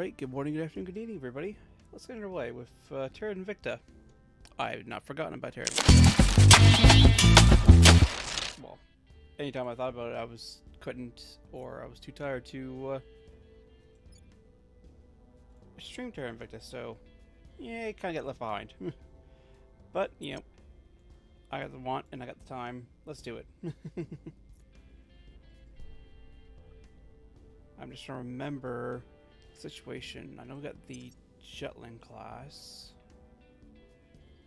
Alright, good morning, good afternoon, good evening, everybody. Let's get underway with Terra Invicta. I've not forgotten about Terra Invicta. Well, anytime I thought about it, I couldn't, or I was too tired to stream Terra Invicta, so yeah, it kind of got left behind. But, you know, I got the want and I got the time. Let's do it. I'm just trying to remember the situation. I know we got the Jutland class.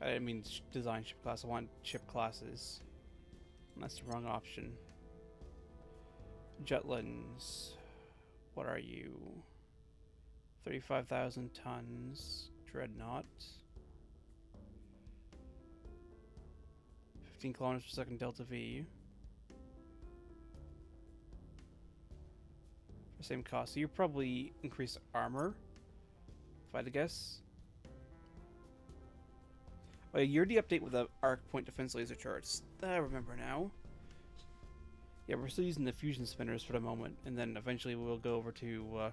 I didn't mean design ship class. I want ship classes. And that's the wrong option. Jutlands. What are you? 35,000 tons. Dreadnought. 15 kilometers per second Delta V. For the same cost. So you probably increase armor, if I had to guess. Oh, yeah, you're the update with the arc point defense laser charts. I remember now. Yeah, we're still using the fusion spinners for the moment, and then eventually we'll go over to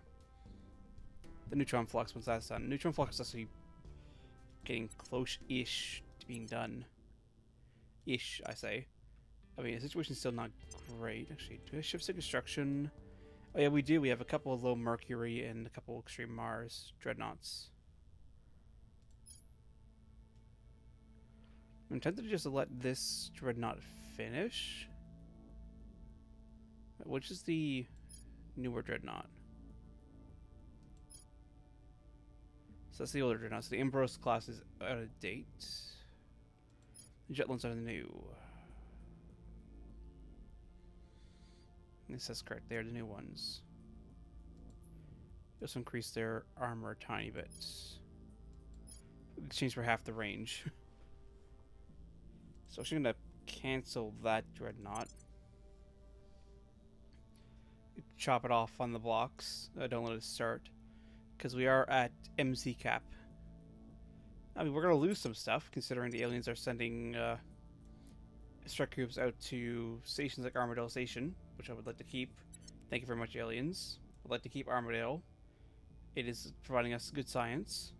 the neutron flux once that's done. Neutron flux is actually getting close-ish to being done. Ish, I say. I mean, the situation's still not great, actually. Do we have ships in construction? Oh yeah, we do. We have a couple of low Mercury and a couple of extreme Mars dreadnoughts. I'm tempted to just let this dreadnought finish. Which is the newer dreadnought? So that's the older dreadnought. So the Ambrose class is out of date. The Jutlands are the new. Yes, that's correct. They are the new ones. Just increase their armor a tiny bit. Exchange for half the range. So I'm gonna cancel that dreadnought. Chop it off on the blocks. Don't let it start, because we are at MC cap. I mean, we're gonna lose some stuff considering the aliens are sending strike groups out to stations like Armadale Station, which I would like to keep. Thank you very much, aliens. I'd like to keep Armadale. It is providing us good science.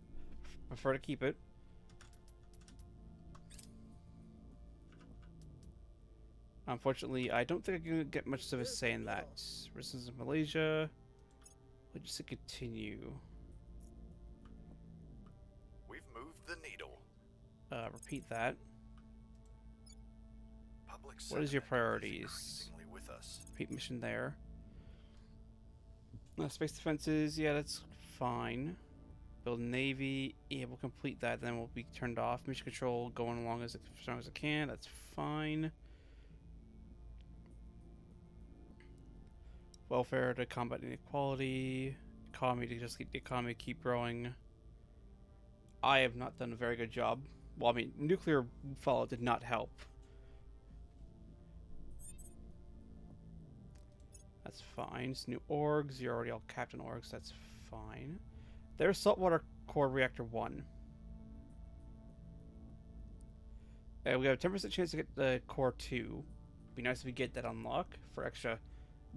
Prefer to keep it. Unfortunately, I don't think I can get much of a say in that. Resistance in Malaysia. We'll just continue. We've moved the needle. Repeat that. Public What is your sentiment priorities? is increasingly with us. Repeat mission there. Space defenses, yeah, that's fine. Build Navy, yeah, we'll complete that, then we'll be turned off. Mission control going along as strong as it can, that's fine. Welfare to combat inequality. Economy to just keep the economy keep growing. I have not done a very good job. Well, I mean, nuclear fallout did not help. That's fine. It's new orgs. You're already all Captain Orgs. That's fine. There's Saltwater Core Reactor 1. We have a 10% chance to get the Core 2. Be nice if we get that unlock for extra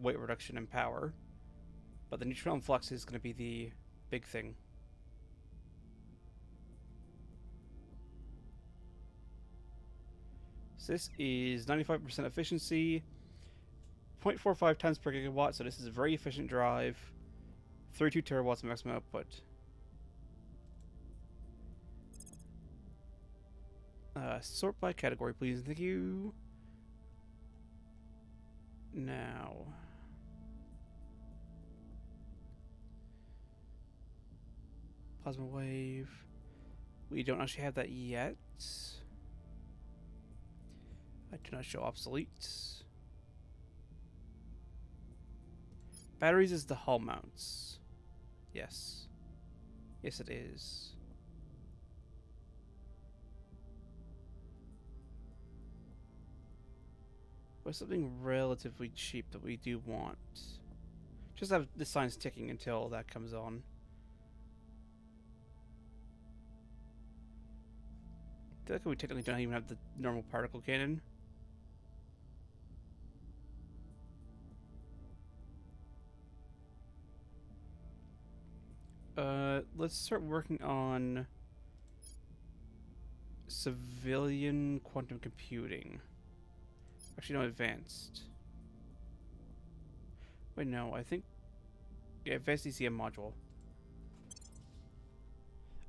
weight reduction and power. But the neutron flux is going to be the big thing. So this is 95% efficiency. 0.45 tons per gigawatt, so this is a very efficient drive. 32 terawatts of maximum output. Sort by category, please. Thank you. Now. Plasma wave. We don't actually have that yet. I do not show obsolete. Batteries is the hull mounts. Yes. Yes, it is. What's something relatively cheap that we do want? Just have the signs ticking until that comes on. I feel like we technically don't even have the normal particle cannon. let's start working on civilian quantum computing. Actually, no, advanced. Wait, no, I think... Yeah, advanced ECM module.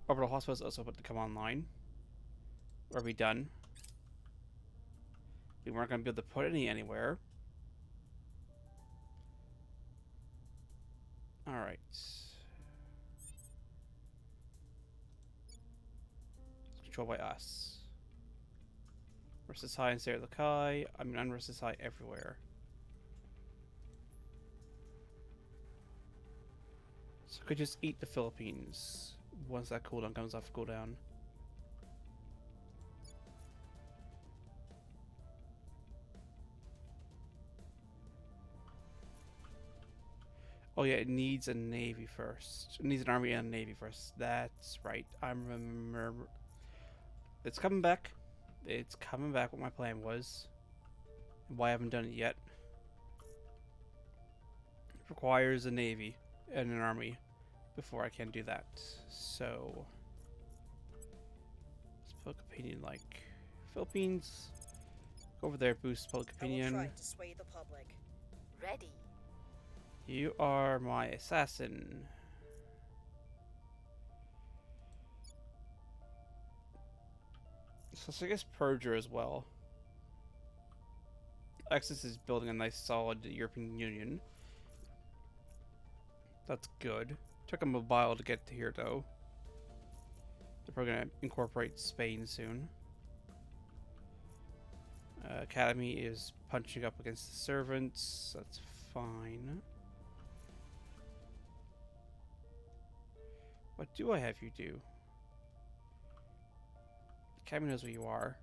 Orbital hospital is also about to come online. Or be done. We weren't going to be able to put any anywhere. Alright. Controlled by us. Versus high and Sarah Lakai. I mean, unversus high everywhere. So I could just eat the Philippines once that cooldown comes off cooldown. Oh yeah, it needs a navy first. It needs an army and a navy first. That's right. I remember. It's coming back. It's coming back. What my plan was. And why I haven't done it yet. It requires a navy and an army before I can do that. So, let's public opinion like Philippines. Go over there, boost public opinion. I will try to sway the public. Ready. You are my assassin. So I guess Persia as well. Axis is building a nice solid European Union. That's good. Took them a while to get to here though. They're probably gonna incorporate Spain soon. Academy is punching up against the servants. That's fine. What do I have you do? Academy knows where you are.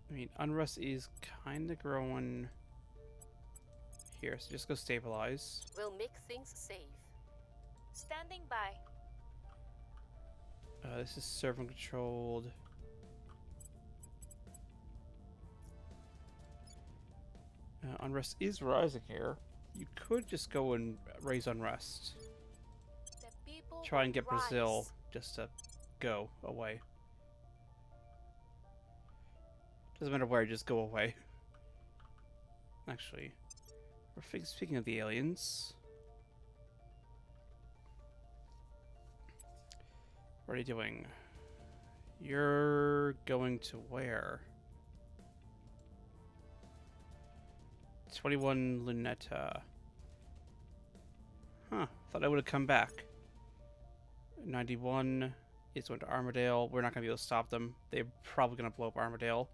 I mean, unrest is kind of growing here, so just go stabilize. We'll make things safe. Standing by. This is servant controlled. Unrest is rising here. You could just go and raise unrest. The people Try and get rise. Brazil just to go away. Doesn't matter where, just go away. Actually, speaking of the aliens, what are you doing? You're going to where? 21 Luneta. Huh, thought I would have come back. 91 is going to Armadale. We're not going to be able to stop them. They're probably going to blow up Armadale.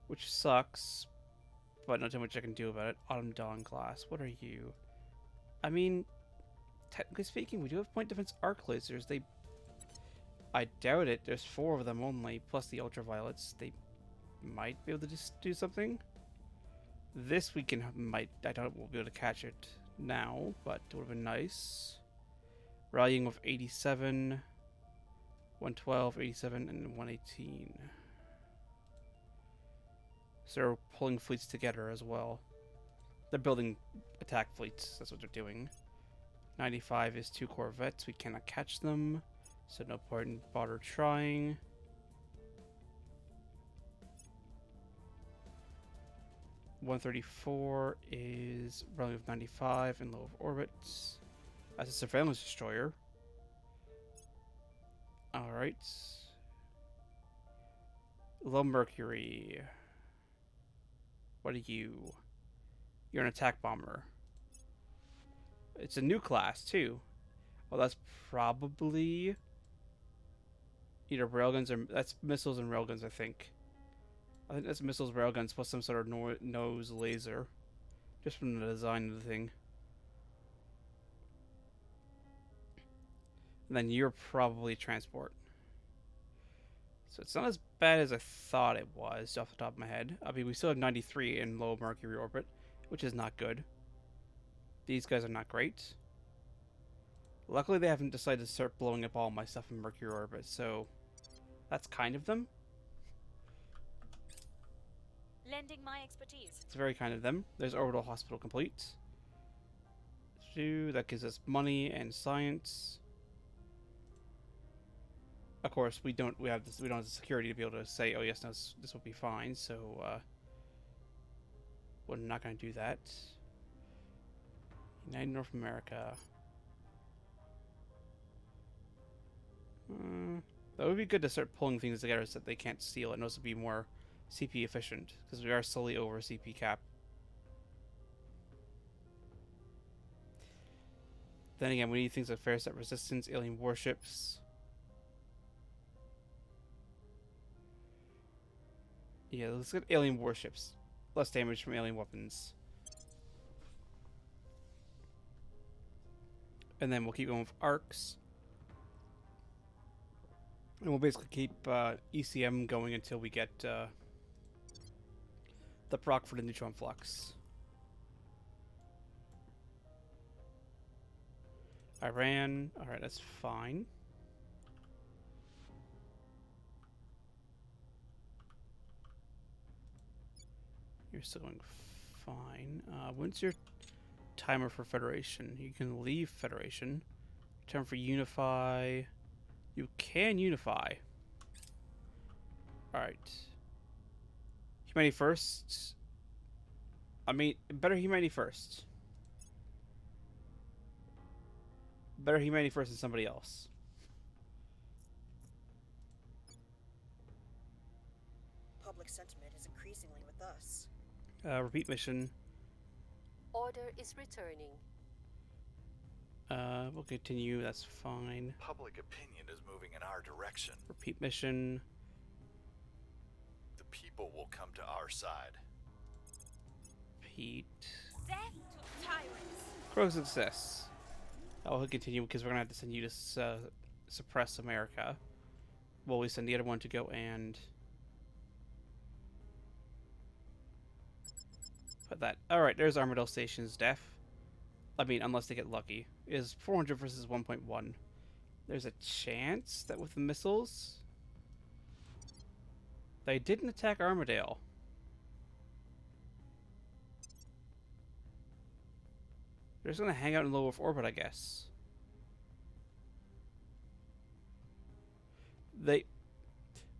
Which sucks, but not too much I can do about it. Autumn Dawn class. What are you? I mean, technically speaking, we do have point defense arc lasers. I doubt it. There's 4 of them only, plus the ultraviolets. They might be able to just do something. This we might. I doubt we'll be able to catch it now, but it would have been nice. Rallying with 87, 112, 87, and 118. So they're pulling fleets together as well. They're building attack fleets. That's what they're doing. 95 is 2 corvettes. We cannot catch them, so no point in bother trying. .134 is running with 95 in low orbit as a surveillance destroyer. Alright. Low Mercury. What are you? You're an attack bomber. It's a new class, too. Well, that's probably either railguns or... That's missiles and railguns, I think. I think that's missiles, railguns, plus some sort of nose laser. Just from the design of the thing. And then you're probably transport. So it's not as bad as I thought it was, off the top of my head. I mean, we still have 93 in low Mercury orbit, which is not good. These guys are not great. Luckily, they haven't decided to start blowing up all my stuff in Mercury orbit, so that's kind of them. Lending my expertise. It's very kind of them. There's orbital hospital complete. That gives us money and science. Of course, we don't have the security to be able to say, oh yes, no, this will be fine. So we're not going to do that. United North America. That would be good to start pulling things together so that they can't steal it and also be more CP efficient, because we are slowly over CP cap. Then again, we need things like fair set resistance, alien warships. Yeah, let's get alien warships. Less damage from alien weapons. And then we'll keep going with arcs. And we'll basically keep ECM going until we get the proc for the neutron flux. Iran. Alright, that's fine. You're still going fine. When's your timer for Federation? You can leave Federation. Time for Unify. You can unify. Alright. Humanity first. I mean, better humanity first. Better humanity first than somebody else. Public sentiment is increasingly with us. Repeat mission. Order is returning. We'll continue. That's fine. Public opinion is moving in our direction. Repeat mission. The people will come to our side. Repeat. Death to tyrants! Pro success. I'll continue because we're gonna have to send you to suppress America. Well, we send the other one to go and put that. Alright, there's Armadale Station's death. I mean, unless they get lucky. It is 400 versus 1.1. There's a chance that with the missiles they didn't attack Armadale. They're just gonna hang out in low Earth orbit, I guess.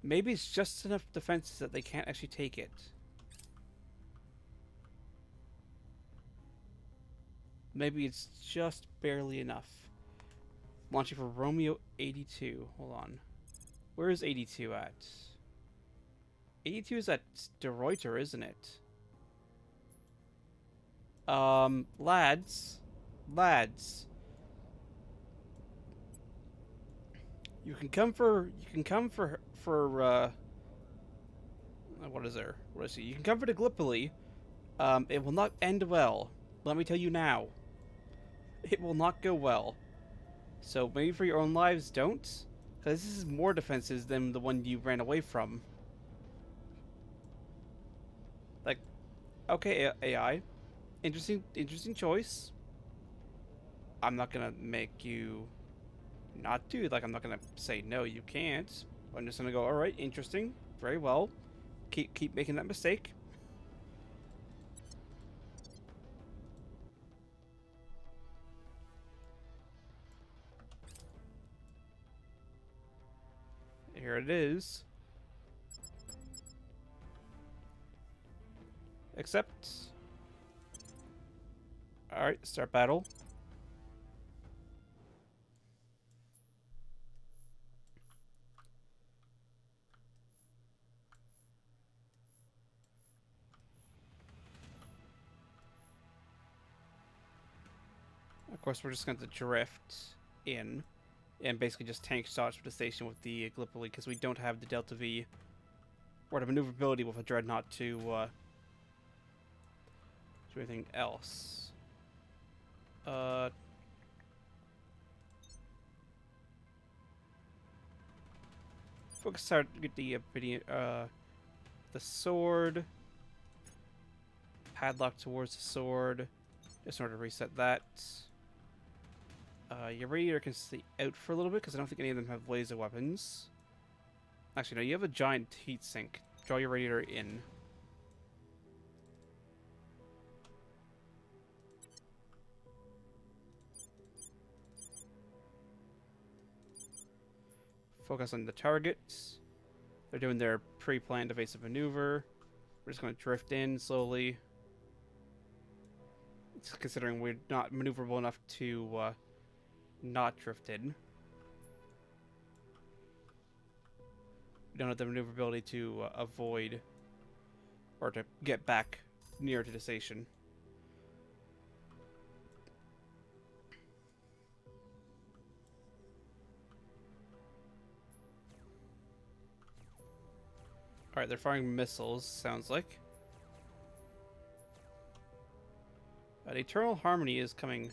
Maybe it's just enough defenses that they can't actually take it. Maybe it's just barely enough. Launching for Romeo 82. Hold on. Where is 82 at? 82 is at De Ruyter, isn't it? Lads. You can come for what is there? What is it? You can come for the Gallipoli. It will not end well. Let me tell you now. It will not go well. So maybe for your own lives, don't. Because this is more defenses than the one you ran away from. Like, okay, AI. Interesting choice. I'm not gonna make you not do it. Like, I'm not gonna say no, you can't. I'm just gonna go, alright, interesting. Very well. Keep making that mistake. Here it is. Accept. Alright, start battle. Of course, we're just going to drift in and basically just tank shots for the station with the Gallipoli because we don't have the Delta V or the maneuverability with a Dreadnought to do anything else. Focus out, get the sword. Padlock towards the sword. Just in order to reset that. Your radiator can stay out for a little bit because I don't think any of them have laser weapons. Actually, no, you have a giant heat sink. Draw your radiator in. Focus on the targets. They're doing their pre-planned evasive maneuver. We're just going to drift in slowly. Considering we're not maneuverable enough to not drift in. We don't have the maneuverability to avoid or to get back near to the station. Alright, they're firing missiles, sounds like. Eternal Harmony is coming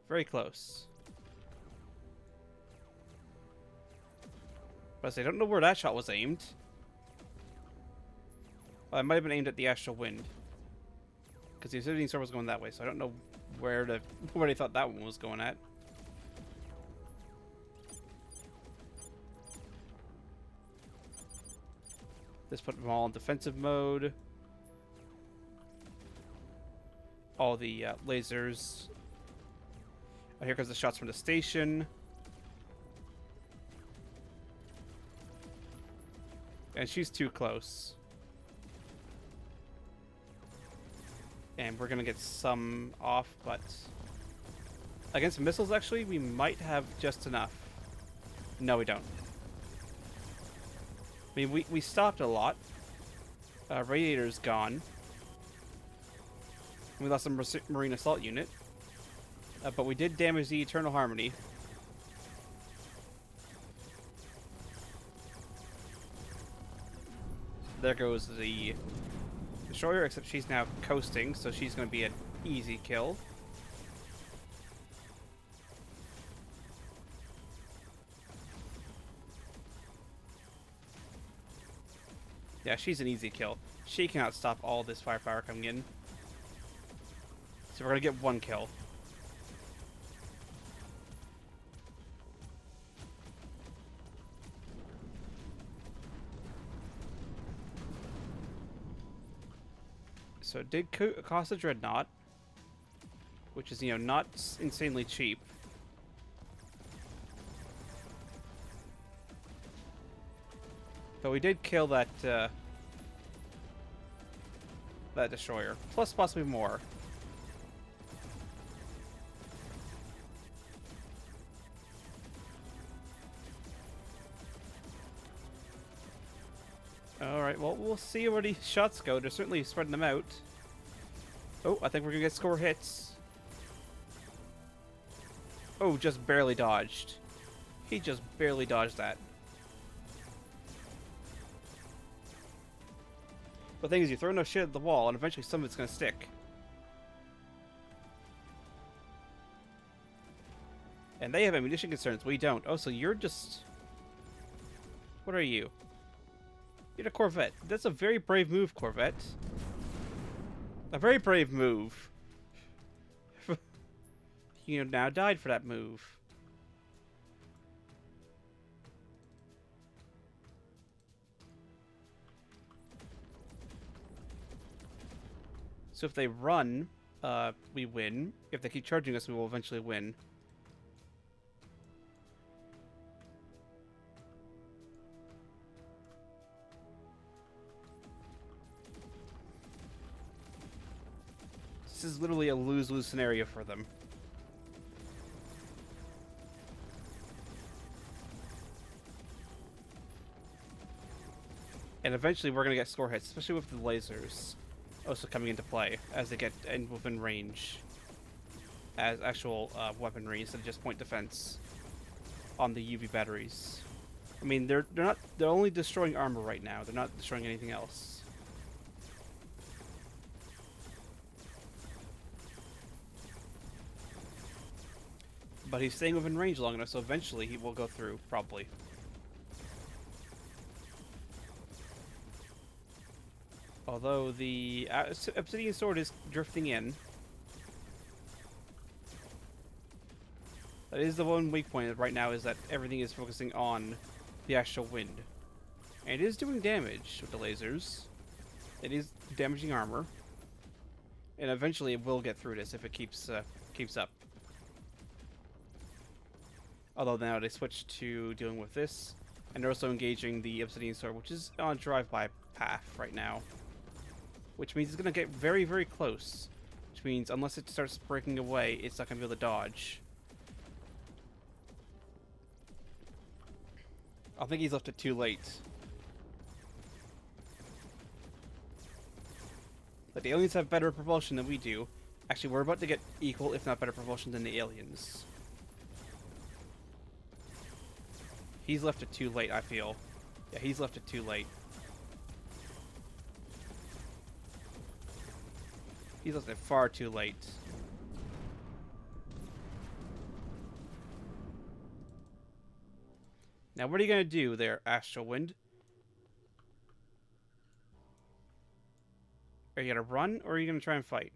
very close. But I don't know where that shot was aimed. Well, it might have been aimed at the Astral Wind. Because the Obsidian Sword was going that way, so I don't know where they thought that one was going at. This put them all in defensive mode. All the lasers. Oh, here comes the shots from the station. And she's too close. And we're going to get some off, but... Against missiles, actually, we might have just enough. No, we don't. I mean, we stopped a lot. Radiator's gone. We lost a Marine Assault unit. But we did damage the Eternal Harmony. There goes the Destroyer, except she's now coasting, so she's going to be an easy kill. Yeah, she's an easy kill. She cannot stop all this firepower coming in. So we're going to get one kill. So it did cost a Dreadnought, which is, you know, not insanely cheap. But we did kill that that destroyer, plus possibly more. Alright, well, we'll see where these shots go. They're certainly spreading them out. Oh, I think we're gonna get score hits. Oh, just barely dodged. He just barely dodged that. The thing is, you throw enough shit at the wall, and eventually some of it's gonna stick. And they have ammunition concerns. We don't. Oh, so you're just... What are you? You're a Corvette. That's a very brave move, Corvette. A very brave move. You now died for that move. So if they run, we win. If they keep charging us, we will eventually win. This is literally a lose-lose scenario for them. And eventually we're going to get score hits, especially with the lasers also coming into play as they get within range as actual weaponry instead of just point defense on the UV batteries. I mean, they're only destroying armor right now. They're not destroying anything else. But he's staying within range long enough, so eventually he will go through, probably. Although the Obsidian Sword is drifting in. That is the one weak point right now, is that everything is focusing on the Astral Wind. And it is doing damage with the lasers. It is damaging armor. And eventually it will get through this if it keeps up. Although now they switched to dealing with this. And they're also engaging the Obsidian Sword, which is on a drive-by path right now. Which means it's going to get very, very close. Which means unless it starts breaking away, it's not going to be able to dodge. I think he's left it too late. But the aliens have better propulsion than we do. Actually, we're about to get equal, if not better propulsion than the aliens. He's left it too late, I feel. Yeah, he's left it too late. He's left it far too late. Now, what are you going to do there, Astral Wind? Are you going to run, or are you going to try and fight?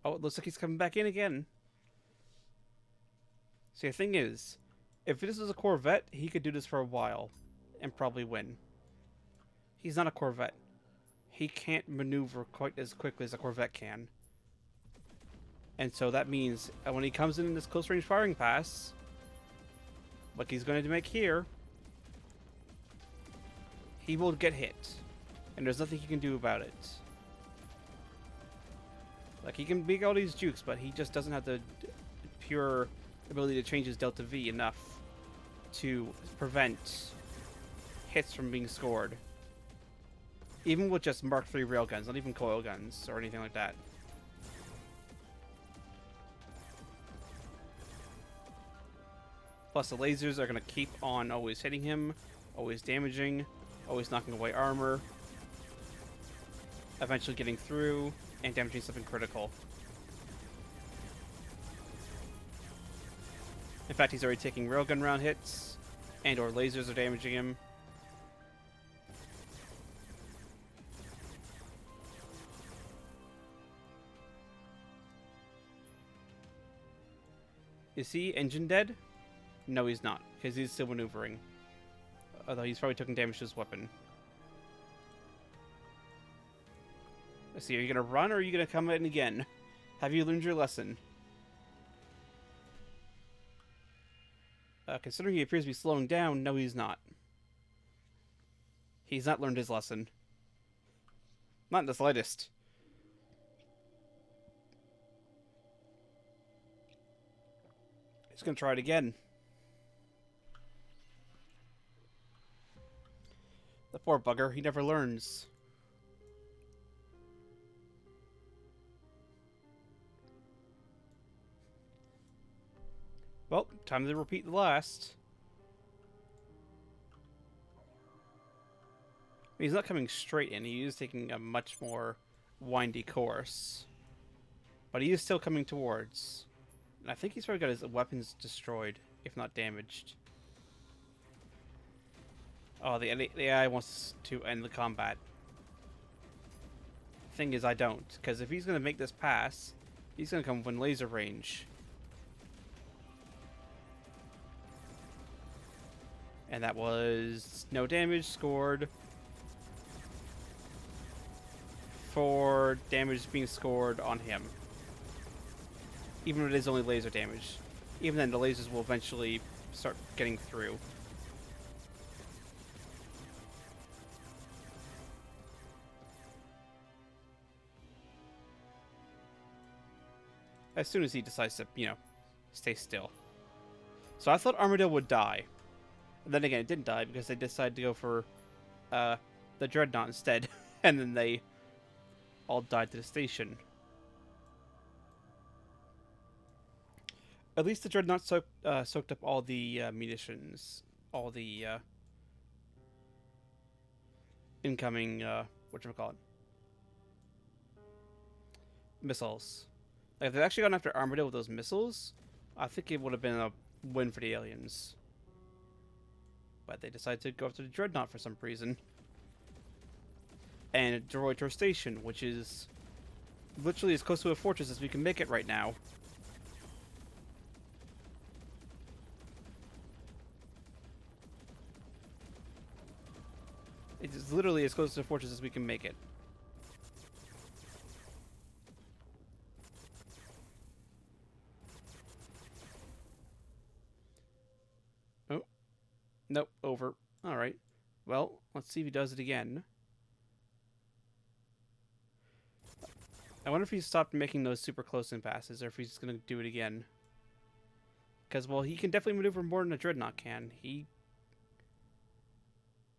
Oh, it looks like he's coming back in again. See, the thing is, if this was a Corvette, he could do this for a while and probably win. He's not a Corvette. He can't maneuver quite as quickly as a Corvette can. And so that means when he comes in this close-range firing pass, like he's going to make here, he will get hit. And there's nothing he can do about it. Like, he can make all these jukes, but he just doesn't have the pure ability to change his Delta V enough to prevent hits from being scored. Even with just Mark III railguns, not even coil guns or anything like that. Plus, the lasers are going to keep on always hitting him, always damaging, always knocking away armor, eventually getting through, and damaging something critical. In fact, he's already taking railgun round hits, and or lasers are damaging him. Is he engine dead? No, he's not, because he's still maneuvering. Although he's probably taking damage to his weapon. Let's see, are you going to run, or are you going to come in again? Have you learned your lesson? Considering he appears to be slowing down, no, he's not. He's not learned his lesson. Not in the slightest. He's going to try it again. The poor bugger, he never learns. Well, time to repeat the last. He's not coming straight in, he is taking a much more windy course. But he is still coming towards. And I think he's probably got his weapons destroyed, if not damaged. Oh, the AI wants to end the combat. Thing is, I don't. Because if he's going to make this pass, he's going to come within laser range. And that was no damage scored. 4 damage being scored on him. Even if it is only laser damage. Even then, the lasers will eventually start getting through. As soon as he decides to, you know, stay still. So I thought Armadillo would die. And then again, it didn't die because they decided to go for the Dreadnought instead. And then they all died to the station. At least the Dreadnought soaked up all the munitions. All the incoming, whatchamacallit, missiles. Like, if they'd actually gone after Armadillo with those missiles, I think it would have been a win for the aliens. But they decided to go after the Dreadnought for some reason. And destroyed our station, which is literally as close to a fortress as we can make it right now. It is literally as close to a fortress as we can make it. Nope, over. Alright. Well, let's see if he does it again. I wonder if he stopped making those super close in passes, or if he's just going to do it again. Because, well, he can definitely maneuver more than a Dreadnought can.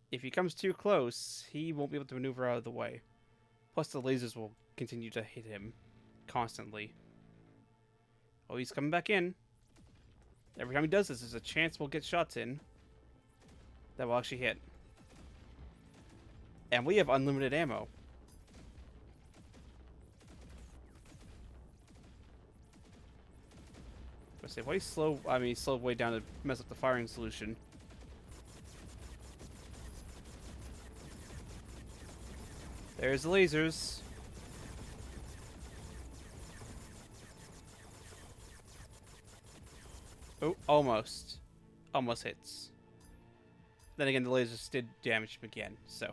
If he comes too close, he won't be able to maneuver out of the way. Plus, the lasers will continue to hit him constantly. Oh, he's coming back in. Every time he does this, there's a chance we'll get shots in that will actually hit. And we have unlimited ammo. I say, why he's slow? I mean, he's slowed way down to mess up the firing solution. There's the lasers. Oh, almost. Almost hits. Then again, the lasers did damage him again, so.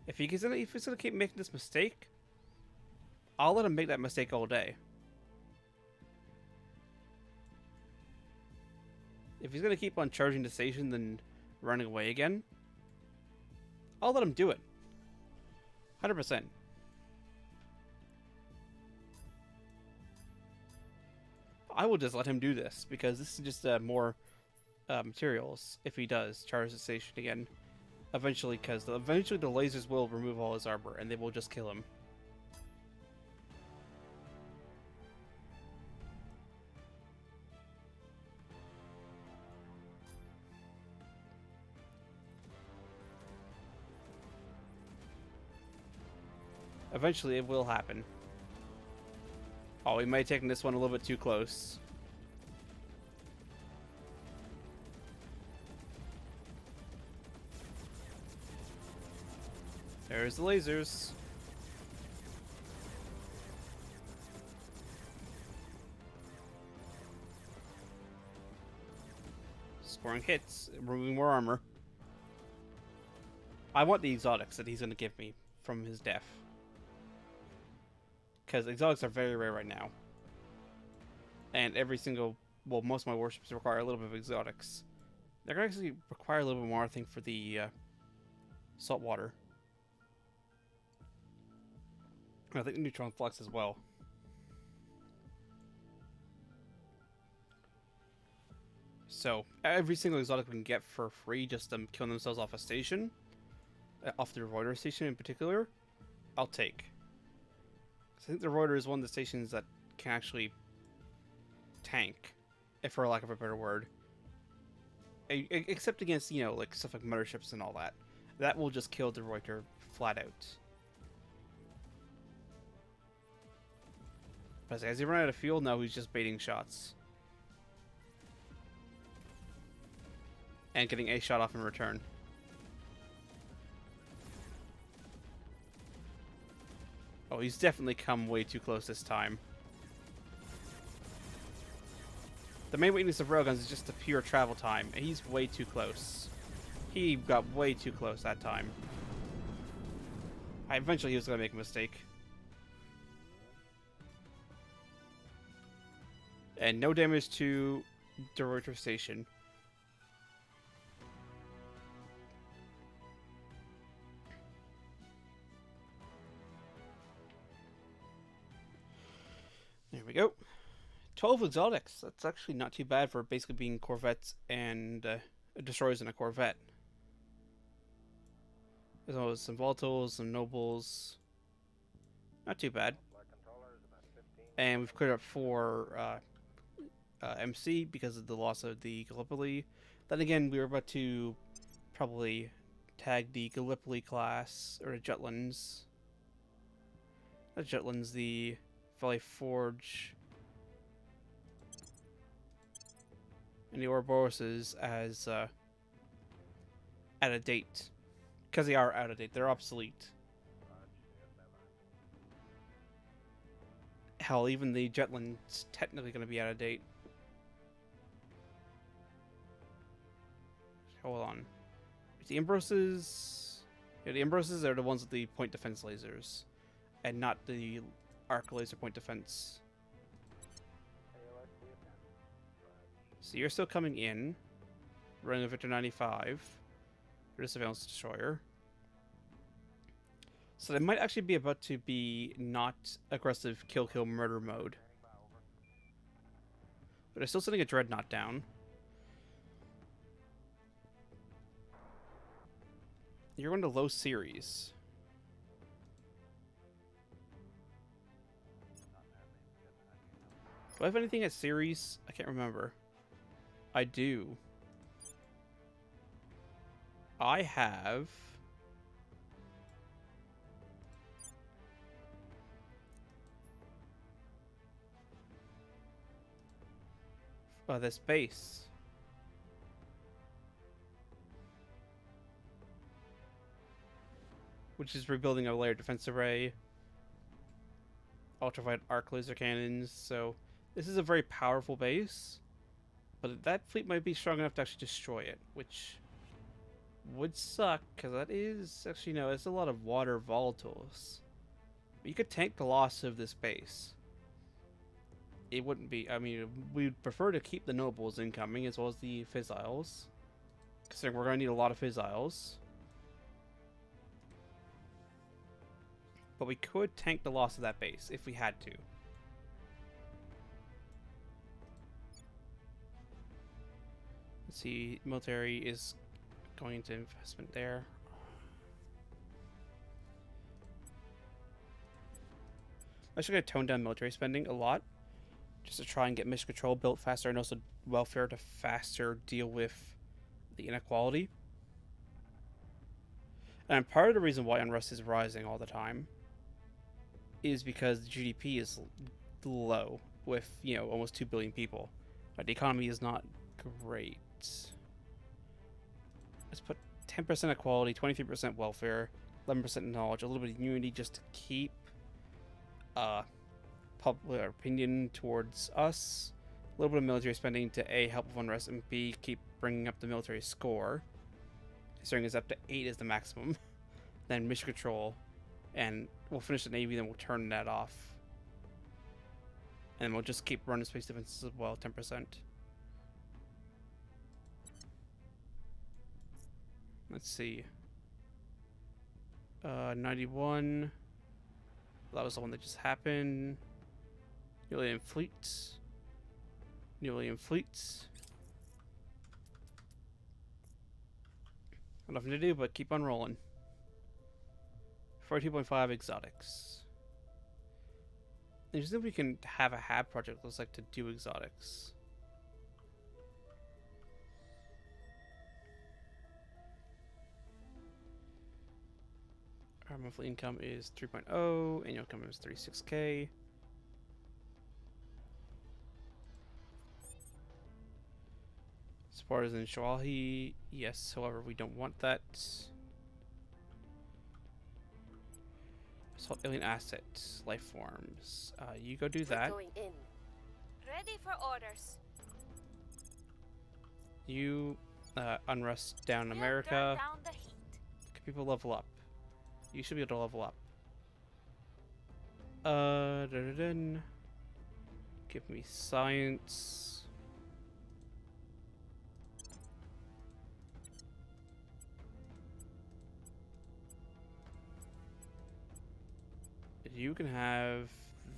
If he's gonna keep making this mistake, I'll let him make that mistake all day. If he's gonna keep on charging the station then running away again, I'll let him do it. 100%. I will just let him do this, because this is just more materials if he does charge the station again. Eventually, because eventually the lasers will remove all his armor, and they will just kill him. Eventually, it will happen. Oh, we might have taken this one a little bit too close. There's the lasers. Scoring hits, removing more armor. I want the exotics that he's going to give me from his death. Because exotics are very rare right now. And every single, well, most of my warships require a little bit of exotics. They're going to actually require a little bit more, I think, for the salt water. I think the neutron flux as well. So, every single exotic we can get for free, just them killing themselves off a station, off the Reuter station in particular, I'll take. I think the Reuter is one of the stations that can actually tank, if for lack of a better word. Except against, you know, like stuff like motherships and all that. That will just kill the Reuter flat out. But as he run out of fuel, now he's just baiting shots. And getting a shot off in return. Oh, he's definitely come way too close this time. The main weakness of railguns is just the pure travel time. He's way too close. He got way too close that time. Eventually he was going to make a mistake. And no damage to the Reuter station. There we go. 12 exotics. That's actually not too bad for basically being corvettes and destroyers in a corvette. There's always some volatiles, some nobles. Not too bad. And we've cleared up 4 MC because of the loss of the Gallipoli. Then again, we were about to probably tag the Gallipoli class, or the Jutlands. Not Jutlands, the Valley Forge and the Ouroboroses as out of date. Because they are out of date. They're obsolete. Hell, even the Jutland's technically going to be out of date. Hold on. The Ambroses... Yeah, the Ambroses are the ones with the point defense lasers. And not the arc laser point defense. So you're still coming in. running a Victor 95. For the surveillance destroyer. So they might actually be about to be not aggressive kill murder mode. But they're still sending a dreadnought down. You're going to low series. Do I have anything at series? I can't remember. I do. I have... this base. Which is rebuilding a layered defense array. Ultraviolet arc laser cannons, so... This is a very powerful base. But that fleet might be strong enough to actually destroy it, which... would suck, because that is... Actually, no, it's a lot of water volatiles. But you could tank the loss of this base. It wouldn't be... I mean, we'd prefer to keep the nobles incoming, as well as the fissiles. Considering we're going to need a lot of fissiles. But we could tank the loss of that base, if we had to. Let's see, military is going into investment there. I'm actually going to tone down military spending a lot, just to try and get mission control built faster and also welfare to faster deal with the inequality. And part of the reason why unrest is rising all the time is because the GDP is low with, you know, almost 2 billion people. But the economy is not great. Let's put 10% equality, 23% welfare, 11% knowledge, a little bit of unity just to keep public opinion towards us. A little bit of military spending to A, help with unrest, and B, keep bringing up the military score. Considering it's up to 8 is the maximum. Then mission control, and we'll finish the Navy, then we'll turn that off. And we'll just keep running space defenses as well, 10%. Let's see. 91. That was the one that just happened. New alien fleets. New alien fleets. Nothing to do but keep on rolling. 42.5 exotics. Interesting if we can have a HAB project that looks like to do exotics. Our monthly income is 3.0, annual income is 36k. Supporters in Shawahi, yes, however, we don't want that. Assault alien assets, life forms. You go do that. Going in. Ready for orders. You unrest down We'll America. turn down the heat. Can people level up? You should be able to level up. Give me science. You can have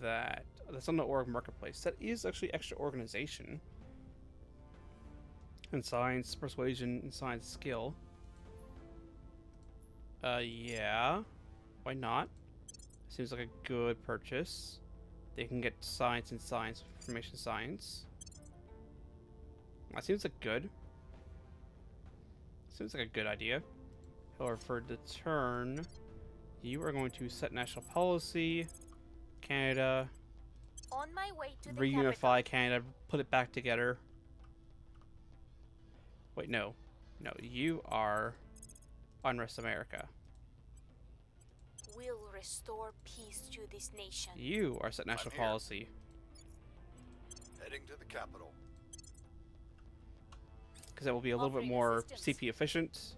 that. That's on the org marketplace. That is actually extra organization. And science, persuasion, and science skill. Yeah. Why not? Seems like a good purchase. They can get science and science, information science. That seems like good. Seems like a good idea. However, for the turn, you are going to set national policy. Canada. On my way to the Reunify Canada. Put it back together. Wait, no. No, you are unrest America. We'll restore peace to this nation. You are set national here. policy. Heading to the capital. Because that will be a little bit Offering more assistance. CP efficient.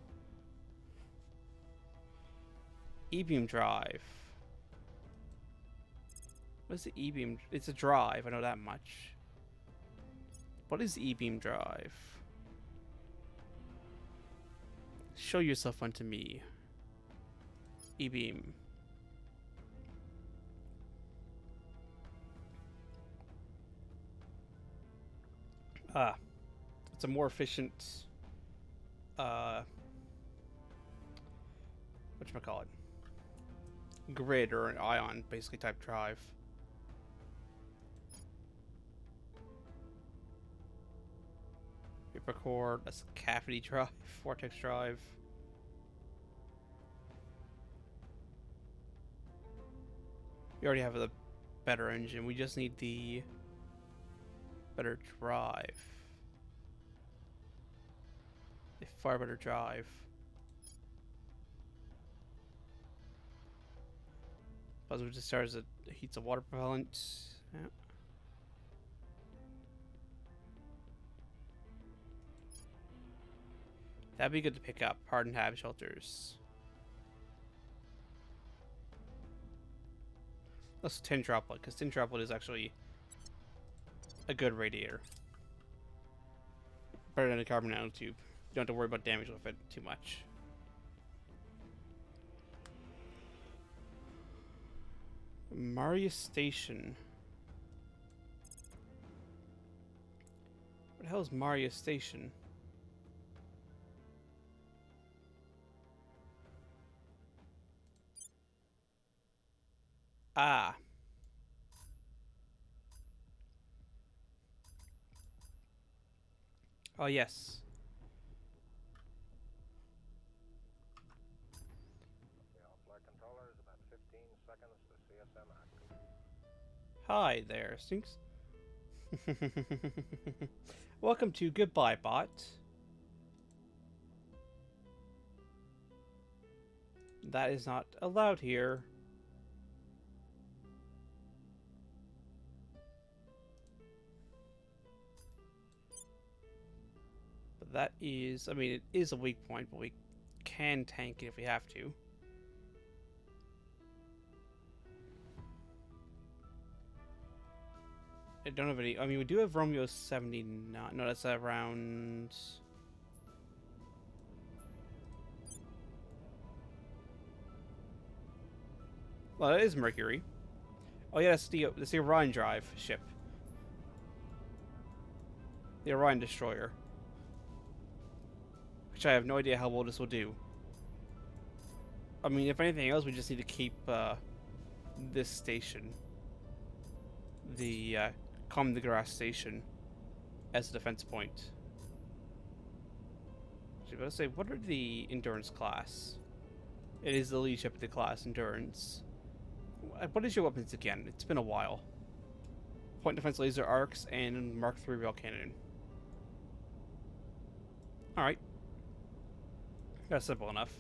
E-beam drive. What is the E-beam? It's a drive, I know that much. What is E-beam drive? Show yourself unto me. E-beam. Ah. It's a more efficient, whatchamacallit, grid or an ion, basically, type drive. Vapor core, that's a cavity drive, vortex drive. We already have the better engine, we just need the better drive. A far better drive. Positive discharge that heats a water propellant. Yeah. That'd be good to pick up. Hardened hab shelters. Let's tin droplet, because tin droplet is actually a good radiator. Better than a carbon nanotube. You don't have to worry about damage with it too much. Maria Station. What the hell is Maria Station? Ah. Oh, yes. Flight controllers, about 15 seconds to CSM active. Hi there, Stinks. Welcome to Goodbye Bot. That is not allowed here. But that is, I mean, it is a weak point, but we can tank it if we have to. I don't have any, I mean, we do have Romeo 79. No, that's around... Well, that is Mercury. Oh yeah, that's the Orion Drive ship. The Orion Destroyer. Which I have no idea how well this will do. I mean, if anything else, we just need to keep this station. The Comme de Grace station as a defense point. Actually, let's say, what are the Endurance class? It is the lead ship of the class, Endurance. What is your weapons again? It's been a while. Point defense laser arcs and Mark III rail cannon. Alright. That's simple enough.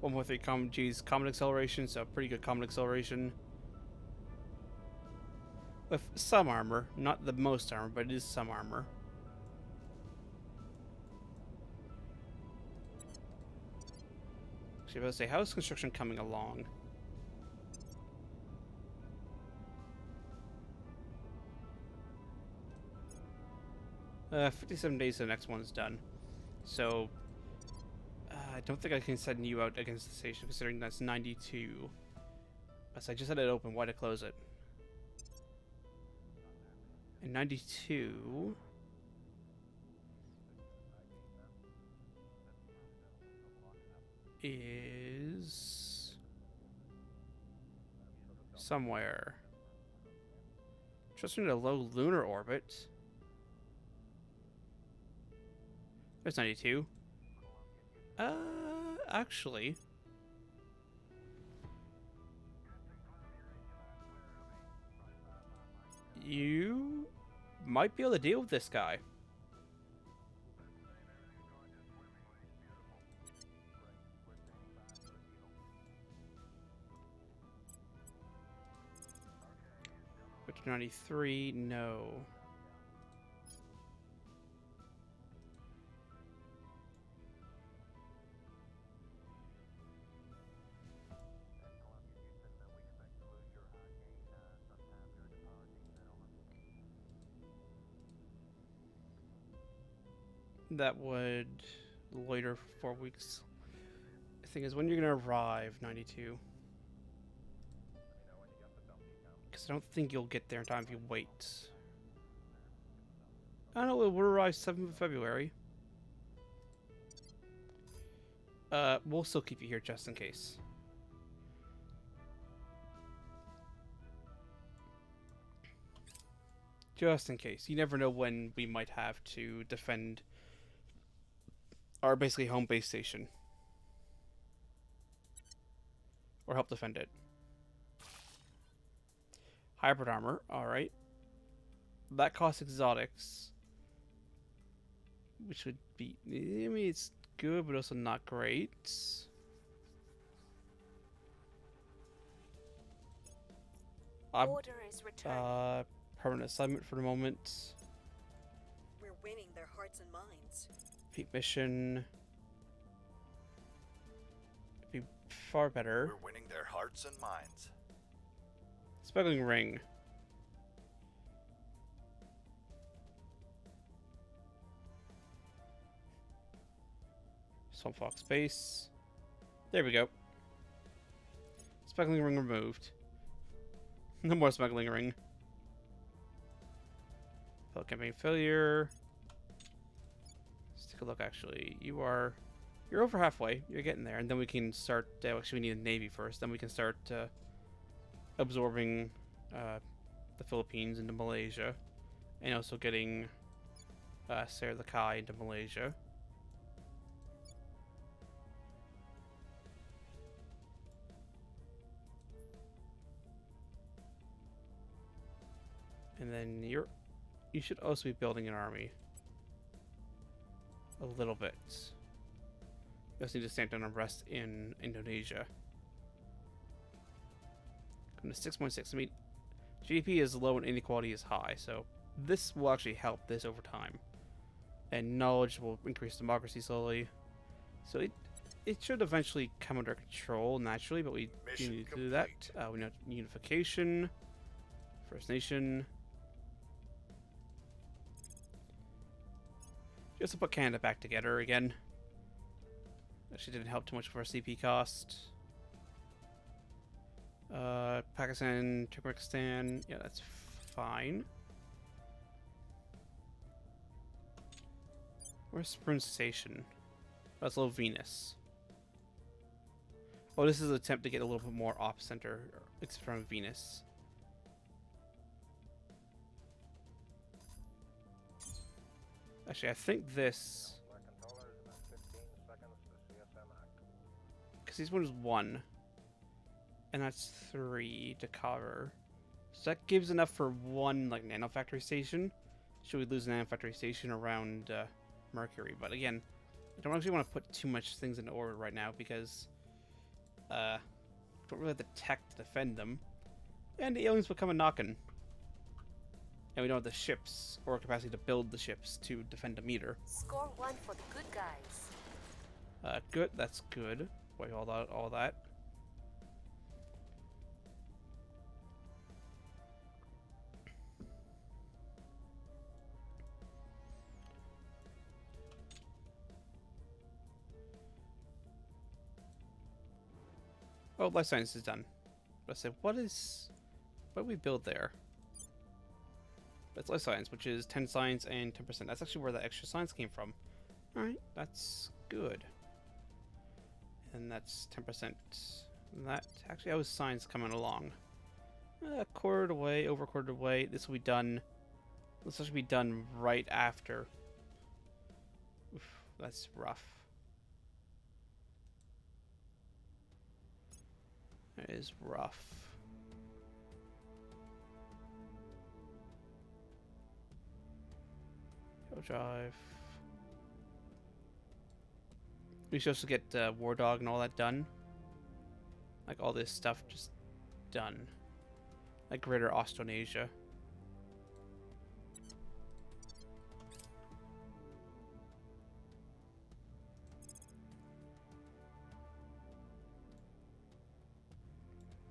1.3 G's common acceleration, so pretty good common acceleration. With some armor, not the most armor, but it is some armor. Actually, I was about to say, how is construction coming along? Uh, 57 days to the next one's done. So, I don't think I can send you out against the station, considering that's 92. But I just had it open, why to close it? And 92... is... somewhere. Just in a low lunar orbit. There's 92. Actually... you might be able to deal with this guy. But 93, no. That would loiter for 4 weeks. thing is, when you're gonna arrive, 92? Let me know when you get the dump count. Because I don't think you'll get there in time if you wait. I don't know, we'll arrive 7th of February. We'll still keep you here just in case. Just in case. You never know when we might have to defend our basically home base station. Or help defend it. Hybrid armor, alright. That costs exotics. Which would be... I mean, it's good, but also not great. Order is returned. Permanent assignment for the moment. We're winning their hearts and minds. Repeat mission. Be far better. We're winning their hearts and minds. Smuggling ring. Swamp Fox base. There we go. Smuggling ring removed. No more smuggling ring. Failed campaign failure. Let's take a look. Actually, you're over halfway. You're getting there, and then we can start. Actually, we need a navy first. Then we can start absorbing the Philippines into Malaysia, and also getting Sarah the Kai into Malaysia. And then you should also be building an army. A little bit. You also need to stamp down and rest in Indonesia. Come to 6.6. I mean, GDP is low and inequality is high, so this will actually help this over time. And knowledge will increase democracy slowly. So it should eventually come under control naturally, but we do need to do that. We know unification, First Nation. Just to put Canada back together again. Actually didn't help too much for our CP cost. Pakistan, Turkmenistan, yeah, that's fine. Where's Spruce Station? Oh, that's Low Venus. Oh, this is an attempt to get a little bit more off-center from Venus. Actually, I think this... Flight controllers, about 15 seconds to CSM active. Because these ones 1. And that's 3 to cover. So that gives enough for 1, like, nanofactory station. Should we lose a nanofactory station around Mercury? But again, I don't actually want to put too much things into orbit right now because... don't really have the tech to defend them. And the aliens will come a knocking. And we don't have the ships or capacity to build the ships to defend a meter. Score 1 for the good guys. Good. That's good. Wait, all that. Oh, life science is done. But I said, what do we build there? That's life science, which is 10 science and 10%. That's actually where the extra science came from. Alright, that's good. And that's 10%. That actually, how is science coming along? Quartered away, over quartered away. This will be done. This will actually be done right after. Oof, that's rough. That is rough. Drive. We should also get War Dog and all that done. Like all this stuff just done. Like Greater Australasia.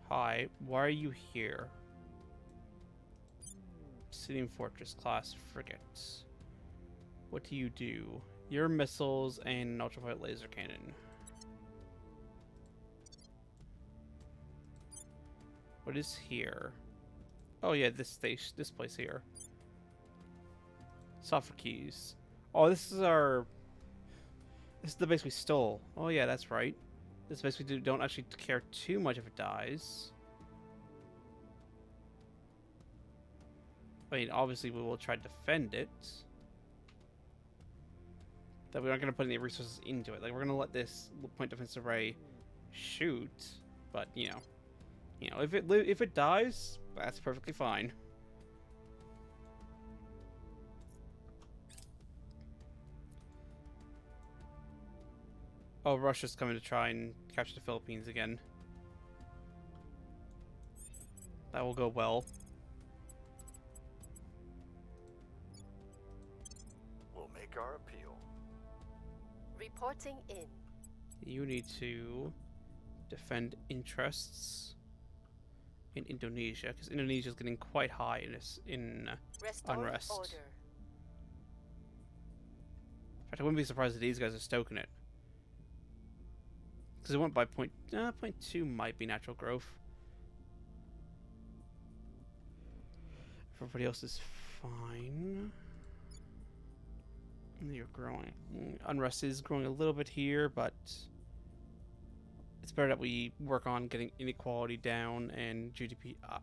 Hi, why are you here? Sitting Fortress class frigates. What do you do? Your missiles and an ultraviolet laser cannon. What is here? Oh yeah, this station, this place here. Software keys. Oh, this is our. This is the base we stole. Oh yeah, that's right. This base we don't actually care too much if it dies. I mean, obviously we will try to defend it. That we aren't going to put any resources into it. Like, we're going to let this point defense array shoot, but you know, if it dies, that's perfectly fine. Oh, Russia's coming to try and capture the Philippines again. That will go well. We'll make our appeal. Reporting in. You need to defend interests in Indonesia, because Indonesia is getting quite high in Restore unrest. order. In fact, I wouldn't be surprised if these guys are stoking it. Because it went by point 2 might be natural growth. Everybody else is fine. You're growing. Unrest is growing a little bit here, but it's better that we work on getting inequality down and GDP up.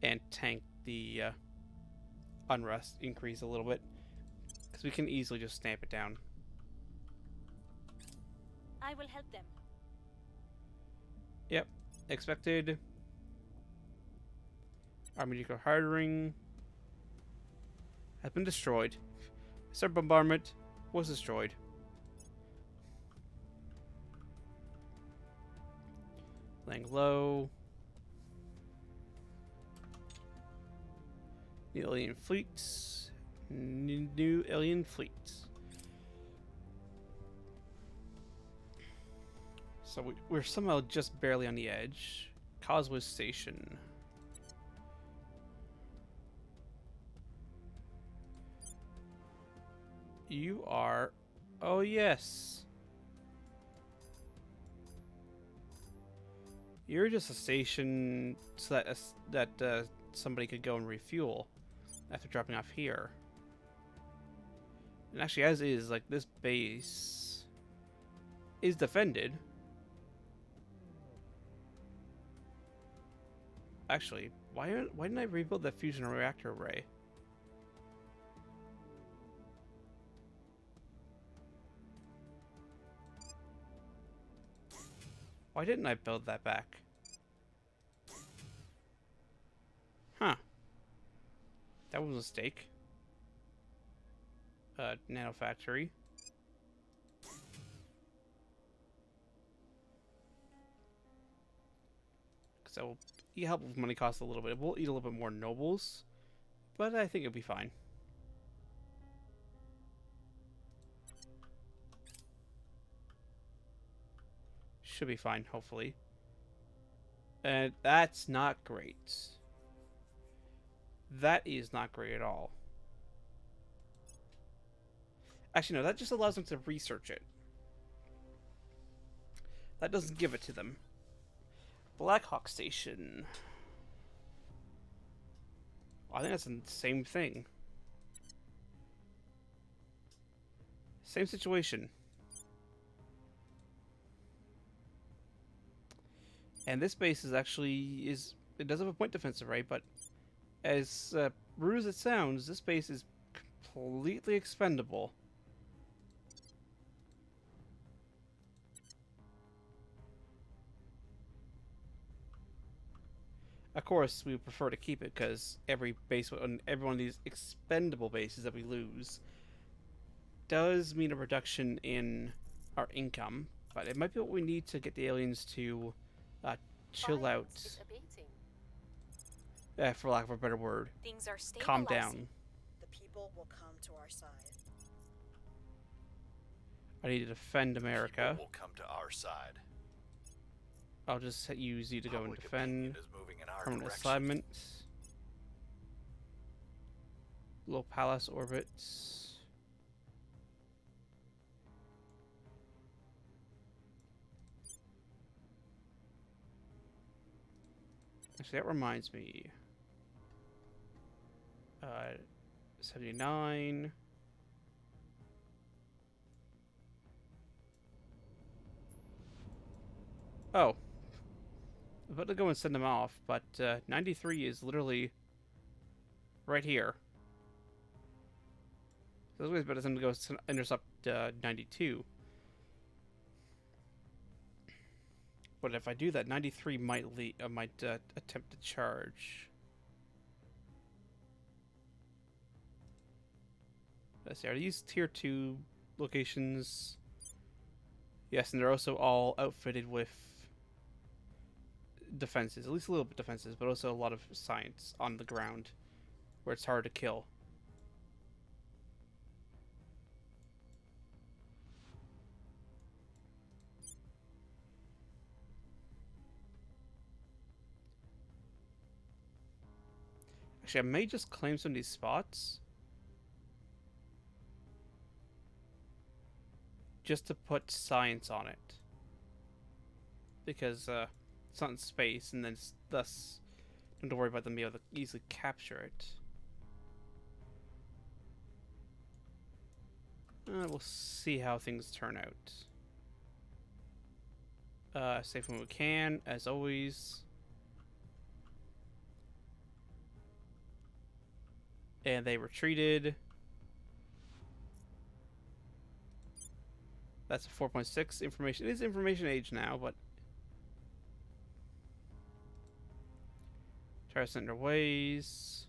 And tank the unrest increase a little bit. Because we can easily just stamp it down. I will help them. Yep. Expected. Army Deco Hardening has been destroyed. Sir Bombardment was destroyed. Laying low. New alien fleets. New alien fleets. So we're somehow just barely on the edge. Causeway Station. You are... Oh, yes. You're just a station so that somebody could go and refuel after dropping off here. And actually, as is, like, this base is defended. Actually, why didn't I rebuild that fusion reactor array? Why didn't I build that back? Huh. That was a mistake. Nano factory. Because that will help with money cost a little bit. We'll eat a little bit more nobles, but I think it'll be fine. Should be fine, hopefully. And that's not great. That is not great at all. Actually, no, that just allows them to research it. That doesn't give it to them. Blackhawk Station. I think that's the same thing. Same situation. And this base is actually it does have a point defense array, but as rude as it sounds, this base is completely expendable. Of course, we would prefer to keep it because every one of these expendable bases that we lose does mean a reduction in our income. But it might be what we need to get the aliens to chill out. For lack of a better word. Things are Calm stabilizing. down. The people will come to our side. I need to defend America. People will come to our side. I'll just use you to go and Public defend. opinion is moving in our Permanent direction. assignment. Low palace orbits. Actually, that reminds me. 79. Oh. I'm about to go and send them off, but 93 is literally right here. So this way it's better than to go intercept 92. But if I do that, 93 might attempt to charge. Let's see, are these tier 2 locations? Yes, and they're also all outfitted with defenses, at least a little bit defenses, but also a lot of science on the ground where it's hard to kill. Actually, I may just claim some of these spots just to put science on it, because it's not in space, and then thus don't have to worry about them being able to easily capture it. We'll see how things turn out. Save when we can, as always. And they retreated. That's a 4.6 information. It is information age now, but Terra sent their ways.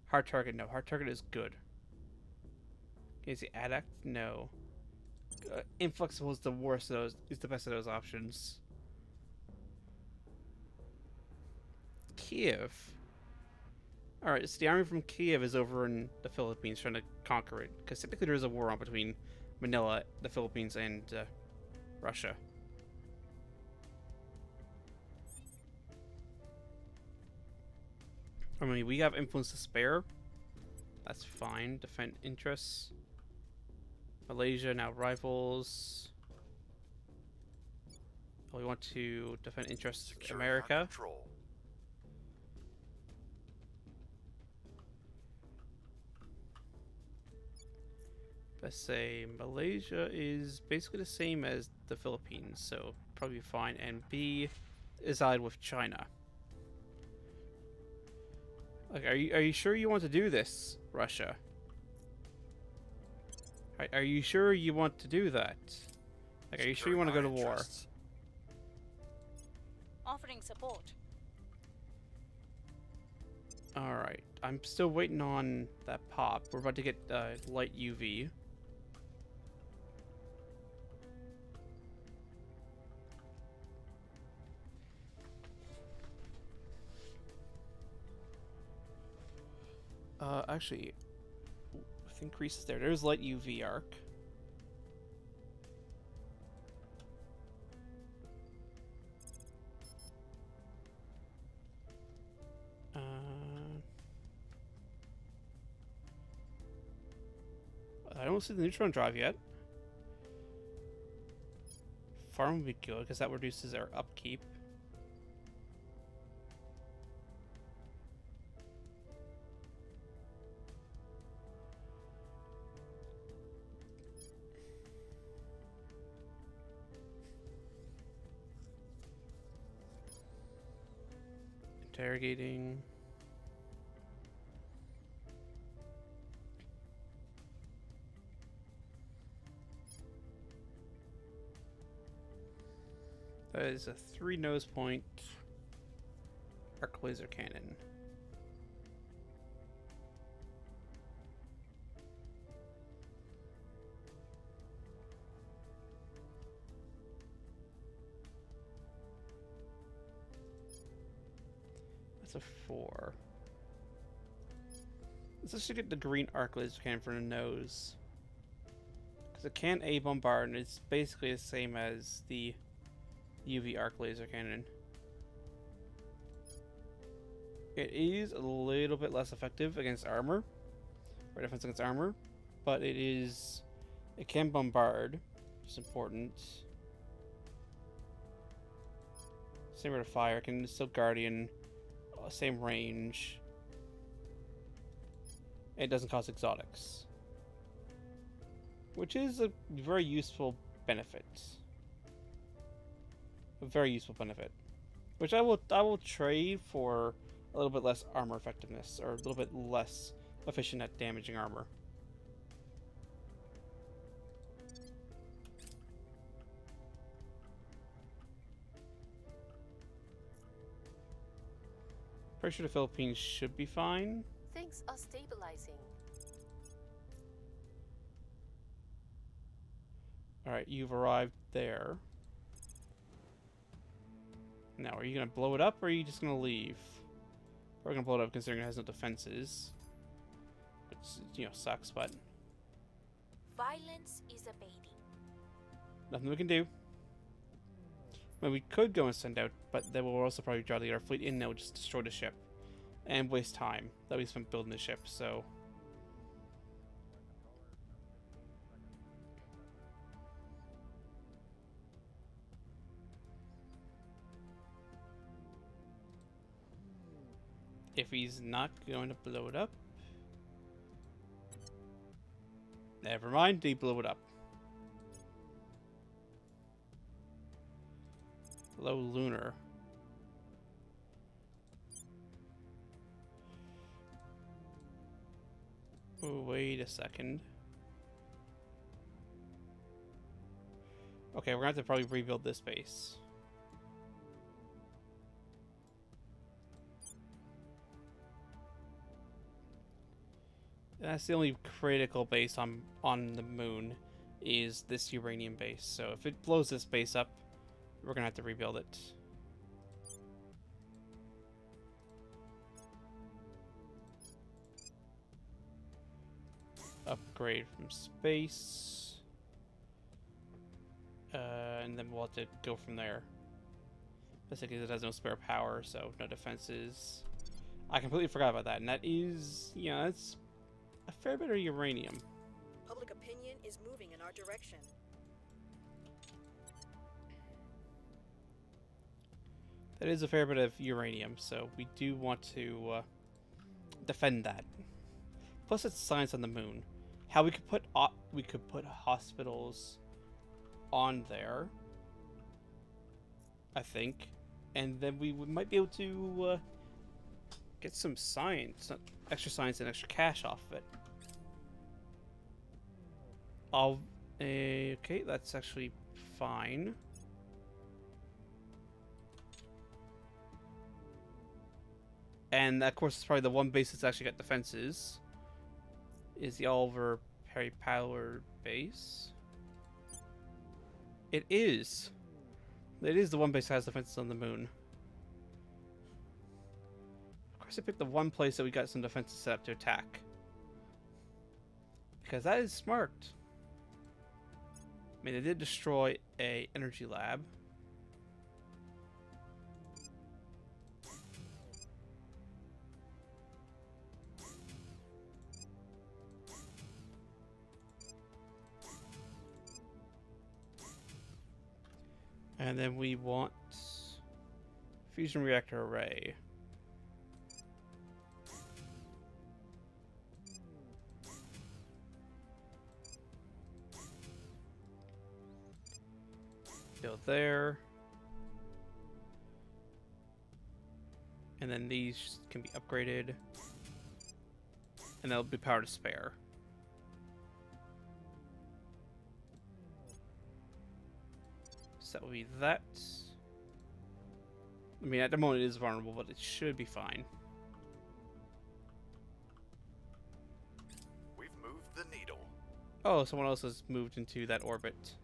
Hard target, no. Hard target is good. Is the adduct? No. Inflexible is the worst of those. Is the best of those options. Kiev. Alright, so the army from Kiev is over in the Philippines trying to conquer it. Because typically there is a war on between Manila, the Philippines, and Russia. I mean, we have influence to spare. That's fine. Defend interests. Malaysia, now rivals. We want to defend interests of Securing America. our control. Let's say Malaysia is basically the same as the Philippines, so probably fine. And B is allied with China. Like, are you sure you want to do this, Russia? Are you sure you want to do that? Like, are you sure you want to go to war? Offering support. Alright, I'm still waiting on that pop. We're about to get light UV. Actually, with increases there, there's light UV arc. I don't see the neutron drive yet. Farm would be good because that reduces our upkeep. Interrogating. That is a 3 nose point arc laser cannon. That's a 4. Let's just get the green arc laser cannon for the nose. Because it can A bombard and it's basically the same as the UV arc laser cannon. It is a little bit less effective against armor, or defense against armor, but it can bombard, which is important. Same rate of fire. Can still Guardian. Same range. It doesn't cause exotics. Which is a very useful benefit. A very useful benefit. Which I will trade for a little bit less armor effectiveness, or a little bit less efficient at damaging armor. Pretty sure the Philippines should be fine. Things are stabilizing. Alright, you've arrived there. Now, are you going to blow it up, or are you just going to leave? We're going to blow it up considering it has no defenses. Which, you know, sucks, but Violence is abating. nothing we can do. I mean, we could go and send out, but then we'll also probably try to get our fleet in now, just destroy the ship. And waste time that we spent building the ship, so... If he's not going to blow it up... Never mind, he blew it up. Hello, Lunar. Oh, wait a second. Okay, we're gonna have to probably rebuild this base. That's the only critical base on the moon, is this uranium base. So if it blows this base up, we're gonna have to rebuild it. Upgrade from space. And then we'll have to go from there. Basically, it has no spare power, so no defenses. I completely forgot about that, and that is, you know, that's a fair bit of uranium. Public opinion is moving in our direction. That is a fair bit of uranium, so we do want to defend that. Plus, it's science on the moon. How we could put hospitals on there, I think, and then we might be able to get some science, extra science, and extra cash off of it. Okay, that's actually fine. And of course, it's probably the one base that's actually got defenses. Is the Oliver Perry Power base? It is. It is the one base that has defenses on the moon. Of course, I picked the one place that we got some defenses set up to attack. Because that is smart. I mean, they did destroy a energy lab. And then we want fusion reactor array. Build there. And then these can be upgraded. And they'll be power to spare. So that will be that. I mean, at the moment it is vulnerable, but it should be fine. We've moved the needle. Oh, someone else has moved into that orbit.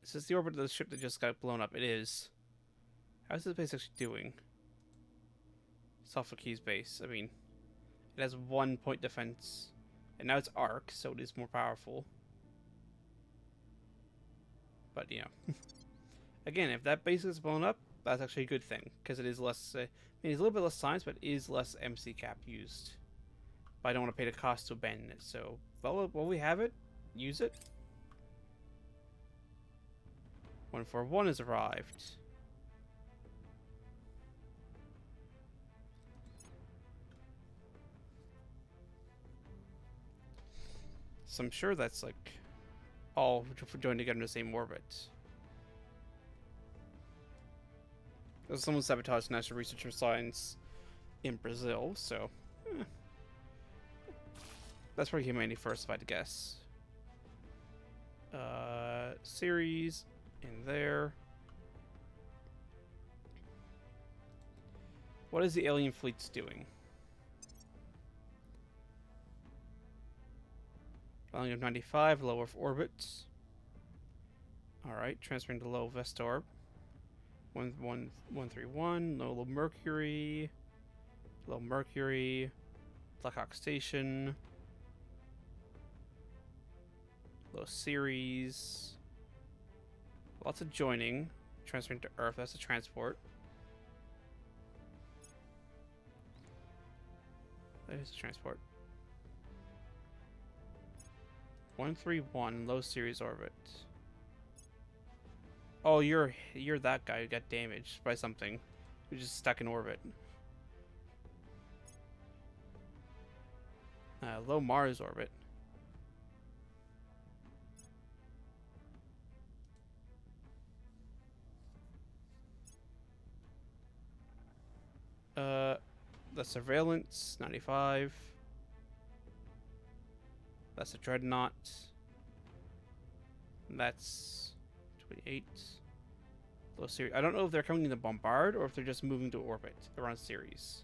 Is this the orbit of the ship that just got blown up? It is. How's this base actually doing? Sophoke's base. I mean, it has 1 point defense. And now it's arc, so it is more powerful. But, you know. Again, if that base is blown up, that's actually a good thing. Because it is less... I mean, it's a little bit less science, but it is less MC cap used. But I don't want to pay the cost to abandon it. So, while we have it, use it. 141 has arrived. So I'm sure that's like all joined together in the same orbit. Someone sabotaged National Research for Science in Brazil, so that's where humanity first, if I had to guess. Series in there. What is the alien fleets doing? Volume of 95, low Earth orbit. Alright, transferring to low Vestorb. 131, low Mercury. Low Mercury. Blackhawk Station. Low Ceres. Lots of joining. Transferring to Earth, that's a transport. That is a transport. 131, low Ceres orbit. Oh, you're that guy who got damaged by something. Who's just stuck in orbit. Low Mars orbit. The surveillance, 95. That's a dreadnought. That's 28. Low Ceres. I don't know if they're coming to bombard or if they're just moving to orbit around Ceres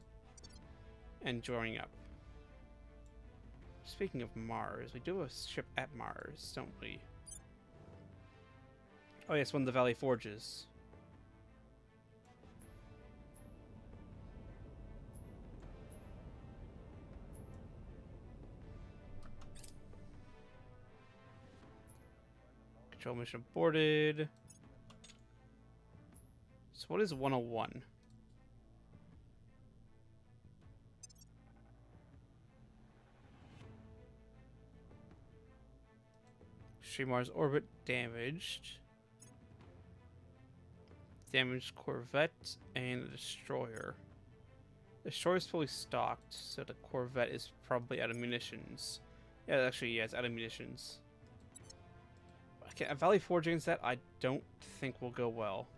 and joining up. Speaking of Mars, we do have a ship at Mars, don't we? Oh yes, one of the Valley Forges. Control mission aborted. So what is 101? Mars orbit damaged. Damaged Corvette and a destroyer. The destroyer is fully stocked, so the Corvette is probably out of munitions. Yeah, actually, yeah, it's out of munitions. Okay, a Valley Forge against that, I don't think will go well.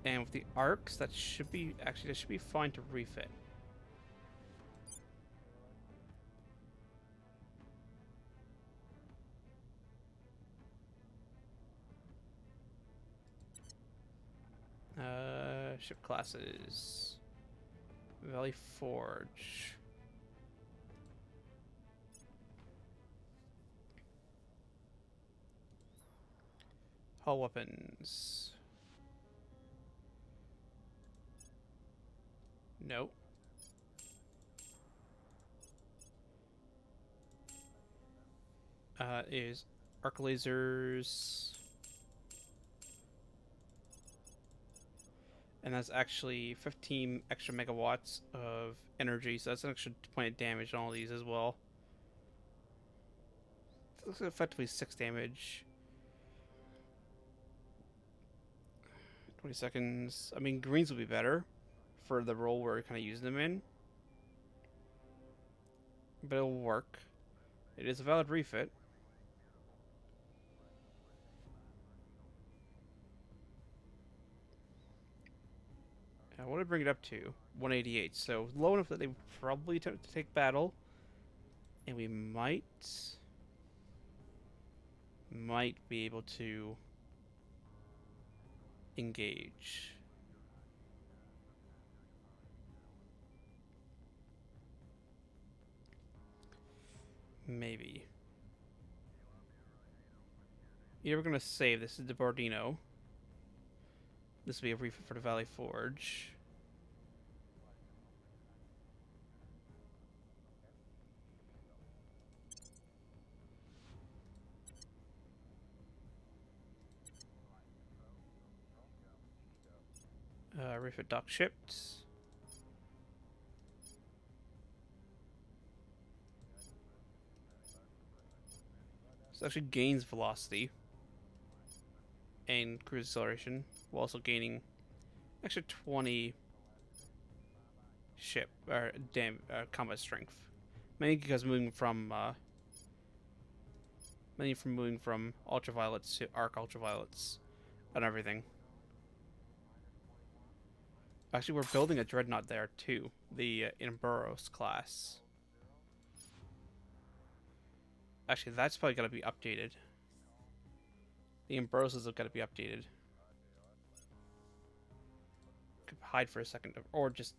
And with the arcs, that should be fine to refit. Ship classes. Valley Forge. Hull weapons. No. Is arc lasers. And that's actually 15 extra megawatts of energy, so that's an extra point of damage on all these as well. So it's effectively 6 damage. 20 seconds. I mean, greens will be better for the role we're kind of using them in. But it'll work. It is a valid refit. What did I bring it up to? 188. So low enough that they would probably attempt to take battle. And we might be able to engage. Maybe. Yeah, we're gonna save. This is the Bordino. This will be a refit for the Valley Forge. Refit dock shipped. So it actually gains velocity and cruise acceleration, while also gaining extra 20 ship or combat strength. Mainly because moving from ultraviolets to arc ultraviolets and everything. Actually, we're building a dreadnought there too, the Inboros class. Actually, that's probably got to be updated. The Inboroses have got to be updated. Could hide for a second, or just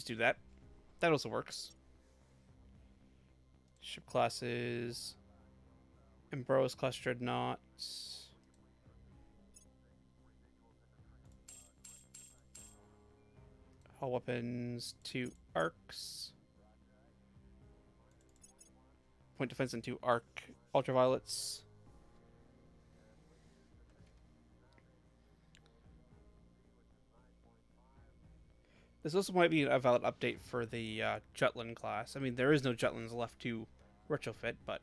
do that. That also works. Ship classes. Inboros class dreadnoughts. Hull weapons, 2 arcs. Point defense and 2 arc ultraviolets. This also might be a valid update for the Jutland class. I mean, there is no Jutlands left to retrofit, but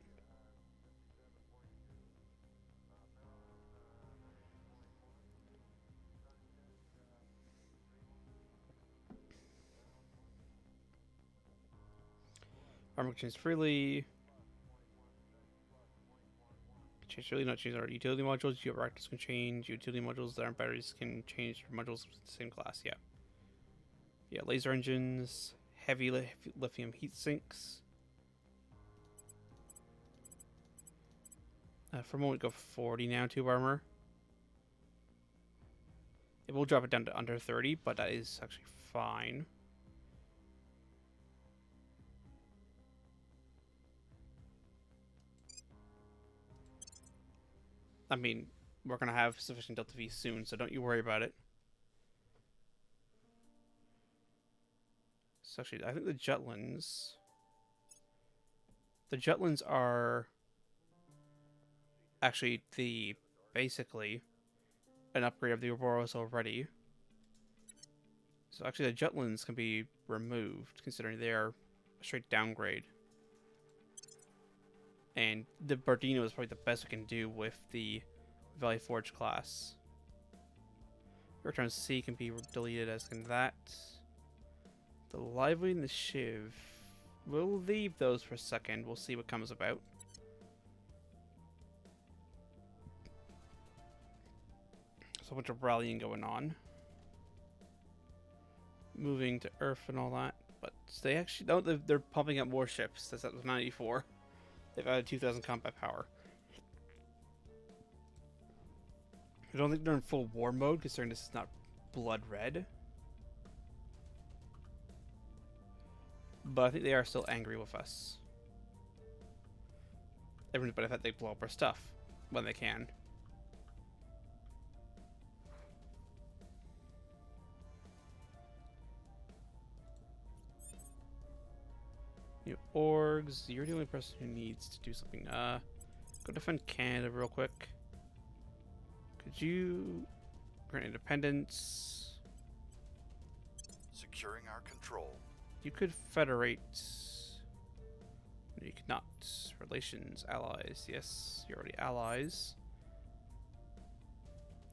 armor can change freely. Change freely, not change our utility modules. Your reactors can change. Utility modules that aren't batteries can change modules with the same class. Yeah. Yeah, laser engines, heavy lithium heat sinks. For a moment, go 40 now, tube armor. It will drop it down to under 30, but that is actually fine. I mean, we're going to have sufficient Delta V soon, so don't you worry about it. So actually, I think the Jutlands are actually basically an upgrade of the Ouroboros already. So actually the Jutlands can be removed, considering they are a straight downgrade. And the Bardino is probably the best we can do with the Valley Forge class. Return C can be deleted, as can that. The Lively and the Shiv. We'll leave those for a second. We'll see what comes about. There's a bunch of rallying going on. Moving to Earth and all that. But they actually don't. They're pumping up more ships. That's at 94. They've added 2,000 combat power. I don't think they're in full war mode, considering this is not blood red. But I think they are still angry with us. But I thought they blow up our stuff when they can. New orgs. You're the only person who needs to do something. Go defend Canada real quick. Could you grant independence? Securing our control. You could federate. No, you could not. Relations, allies. Yes, you're already allies.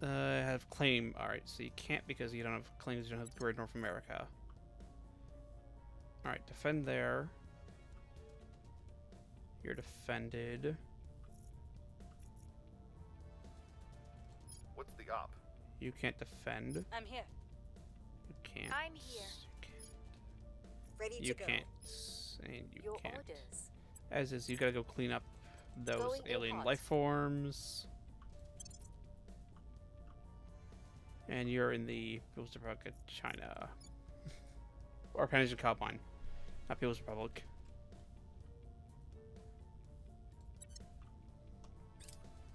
Have claim. Alright, so you can't because you don't have claims. You don't have Great North America. Alright, defend there. You're defended. What's the op? You can't defend. I'm here. You can't. I'm here. Ready You to go. can't. And you Your can't. orders. As is, you gotta go clean up those Going in alien hot. life forms. And you're in the People's Republic of China. Or Peninsula Cowpine. Not People's Republic.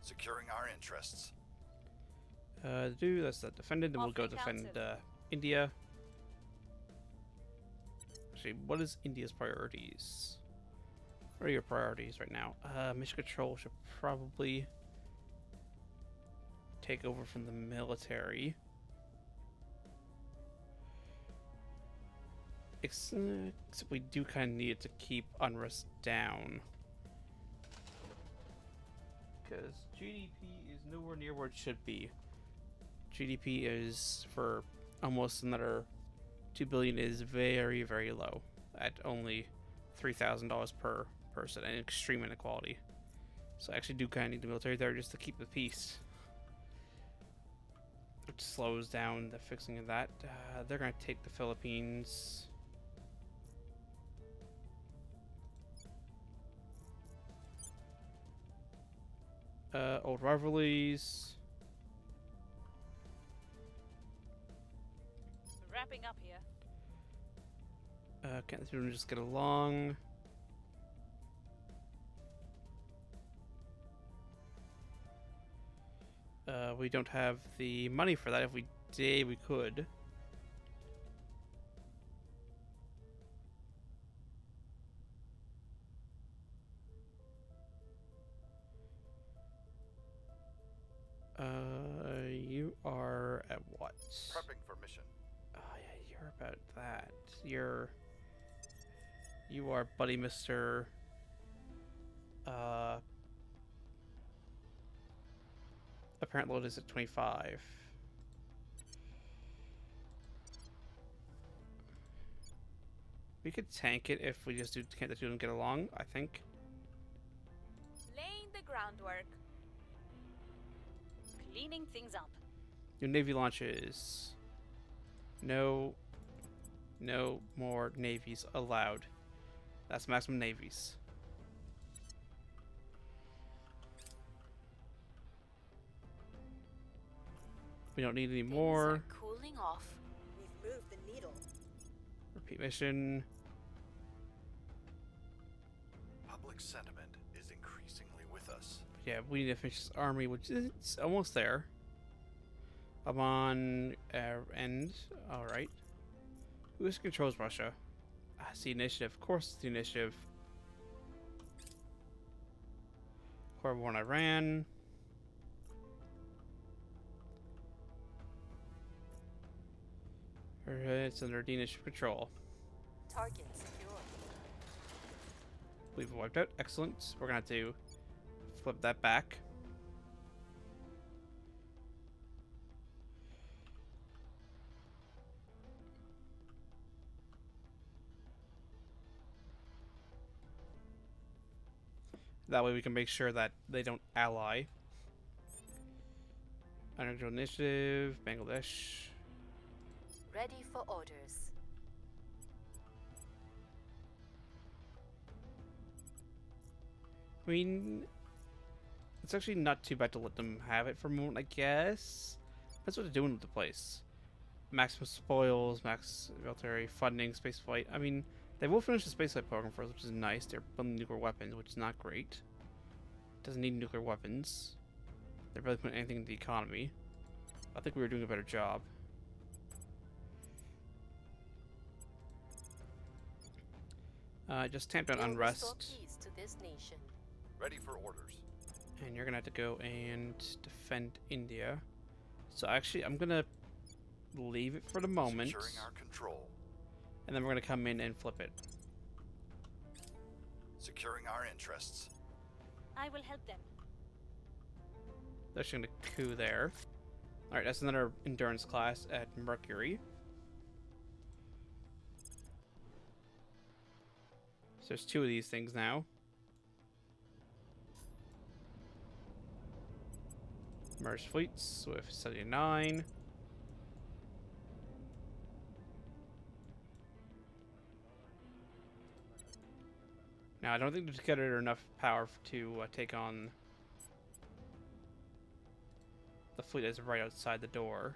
Securing our interests. That's that defended, then we'll go defend India. Actually, what is India's priorities? What are your priorities right now? Mission Control should probably take over from the military. Except we do kind of need it to keep unrest down. because GDP is nowhere near where it should be. GDP is for almost another 2 billion is very, very low at only $3,000 per person and extreme inequality. So I actually do kind of need the military there just to keep the peace. Which slows down the fixing of that. They're going to take the Philippines. Old rivalries. Wrapping up here. Can't the children just get along? We don't have the money for that. If we did, we could. You are at what? Prepping for mission. Oh yeah, you're about that. You are buddy Mr. Apparent load is at 25. We could tank it if we just can't the two of them get along, I think. Laying the groundwork. Cleaning things up. Your navy launches. No more navies allowed. That's maximum navies. We don't need any more. Things are cooling off. We've moved the needle. Repeat mission. Public sentiment is increasingly with us. Yeah, we need to finish this army, which is almost there. I'm on end. All right. Who controls Russia? It's the initiative. Of course, it's the initiative. Core war in Iran. It's under the initiative control. Target secure. We've wiped out. Excellent. We're gonna have to flip that back. That way we can make sure that they don't ally. Unusual initiative, Bangladesh. Ready for orders. I mean, it's actually not too bad to let them have it for a moment, I guess. That's what they're doing with the place. Maximum spoils, max military funding, spaceflight. I mean, they will finish the spaceflight program for us, which is nice. They're building nuclear weapons, which is not great. Doesn't need nuclear weapons. They're really putting anything into the economy. I think we were doing a better job. Just tamp down We'll unrest. restore peace to this nation. Ready for orders. And you're gonna have to go and defend India. So actually, I'm gonna leave it for the moment. Securing our control. And then we're gonna come in and flip it. Securing our interests. I will help them. They're just gonna coup there. Alright, that's another endurance class at Mercury. So there's two of these things now. Merged fleets with 79. Now, I don't think they've got enough power to take on the fleet that's right outside the door.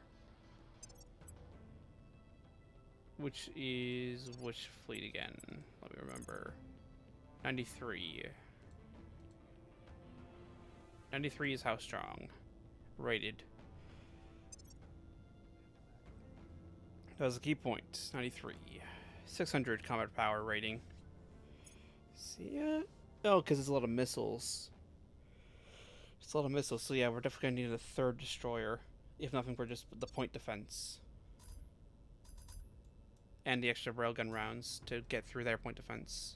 Which is which fleet again? Let me remember. 93. 93 is how strong. Rated. That was a key point. 93. 600 combat power rating. See ya? Oh, because it's a lot of missiles. It's a lot of missiles, so yeah, we're definitely gonna need a third destroyer. If nothing for just the point defense. And the extra railgun rounds to get through their point defense.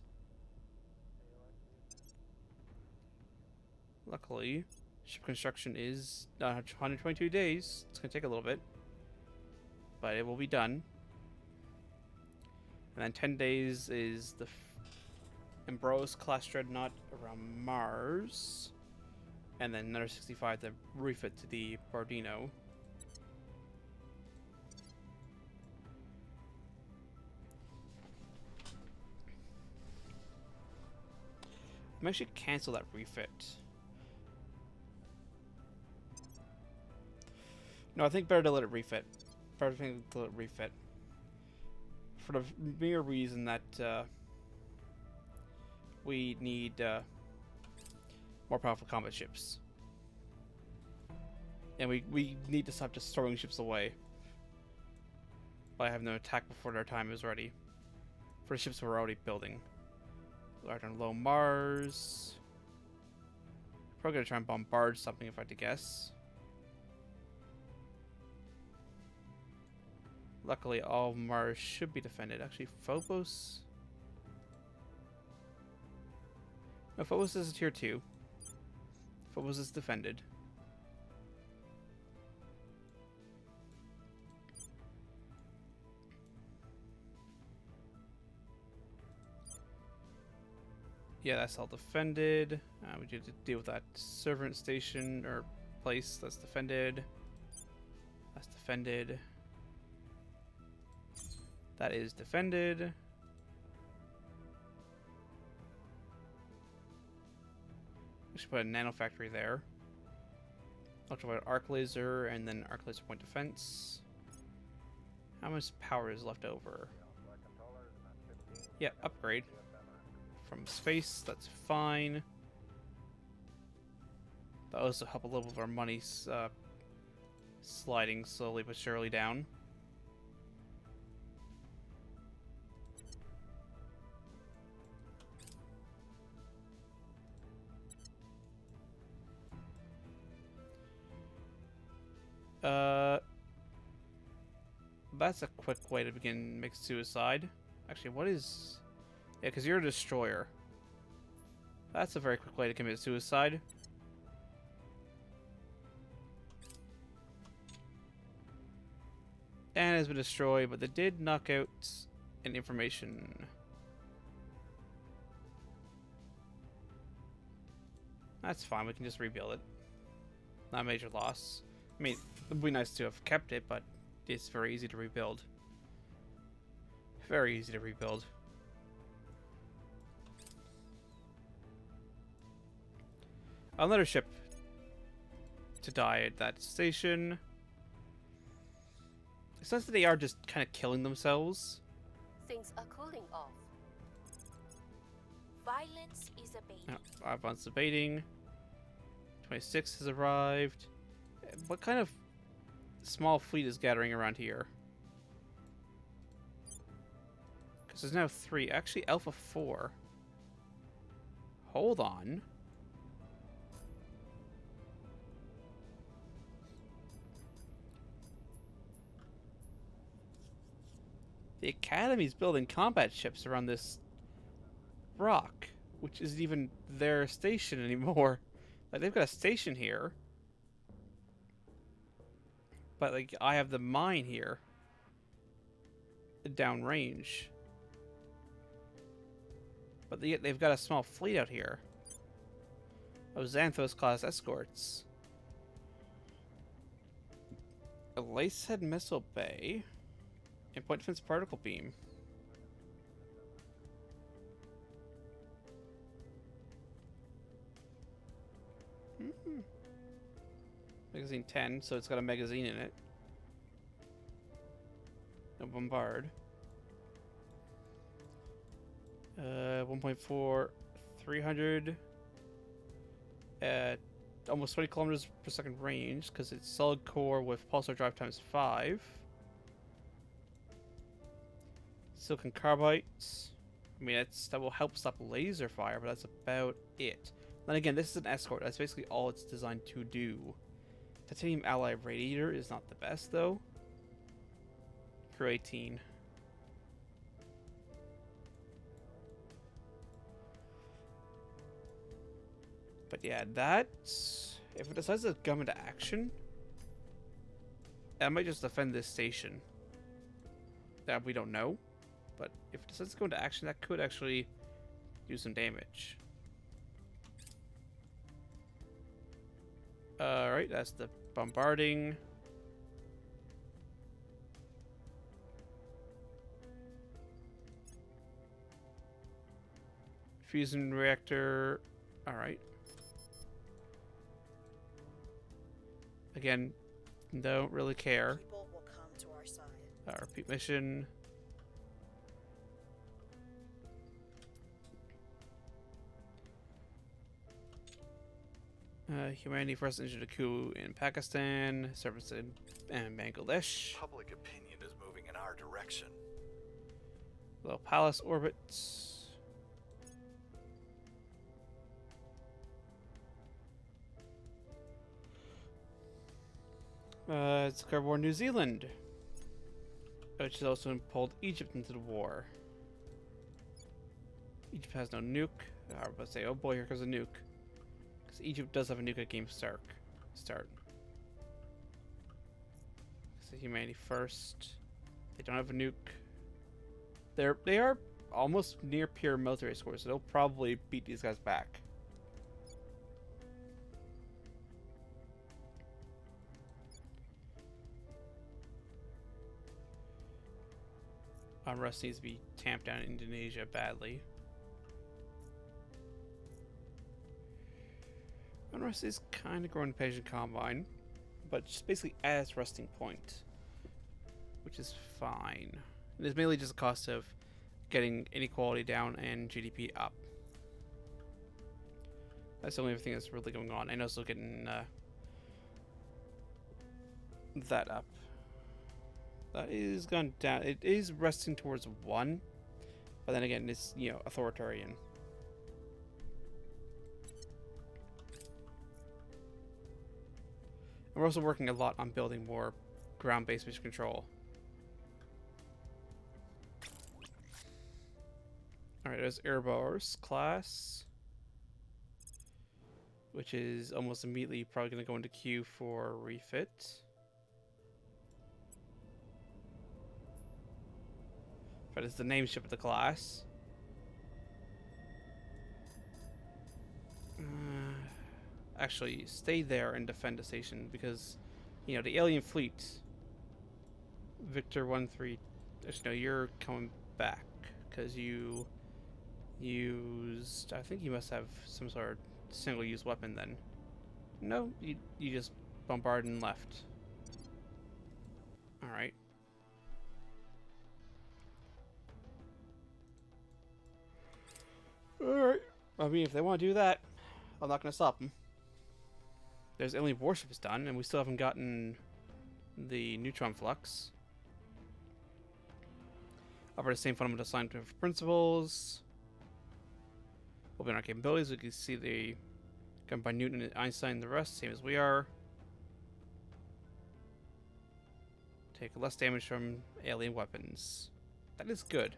Luckily, Ship construction is 122 days. It's going to take a little bit, but it will be done. And then 10 days is the Ambros class dreadnought around Mars. And then another 65 to refit to the Bardino. I'm actually cancel that refit. No, I think better to let it refit. Better to let it refit. For the mere reason that we need more powerful combat ships. And we need to stop just throwing ships away by having them attack before their time is ready. For the ships we're already building. Large on low Mars. Probably gonna try and bombard something if I had to guess. Luckily, all of Mars should be defended. Actually, Phobos. No, Phobos is a tier 2. Phobos is defended. Yeah, that's all defended. We need to deal with that servant station or place that's defended. That's defended. That is defended. We should put a nano factory there. Ultraviolet arc laser and then arc laser point defense. How much power is left over? Yeah, upgrade. From space, that's fine. That also help a little with our money sliding slowly but surely down. That's a quick way to begin mixed suicide. Actually, what is... Yeah, because you're a destroyer. That's a very quick way to commit suicide. And has been destroyed, but they did knock out an information. That's fine, we can just rebuild it. Not a major loss. I mean, it would be nice to have kept it, but it's very easy to rebuild. Very easy to rebuild. Another ship to die at that station. It says that they are just kind of killing themselves. Things are cooling off. Violence is abating. 5 months abating. 26 has arrived. What kind of small fleet is gathering around here? Because there's now 3. Actually, Alpha 4. Hold on. The Academy's building combat ships around this rock, which isn't even their station anymore. Like, they've got a station here. But, like, I have the mine here. Downrange. But they've got a small fleet out here. Of Xanthos class escorts. A Lacehead Missile Bay. And point defense particle beam. Magazine 10, so it's got a magazine in it. No bombard. 1.4, 300 at almost 20 kilometers per second range because it's solid core with pulsar drive times 5. Silicon carbide. I mean, that will help stop laser fire, but that's about it. Then again, this is an escort. That's basically all it's designed to do. Titanium alloy radiator is not the best, though. Crew 18. But yeah, that If it decides to come into action, I might just defend this station. That we don't know. But if it decides to go into action, that could actually do some damage. Alright, that's the bombarding. Fusion reactor. Alright. Again, don't really care. People will come to our side. Repeat mission. Humanity first entered a coup in Pakistan, service in Bangladesh. Public opinion is moving in our direction. Little palace orbits. It's declared war New Zealand, which has also pulled Egypt into the war. Egypt has no nuke. I was about to say, oh boy, here comes a nuke. Because Egypt does have a nuke at game start. So humanity first. They don't have a nuke. They are almost near pure military scores, so they'll probably beat these guys back. Unrest needs to be tamped down in Indonesia badly. Unrest is kind of growing in Patient Combine, but just basically at its resting point, which is fine. And it's mainly just a cost of getting inequality down and GDP up. That's the only thing that's really going on, and also getting that up. That is gone down. It is resting towards 1, but then again, it's, you know, authoritarian. And we're also working a lot on building more ground-based mission control. Alright, there's Erebos class, which is almost immediately probably going to go into queue for refit. But it's the name ship of the class. Actually, stay there and defend the station because, you know, the alien fleet. Victor 1-3. No, you're coming back because you used. I think you must have some sort of single-use weapon then. No, you just bombarded and left. All right. Alright. I mean, if they want to do that, I'm not going to stop them. There's alien warships done, and we still haven't gotten the neutron flux. Offer the same fundamental scientific principles. Open our capabilities. We can see the governed by Newton and Einstein and the rest, same as we are. Take less damage from alien weapons. That is good.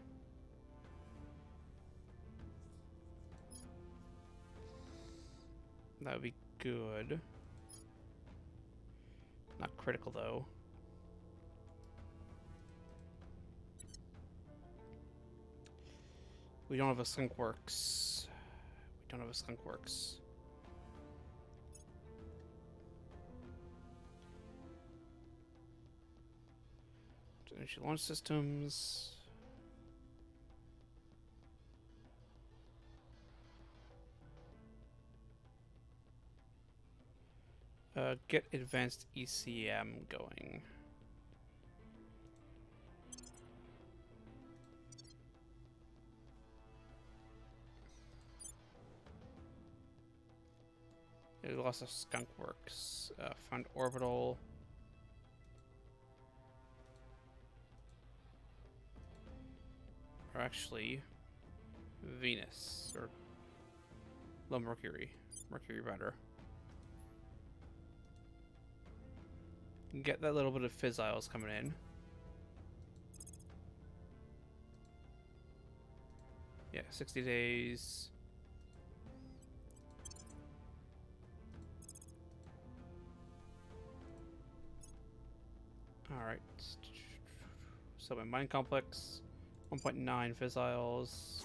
That would be good. Not critical, though. We don't have a skunk works. We don't have a skunk works. Energy launch systems. Get advanced ECM going. We lost a skunk works. Fund orbital. Or actually, Venus or low Mercury. Mercury better. Get that little bit of fissiles coming in. Yeah, 60 days. Alright. So, my mine complex, 1.9 fissiles.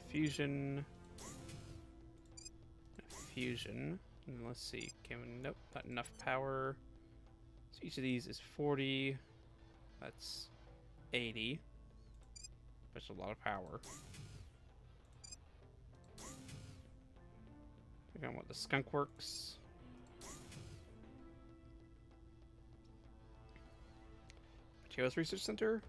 Fusion. Fusion. And let's see. Nope, not enough power. So each of these is 40. That's 80. That's a lot of power. I got what the skunk works. Materials Research Center.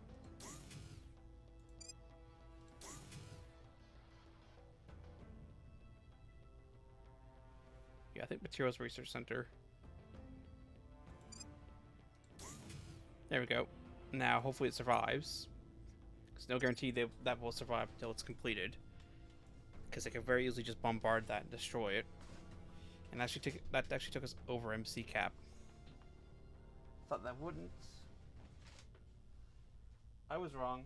Yeah, I think Materials Research Center. There we go. Now, hopefully it survives. There's no guarantee that will survive until it's completed. Because they can very easily just bombard that and destroy it. And that actually took us over MC cap. Thought that wouldn't. I was wrong.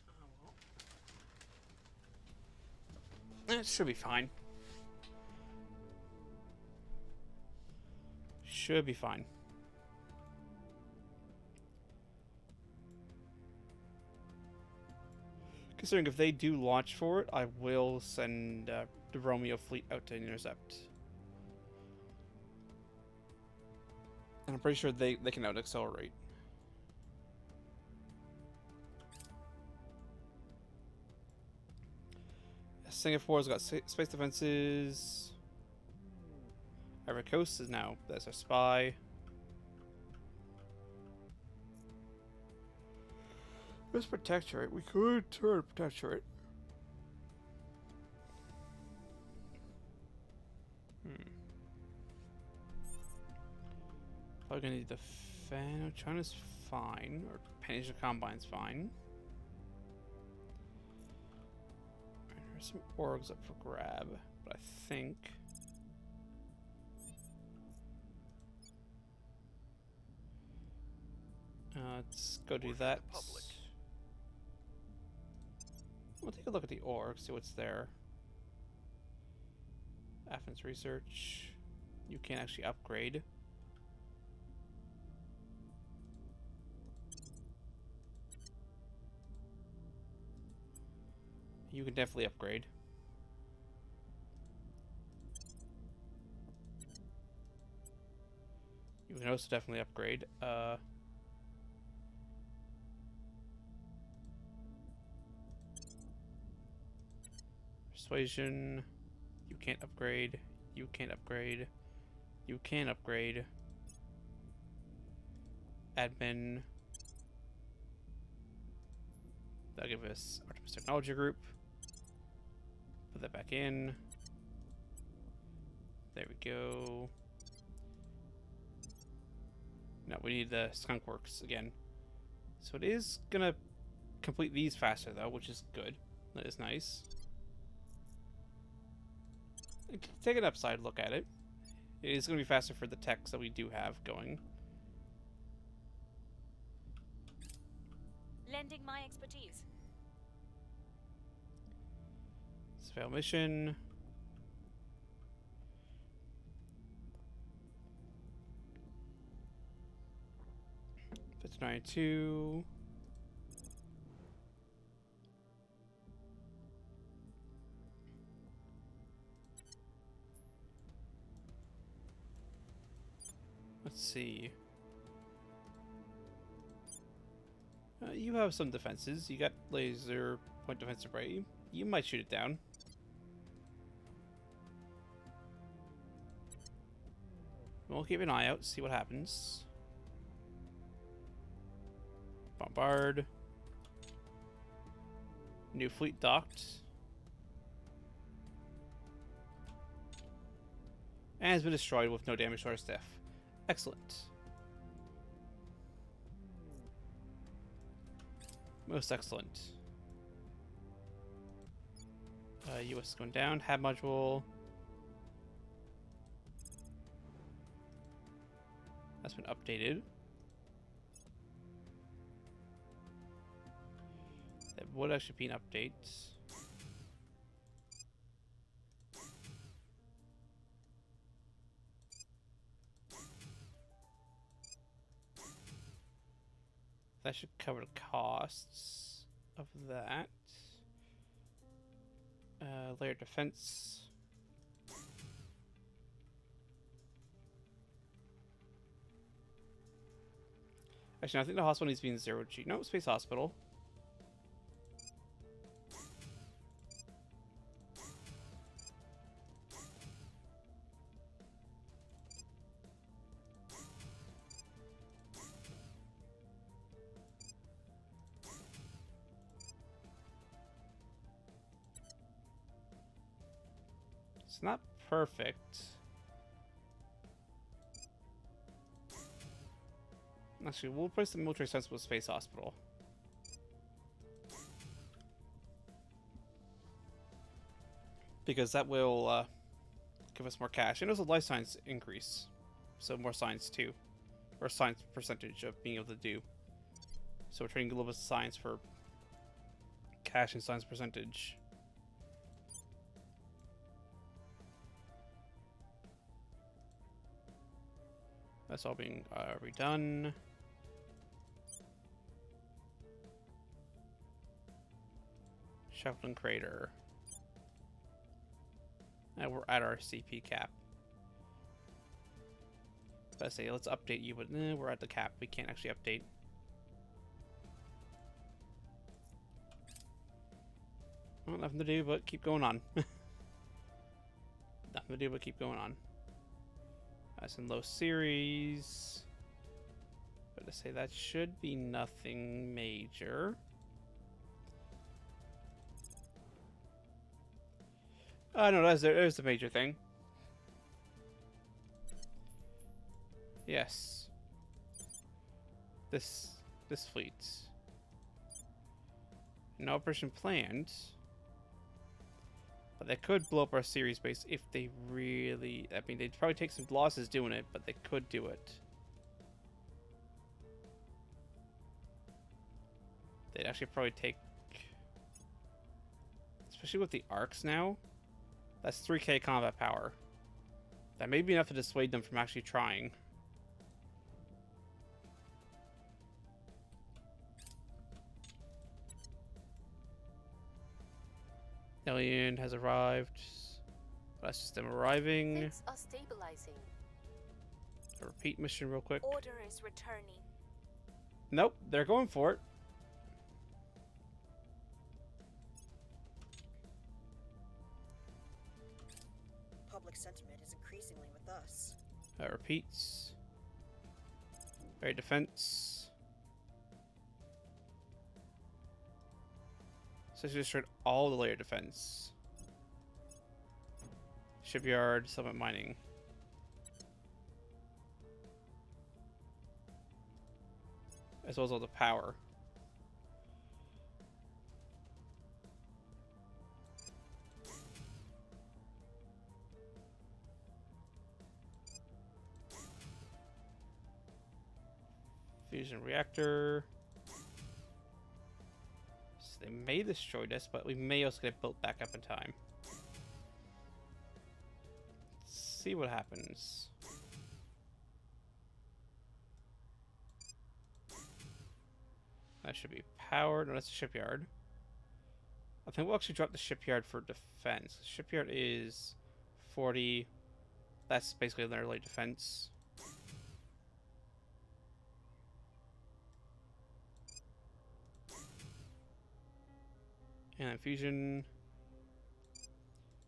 Oh, well. It should be fine. Should be fine. Considering if they do launch for it, I will send the Romeo fleet out to intercept. And I'm pretty sure they can out-accelerate. Singapore's got space defenses. Ivory Coast is now, that's our spy. Where's Protectorate? We could turn Protectorate. Probably gonna need the fan. China's fine, or Pan-Asian Combine's fine. There's some orgs up for grab, but I think. Let's go do that. We'll take a look at the org, see what's there. Athens Research. You can actually upgrade. You can definitely upgrade. You can also definitely upgrade. Persuasion. You can't upgrade. You can't upgrade. You can upgrade. Admin. That'll give us Artemis Technology Group. Put that back in. There we go. No, we need the Skunk Works again. So it is gonna complete these faster though, which is good. That is nice. Take an upside look at it. It is gonna be faster for the techs that we do have going. Lending my expertise. Fail mission. $59.2. Let's see. You have some defenses. You got laser point defensive array. You might shoot it down. We'll keep an eye out, see what happens. Bombard. New fleet docked. And has been destroyed with no damage to our staff. Excellent. Most excellent. US is going down. Hab module. That's been updated. That would actually be an update. That should cover the costs of that. Layer defense. Actually, no, I think the hospital needs to be in 0G. No, Space Hospital. It's not perfect. Actually, we'll place the military sensible Space Hospital. Because that will give us more cash. And also life science increase. So more science too. Or science percentage of being able to do. So we're trading a little bit of science for cash and science percentage. That's all being redone. Shuffling Crater. And we're at our CP cap. I say let's update you, but we're at the cap. We can't actually update. Well, nothing to do but keep going on. Nothing to do but keep going on. That's in low series. But I say that should be nothing major. Oh no, there's the major thing. Yes. This fleet. No operation planned. But they could blow up our series base if they really... I mean, they'd probably take some losses doing it, but they could do it. They'd actually probably take... Especially with the arcs now. That's 3k combat power. That may be enough to dissuade them from actually trying. Alien has arrived. That's just them arriving. Things are stabilizing. A repeat mission real quick. Order is returning. Nope, they're going for it. Public sentiment is increasingly with us. Repeats. Very defense. So she destroyed all the layer defense. Shipyard, summit mining. As well as all the power. Fusion reactor. So they may destroy this, but we may also get it built back up in time. Let's see what happens. That should be powered. No, that's a shipyard. I think we'll actually drop the shipyard for defense. Shipyard is 40. That's basically their light defense. And then fusion.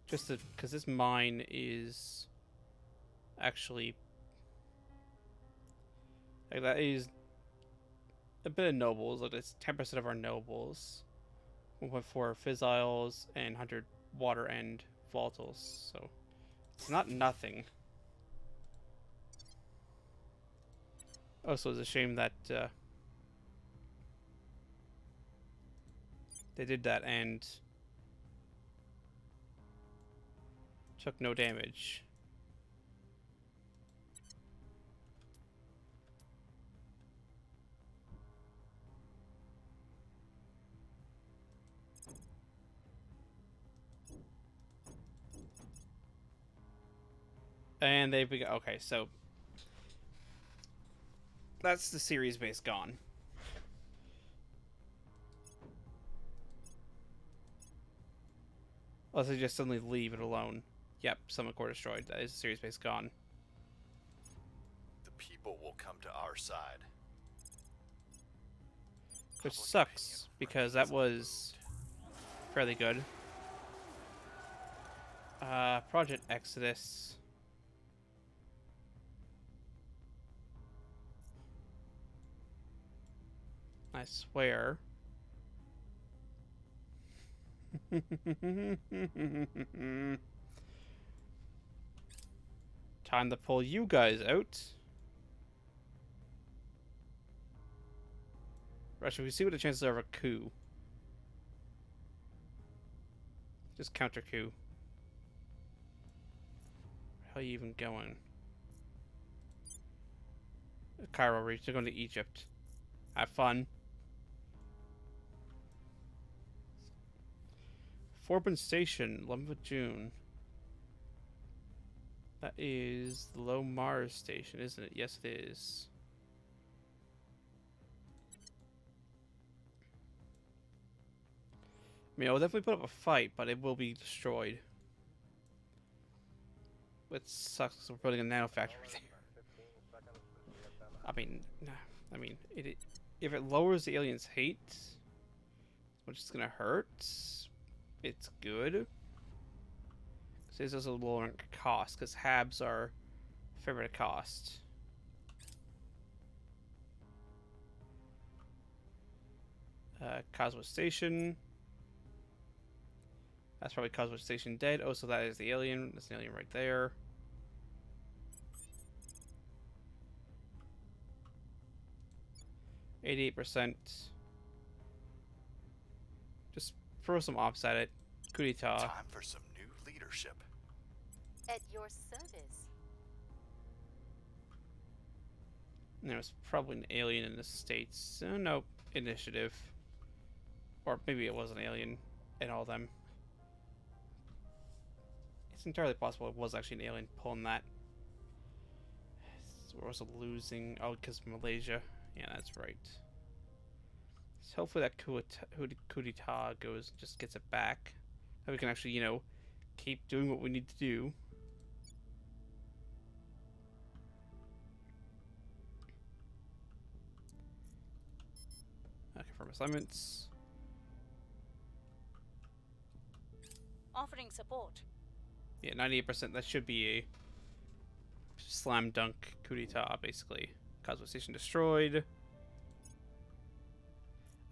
Just because this mine is actually. Like that is a bit of nobles. Like it's 10% of our nobles. 1.4 fissiles and 100 water and volatiles. So it's not nothing. Also, it's a shame that they did that and took no damage. And they've begun. Okay, so that's the series base gone. Unless they just suddenly leave it alone. Yep, summit core destroyed. That is the series base gone. The people will come to our side. Which Public sucks, opinion because that remains was fairly good. Project Exodus. I swear. Time to pull you guys out. Russia, we see what the chances are of a coup. Just counter coup. How are you even going? Cairo reach. They're going to Egypt. Have fun. Forbin Station, 11th of June. That is the Low Mars Station, isn't it? Yes, it is. I mean, I'll definitely put up a fight, but it will be destroyed. Which sucks because we're building a nano factory there. 15 seconds to CSM. I mean, if it lowers the aliens' hate, which is gonna hurt, it's good. Because it's also lowering cost, because HABs are a fair bit of cost. Cosmo Station. That's probably Cosmo Station dead. Oh, so that is the alien. That's an alien right there. %. Just throw some ops at it. Coup d'etat. Time for some new leadership. At your service. And there's probably an alien in the States. No, initiative. Or maybe it was an alien in all of them. It's entirely possible it was actually an alien pulling that. So we're also losing. Oh, because Malaysia. Yeah, that's right. So hopefully that coup d'etat goes, just gets it back. That we can actually, you know, keep doing what we need to do. Confirm assignments. Offering support. Yeah, 98%. That should be a slam dunk coup d'etat, basically. Cosmo Station destroyed.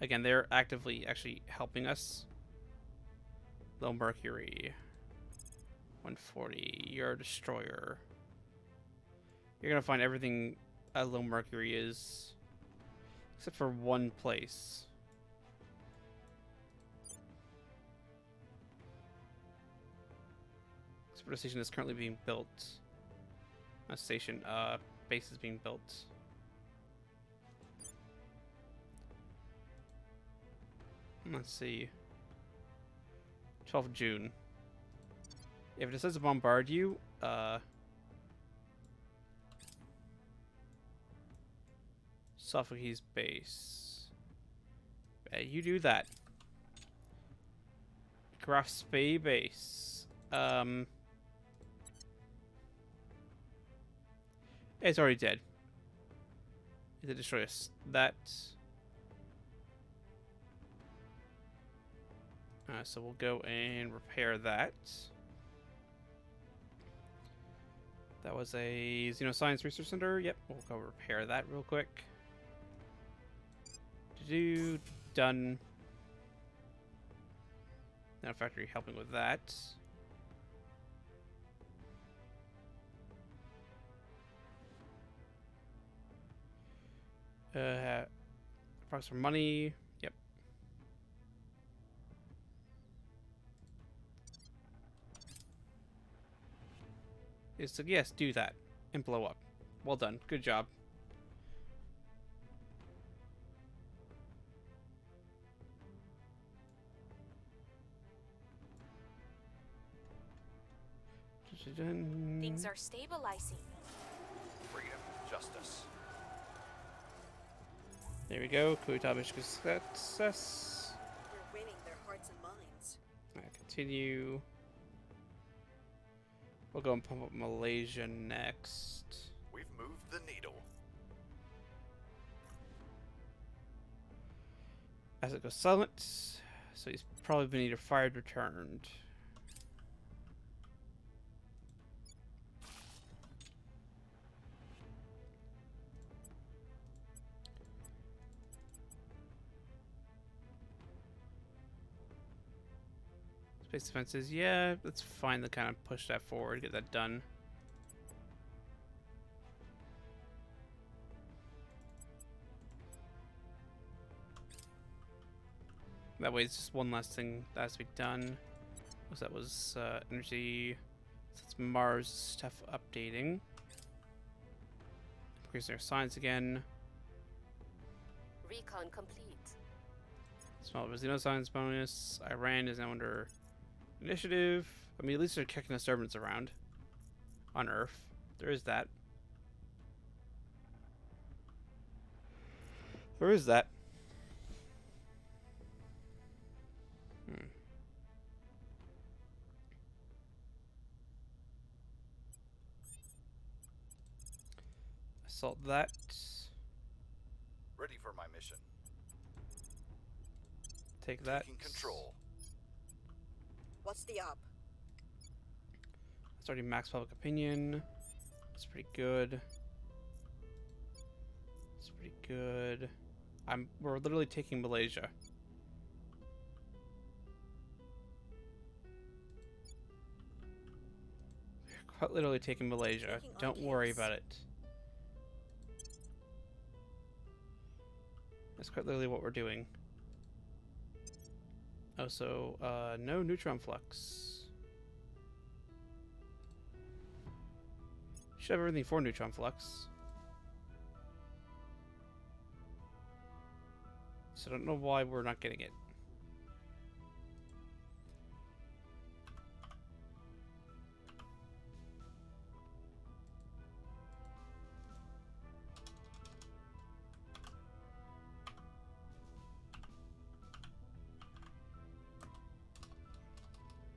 Again, they're actively actually helping us. Low Mercury. 140. Your destroyer. You're gonna find everything Low Mercury is. Except for one place. Expert station is currently being built. Not station, base is being built. Let's see. 12th of June. If it decides to bombard you, Sophocles base. You do that. Graf Spee base. It's already dead. It destroy us. That. So we'll go and repair that. That was a Xenoscience Research Center. Yep, we'll go repair that real quick. Done. Now factory helping with that. Products for money. Yep. It's like, yes, do that and blow up. Well done. Good job. Things are stabilizing. Freedom, justice. There we go. Kuitabish success. We're winning their hearts and minds. Alright, continue. We'll go and pump up Malaysia next. We've moved the needle. As it goes silent, so he's probably been either fired or returned. Space defenses, yeah, that's fine to kind of push that forward, get that done. That way it's just one last thing that has to be done. So that was energy. So it's Mars stuff updating. Increasing our science again. Recon complete. Small Brazilian science bonus. Iran is now under initiative. I mean, at least they're kicking disturbance around on Earth. There is that. There is that. Assault that. Ready for my mission. Take that. Taking control. What's the up? Starting max public opinion. That's pretty good. It's pretty good. We're literally taking Malaysia. We're quite literally taking Malaysia. Taking on Don't worry camps. about it. That's quite literally what we're doing. Oh, so, no neutron flux. Should have everything for neutron flux. So I don't know why we're not getting it.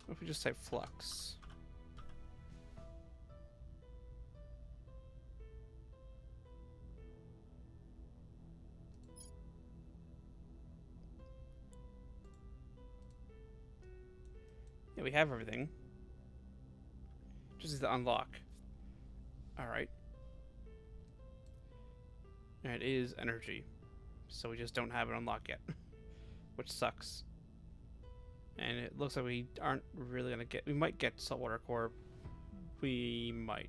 What if we just type flux? Yeah, we have everything. Just needs to unlock. Alright. It is energy. So we just don't have it unlocked yet. Which sucks. And it looks like we aren't really gonna get... We might get saltwater core. We might.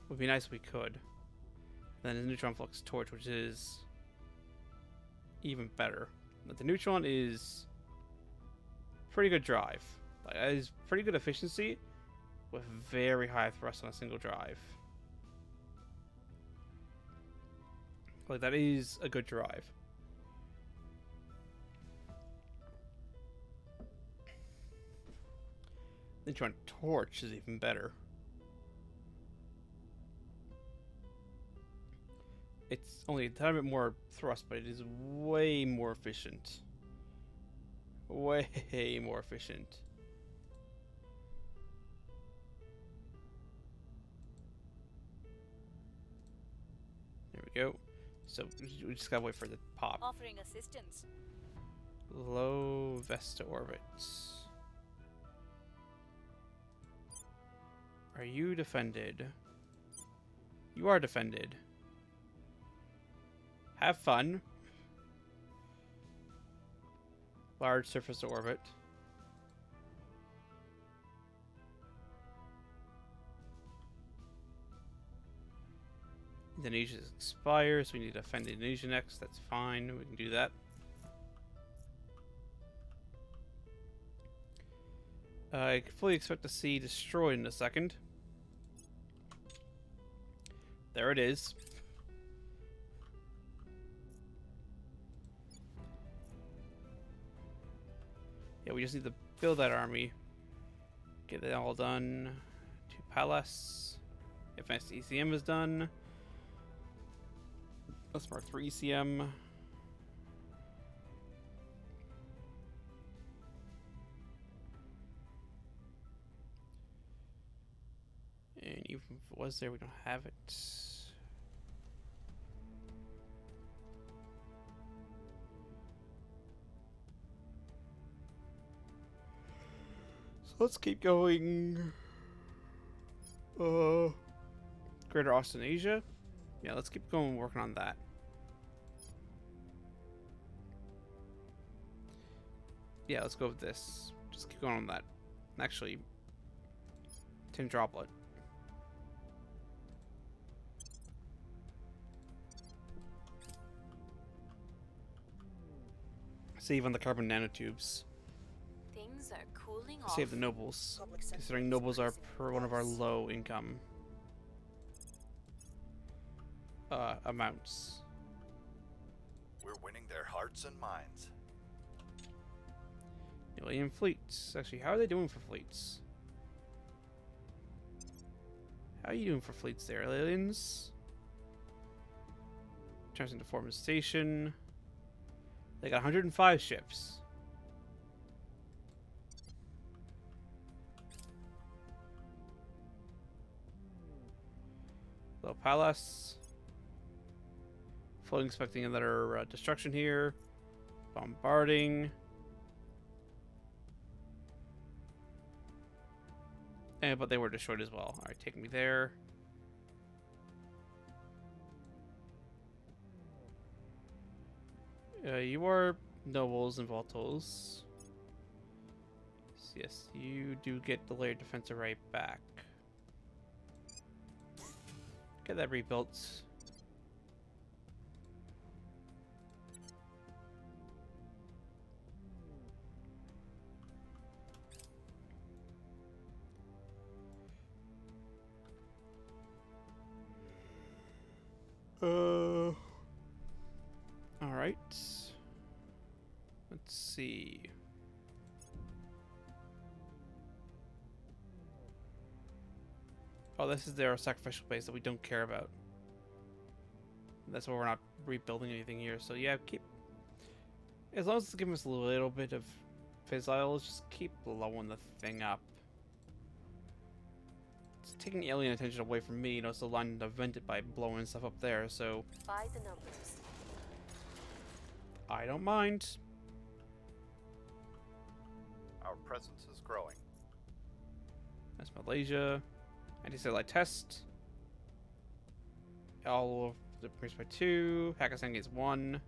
Would be nice if we could. Then the neutron flux torch, which is even better. But the neutron is pretty good drive. Like, it is pretty good efficiency with very high thrust on a single drive. Like, that is a good drive. Neutron torch is even better. It's only a tiny bit more thrust, but it is way more efficient. Way more efficient. There we go. So we just gotta wait for the pop. Offering assistance. Low Vesta orbit. Are you defended? You are defended. Have fun. Large surface orbit. Indonesia expires. We need to defend Indonesia next. That's fine. We can do that. I fully expect to see destroyed in a second. There it is. Yeah, we just need to build that army. Get it all done. 2 palace. Advanced ECM is done. Let's mark 3 ECM. And even if it was there, we don't have it. So let's keep going. Greater Australasia? Yeah, let's keep going working on that. Yeah, let's go with this. Just keep going on that. Actually, Tin Droplet. Save on the carbon nanotubes. Things are cooling off. Save the nobles, Public sentiment considering is nobles are increasingly per with one of our us. low income amounts. We're winning their hearts and minds. Alien fleets. Actually, how are they doing for fleets? How are you doing for fleets there, aliens? Turns into Foreman Station. They got 105 ships. Low Palace. Fully expecting another destruction here. Bombarding. But they were destroyed as well. Alright, take me there. You are nobles and voltals. Yes, you do get the layered defense array back. Get that rebuilt. All right. Let's see. Oh, this is their sacrificial base that we don't care about. That's why we're not rebuilding anything here. So yeah, keep. As long as it's giving us a little bit of fizzles, just keep blowing the thing up. It's taking alien attention away from me, you know, so line to vent it by blowing stuff up there, so By the numbers. I don't mind. Our presence is growing. That's Malaysia. Anti-satellite test. All of the increased by 2. Pakistan gets 1.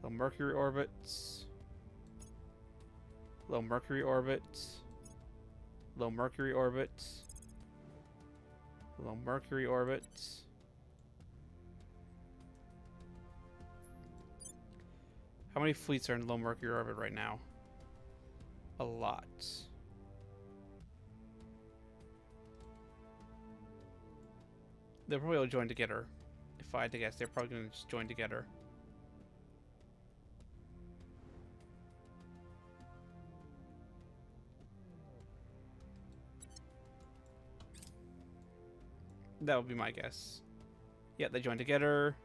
Low Mercury orbits. Low Mercury orbit. Low Mercury orbit. Low Mercury orbit. How many fleets are in low Mercury orbit right now? A lot. They'll probably all join together. If I had to guess, they're probably going to just join together. That would be my guess. Yeah, they join together.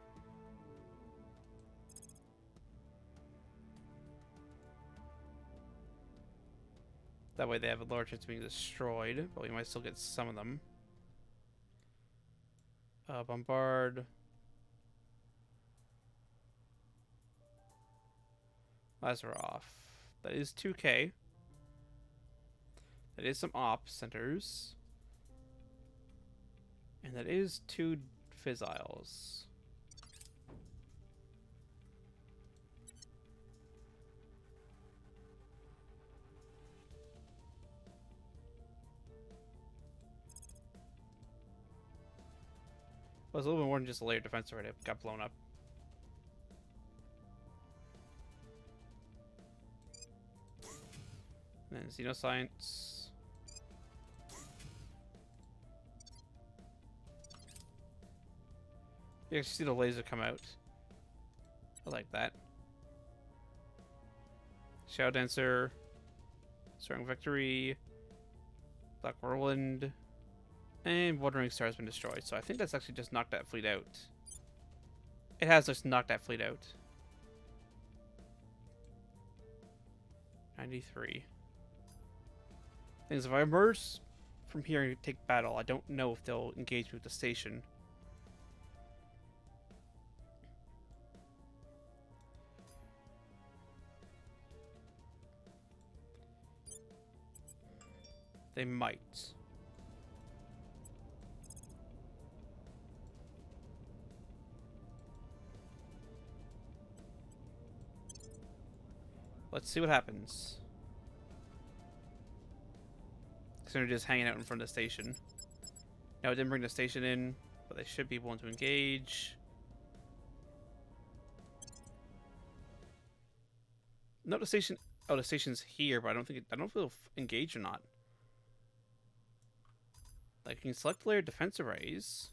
That way they have a large chance of being destroyed, but we might still get some of them. Bombard. Lazarov. That is 2K. That is some ops centers. And that is 2 Fizziles. Well, it's a little bit more than just a layered defense already. It got blown up. And then Xenoscience. You actually see the laser come out. I like that. Shadow Dancer, Soaring Victory, Black Whirlwind, and Wandering Star has been destroyed. So I think that's actually just knocked that fleet out. It has just knocked that fleet out. 93. Things, if I emerge from here and take battle, I don't know if they'll engage me with the station. They might. Let's see what happens. Because they're just hanging out in front of the station. No, it didn't bring the station in, but they should be willing to engage. No, the station. Oh, the station's here, but I don't think I don't know if it'll engage or not. Like, you can select layer defense arrays.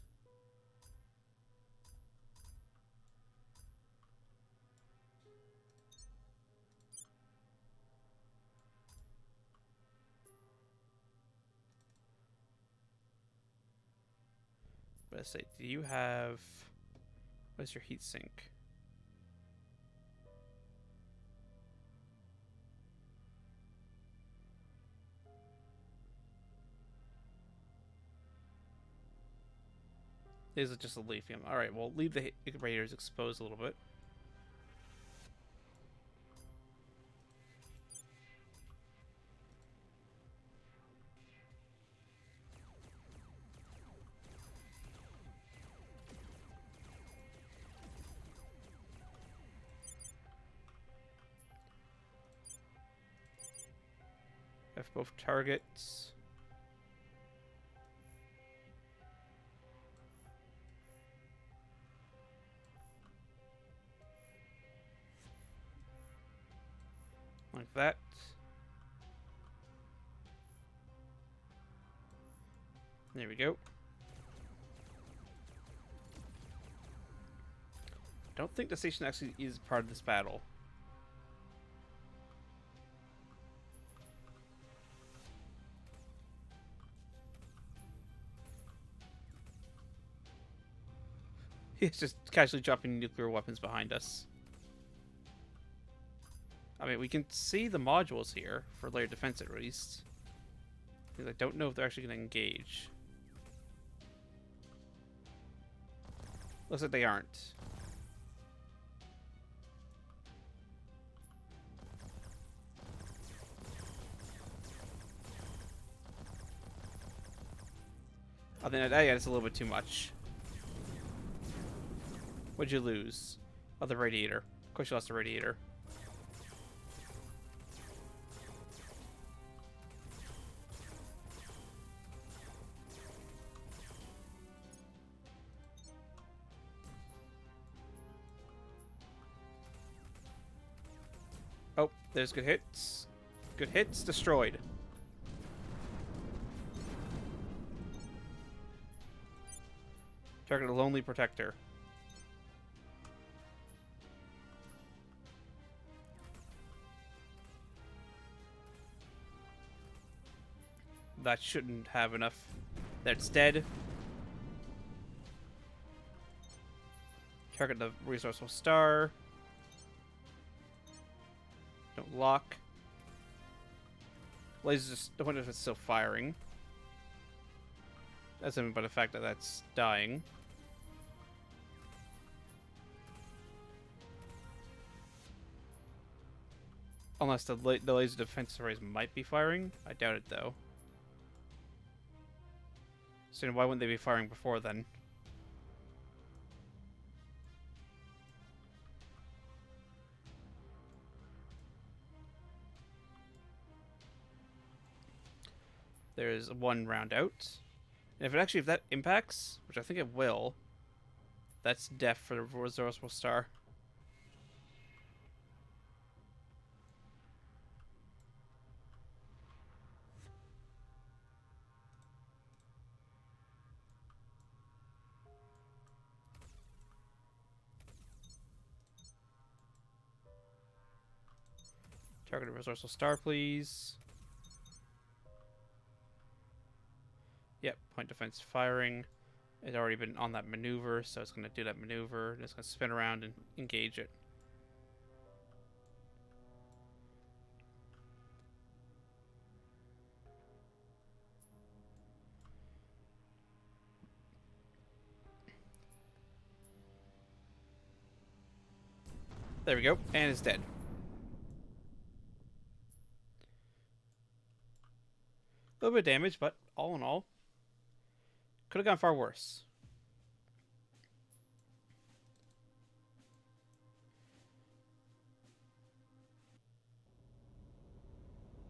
But let's say, do you have... What's your heat sink? Is it just a lithium? Alright, well, leave the radiators exposed a little bit. Have both targets. Like that. There we go. I don't think the station actually is part of this battle. He's just casually dropping nuclear weapons behind us. I mean, we can see the modules here for layer defense at least. Because I don't know if they're actually going to engage. Looks like they aren't. I think yeah, it's a little bit too much. What'd you lose? Oh, the radiator. Of course you lost the radiator. Oh, there's good hits. Good hits, destroyed. Target a lonely protector. That shouldn't have enough. That's dead. Target the resourceful star. Don't lock. Lasers just, I wonder if it's still firing. That's even by the fact that that's dying. Unless the laser defense arrays might be firing. I doubt it, though. So why wouldn't they be firing before then? There's one round out. And if that impacts, which I think it will, that's death for the resourceful star. Target a resourceful star, please. Yep, point defense firing. It's already been on that maneuver, so it's going to do that maneuver, and it's going to spin around and engage it. There we go, and it's dead. A little bit of damage, but all in all, could have gone far worse.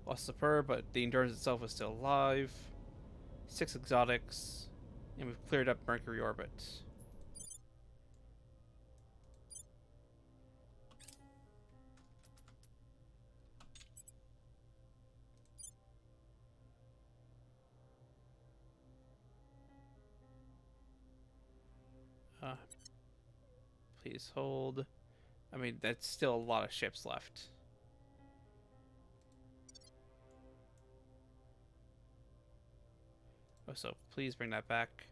Lost the Purr, but the Endurance itself is still alive. 6 exotics, and we've cleared up Mercury orbit. Please hold. I mean, that's still a lot of ships left. Oh, so please bring that back.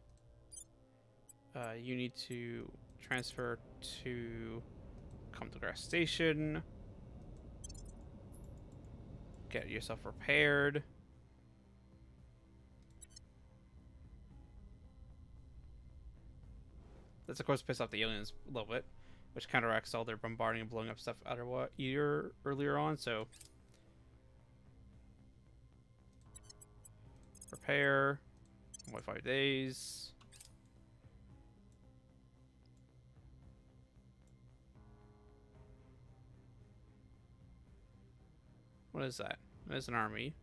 You need to transfer to Comtograph Station. Get yourself repaired. That's of course pissed off the aliens a little bit, which counteracts all their bombarding and blowing up stuff out of what year earlier on. So repair, 1.5 days. What is that? That's an army.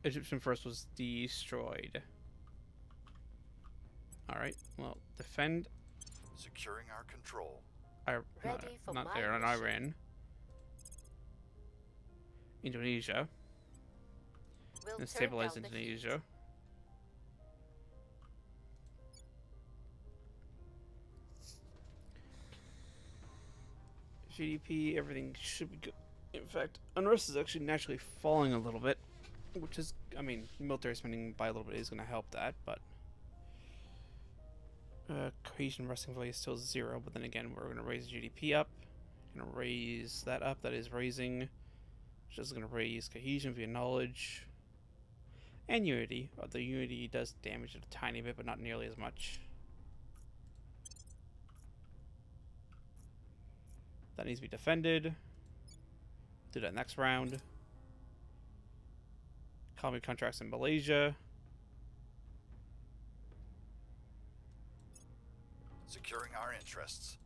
Egyptian First was destroyed. Alright, well, defend. Securing our control. Ready for not my there, not mission. Iran. Indonesia. We'll And turn stabilize down the Indonesia. GDP, everything should be good. In fact, unrest is actually naturally falling a little bit, which is, I mean, military spending by a little bit is going to help that, but cohesion resting value is still 0, but then again, we're going to raise GDP up, going to raise that up, that is raising, which is going to raise cohesion via knowledge, and unity, although unity does damage it a tiny bit, but not nearly as much. That needs to be defended. Do that next round. Economy contracts in Malaysia. Securing our interests.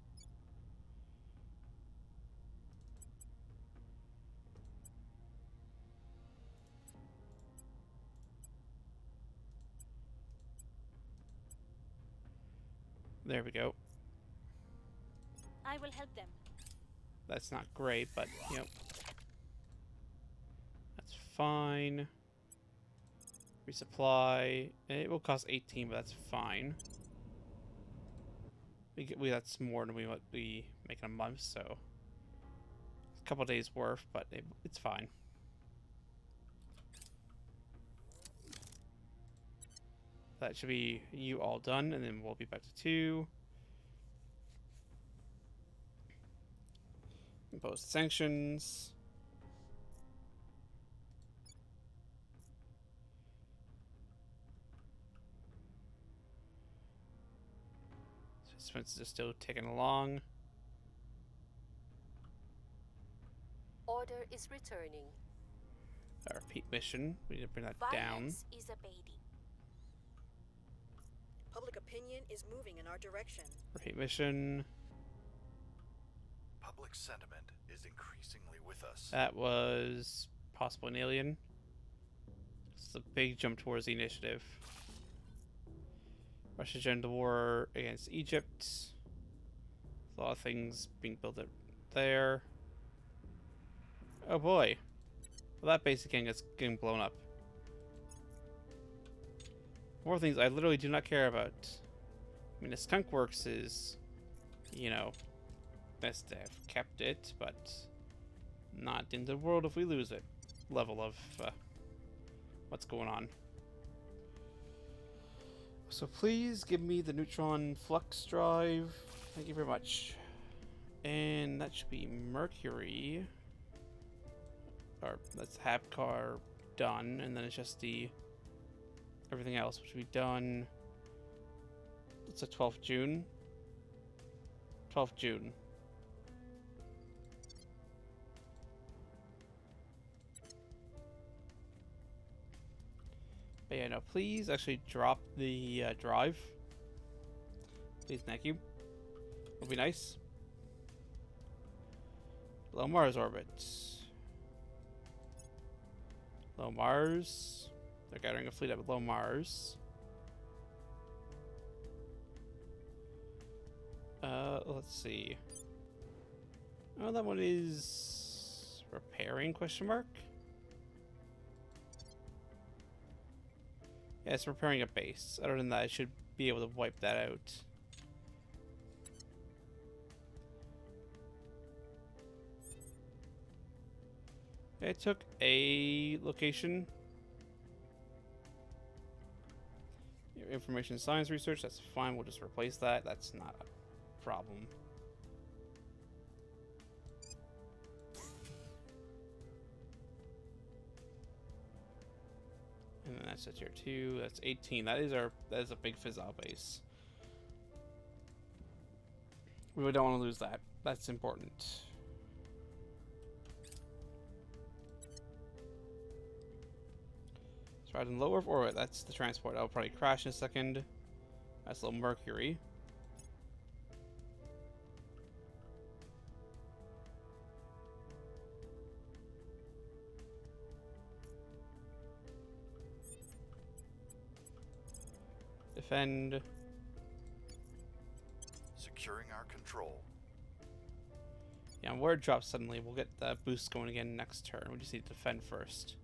There we go. I will help them. That's not great, but, you know, that's fine. Resupply. It will cost 18, but that's fine. That's more than what we make in a month, so it's a couple days worth, but it's fine. That should be you all done, and then we'll be back to 2. Impose sanctions. Expenses are still ticking along. Order is returning. Our repeat mission. We need to bring that down. Violence is abating. Public opinion is moving in our direction. Repeat mission. Public sentiment is increasingly with us. That was possible an alien. It's a big jump towards the initiative. Russia joined the war against Egypt. A lot of things being built up there. Oh boy. Well, that basic gang is getting blown up. More things I literally do not care about. I mean, the skunk works is you know, best to have kept it, but not in the world if we lose it. Level of what's going on. So please give me the neutron flux drive. Thank you very much. And that should be Mercury. Or that's Hapcar done, and then it's just the everything else, which will be done. It's a 12th June. 12th June. But yeah, no, please actually drop the drive. Please, thank you. Would be nice. Low Mars orbit. Low Mars. They're gathering a fleet at low Mars. Let's see. Oh, that one is repairing, question mark? Yeah, it's repairing a base. Other than that, I should be able to wipe that out. I took a location. Information science research, that's fine. We'll just replace that. That's not a problem. And then that's a tier 2. That's 18. That is a big Fizzle base. We really don't want to lose that. That's important. Right in low Earth orbit, that's the transport. That'll probably crash in a second. That's a little Mercury. Defend. Securing our control. Yeah, where it drops suddenly, we'll get the boost going again next turn. We just need to defend first.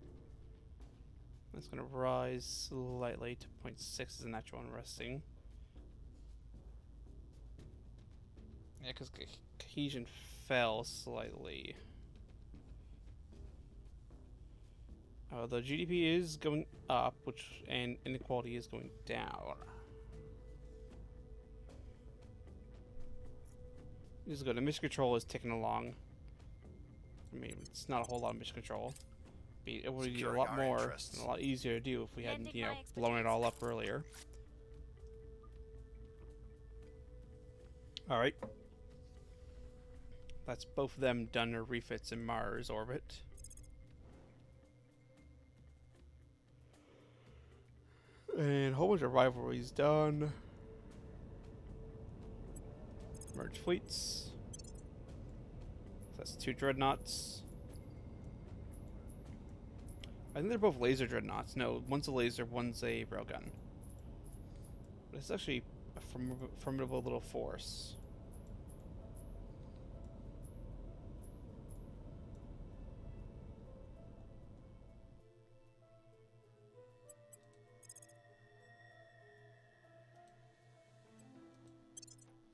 That's going to rise slightly to 0.6 as a natural unresting. Yeah, because cohesion fell slightly. The GDP is going up, and inequality is going down. This is good. The mission control is ticking along. I mean, it's not a whole lot of mission control. It would be a lot more and a lot easier to do if we hadn't, you know, blown it all up earlier. Alright. That's both of them done their refits in Mars orbit. And a whole bunch of rivalries done. Merge fleets. That's 2 dreadnoughts. I think they're both laser dreadnoughts. No, one's a laser, one's a railgun. But it's actually a formidable little force.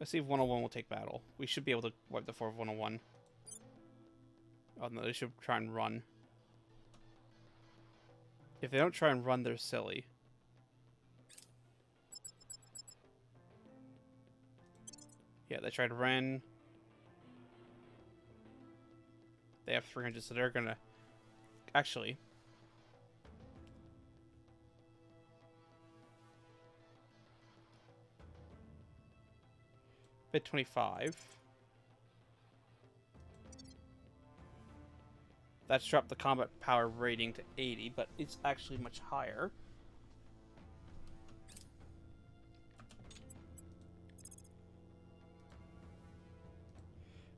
Let's see if 101 will take battle. We should be able to wipe the 4 of 101. Oh no, they should try and run. If they don't try and run, they're silly. Yeah, they tried to run. They have 300, so they're gonna... Actually... Bit 25. That's dropped the combat power rating to 80, but it's actually much higher.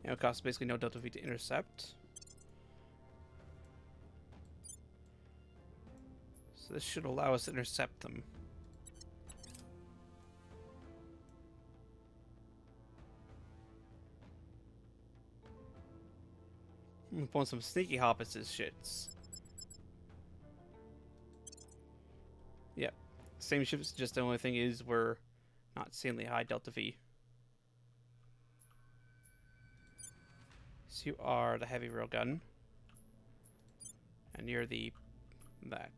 And it costs basically no Delta V to intercept. So this should allow us to intercept them. I'm pulling some sneaky hobbitses shits. Yep. Same ships, just the only thing is we're not insanely high Delta V. So you are the heavy railgun. And you're the... that.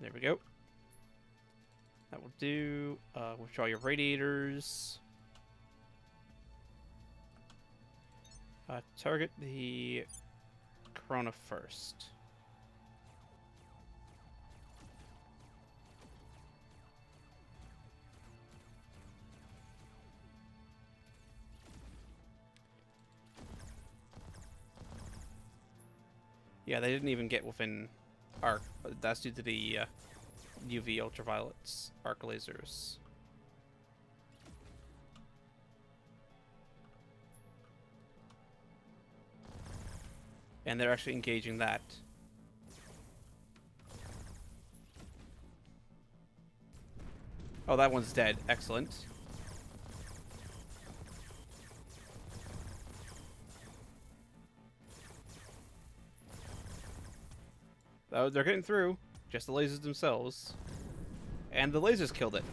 There we go. That will do. Withdraw your radiators. Target the Corona first. Yeah, they didn't even get within arc, but that's due to the UV ultraviolets, arc lasers. And they're actually engaging that. Oh, that one's dead. Excellent. Oh, they're getting through. Just the lasers themselves. And the lasers killed it.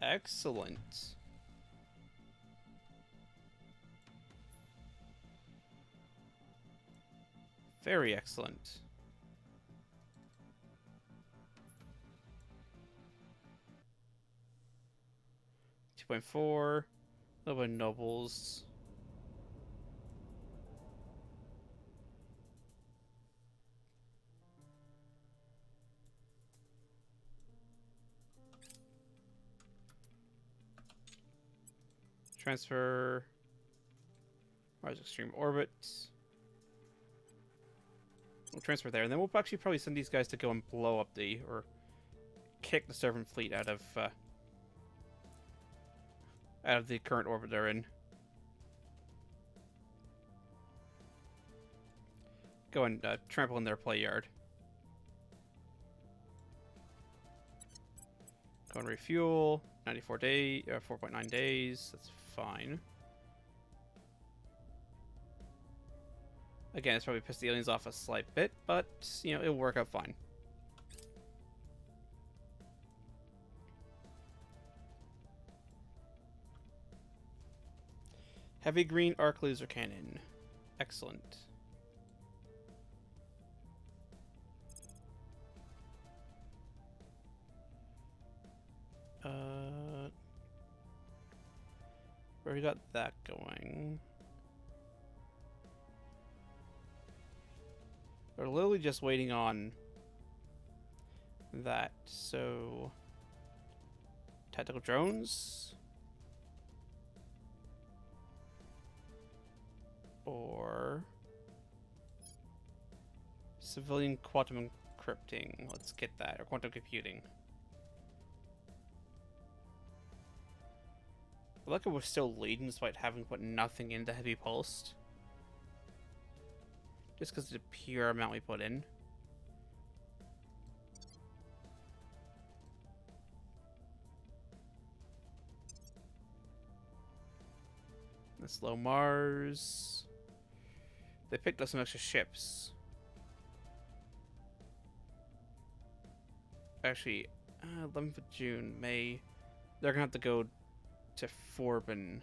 Excellent. Very excellent. .4. A little bit of nobles. Transfer Mars Extreme Orbit. We'll transfer there, and then we'll actually probably send these guys to go and blow up the, or kick the Servant Fleet out of the current orbit they're in. Go and trample in their play yard. Go and refuel. 94 days, 4.9 days. That's fine. Again, it's probably pissed the aliens off a slight bit, but, you know, it'll work out fine. Heavy green arc laser cannon. Excellent. Already got that going. We're literally just waiting on that. So, tactical drones, or civilian quantum encrypting. Let's get that, or quantum computing. I like it we're still leading despite having put nothing into heavy pulsed. Just because of the pure amount we put in. The slow Mars. They picked up some extra ships. Actually, 11th of June, May. They're gonna have to go to Forbin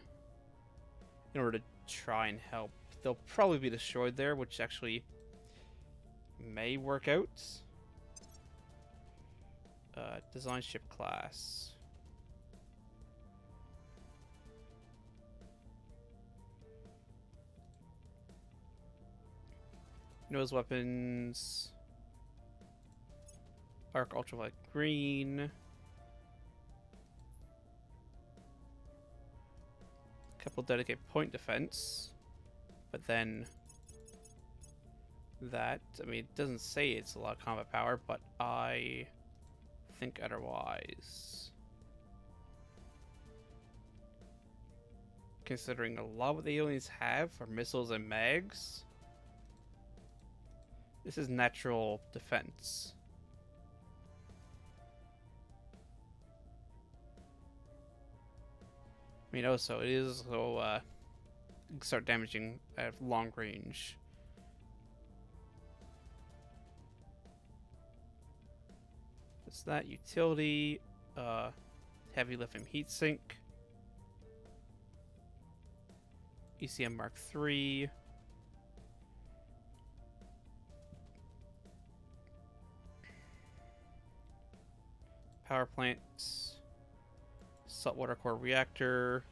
in order to try and help. They'll probably be destroyed there, which actually may work out. Design ship class. Nose weapons. Arc ultraviolet green. Couple dedicated point defense. But then that, I mean, it doesn't say it's a lot of combat power, but I think otherwise. Considering a lot of what the aliens have are missiles and mags, this is natural defense. mean, also, it is so, start damaging at long range. What's that? Utility, heavy lithium heatsink, ECM Mark III. Power plant, saltwater core reactor,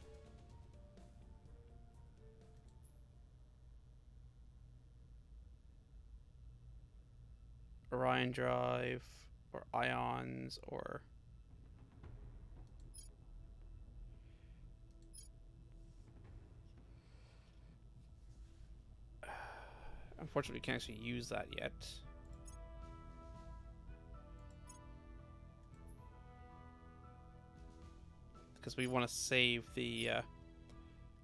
Orion drive, or ions, or unfortunately, we can't actually use that yet. Because we want to save the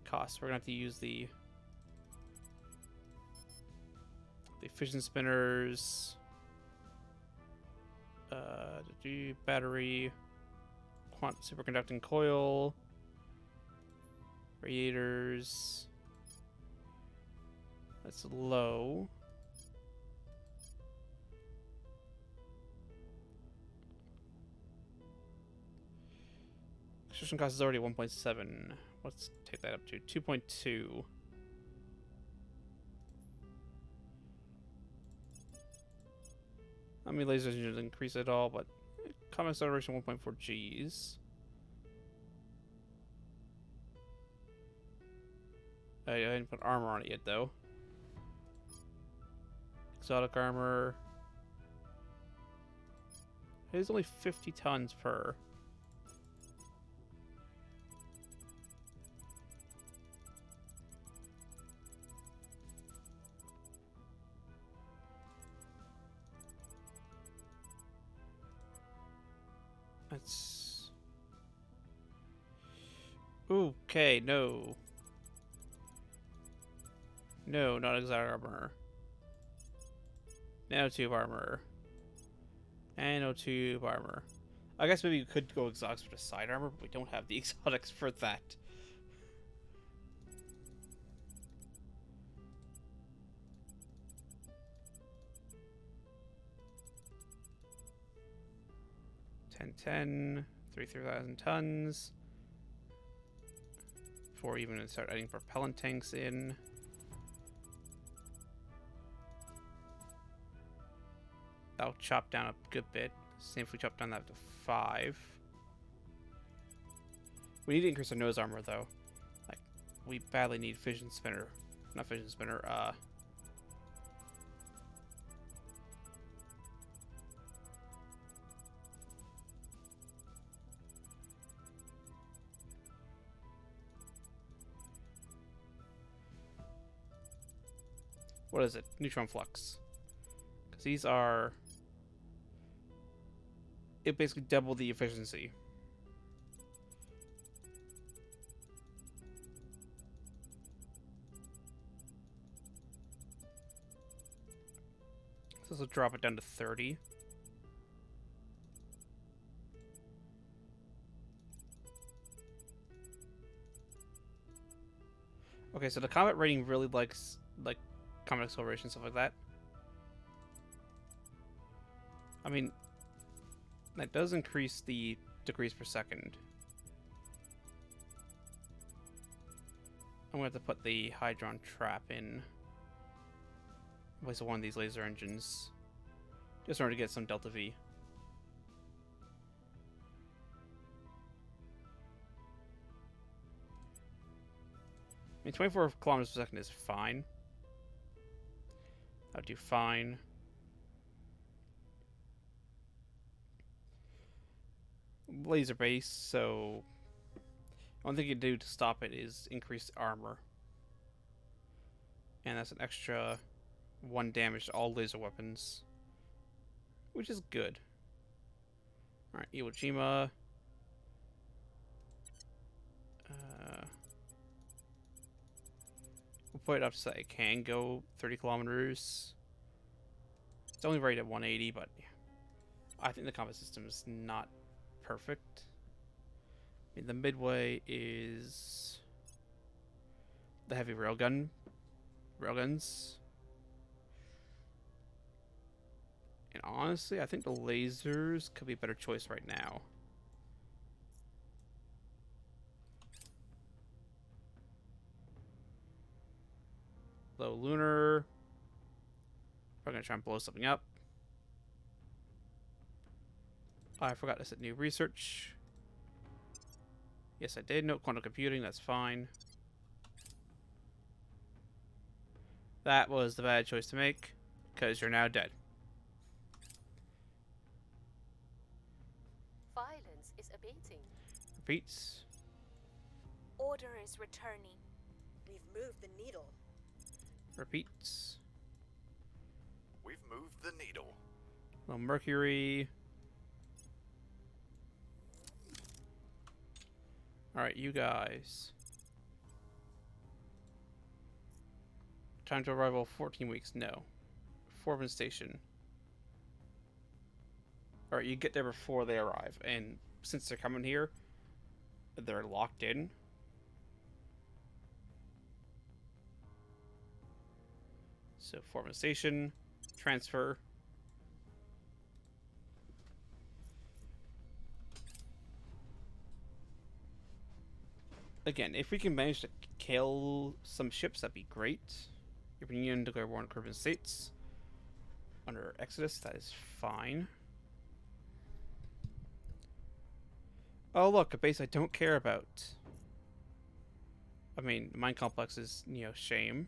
cost. We're going to have to use the fission spinners, battery, superconducting coil, radiators. That's low. Construction cost is already 1.7. Let's take that up to 2.2. I mean, lasers didn't increase at all, but common acceleration 1.4 Gs. I didn't put armor on it yet, though. Exotic armor. It is only 50 tons per. That's okay. No, no, not exotic armor. Nanotube armor. Nanotube armor. I guess maybe you could go exotics for the side armor, but we don't have the exotics for that. $10,000, 3,000 tons. Before even start adding propellant tanks in. That'll chop down a good bit. Same if we chop down that to 5. We need to increase our nose armor though. Like, we badly need fission spinner. Not fission spinner, what is it? Neutron flux. Because these are... It basically doubled the efficiency. So this will drop it down to 30. Okay, so the comet rating really likes, like, comet acceleration, stuff like that. I mean, that does increase the degrees per second. I'm going to have to put the Hydron trap in place of one of these laser engines. Just in order to get some Delta V. I mean, 24 kilometers per second is fine. That'll do fine. Laser base, so one thing you can do to stop it is increase armor. And that's an extra 1 damage to all laser weapons, which is good. Alright, Iwo Jima. We'll put it up so that it can go 30 kilometers. It's only rated at 180, but I think the combat system is not perfect. mean, the midway is the heavy railguns. And honestly, I think the lasers could be a better choice right now. Low lunar. We're gonna try and blow something up. Oh, I forgot to set new research. Yes, I did. No quantum computing. That's fine. That was the bad choice to make, because you're now dead. Violence is abating. Repeats. Order is returning. We've moved the needle. Repeats. We've moved the needle. Low mercury. Alright, you guys. Time to arrival 14 weeks. No. Foreman Station. Alright, you get there before they arrive. And since they're coming here, they're locked in. So, Foreman Station. Transfer. Again, if we can manage to kill some ships, that'd be great. European Union declare war on Caribbean states. Under Exodus, that is fine. Oh look, a base I don't care about. I mean, mine complex is, you know, shame.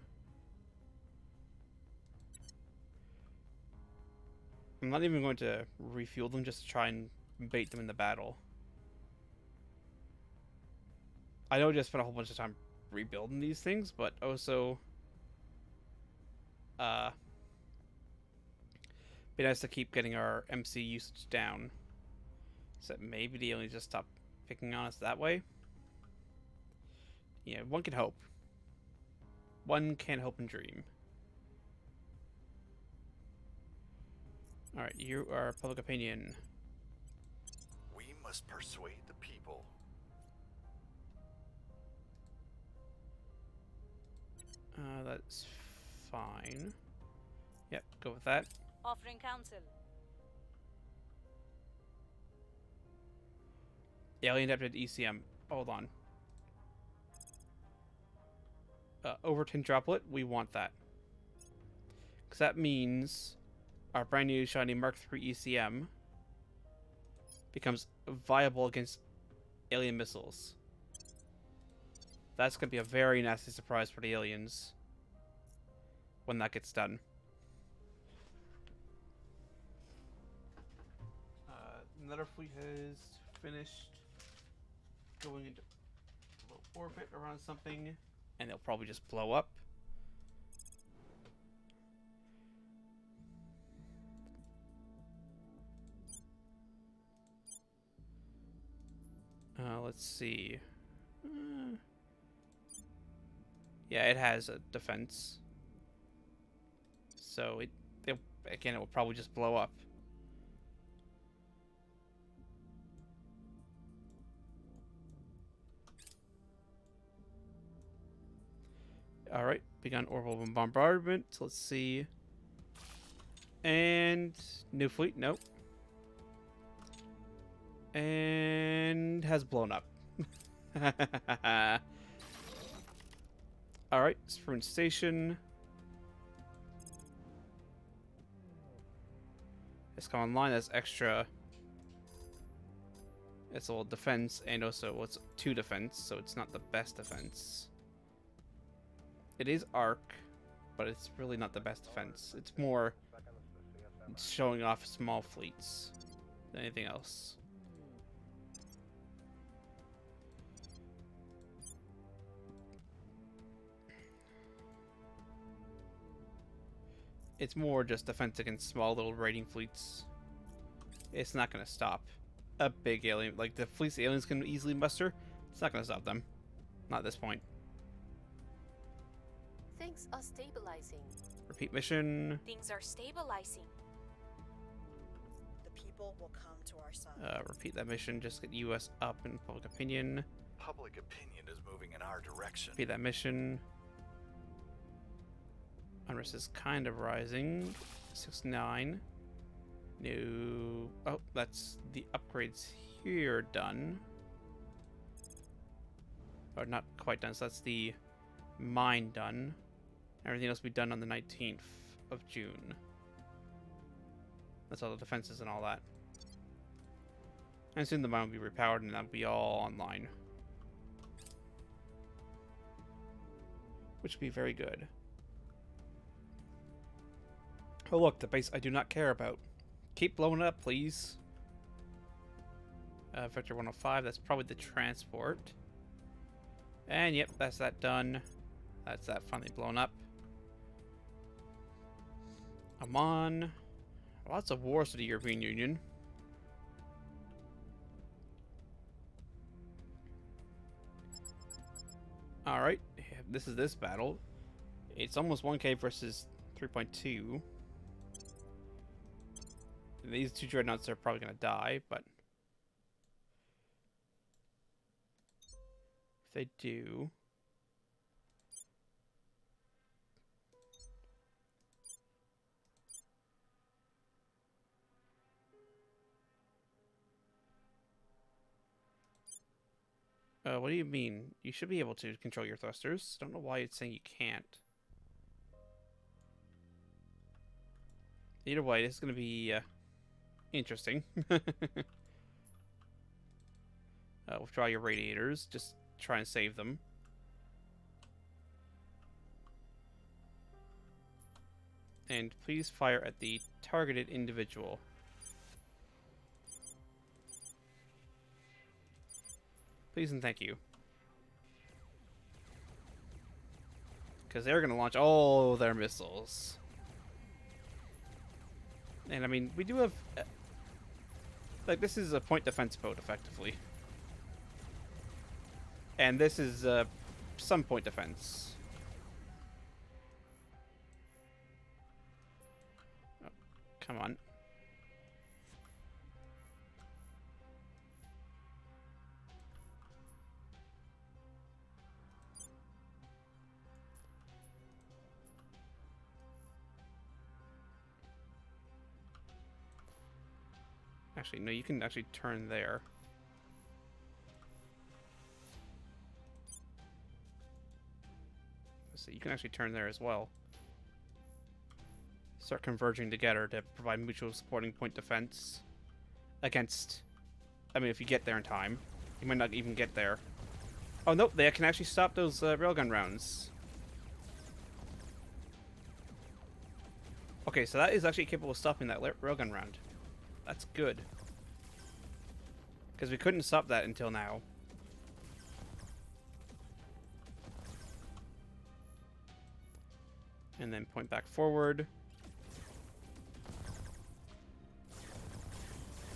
I'm not even going to refuel them just to try and bait them in the battle. I know I just spent a whole bunch of time rebuilding these things, but also be nice to keep getting our MC usage down. So maybe they only just stop picking on us that way. Yeah, one can hope. One can hope and dream. Alright, you are public opinion. We must persuade the people. That's fine. Yep, go with that. Offering counsel. Alien adapted ECM. Hold on. Overton droplet, we want that. Because that means our brand new shiny Mark III ECM becomes viable against alien missiles. That's going to be a very nasty surprise for the aliens when that gets done. Another fleet has finished going into low orbit around something, and they'll probably just blow up. Let's see. Yeah, it has a defense. So it will probably just blow up. Alright, begun orbital bombardment. Let's see. And new fleet, nope. And has blown up. Alright, Spoon Station. It's come online as extra. It's a little defense, and also it's 2 defense, so it's not the best defense. It is arc, but it's really not the best defense. It's more showing off small fleets than anything else. It's more just defense against small little raiding fleets. It's not going to stop a big alien. Like, the fleets the aliens can easily muster, it's not going to stop them. Not at this point. Things are stabilizing. Repeat mission. Things are stabilizing. The people people will come to our side. Repeat that mission. Just get US up in public opinion. Public opinion is moving in our direction. Repeat that mission. Unrest is kind of rising. 6-9. No. Oh, that's the upgrades here done. Or not quite done. So that's the mine done. Everything else will be done on the 19th of June. That's all the defenses and all that. And soon the mine will be repowered and that'll be all online. Which will be very good. Oh look, the base I do not care about. Keep blowing it up, please. Vector 105, that's probably the transport. And yep, that's that done. That's that finally blown up. Oman. Lots of wars with the European Union. Alright, this is this battle. It's almost 1k versus 3.2. These two dreadnoughts are probably going to die, but if they do... what do you mean? You should be able to control your thrusters. Don't know why it's saying you can't. Either way, this is going to be interesting. Withdraw your radiators. Just try and save them. And please fire at the targeted individual. Please and thank you. Because they're going to launch all their missiles. And I mean, we do have... like, this is a point defense boat, effectively. And this is some point defense. Oh, come on. Actually, no, you can actually turn there. So you can actually turn there as well. Start converging together to provide mutual supporting point defense against... I mean, if you get there in time. You might not even get there. Oh, nope, they can actually stop those railgun rounds. Okay, so that is actually capable of stopping that railgun round. That's good. Because we couldn't stop that until now. And then point back forward.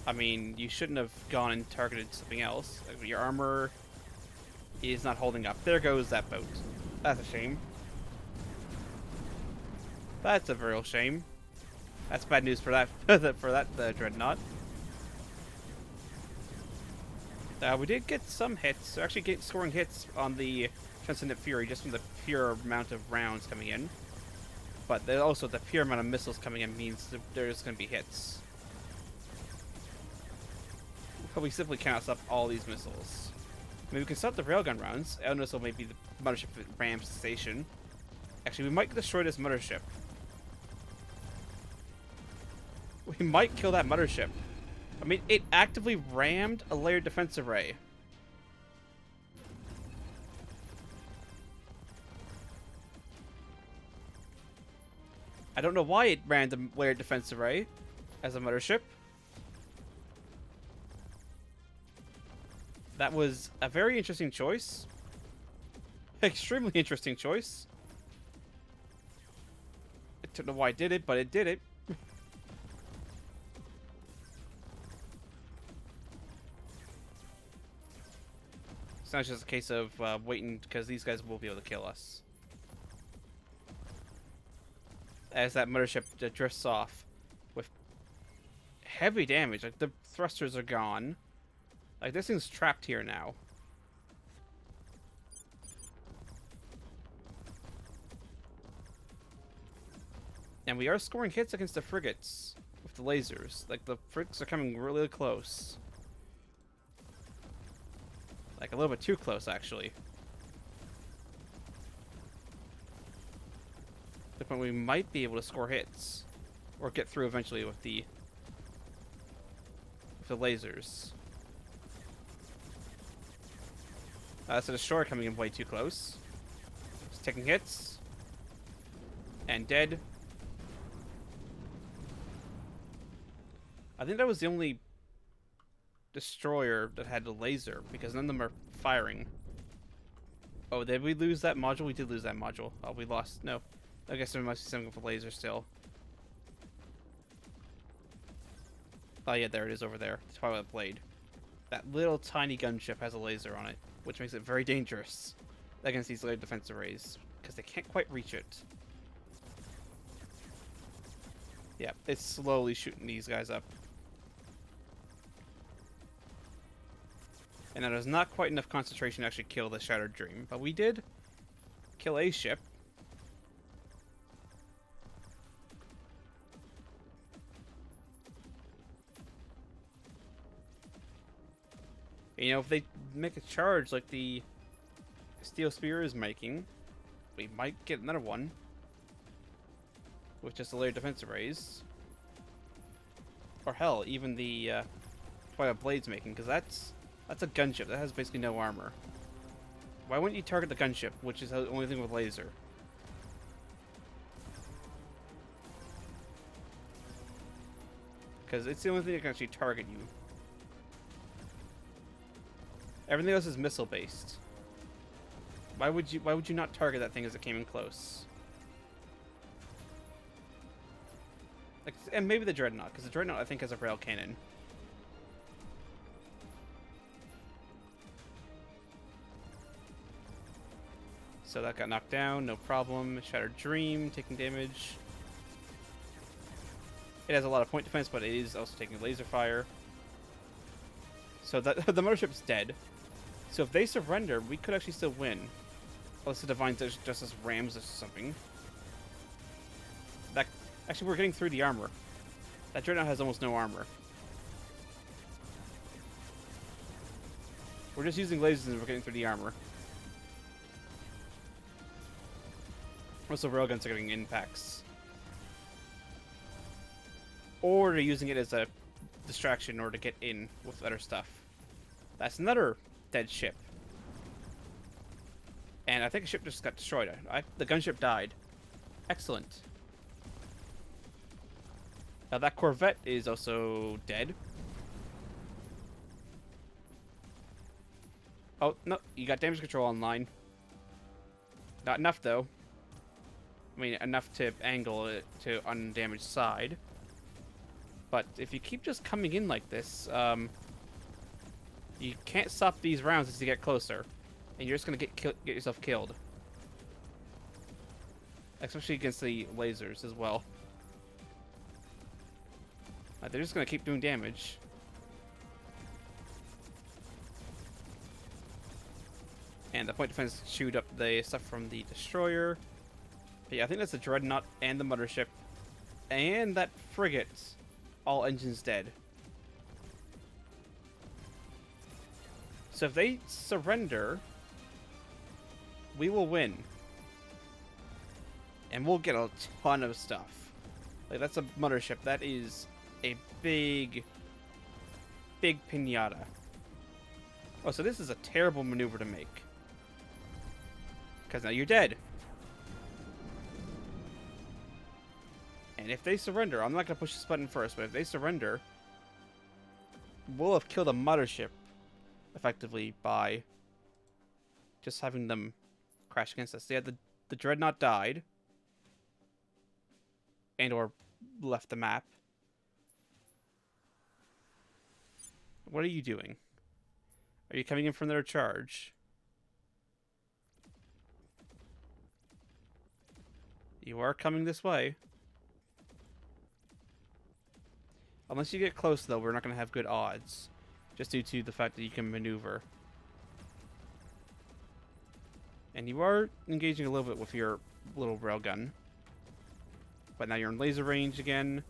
I mean, you shouldn't have gone and targeted something else. Like, your armor is not holding up. There goes that boat. That's a shame. That's a real shame. That's bad news for that for that dreadnought. We did get some hits. Actually, scoring hits on the Transcendent Fury just from the pure amount of rounds coming in. But also the pure amount of missiles coming in means that there's going to be hits. But we simply cannot stop all these missiles. I mean, we can stop the railgun rounds. I don't know, so maybe the mothership rams the station. Actually, we might destroy this mothership. We might kill that mothership. I mean, it actively rammed a layered defense array. I don't know why it rammed a layered defense array as a mothership. That was a very interesting choice. Extremely interesting choice. I don't know why it did it, but it did it. It's not just a case of waiting, because these guys will be able to kill us. As that mothership drifts off with heavy damage. Like, the thrusters are gone. Like, this thing's trapped here now. And we are scoring hits against the frigates with the lasers. Like, the frigates are coming really close. Like, a little bit too close, actually. To the point we might be able to score hits. Or get through eventually with the lasers. That's a destroyer coming in way too close. It's taking hits. And dead. I think that was the only destroyer that had a laser, because none of them are firing. Oh, did we lose that module? We did lose that module. Oh, we lost. No. I guess there must be something with a laser still. Oh yeah, there it is over there. The Twilight Blade. That little tiny gunship has a laser on it, which makes it very dangerous against these laser defense arrays, because they can't quite reach it. Yeah, it's slowly shooting these guys up. And that is not quite enough concentration to actually kill the Shattered Dream, but we did kill a ship. You know, if they make a charge like the Steel Spear is making, we might get another one with just the layer defense arrays. Or hell, even the Twilight Blade's making, because that's a gunship that has basically no armor. Why wouldn't you target the gunship, which is the only thing with laser? Because it's the only thing that can actually target you. Everything else is missile based. Why would you not target that thing as it came in close? Like, and maybe the Dreadnought, because the Dreadnought I think has a rail cannon. So that got knocked down, no problem. Shattered Dream taking damage. It has a lot of point defense, but it is also taking laser fire. So the mothership's dead. So if they surrender, we could actually still win. Unless the Divine Justice rams us or something. That actually, we're getting through the armor. That Dreadnought has almost no armor. We're just using lasers and we're getting through the armor. Also, railguns are getting impacts. Or they're using it as a distraction in order to get in with other stuff. That's another dead ship. And I think a ship just got destroyed. The gunship died. Excellent. Now that Corvette is also dead. Oh, no, you got damage control online. Not enough, though. I mean, enough to angle it to undamaged side. But if you keep just coming in like this, you can't stop these rounds as you get closer. And you're just going to get yourself killed. Especially against the lasers as well. They're just going to keep doing damage. And the point defense chewed up the stuff from the destroyer. But yeah, I think that's the Dreadnought and the mothership. And that frigate. All engines dead. So if they surrender, we will win. And we'll get a ton of stuff. Like, that's a mothership. That is a big, big pinata. Oh, so this is a terrible maneuver to make. Because now you're dead. And if they surrender, I'm not going to push this button first, but if they surrender, we'll have killed a mothership effectively by just having them crash against us. Yeah, the Dreadnought died. And or left the map. What are you doing? Are you coming in from their charge? You are coming this way. Unless you get close, though, we're not going to have good odds. Just due to the fact that you can maneuver. And you are engaging a little bit with your little railgun. But now you're in laser range again.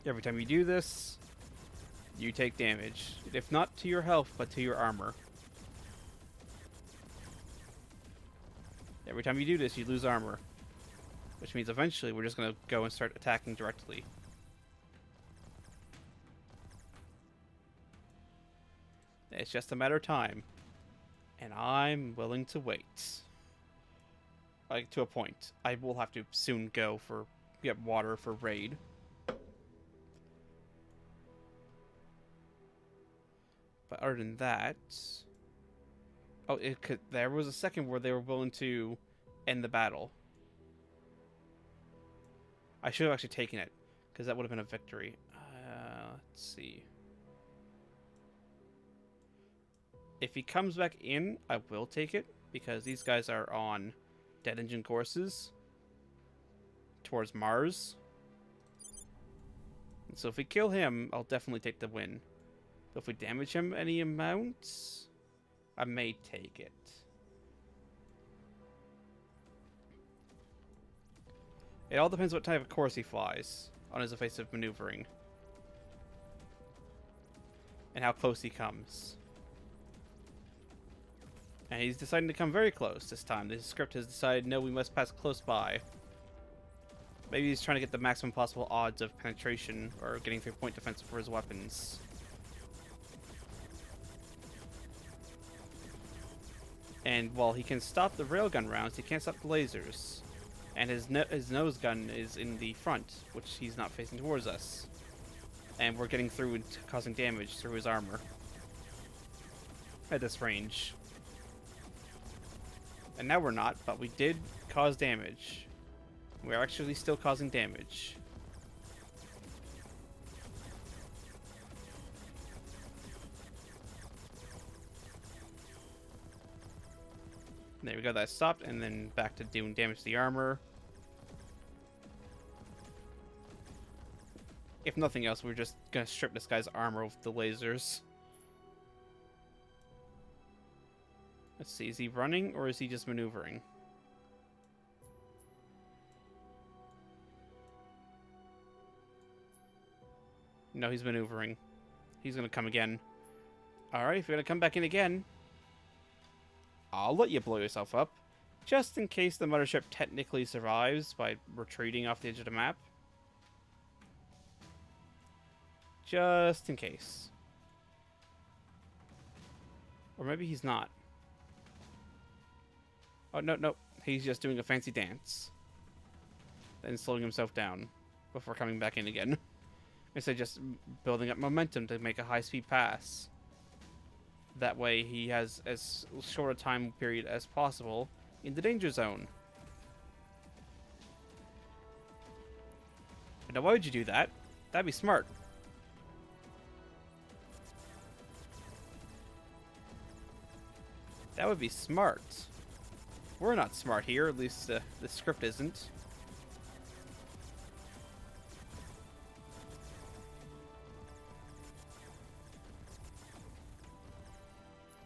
Every time you do this, you take damage. If not to your health, but to your armor. Every time you do this, you lose armor. Which means eventually we're just going to go and start attacking directly. It's just a matter of time. And I'm willing to wait. Like, to a point. I will have to soon go for... get water for raid. But other than that... Oh, there was a second where they were willing to end the battle. I should have actually taken it, because that would have been a victory. Let's see. If he comes back in, I will take it, because these guys are on dead engine courses towards Mars. And so if we kill him, I'll definitely take the win. But if we damage him any amount, I may take it. It all depends what type of course he flies on his evasive maneuvering. And how close he comes. And he's deciding to come very close this time. The script has decided, no, we must pass close by. Maybe he's trying to get the maximum possible odds of penetration or getting 3-point defense for his weapons. And while he can stop the railgun rounds, he can't stop the lasers. And his nose gun is in the front, which he's not facing towards us. And we're getting through and causing damage through his armor. At this range. And now we're not, but we did cause damage. We're actually still causing damage. There we go, that stopped, and then back to doing damage to the armor. If nothing else, we're just gonna strip this guy's armor with the lasers. Let's see, is he running, or is he just maneuvering? No, he's maneuvering. He's gonna come again. Alright, if you're gonna come back in again, I'll let you blow yourself up, just in case the mothership technically survives by retreating off the edge of the map. Just in case. Or maybe he's not. Oh, no. He's just doing a fancy dance. Then slowing himself down before coming back in again. Instead of just building up momentum to make a high-speed pass. That way he has as short a time period as possible in the danger zone. Now why would you do that? That'd be smart. That would be smart. We're not smart here, at least the script isn't.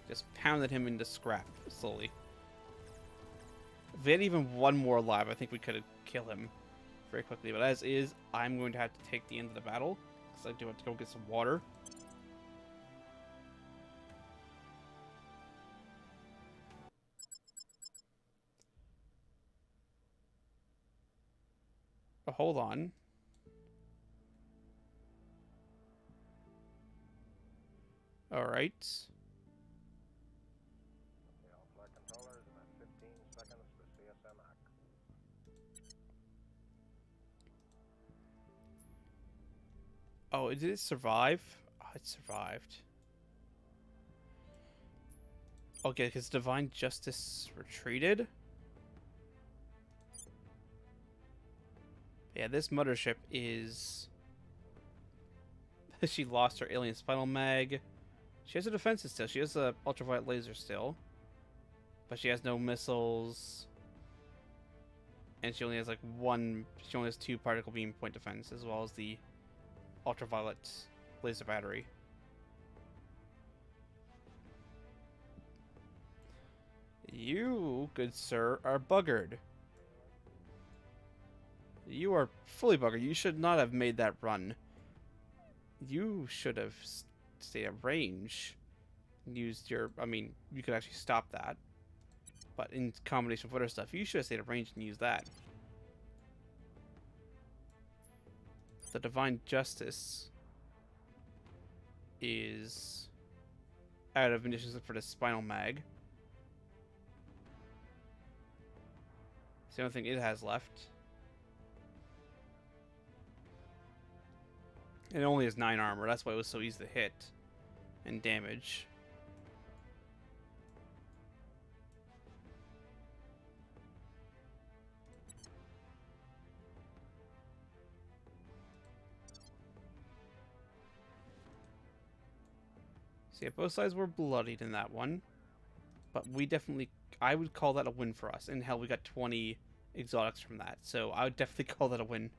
Just pounded him into scrap, slowly. If we had even one more alive, I think we could have killed him very quickly. But as is, I'm going to have to take the end of the battle, because I do have to go get some water. But hold on. Alright. Flight controllers, about 15 seconds to CSM act. Oh, did it survive? Oh, it survived. Okay, because Divine Justice retreated? Yeah, this mothership is... She lost her alien spinal mag. She has her defenses still. She has a ultraviolet laser still. But she has no missiles. And she only has like she only has 2 particle beam point defense, as well as the ultraviolet laser battery. You, good sir, are buggered. You are fully buggered. You should not have made that run. You should have stayed at range. Used your... I mean, you could actually stop that. But in combination with other stuff, you should have stayed at range and used that. The Divine Justice is out of conditions for the Spinal Mag. It's the only thing it has left. It only has 9 armor, that's why it was so easy to hit and damage. So yeah, both sides were bloodied in that one. But we definitely... I would call that a win for us. And hell, we got 20 exotics from that. So I would definitely call that a win.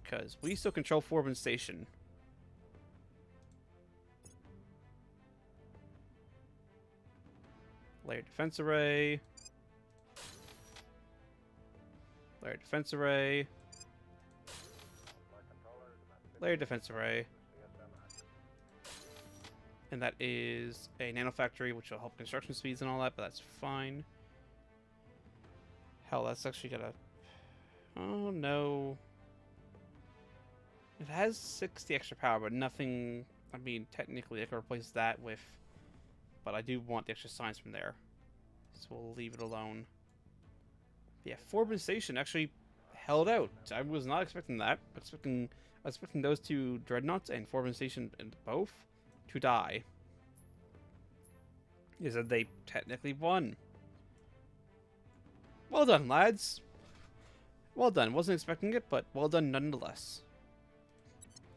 Because we still control Forbin Station. Layered defense array. Layered defense array. Layered defense array. And that is a nanofactory, which will help construction speeds and all that, but that's fine. Hell, that's actually gonna... Oh, no. It has 60 extra power, but nothing... I mean, technically, I could replace that with... But I do want the extra science from there. So we'll leave it alone. But yeah, Forbin Station actually held out. I was not expecting that. I was expecting those two Dreadnoughts and Forbin Station and both to die. Is that they technically won. Well done, lads. Well done. Wasn't expecting it, but well done nonetheless.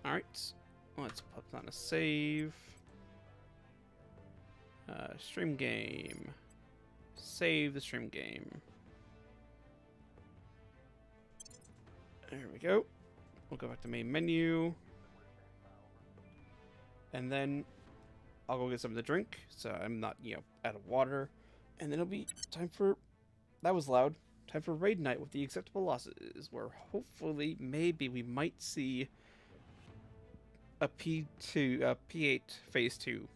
Alright. Let's put on a save. Stream game. Save the stream game. There we go. We'll go back to main menu. And then I'll go get something to drink, so I'm not, out of water. And then it'll be time for... That was loud. Time for raid night with the acceptable losses, where hopefully, maybe we might see a P8 phase 2.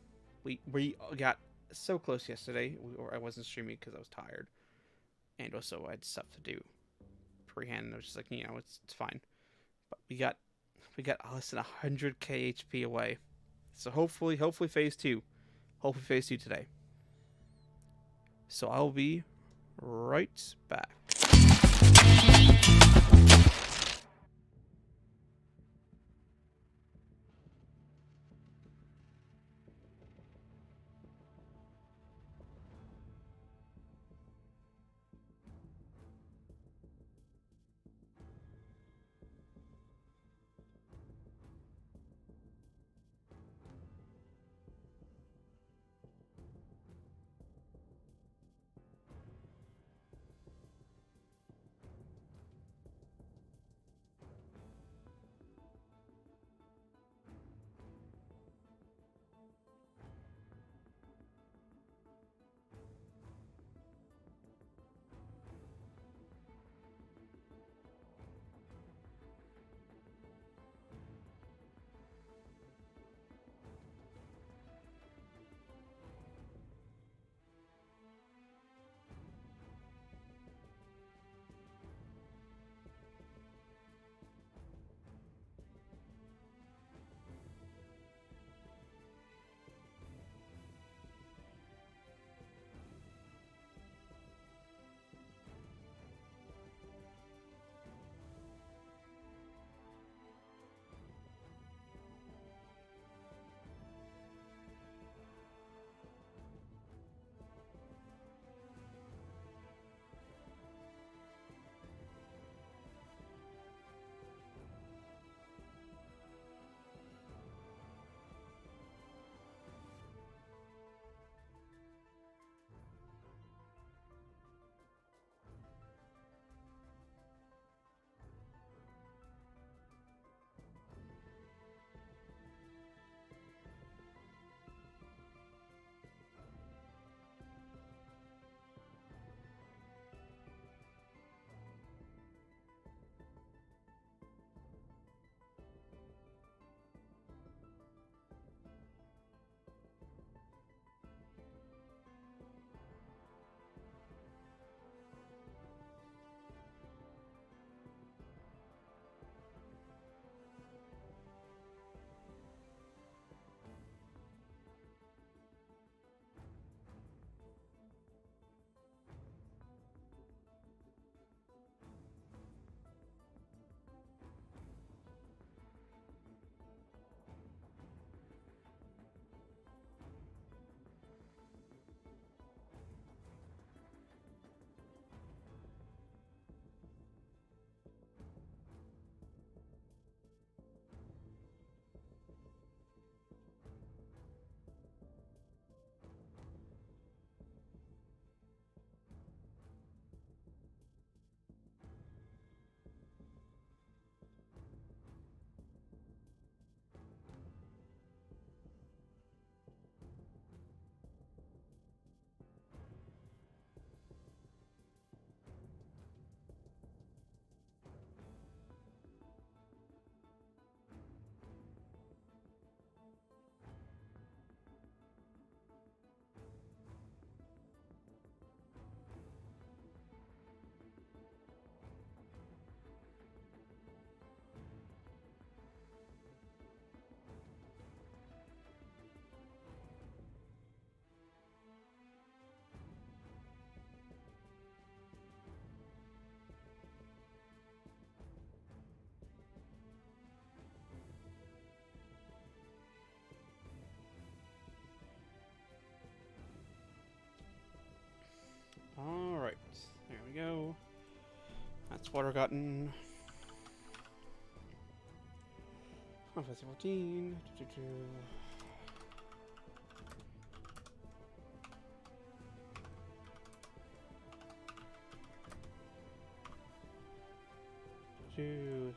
We got so close yesterday, or I wasn't streaming because I was tired. And also I had stuff to do. Pre-hand, I was just like, it's fine. But we got less than 100k HP away. So hopefully phase 2. Hopefully phase 2 today. So I'll be right back. That's water gotten. 14.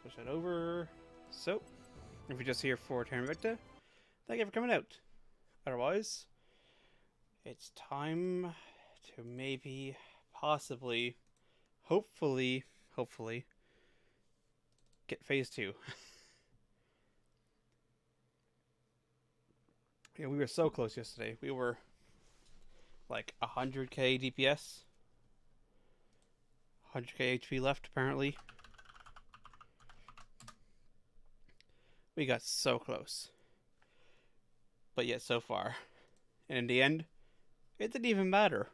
Switch that over. So, if you're just here for Terra Invicta, thank you for coming out. Otherwise, it's time to maybe, possibly, hopefully, get phase 2. Yeah, we were so close yesterday. We were like 100k DPS, 100k HP left apparently. We got so close. But yet so far. And in the end, it didn't even matter.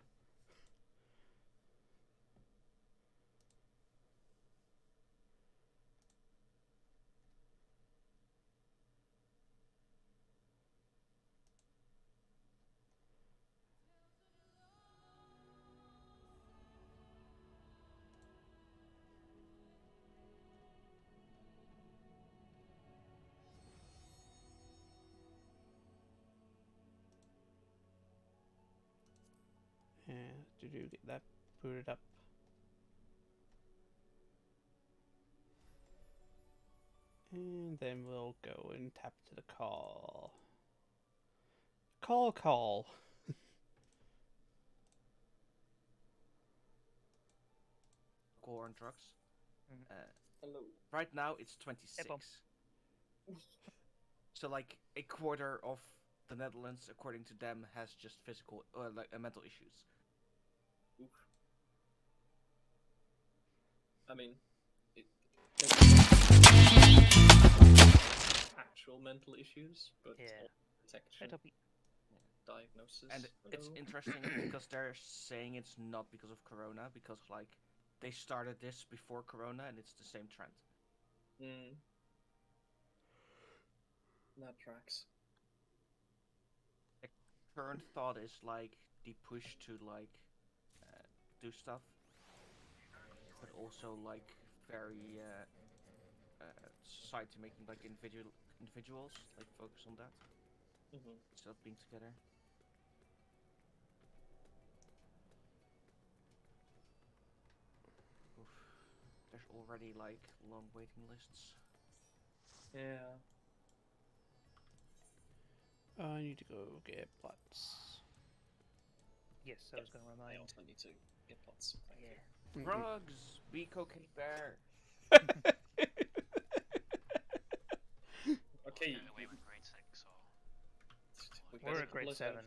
And to get that booted up. And then we'll go and tap to the call. Call. Alcohol and drugs. Hello. Right now it's 26. So like a quarter of the Netherlands, according to them, has just physical or mental issues. Oof. I mean, actual mental issues, but detection, diagnosis. And it's interesting because they're saying it's not because of Corona, because like they started this before Corona, and it's the same trend. That tracks. The current thought is like the push to like do stuff, but also like very society making like individuals like focus on that instead of being together. Oof. There's already like long waiting lists. Yeah. I need to go get plots. Yes, I was going to I remind. also need to get plots. Yeah. Drugs! Be cocaine bear! Okay. Away with grade 6 or... We're at grade 7.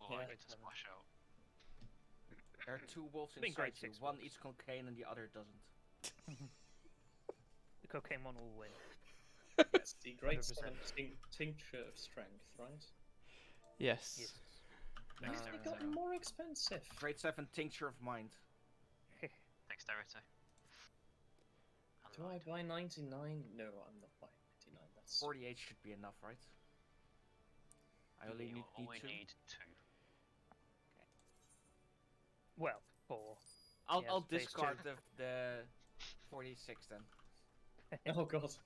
Or I get to splash out. There are two wolves I think inside grade you. 6 One wolves. eats cocaine and the other doesn't. The cocaine one will win. Yes, the grade 100%. 7 tincture of strength, right? Yes. Have they gotten more expensive? Grade 7 tincture of mind. Dexterity. Do I buy 99? No, I'm not buying 99. That's 48 should be enough, right? I only You need only 2. need 2. Well, 4. I'll Yes, phase discard 2. the 46 then. Oh god.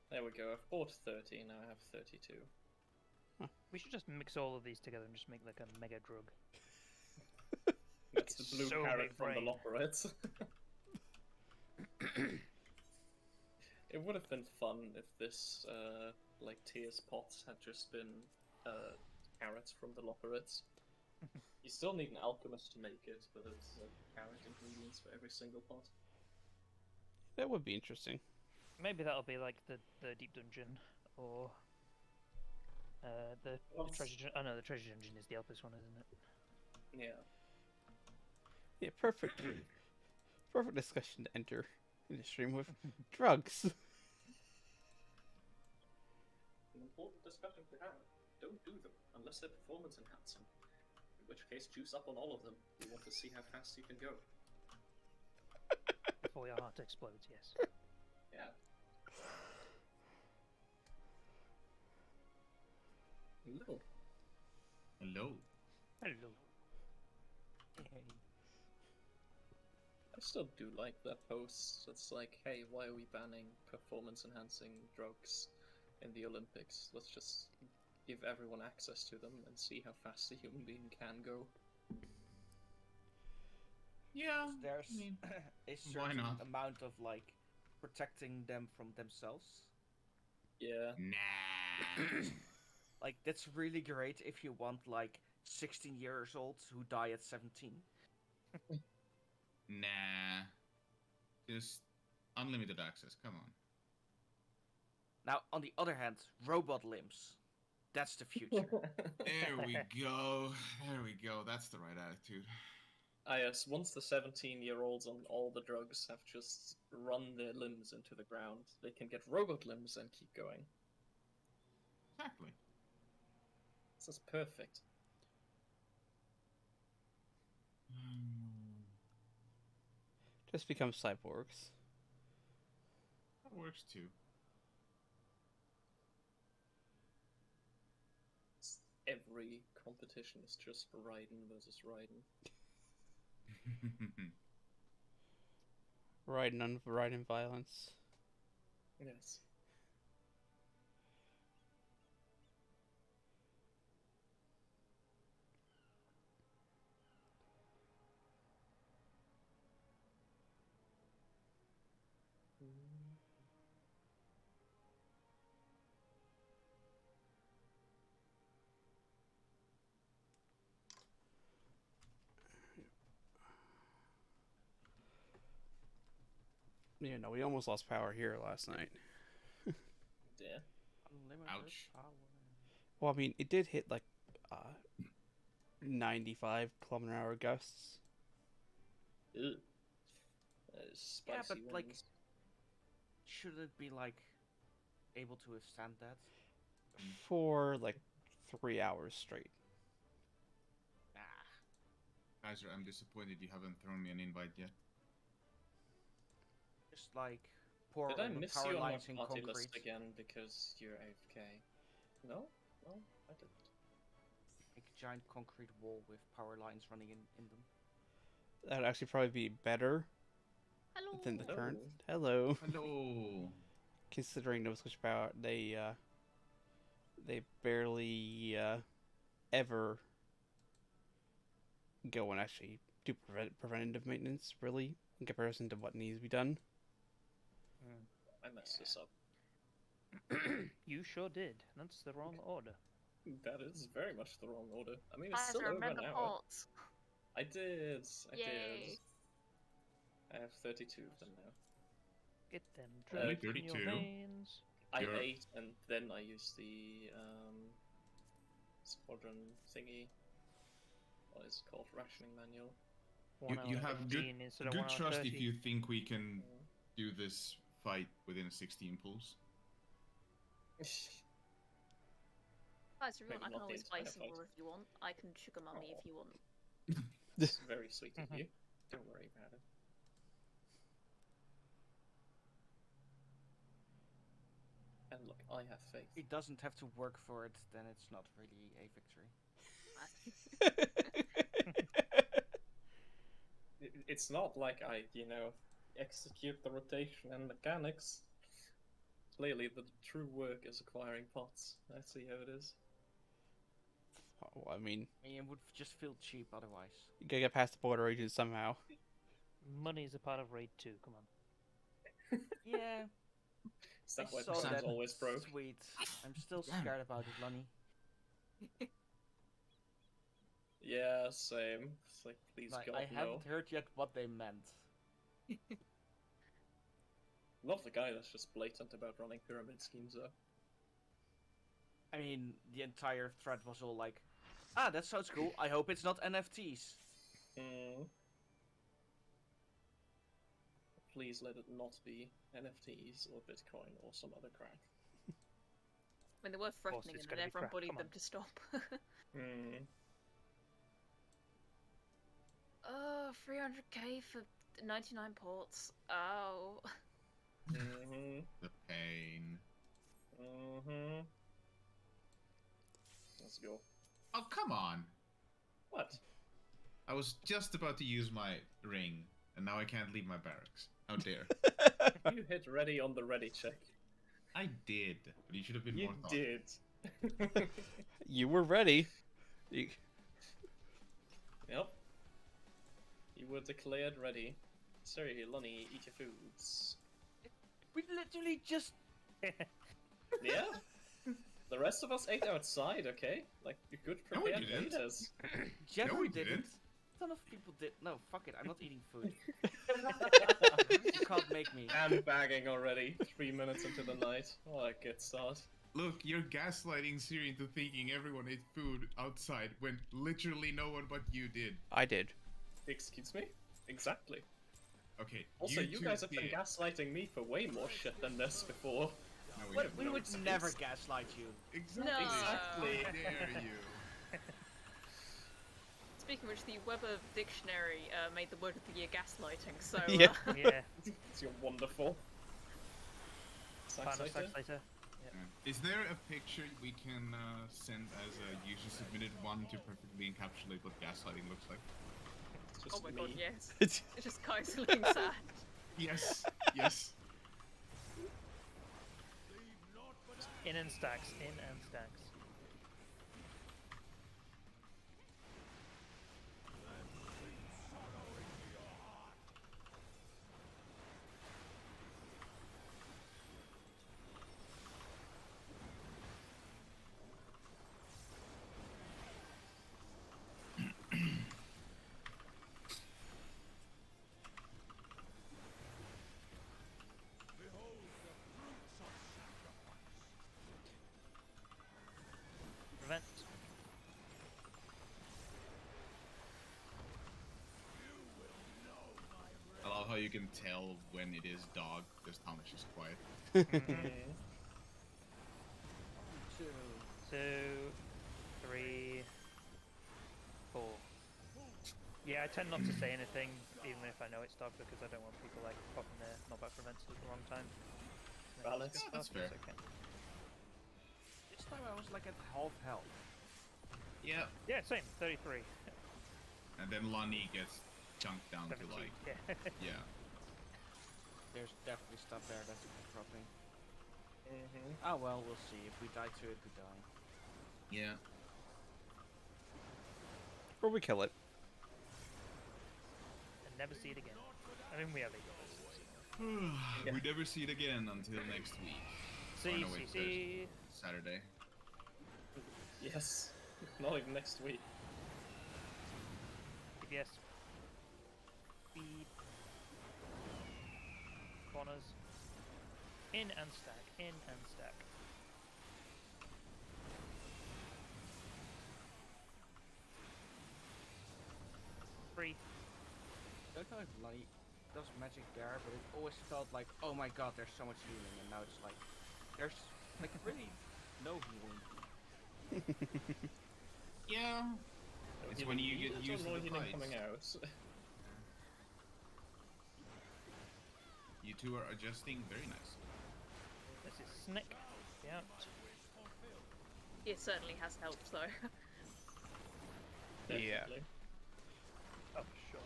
There we go. I've bought 30, now I have 32. We should just mix all of these together and just make like a mega drug. That's the blue So carrot big from the brain. Lockerites. It would have been fun if this, like, Tears pots had just been, carrots from the Lockerites. You still need an alchemist to make it, but it's carrot ingredients for every single pot. That would be interesting. Maybe that'll be like the deep dungeon, or the treasure. Oh no, the treasure dungeon is the Elpis one, isn't it? Yeah. Yeah, perfect. Perfect discussion to enter in the stream with drugs. An important discussion to have. Don't do them unless they're performance enhancing. In which case, juice up on all of them. We want to see how fast you can go. Before your heart explodes, yes. Yeah. Hello. Hello. I still do like that post. It's like, hey, why are we banning performance-enhancing drugs in the Olympics? Let's just give everyone access to them and see how fast a human being can go. Yeah, There's I mean, a why certain not? amount of like protecting them from themselves. Yeah. Nah. Like that's really great if you want like 16 years old who die at 17. Nah. Just unlimited access. Come on. Now, on the other hand, robot limbs. That's the future. There we go. There we go. That's the right attitude. Yes, once the 17-year-olds on all the drugs have just run their limbs into the ground, they can get robot limbs and keep going. Exactly. This is perfect. Just become cyborgs. That works too. Every competition is just Raiden versus Raiden. Riding violence. Yes. You know, we almost lost power here last night. Yeah. Ouch. Well, I mean, it did hit like 95 km/h gusts. Ew. That is spicy Yeah, but like, winds. should it be like able to withstand that? For like 3 hours straight. Ah, Kaiser, I'm disappointed you haven't thrown me an invite yet. just like pour Did all I the miss power you on my lines in party concrete. list again because you're AFK? No? No, I didn't. Make a giant concrete wall with power lines running in them. That'd actually probably be better Hello. than the current. Hello. Hello. Hello. Considering Nova Scotia Power, they barely ever go and actually do preventative maintenance, really, in comparison to what needs to be done. I messed this up. You sure did. That's the wrong order. That is very much the wrong order. I mean, it's Guys, still over an remember hour. ports. I did. I Yay. did. I have 32 of them now. Get them Only drugs in your 32? veins. I You're- ate and then I used the squadron thingy. What is it called? Rationing manual. You 1 hour have 15 instead of good 1 hour trust 30. if you think we can do this fight within 16 pulls. Guys, if you Maybe want, I can not the always buy entire some fight. more if you want. I can sugar mummy if you want. It's very sweet of you. Don't worry about it. And look, I have faith. It doesn't have to work for it, then it's not really a victory. It's not like I, execute the rotation and mechanics. Clearly, the true work is acquiring pots. I see how it is. Oh, I mean, It would just feel cheap otherwise. you gotta get past the border agents somehow. Money is a part of raid 2. Come on. Yeah, Is that I why saw Sam's that always broke? tweet. I'm still Damn. scared about it, Lonnie. Yeah, same. It's like, please Like, God, I no. haven't heard yet what they meant. Love the guy that's just blatant about running pyramid schemes, though. I mean, the entire thread was all like, that sounds cool. I hope it's not NFTs. Please let it not be NFTs or Bitcoin or some other crap. I mean, they were course threatening it's and then gonna be everyone crap, bullied come them on. to stop. 300k for 99 ports. Oh. The pain. Let's go. Oh, come on. What? I was just about to use my ring and now I can't leave my barracks. How dare. You hit ready on the ready check. I did, but you should have been You more thoughtful. did. You were ready. You... Yep. You were declared ready. Sorry, Lonnie, eat your foods. We literally just. Yeah? The rest of us ate outside, okay? Like, good No, we prepared didn't. leaders. Jenna No, we didn't. didn't. A ton of people did. No, fuck it. I'm not eating food. You can't make me. And bagging already, 3 minutes into the night. What a good start. Look, you're gaslighting Siri into thinking everyone ate food outside when literally no one but you did. I did. Excuse me? Exactly. Okay. Also, you two guys have been did. gaslighting me for way more shit than this before. No, we Wait, didn't. we No, would it's- never it's- gaslight you. Exactly. No. Exactly. How dare you? Speaking of which, the Weber Dictionary made the word of the year gaslighting, so... Yeah. Yeah. You're wonderful. Final Sax sex later? later. Is there a picture we can send as a user-submitted one to perfectly encapsulate what gaslighting looks like? It's Oh just my me. god, yes. It's... It's just Kai's looking sad. Yes. Yes. In and stacks. In and stacks. Prevent. I love how you can tell when it is dog because Thomas is quiet. Mm. 2, 3, 4. Yeah, I tend not to say anything, even if I know it's dog, because I don't want people like popping their knockback prevents at the wrong time. Balance. Just go That's fast, fair. it's okay. This time I was like at half health. Yeah. Yeah, same. 33. And then Lonnie gets chunked down 17. to like, Yeah. yeah. There's definitely stuff there that's dropping. Mm-hmm. Oh well, we'll see. If we die to it, we die. Yeah. Or we kill it. And never see it again. I mean, we have it. We never see it again until next week. See, Oh, no, wait, see. Saturday. Yes. Not even next week. Yes. Speed. Corners. In and stack. In and stack. Free. I don't know if Lonnie does magic there, but it always felt like, oh my god, there's so much healing, and now it's like, there's like really no healing. Yeah. It's when you get used to the healing fights. coming out. You two are adjusting very nicely. This is Snick. Yeah. It certainly has helped, though. Yeah. Definitely. Oh, sure.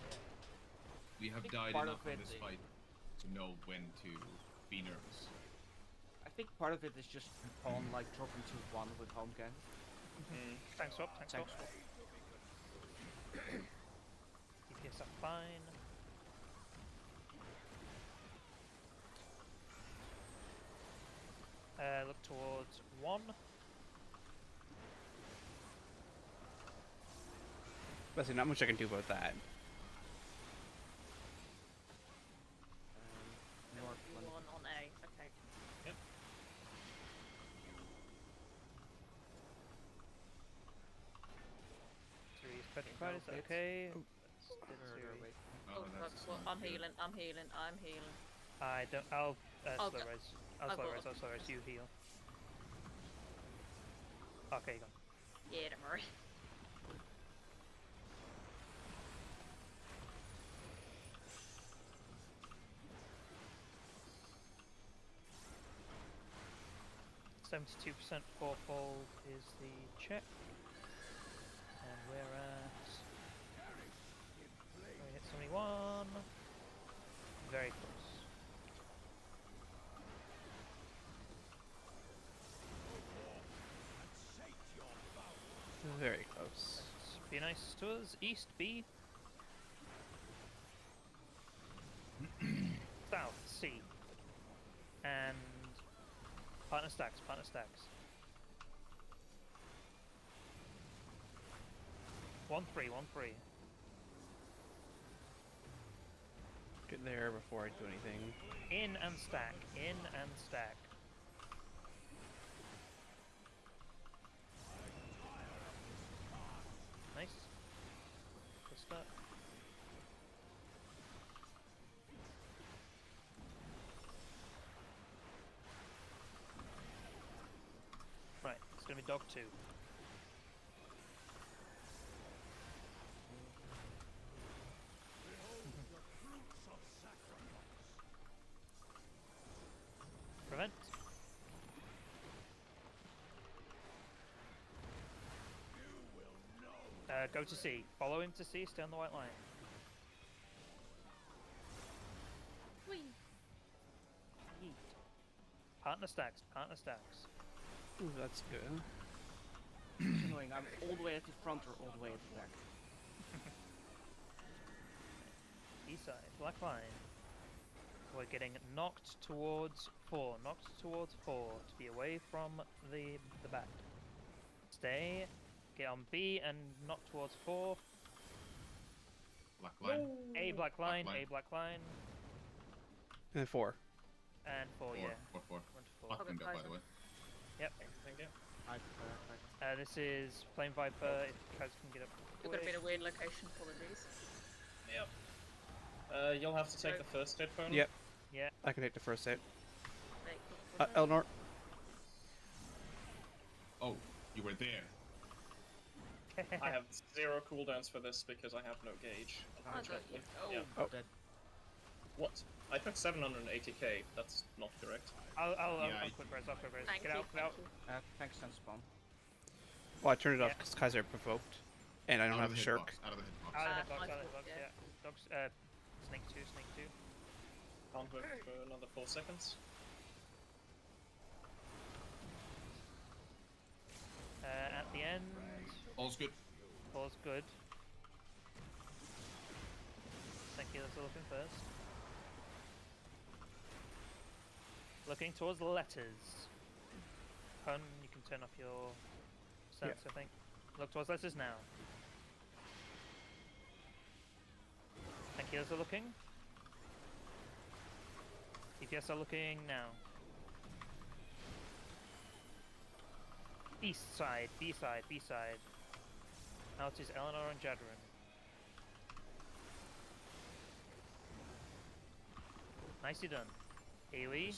We have think died part enough of in it this is- fight to know when to be nervous. I think part of it is just on like dropping to 1 with home gang. Mm. Tank swap. Tank swap. Tank swap. DPS are fine. Look towards 1. But not much I can do about that. North one. One on A. Okay. Yep. 3 is petrified. Is that hits. okay? Further away. Oh, that's fuck, well, not I'm good. healing. I'm healing. I'm healing. I don't. I'll I'll slow go- res. I'll I'll slow go res. up. I'll slow res. You heal. Okay, go. Yeah, don't worry. .72% fourfold is the check, and we're at. We hit 71. nice to us. East, B. South, C. And partner stacks, partner stacks. 1-3, 1-3. Get there before I do anything. In and stack, in and stack. Nice. Good start. Right, it's gonna be dog 2. Prevent. Go to C. Follow him to C. Stay on the white line. Whee! Yeet. Partner stacks. Partner stacks. Ooh, that's good. It's annoying. I'm all the way at the front or all the way at the back. East side. Black line. We're getting knocked towards 4. Knocked towards 4 to be away from the back. Stay. Get on B and knock towards 4. Black line. A black line. Black line. A black line. And then 4. And 4, yeah. 4. 1 to 4. Black window, by the way. Yep. Thank you. This is Flame Viper. If Kaz can get up. You're gonna be in a weird location, apologies. Yep. You'll have to take the first hit, phone. Yep. Yeah. I can take the first hit. Right, Eleanor. Oh, you were there. I have 0 cooldowns for this because I have no gauge. Unfortunately. Yeah. Oh. What? I took 780k. That's not correct. I'll Yeah, quick res. I'll quick res. Thank Get you, out. Get out. thank Thanks, Sunspawn. Well, I turned it off Yeah. because Kaiser provoked. And I don't have a shirk. Out of the hitbox. Out of the I box. Out of the thought, box. yeah. Yeah. Dogs. Snake 2. Snake 2. Can't work for another 4 seconds. At the end. All's good. All's good. Thank you. Let's looking first. Looking towards the letters. Hun, you can turn off your sense, I think. Look towards letters now. Thank you. Are looking. EPS are looking now. East side, B side, B side. Out is Eleanor and Jadrin. Nicely done. AoE.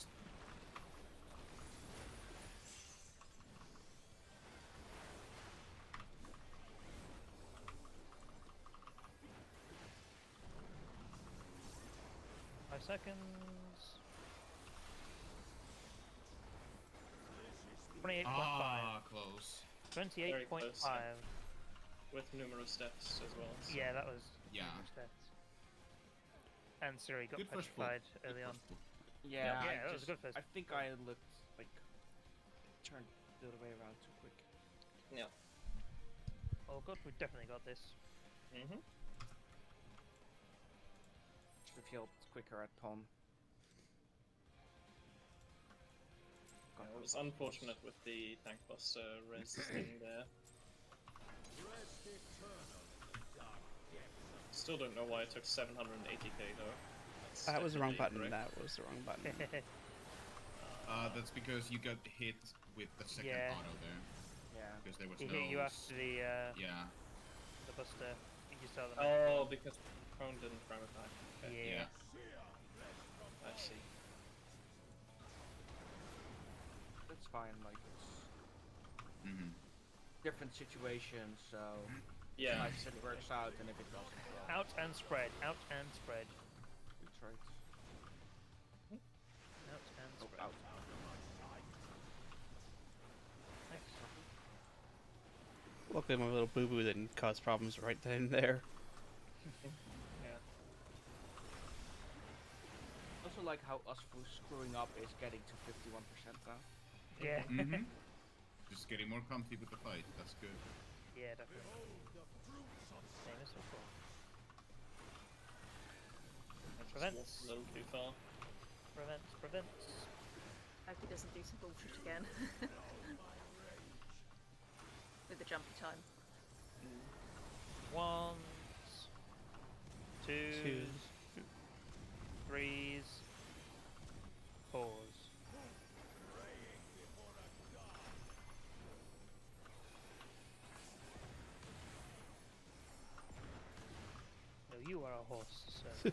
Seconds. 28.5. Ah, close. 28.5. With numerous deaths as well. So. Yeah, that was Yeah. numerous deaths. And Siri got Good first pull. petrified Good early on. first pull. Yeah, Yeah, that was a good first. I think I looked like turned the other way around too quick. Yeah. Oh good, we definitely got this. Mm-hmm. Should have healed quicker at pawn. It was unfortunate with the tank boss resisting there. Still don't know why it took 780k though. That was the wrong button. Correct. That was the wrong button. That's because you got hit with the second Yeah. auto there. Yeah. Because there was He no. hit you after the Yeah. the buster. You just tell them. Oh, because prone didn't prime attack. Okay. Yeah. I see. That's fine, like it's Mm-hmm. different situations, so Yeah. if it works out and if it doesn't, well, Out and spread. Out and spread. that's right. Out and Oh, spread. out. Nice. Luckily, my little boo boo didn't cause problems right then and there. Yeah. Also like how us screwing up is getting to 51% now. Yeah. Mm-hmm. Just getting more comfy with the fight. That's good. Yeah, definitely. so cool. Just Prevents. walked a little too far. Prevents. Hope he doesn't do some bullshit again. With the jumpy time. Ones. Twos. Threes. Fours. No, you are a horse, sir.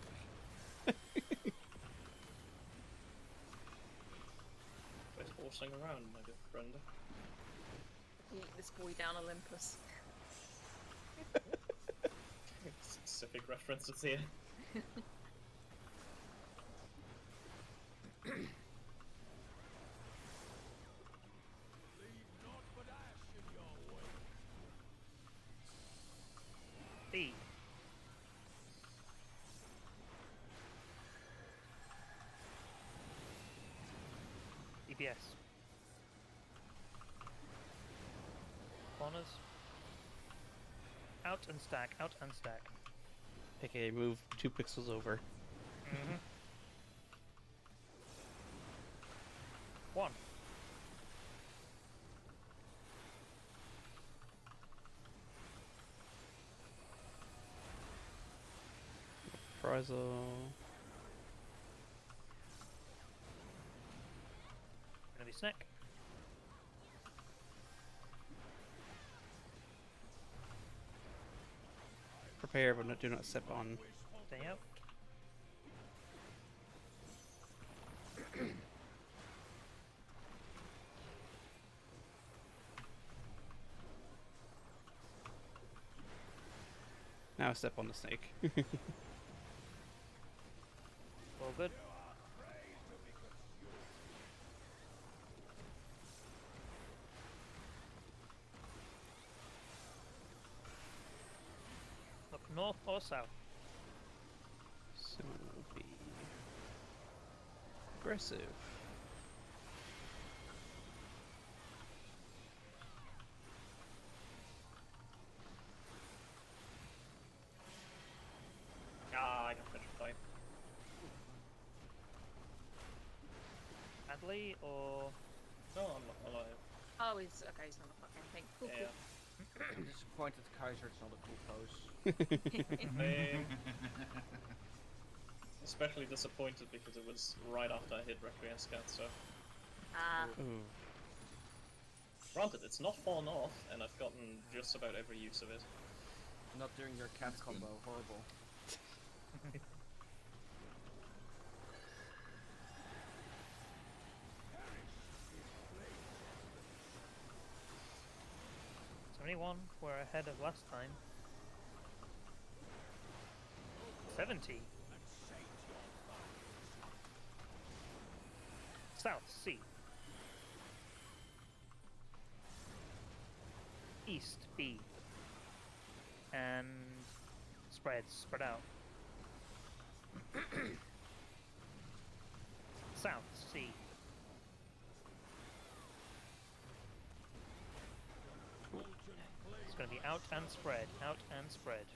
Quit horsing around, my good friend. Eat this boy down Olympus. Specific references here. D. EBS. Corners. Out and stack, out and stack. Okay, move 2 pixels over. Mm-hmm. 1. Frizzle. Gonna be snack. Prepare, but do not step on. Stay out. Now step on the snake. All good. Look north or south. So we'll be aggressive. Ah, I got petrified. Adley or No, I'm not alive. Oh, he's okay. He's not a fucking thing. Cool, Yeah. I'm disappointed Kaiser it's not a cool pose. Especially disappointed because it was right after I hit Requiescat, so... Ah. Ooh. Granted, it's not fallen off, and I've gotten just about every use of it. Not during your cat combo, horrible. '71. We're ahead of last time. 70. South C. East B. And spread out. South C. It's going to be out and spread, out and spread.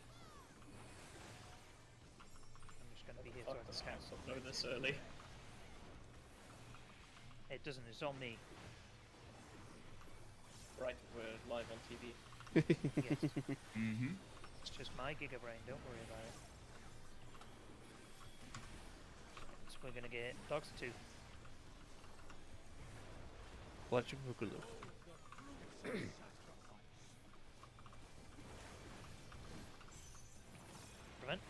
I'm just going to be here so I Fuck, can this cast. can't know this early. It doesn't, it's on me. Right, we're live on TV. Yes. Mm-hmm. It's just my gigabrain, don't worry about it. So we're going to get dogs 2. Electric Boogaloo. Prevent.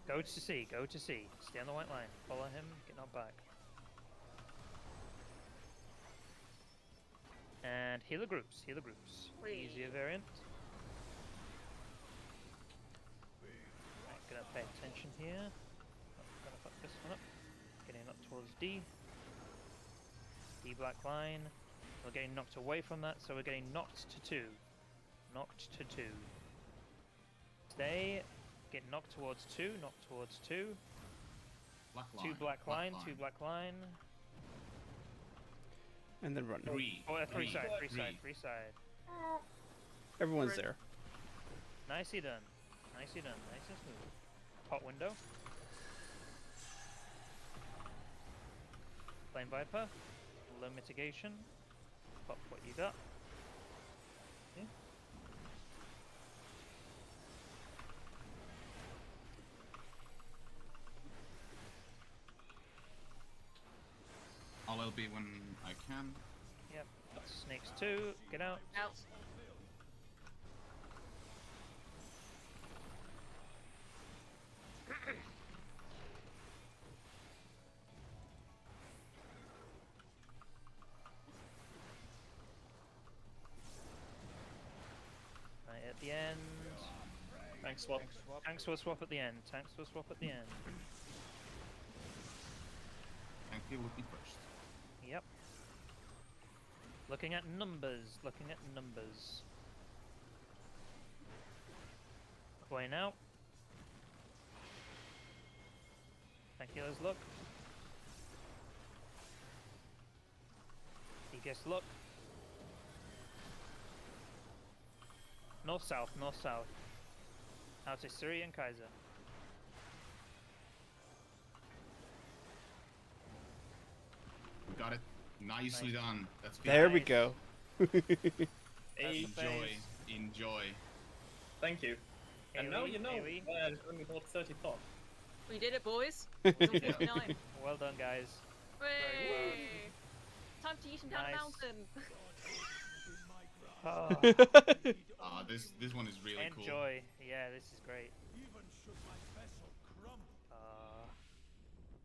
Go to C, go to C. Stay on the white line. Follow him, get knocked back. And healer groups, healer groups. Whee. Easier variant. Right, gonna pay attention here. Gonna fuck this one up. Getting up towards D. D black line. We're getting knocked away from that, so we're getting knocked to 2. Knocked to 2. Stay. Get knocked towards 2, knocked towards 2. Black 2 line. black line, 2 black line. And then run. Three. Oh, free side, free three. side, free side. Everyone's there. Nicely done. Nicely done. Nice and smooth. Pot window. Flame Viper. Low mitigation. Pop what you got. All LB when I can. Yep. Snakes 2. Get out. Out. Right at the end. Thanks, swap. Tanks will swap at the end. Tanks will swap at the end. Thank you will be first. Yep. Looking at numbers. Looking at numbers. Play now. Thank you, let's look. Degus look. North south, north south. Out is Suri and Kaiser. Got it. Nicely Nice. done. That's There good. we go. Hey, Enjoy. Enjoy. thank you. And now AoE, you know AoE. why I only bought 30 pot. We did it, boys. It was on 59. Well done, guys. Way! Time to eat him down Nice. the mountain. Oh, This one is really cool. enjoy. Yeah, this is great.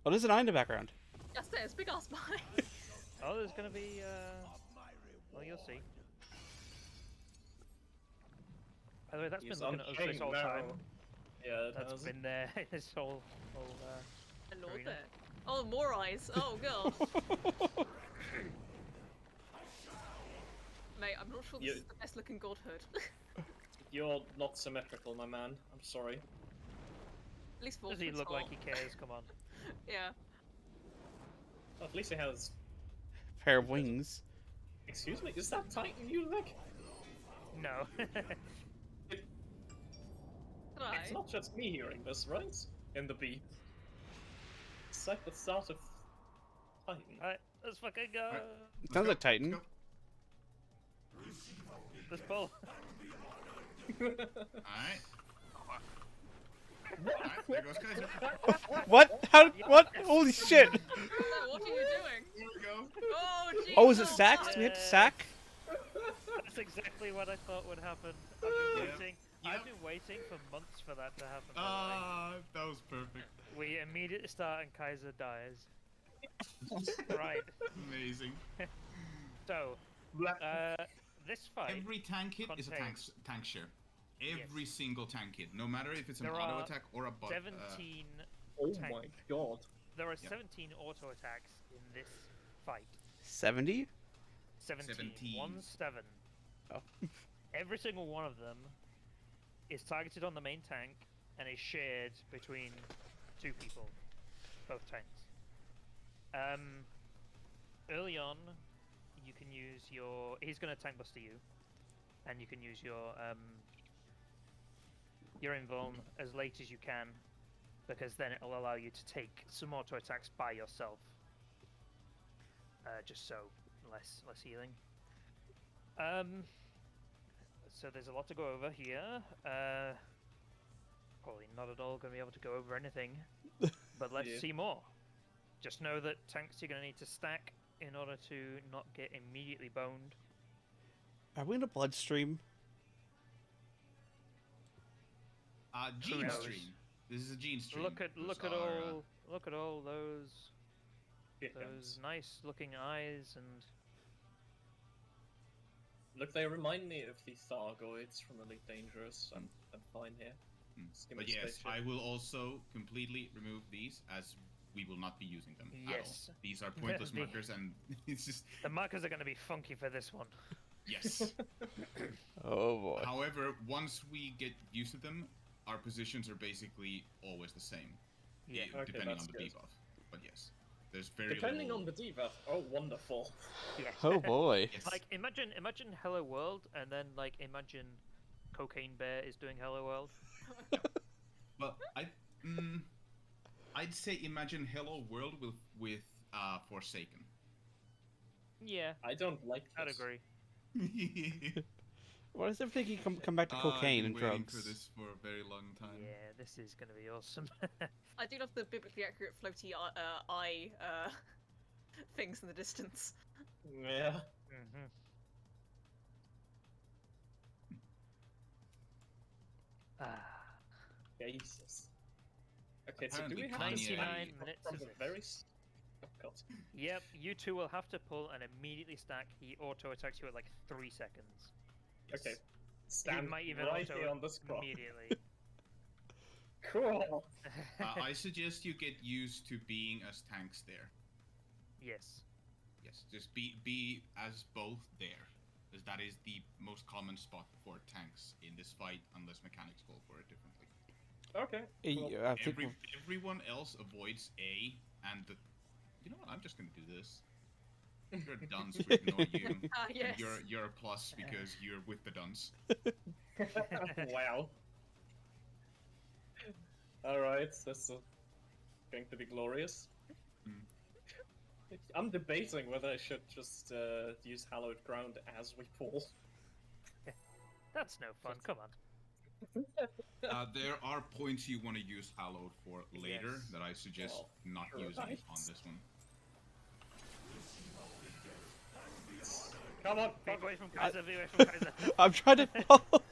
Oh, there's an eye in the background. Yes, there's big ass mine. Oh, there's gonna be. Well, you'll see. By the way, that's He's been looking at us this unchained whole now. time. Yeah, That's been there this whole. I love Arena. it. Oh, more eyes. Oh, god. Mate, I'm not sure this You- is the best looking godhood. You're not symmetrical, my man. I'm sorry. At least Does he look like he cares? Come on. Yeah. Well, at least he has. Pair of wings. Excuse me, is that Titan you like? No. It's not just me hearing this, right? In the beat. It's like the start of Titan. Alright, let's fucking go. Alright. Sounds like Titan. Let's Let's pull. go. Alright. Alright, there goes Kaiser. What? How? What? Holy shit! No, what are you doing? There we go. Oh, jeez. Oh, is it sacked? Do we have to sack? That's exactly what I thought would happen. I've been waiting. I've been waiting for months for that to happen. by the way. That was perfect. We immediately start and Kaiser dies. Right. Amazing. So, this fight. Every tank hit is a contains- tank share. Every single tank hit, no matter if it's an There auto are attack or a bot. 17. Oh tank. my god. There are Yeah. 17 auto attacks in this fight. 70? 17. 17. 1-7. Oh. Every single one of them is targeted on the main tank and is shared between two people, both tanks. Early on, you can use your. He's going to tank buster you, and you can use your invuln as late as you can, because then it'll allow you to take some auto attacks by yourself. Just so less healing. So there's a lot to go over here. Probably not at all going to be able to go over anything, but let's Yeah. see more. Just know that tanks you're going to need to stack in order to not get immediately boned. Are we in a bloodstream? Gene knows? stream. This is a gene stream. Look at Those are, all those Chickens. nice looking eyes and Look, they remind me of the Thargoids from Elite Dangerous. I'm fine here. Just give me But a yes, spaceship. I will also completely remove these as we will not be using them at all. Yes. These are pointless The- markers and it's just the markers are going to be funky for this one. yes. Oh boy. However, once we get used to them, our positions are basically always the same. Yeah. Okay, Depending on that's the good. debuff. But yes. There's very Depending little... on the debuff. Oh, wonderful. Yes. Oh boy. Yes. Like imagine Hello World, and then like imagine Cocaine Bear is doing Hello World. But I'd say imagine Hello World with Forsaken. Yeah, I don't like I'd this. agree. Why does everything come back to cocaine I've and been waiting drugs? for this for a very long time. Yeah, this is gonna be awesome. I do love the biblically accurate floaty eye things in the distance. Yeah. Mm-hmm. Jesus. Okay, so do Apparently we have Kanye- to 99 stack minutes from of the this. very... Oh, God. Yep, you two will have to pull and immediately stack. He auto attacks you at like 3 seconds. Okay. He Stand might even right auto here on the spot. immediately. Cool. I suggest you get used to being as tanks there. Yes. Yes, just be as both there, as that is the most common spot for tanks in this fight, unless mechanics call for it differently. Okay. Cool. Yeah, I think Everyone else avoids A, and you know what? I'm just gonna do this. You're a dunce, we ignore you. Ah, yes. And you're a plus because you're with the dunce. Wow. Alright, this is going to be glorious. I'm debating whether I should just use Hallowed Ground as we pull. That's no fun, come on. There are points you want to use Hallowed for later Yes. that I suggest Well, not sure. using it on this one. Come on! Be away from Kaiser, be away from Kaiser. I'm trying to follow.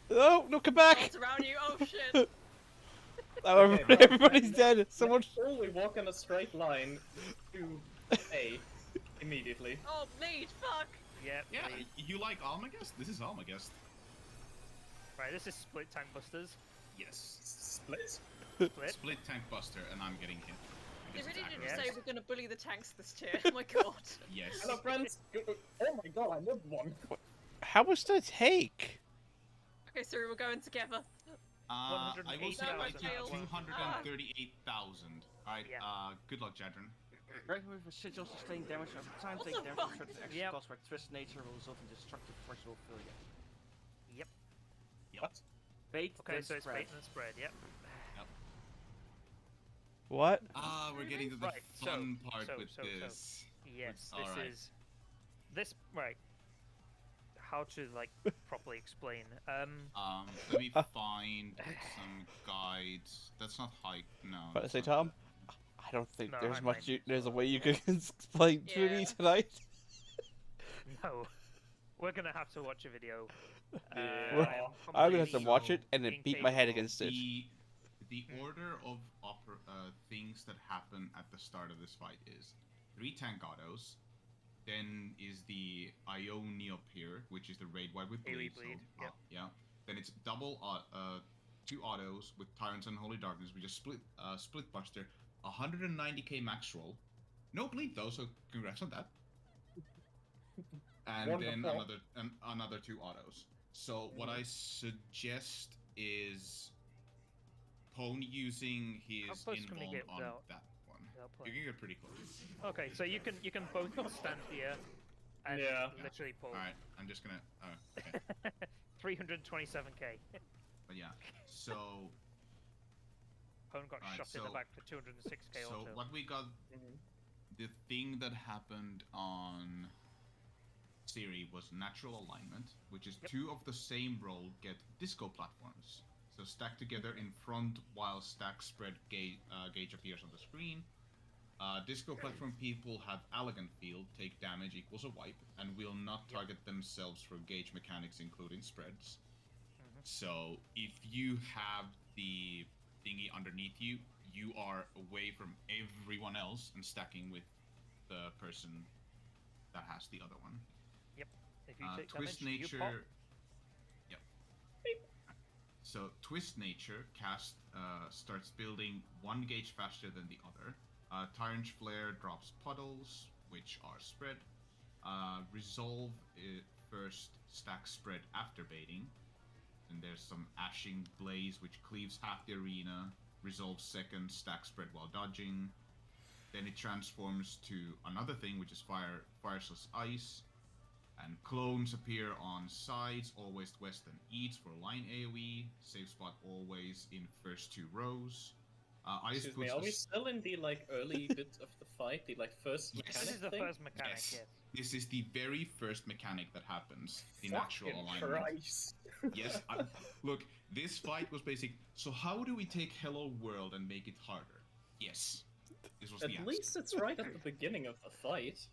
No, come back! It's around you. Oh shit! Oh, Okay, everybody's dead. Someone. Only walk in a straight line to A immediately. Oh bleed! Fuck! Yep, Yeah, please. you like Almagest? This is Almagest. Right, this is split tank busters. Yes. Split? Split. Split tank buster, and I'm getting hit. They Because really it's didn't aggro. say we're gonna bully the tanks this tier. Oh my god. Yes. Hello, friends! Oh my god, I lived one! How much did it take? Okay, so we're going together. I will say I did 108,000. 238,000. Alright, Yeah. good luck, Jadron. Regular residual sustained damage over time, What take the damage fuck? from certain extra Yep. costs where twist nature will result in destructive forcible failure. Yep. What? Bait, Okay, then so it's spread. bait and spread, yep. What? We're getting to the Right, fun part so- with so- this. Yes, All this right. is... This, right. How to, like, properly explain. Let me find some guides. That's not hike. No. What I that's say, not Tom? that. I don't think No, there's I'm much. fine. There's a way you can explain to me Yeah. tonight. No. We're gonna have to watch a video. Yeah. I am I'm gonna have to completely watch it and then beat my head incapable. against it. The order of things that happen at the start of this fight is 3 tank autos, then is the Ionia Pier, which is the raid wide with AoE bleed. bleed, So, yep. yeah. Then it's double 2 autos with Tyrants and Holy Darkness. We just split buster, 190k max roll. No bleed though, so congrats on that. And then Wonderful. another 2 autos. So what I suggest is Pone using How his close can we involve get on without- that one. without You playing? can get pretty close. Okay, so you can both stand here and Yeah. literally pull. All right, I'm just gonna. Okay. 327k. But yeah, so Pone got Alright, shot in the so- back for 206k so auto. what we got, the thing that happened on Siri was natural alignment, which is Yep. 2 of the same roll get disco platforms. So stack together in front while stack spread gauge appears on the screen. Disco platform people have elegant field, take damage equals a wipe, and will not target themselves for gauge mechanics, including spreads. So if you have the thingy underneath you, you are away from everyone else and stacking with the person that has the other one. If you take Twist damage, Nature. you pop. Yep. So Twist Nature starts building 1 gauge faster than the other. Tyrant Flare drops puddles, which are spread. Resolve first stack spread after baiting. And there's some Ashing Blaze, which cleaves half the arena. Resolve second, stack spread while dodging. Then it transforms to another thing, which is fire plus ice. And clones appear on sides, all west and east for line AoE. Safe spot always in first 2 rows. Ice Excuse me, puts are we still in the like early bit of the fight? The like first Yes. mechanic This is the thing? first mechanic, yes. This is the very first mechanic that happens in actual Fucking alignment. Christ. Yes, look, this fight was basic. So how do we take Hello World and make it harder? Yes, this was the At answer. least it's right at the beginning of the fight.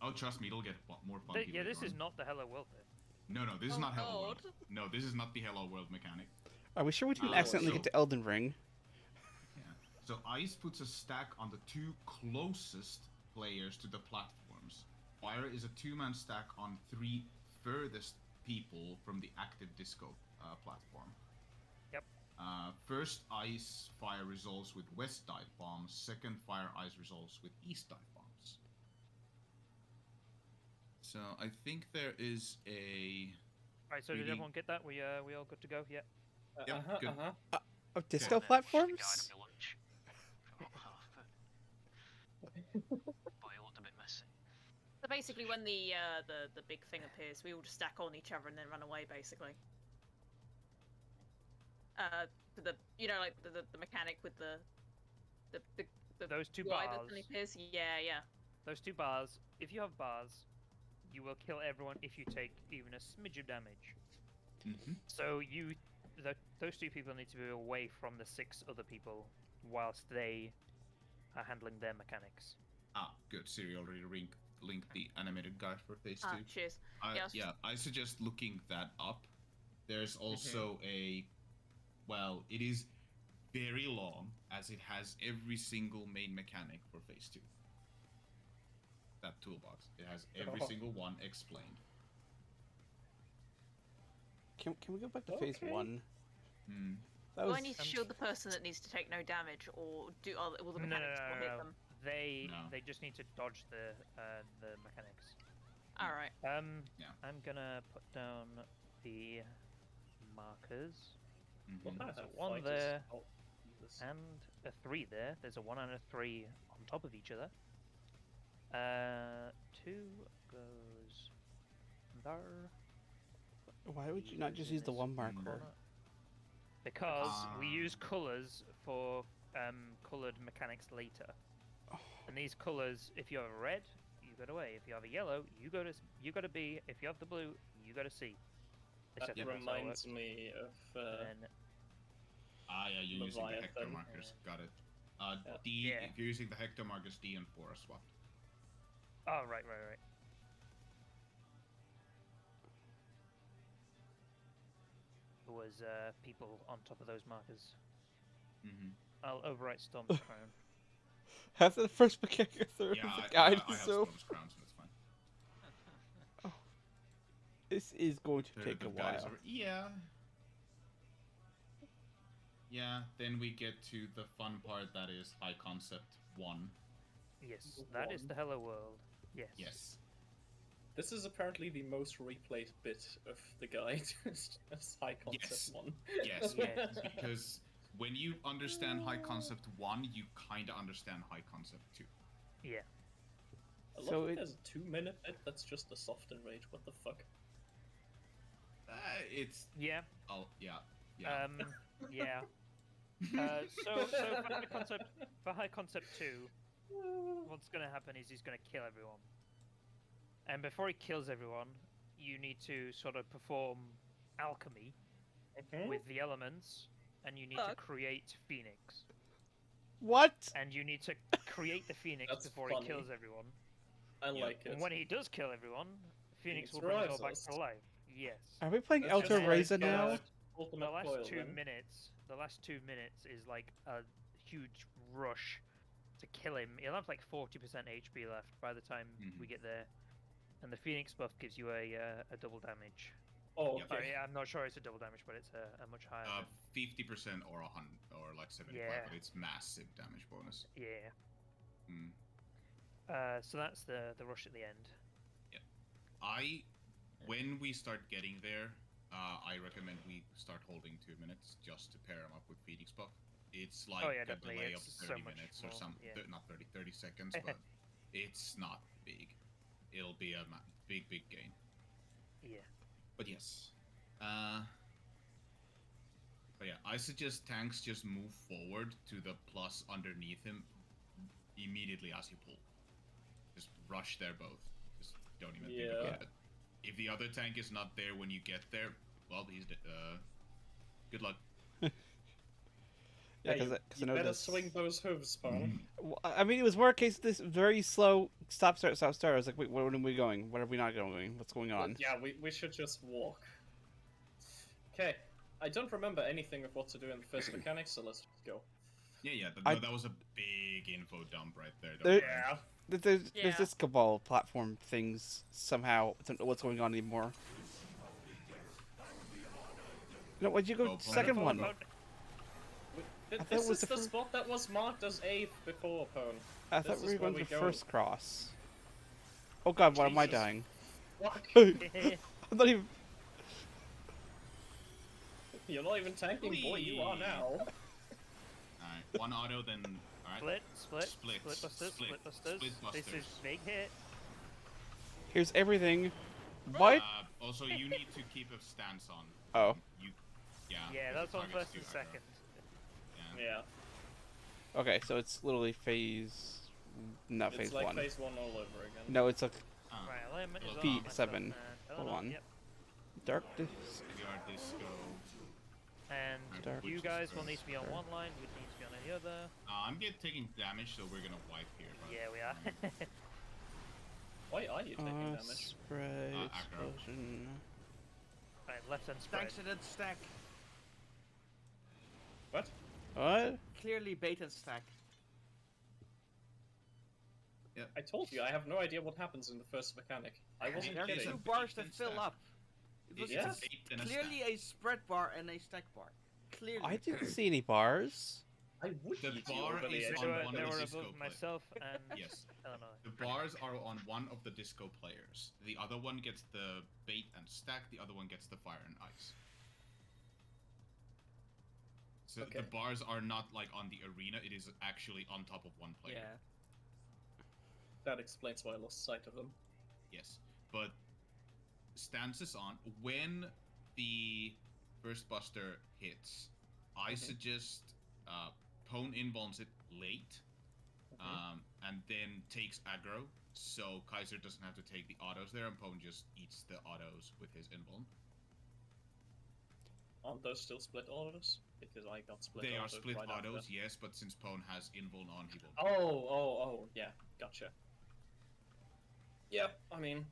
Oh, trust me, it'll get more funky. Yeah, this later is on. not the Hello World bit. No, this is Oh, not Hello God. World. No, this is not the Hello World mechanic. Are we sure we didn't Oh, accidentally so- get to Elden Ring? Yeah. So Ice puts a stack on the 2 closest players to the platforms. Fire is a 2-man stack on 3 furthest people from the active disco platform. Yep. First Ice Fire resolves with west dive bombs. Second Fire Ice resolves with east dive bombs. So I think there is a. Right, so did everyone get that? We all good to go? Yeah. Yep, good. Of disco Guide platforms? of your lunch. Forgot half of it. But it looked a bit messy. So basically, when the big thing appears, we all just stack on each other and then run away, basically. Like the mechanic with the Those 2 UI bars. that suddenly appears. Yeah. Those 2 bars. If you have bars, you will kill everyone if you take even a smidge of damage. Mm-hmm. So those 2 people need to be away from the 6 other people whilst they are handling their mechanics. Good. Siri already linked the animated guide for phase 2. Cheers. I suggest looking that up. There's also it is very long, as it has every single main mechanic for phase 2. That toolbox. It has every single one explained. Can we go back to phase 1? That Do was... I need to shield the person that needs to take no damage, or will the mechanics still hit them? They just need to dodge the mechanics. All right. I'm gonna put down the markers. What kind of So 1 fight there, is and a 3 there. There's a 1 and a 3 on top of each other. 2 goes there. Why would you not just use the 1 marker? Because we use colours for coloured mechanics later. And these colours, if you have a red, you go to A. If you have a yellow, you go to B. If you have the blue, you go to C. That reminds me of. You're using the Leviathan. hector markers. Got it. D. If you're using the hector markers, D and 4 are swapped. Oh, right. There was people on top of those markers. I'll overwrite Storm's Crown. Have the first mechanic through Yeah, the guide, I have so... Storm's Crown, so that's fine. This is going to take The a guide is while. over. Yeah, then we get to the fun part that is High Concept 1. Yes, that is the Hello World. Yes. This is apparently the most replayed bit of the guide. It's High Concept 1. Yes, because when you understand High Concept 1, you kind of understand High Concept 2. Yeah. I love that there's a 2-minute bit that's just a soft enrage. What the fuck? It's... Yeah. Oh, yeah. Yeah. So for High Concept 2, what's going to happen is he's going to kill everyone. And before he kills everyone, you need to sort of perform alchemy with the elements, and you need to create Phoenix. What? And you need to create the Phoenix That's before funny. he kills everyone. I like it. And when he does kill everyone, Phoenix will Phoenix bring us all back rises. to life. Yes. Are we playing That's Elder just Reza like, now? Ultimate The last Coil, 2 then. minutes. The last 2 minutes is like a huge rush to kill him. He'll have like 40% HP left by the time we get there, and the Phoenix buff gives you a double damage. Oh, okay. Sorry, I'm not sure it's a double damage, but it's a much higher. 50% or 100 or like 75, but it's massive damage bonus. Yeah. Mm. So that's the rush at the end. Yeah. When we start getting there, I recommend we start holding 2 minutes just to pair them up with Phoenix buff. It's like Oh, yeah, a definitely, delay of it's 30 so much minutes or more, some, yeah. not 30, 30 seconds, but it's not big. It'll be a big gain. Yeah. But yes. But yeah, I suggest tanks just move forward to the plus underneath him immediately as you pull. Just rush there both. Just don't even think about it. If the other tank is not there when you get there, well, he's good luck. Yeah, you I know better this. swing those hooves, Spawn. Well, I mean, it was more a case of this very slow stop, start, stop, start. I was like, wait, where are we going? Where are we not going? What's going on? Yeah, we should just walk. Okay, I don't remember anything of what to do in the first mechanic, so let's just go. Yeah, no, that was a big info dump right there. There's this Cabal platform things somehow. I don't know what's going on anymore. No, why'd you go second one? This is the spot that was marked as 8th before, Pone. I thought we were going to first cross. Oh god, why am I dying? Fuck. I'm not even... You're not even tanking, boy, you are now. Alright, one auto, then... Alright. Split busters. This is big hit. Here's everything. What? Also, you need to keep a stance on. Oh. Yeah, that's on first and second. Yeah. Okay, so it's literally phase... Not phase 1. It's like phase 1 all over again. No, it's like... Right, alignment is P7. Hold on. Yep. Dark Disco. And you guys will need to be on one line, we need to be on the other. I'm taking damage, so we're gonna wipe here. But... Yeah, we are. Why are you taking damage? Spread, explosion... Right, left hand spread. Stacks and stack. What? What? Clearly bait and stack. Yeah. I told you, I have no idea what happens in the first mechanic. I wasn't There's kidding. 2 bars that fill up. It was Yes. clearly a spread bar and a stack bar. Clearly. I didn't see any bars. I would The bar is on one of the disco players. Myself and Yes. Illinois. The bars are on one of the disco players. The other one gets the bait and stack, the other one gets the fire and ice. So the bars are not like on the arena, it is actually on top of one player. Yeah. That explains why I lost sight of them. Yes. But stances on, when the first buster hits, I suggest Pone invulns it late, and then takes aggro, so Kaiser doesn't have to take the autos there, and Pone just eats the autos with his invuln. Aren't those still split autos? Because I got split They autos. are split right autos, after. yes, but since Pone has invuln on, he will. Oh, yeah, gotcha. Yeah, I mean,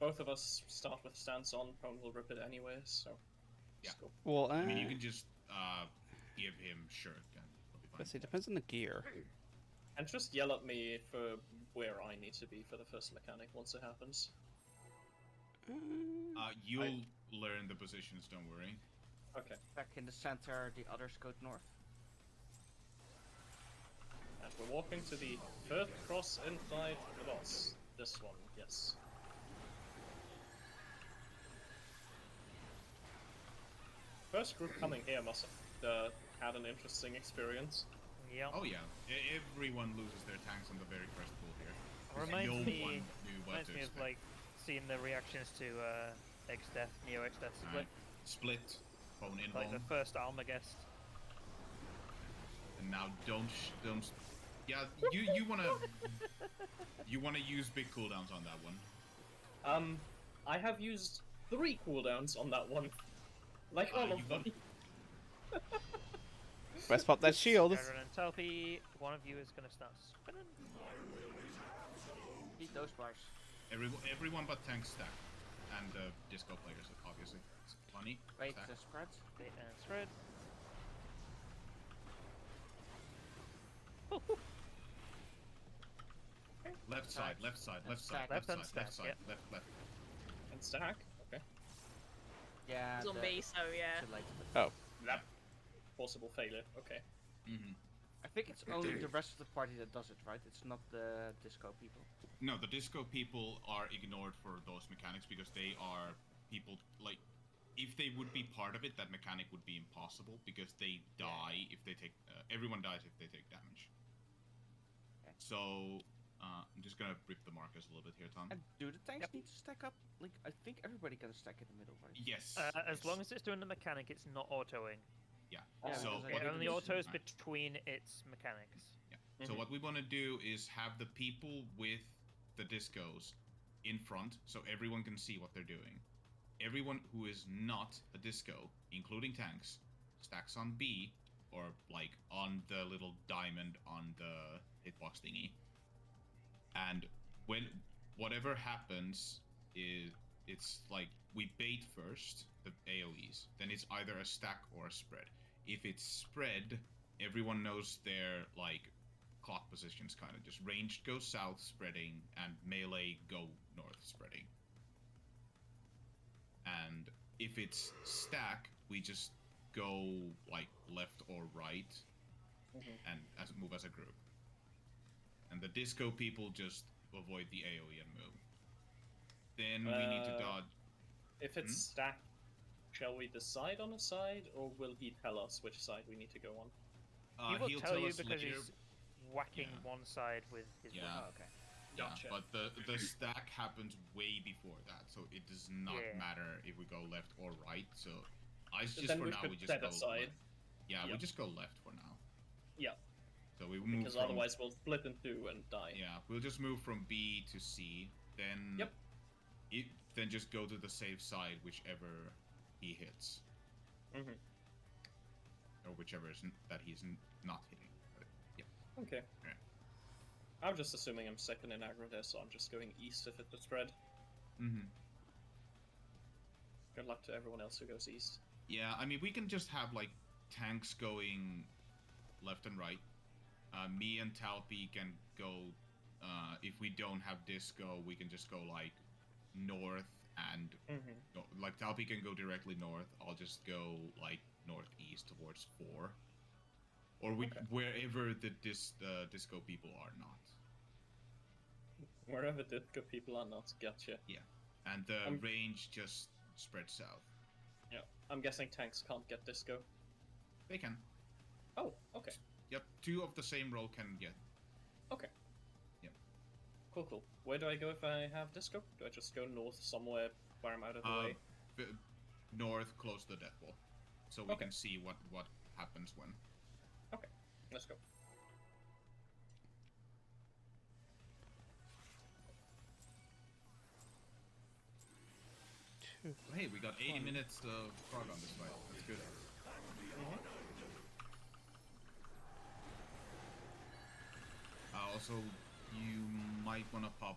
both of us start with stance on, Pone will rip it anyways, so... Yeah. Cool. Well, I mean, you can just give him shirt, and it'll be fine. let's see, depends on the gear. And just yell at me for where I need to be for the first mechanic once it happens. You'll learn the positions, don't worry. Okay. Back in the center, the others go north. And we're walking to the third cross inside the boss. This one, yes. First group coming here must have had an interesting experience. Yeah. Oh yeah, everyone loses their tanks on the very first pull here. Reminds me, one knew what to of expect. like seeing the reactions to X-Death, Neo X-Death split. Split, Pone invuln. Like the first Alma guest. And now don't. Yeah, you wanna use big cooldowns on that one. I have used 3 cooldowns on that one. Like all of them. Best pop that shield. Scatter and Telpy, one of you is gonna start spinning. Beat those bars. Everyone but tank stack, and disco players, obviously. It's funny. Wait, Stack. the spread. Bait and spread. Left side, left side, left side, Left left and side, left stack, side, left. And stack? Okay. Yeah. It's on me, so yeah. Too late. Oh. That possible failure, okay. I think it's only the rest of the party that does it, right? It's not the disco people. No, the disco people are ignored for those mechanics because they are people like if they would be part of it, that mechanic would be impossible because they die if they take. Everyone dies if they take damage. Okay. So I'm just gonna rip the markers a little bit here, Tom. And do the tanks need to stack up? Like, I think everybody can stack in the middle, right? Yes. As long as it's doing the mechanic, it's not autoing. Yeah. Yeah, So because what It we only do- autos Alright. between its mechanics. Yeah. So what we want to do is have the people with the discos in front, so everyone can see what they're doing. Everyone who is not a disco, including tanks, stacks on B, or like on the little diamond on the hitbox thingy. And when whatever happens is it's like we bait first the AoEs, then it's either a stack or a spread. If it's spread, everyone knows their like clock positions, kind of just ranged go south spreading and melee go north spreading. And if it's stack, we just go like left or right and move as a group. And the disco people just avoid the AoE and move. Then we need to dodge. If it's stacked, shall we decide on a side, or will he tell us which side we need to go on? He will He'll tell you us because later. he's whacking one side with his Yeah. weapon. Oh, okay. Yeah, Gotcha. but the stack happens way before that, so it does not matter if we go left or right. So just then for we now should we just set go aside. left. Yeah, we Yep. just go left for now. Yeah. So we move Because from, otherwise we'll split in two and die. Yeah, we'll just move from B to C, then then just go to the safe side, whichever he hits, or whichever is that he's not hitting. But, yeah. Okay. Yeah. I'm just assuming I'm second in aggro there, so I'm just going east if it's a spread. Good luck to everyone else who goes east. Yeah, I mean we can just have like tanks going left and right. Me and Talpi can go. If we don't have disco, we can just go like north and like Talpi can go directly north. I'll just go like northeast towards 4, or wherever the disco people are not. Wherever disco people are not, gotcha. Yeah, and the range just spreads south. Yeah, I'm guessing tanks can't get disco. They can. Oh, okay. Yep, 2 of the same role can get. Okay. Yep. Cool. Where do I go if I have disco? Do I just go north somewhere where I'm out of the way? North, close to the death wall, so we can see what happens when. Okay, let's go. Hey, we got 80 minutes of prog on this fight. That's good. Also, you might want to pop.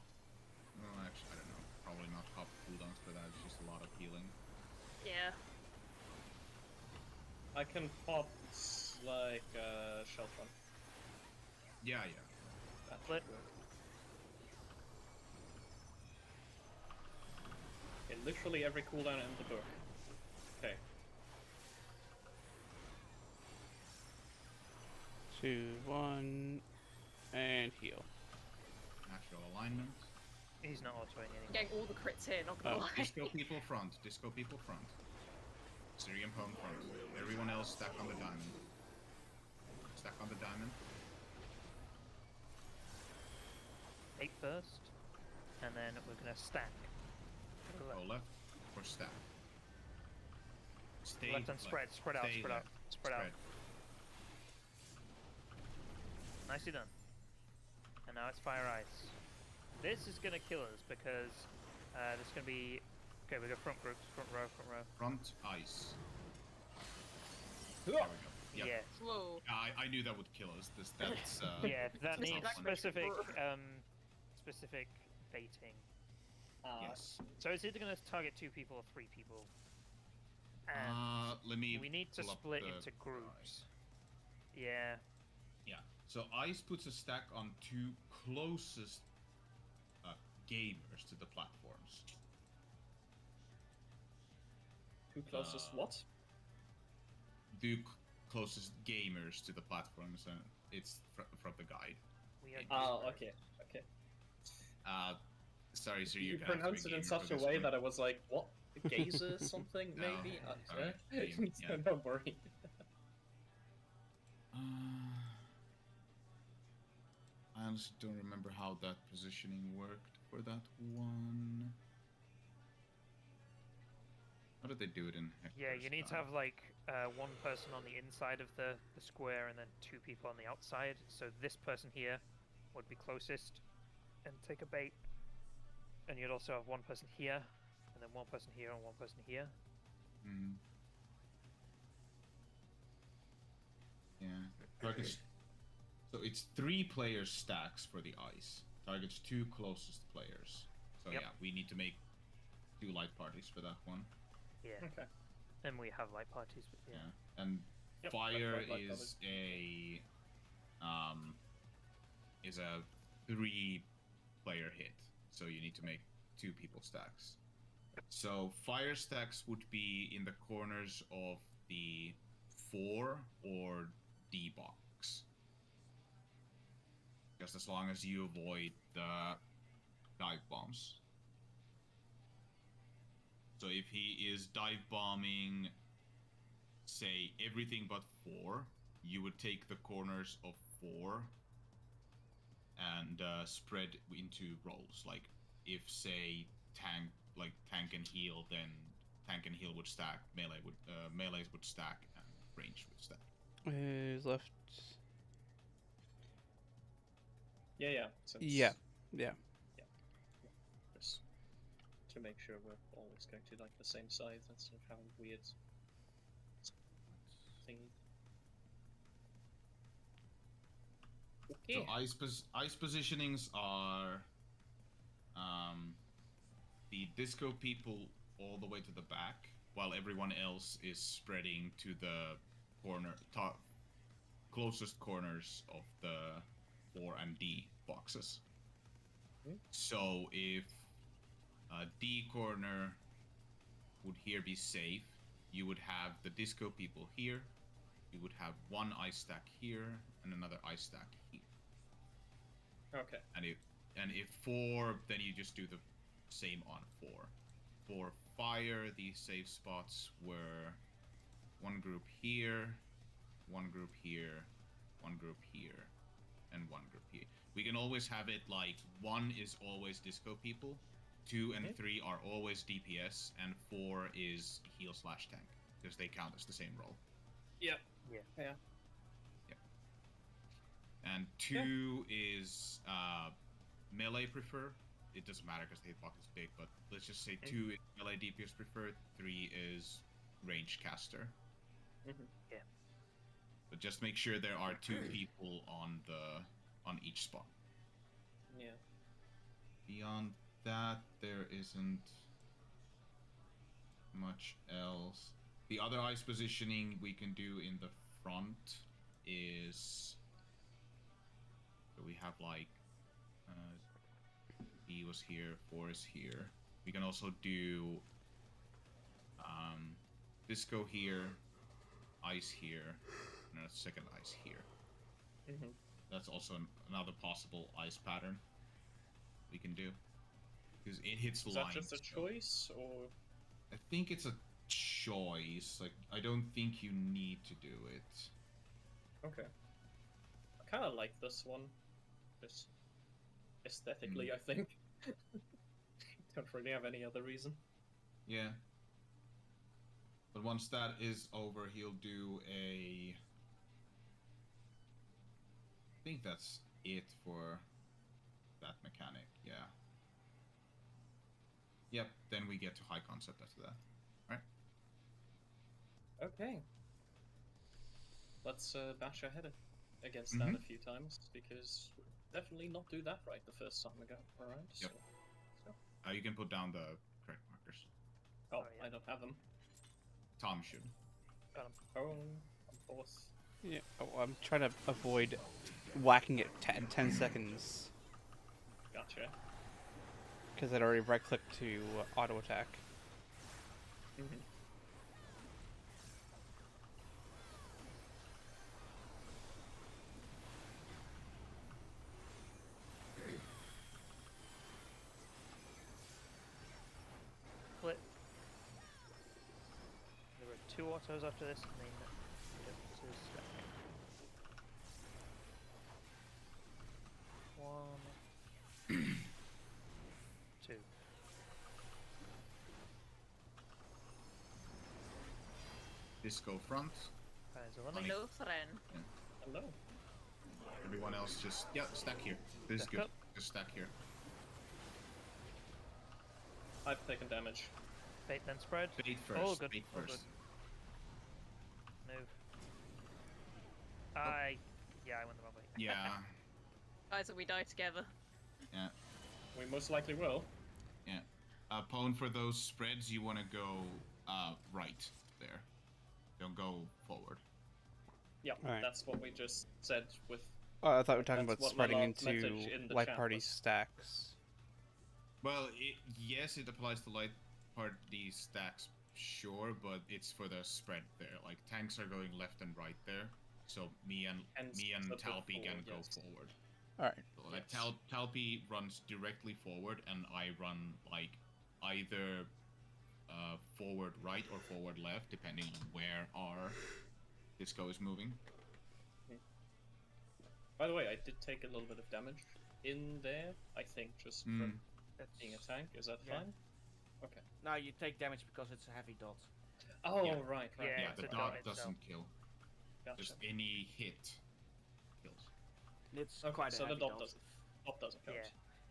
Well, actually, I don't know. Probably not pop cooldowns for that. It's just a lot of healing. Yeah. I can pop like Shell Run. Yeah. That Split. should work. Okay, literally every cooldown in the book. Okay. 2, 1, and heal. Natural alignment. He's not autoing anymore. Getting all the crits here, not gonna lie. Disco people front. Disco people front. Syrian Pwn front. Everyone else stack on the diamond. Stack on the diamond. 8 first, and then we're gonna stack. Go left or stack. Stay Left and spread out, Stay spread out, left. spread out. Nicely done. And now it's fire ice. This is gonna kill us because there's gonna be. Okay, we got front groups, front row. Front ice. There we go. Yep. Yes. Whoa. I knew that would kill us. That's Yeah, that needs That's specific specific baiting. yes. So it's either gonna target 2 people or 3 people. And Let me. we need to pull up split the into groups. price. Yeah. Yeah. So ice puts a stack on 2 closest gamers to the platforms. 2 closest what? The closest gamers to the platforms, and it's from the guide. We are Oh, okay. Sorry, sir. You can have pronounced three it in gamers such for a this way one. that I was like, what? Gazer something, No. maybe? Alright, yeah. Don't worry. I honestly don't remember how that positioning worked for that one. How did they do it in Hector's? Yeah, you need to have like one person on the inside of the square and then two people on the outside. So this person here would be closest and take a bait. And you'd also have one person here, and then one person here and one person here. Hmm. Yeah. Targets. So it's 3 players stacks for the ice. Targets 2 closest players. So Yep. yeah, we need to make 2 light parties for that one. Yeah. Okay. And we have light parties, but yeah. Yeah. And Yep, fire light is a 3-player hit. So you need to make 2 people stacks. So fire stacks would be in the corners of the 4 or D box. Just as long as you avoid the dive bombs. So if he is dive bombing, say, everything but 4, you would take the corners of 4 and spread into roles. Like, if, say, tank and heal, then tank and heal would stack, melees would stack, and range would stack. Is left. Yeah. Since, Yeah. Just to make sure we're always going to like the same side instead of having weird thingy. Okay. So ice positionings are the disco people all the way to the back, while everyone else is spreading to the closest corners of the 4 and D boxes. So if D corner would here be safe, you would have the disco people here, you would have 1 ice stack here, and another ice stack here. Okay. And if 4, then you just do the same on 4. For fire, the safe spots were 1 group here, 1 group here, 1 group here, and 1 group here. We can always have it like 1 is always disco people, 2 and 3 are always DPS, and 4 is heal/tank, because they count as the same role. Yeah. And 2 is melee prefer. It doesn't matter because the hitbox is big, but let's just say 2 is melee DPS preferred, 3 is range caster. Yeah. But just make sure there are 2 people on each spot. Yeah. Beyond that, there isn't much else. The other ice positioning we can do in the front is, so we have like E was here, 4 is here. We can also do disco here, ice here, and a second ice here. That's also another possible ice pattern we can do, because it hits Is lines. that just a choice, or? I think it's a choice. Like, I don't think you need to do it. Okay. I kind of like this one, just aesthetically. I think. Don't really have any other reason. Yeah. But once that is over, he'll do a... I think that's it for that mechanic, yeah. Yep, then we get to high concept after that. Alright. Okay. Let's bash our head against that a few times, because we'll definitely not do that right the first time we go around. Yep. So. You can put down the correct markers. Oh, yeah. I don't have them. Tom should. Got him. Oh, of course. Yeah. Oh, I'm trying to avoid whacking it in 10 seconds. Gotcha. Because I'd already right-clicked to auto attack. Split. 2 autos after this, and then this is stacking. 1, 2. Disco front. Hello, friend. Hello. Everyone else just stack here. This is Stack good. up. Just stack here. I've taken damage. Bait then spread. Bait first. Oh, good. Bait Oh, first. good. Move. Yeah, I went the wrong way. Yeah. Guys, we die together. Yeah. We most likely will. Yeah. Pone, for those spreads, you want to go right there. Don't go forward. Yeah, Alright. that's what we just said with. Oh, I thought we were talking That's about what my spreading last into message in the light chat party was. stacks. Well, yes, it applies to light party stacks, sure, but it's for the spread there. Like, tanks are going left and right there, so me and so Talpi can forward, go yes. forward. Alright. So, like, Yes. Talpi runs directly forward, and I run, like, either forward right or forward left, depending on where our disco is moving. By the way, I did take a little bit of damage in there, I think, just from being a tank. Is that fine? Okay. No, you take damage because it's a heavy dot. Oh, Yeah. right. Yeah, Yeah, it's the a dot dot itself. doesn't kill. Gotcha. Just any hit kills. It's Okay, quite a so the heavy dot dot. doesn't count. Yeah.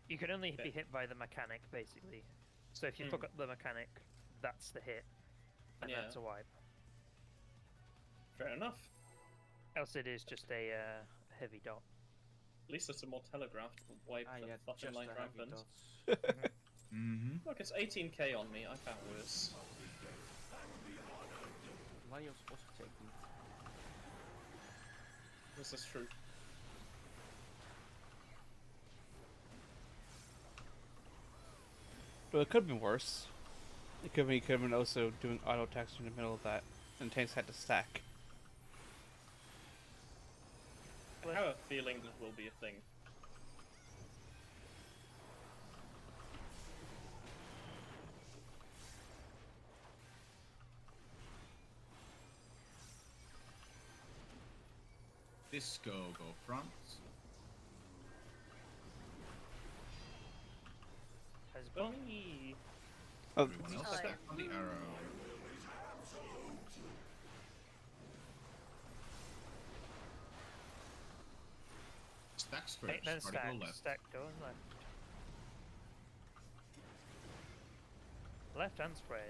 You can only Okay. be hit by the mechanic, basically. So if you fuck up the mechanic, that's the hit, and Yeah. that's a wipe. Fair enough. Else it is just a heavy dot. At least it's a more telegraphed wipe than Yeah, fucking just like a heavy rampant. dot. Mm-hmm. Look, it's 18k on me. I found worse. Lion's also taking. This is true. But it could have been worse. It could have been also doing auto attacks in the middle of that, and tanks had to stack. I have a feeling this will be a thing. Disco go front. As Bunny! Oh, Everyone else stack on the arrow. Stacks first. Bait then Particle stack. left. Stack going left. Left and spread.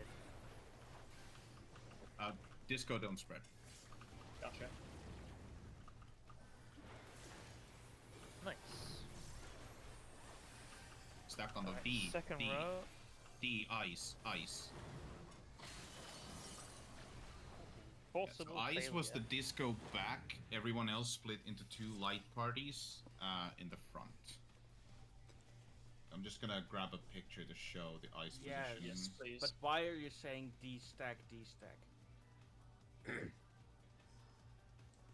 Disco don't spread. Gotcha. Nice. Stack on the Alright, D. second D. row. D. Ice. Ice. Yeah, so Forcible ice was the failure. disco back. Everyone else split into two light parties in the front. I'm just gonna grab a picture to show the ice Yeah, position. Yes, please. But why are you saying D stack, D stack?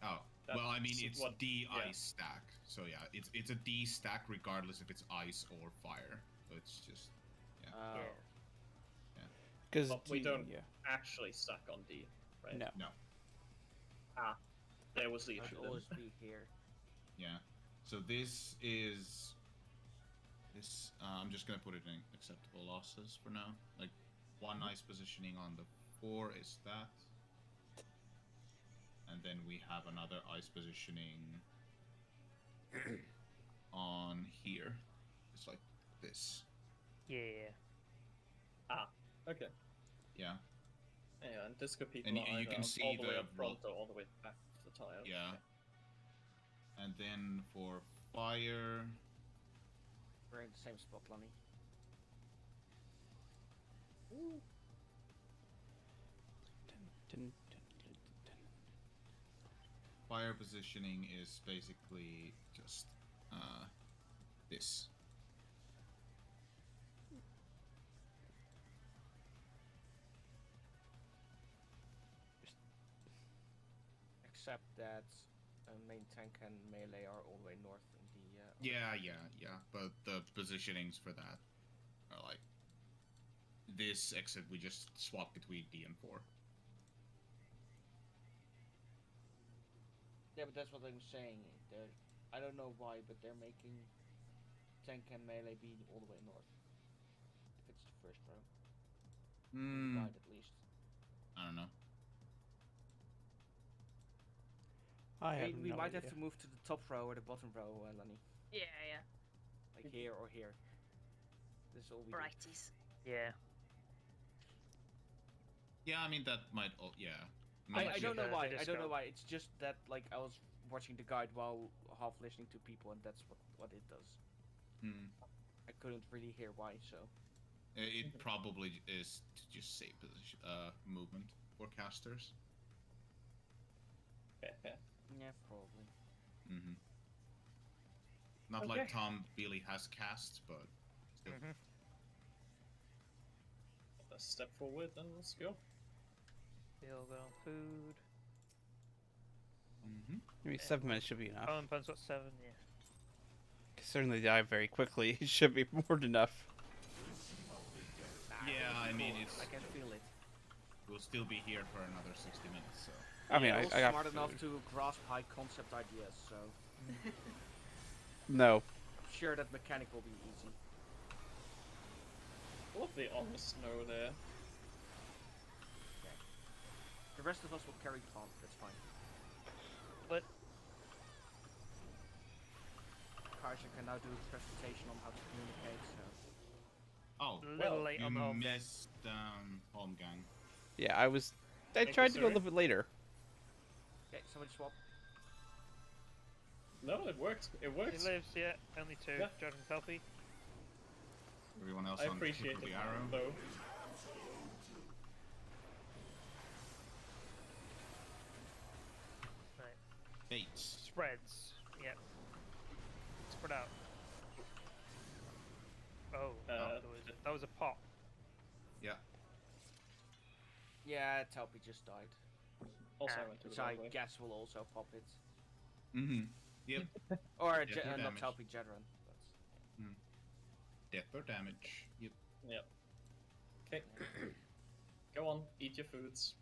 Oh, well, I mean, That's it's what- D yeah. ice stack. So yeah, it's a D stack regardless if it's ice or fire. So it's just Oh. Yeah. because But we don't yeah. actually stack on D, right? No. no, Ah, there was the I'd issue then. always be here. yeah. So this is this. I'm just gonna put it in acceptable losses for now. Like one ice positioning on the 4 is that, and then we have another ice positioning on here. It's like this. Yeah. Ah, okay. Yeah. Yeah, and disco people And are you either can see all the way the up front or all the way back of the tile. Yeah. And then for fire, We're in the same spot, Lonnie. fire positioning is basically just this. Except that main tank and melee are all the way north in the. Yeah. But the positionings for that are like this, except we just swap between D and 4. Yeah, but that's what I'm saying. They're, I don't know why, but they're making tank and melee be all the way north. If it's the first row. In the guide, at least. I don't know. I have We no might idea. have to move to the top row or the bottom row, Lenny. Yeah, yeah. Like here or here. This is all we do. Varieties. Yeah. Yeah, I mean that might. Yeah. I don't know the why. I don't know disco. why. It's just that like I was watching the guide while half listening to people, and that's what it does. Hmm. I couldn't really hear why, so. It probably is to just save position, movement for casters. Yeah, probably. Mm-hmm. Not Okay. like Tom Bealey has cast, but still. Let's step forward and let's go. Feel good on food. Mm-hmm. Maybe 7 minutes should be enough. Oh, and Pun's got 7, yeah. Considering they die very quickly, it should be more than enough. Yeah, I mean it's. I can feel it. We'll still be here for another 60 minutes, so. I mean, You're I got smart enough food. to grasp high concept ideas, so No. I'm sure that mechanic will be easy. I love the honest no there. The rest of us will carry Tom. That's fine. But Kaiser can now do a presentation on how to communicate. So. Oh, a little late you on the home gang. missed home gang. Yeah, I Thank tried you, to go a sir. little bit later. Okay, somebody swap. No, it worked. It he worked. lives, yeah. Only 2. Yeah. Jordan Kelpie. Everyone else I on the tip appreciate of it, the arrow. though. Right. Bates. Spreads. Yep. Spread out. Oh, that was a pot. Yeah. Yeah, Telpy just died. Also, I went to Which the I wrong way. guess will also pop it. Mm-hmm. Yep. Or Yeah, for not damage. Telpy, Jedron. Death or damage. Yep. Yep. Okay. Go on, eat your foods.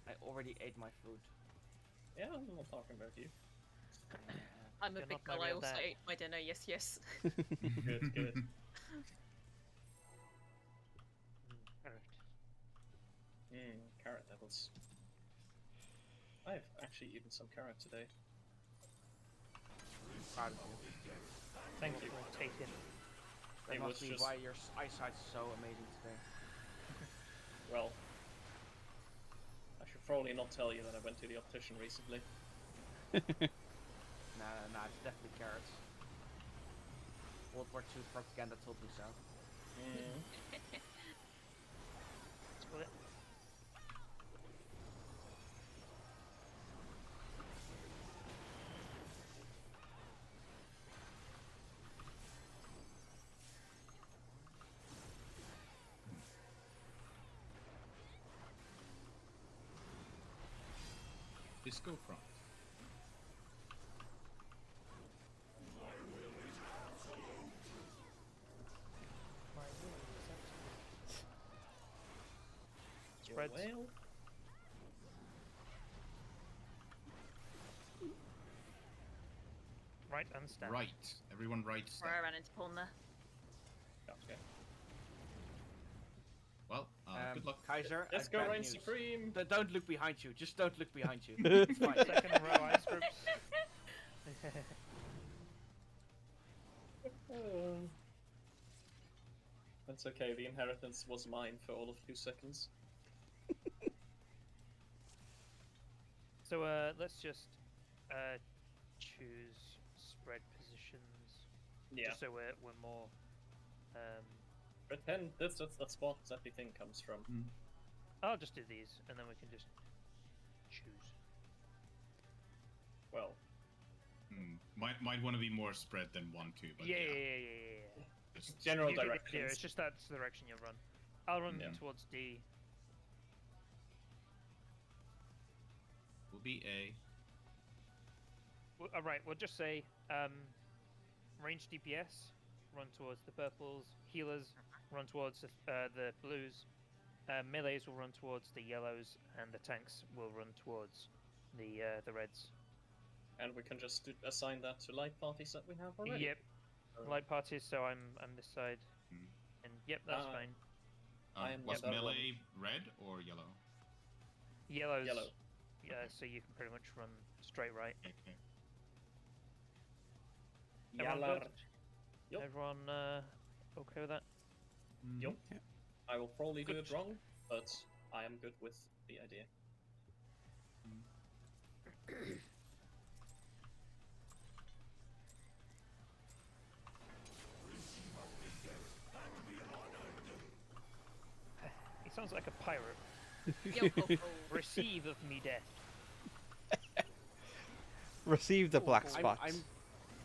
I already ate my food. Yeah, I'm not talking about you. I'm a You're big not my girl. I real also dad. ate my dinner. Yes, yes. Good, good. Alright. Carrot levels. I've actually eaten some carrot today. Proud of you. Thank Thank you you. for taking. That It must was be just- why your eyesight's so amazing today. Well, I should probably not tell you that I went to the optician recently. Nah, it's definitely carrots. World War II propaganda told me so. Split. Disco front. Spreads. Well, Right and stand. Right. Everyone right. Where I ran into Pawn there. okay. Well, good luck. Kaiser, Let's I've go bad reign news. supreme! Don't look behind you. Just don't look behind you. It's fine. Second row ice groups. That's okay, the inheritance was mine for all of 2 seconds. So let's just choose spread positions. Yeah. Just so we're more. Pretend that's the spot everything comes from. I'll just do these, and then we can just choose. Well, Might want to be more spread than 1-2, but Yeah. Just general You get the idea, directions. it's just that's the direction you'll run. I'll run Yeah. towards D. will be A. Alright, we'll just say range DPS, run towards the purples, healers run towards the blues, melees will run towards the yellows, and the tanks will run towards the reds. And we can just assign that to light parties that we have already. Yep. Light parties, so I'm this side. Hmm. And yep, that's fine. I am Was that melee red or yellow? Yellow's Yellow. Yeah, so you can pretty much run straight right. Okay. Everyone Yalar. good? Yep. Everyone okay with that? Yep. Yeah. I will probably do Good. it wrong, but I am good with the idea. He sounds like a pirate. Yo ho ho. Receive of me death. Receive the black I'm, spots. I'm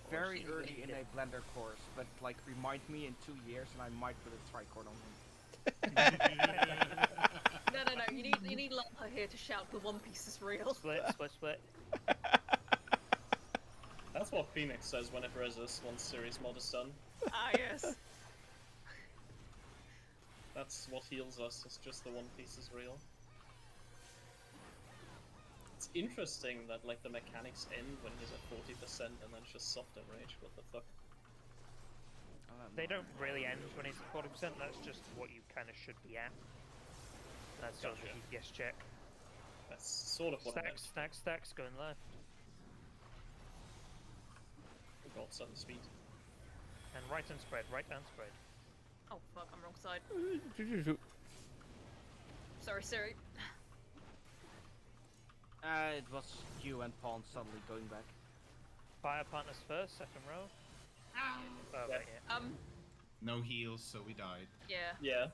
very early in a Blender course, but like remind me in 2 years and I might put a tricord on him. No. You need Lara here to shout the One Piece is real. Split. That's what Phoenix says whenever this one series mod is done. Ah yes. That's what heals us, it's just the One Piece is real. It's interesting that like the mechanics end when he's at 40% and then it's just soft enrage, what the fuck? They don't really end when he's at 40%, that's just what you kind of should be at. That's sort of Gotcha. a DPS check. That's sort of what I meant. Stacks, going left. We got sudden speed. And right and spread. Oh fuck, I'm wrong side. Sorry, Siri. It was you and Pawn suddenly going back. Fire partners first, second row. Oh, Yeah. right, yeah. No heals, so we died. Yeah. Yeah,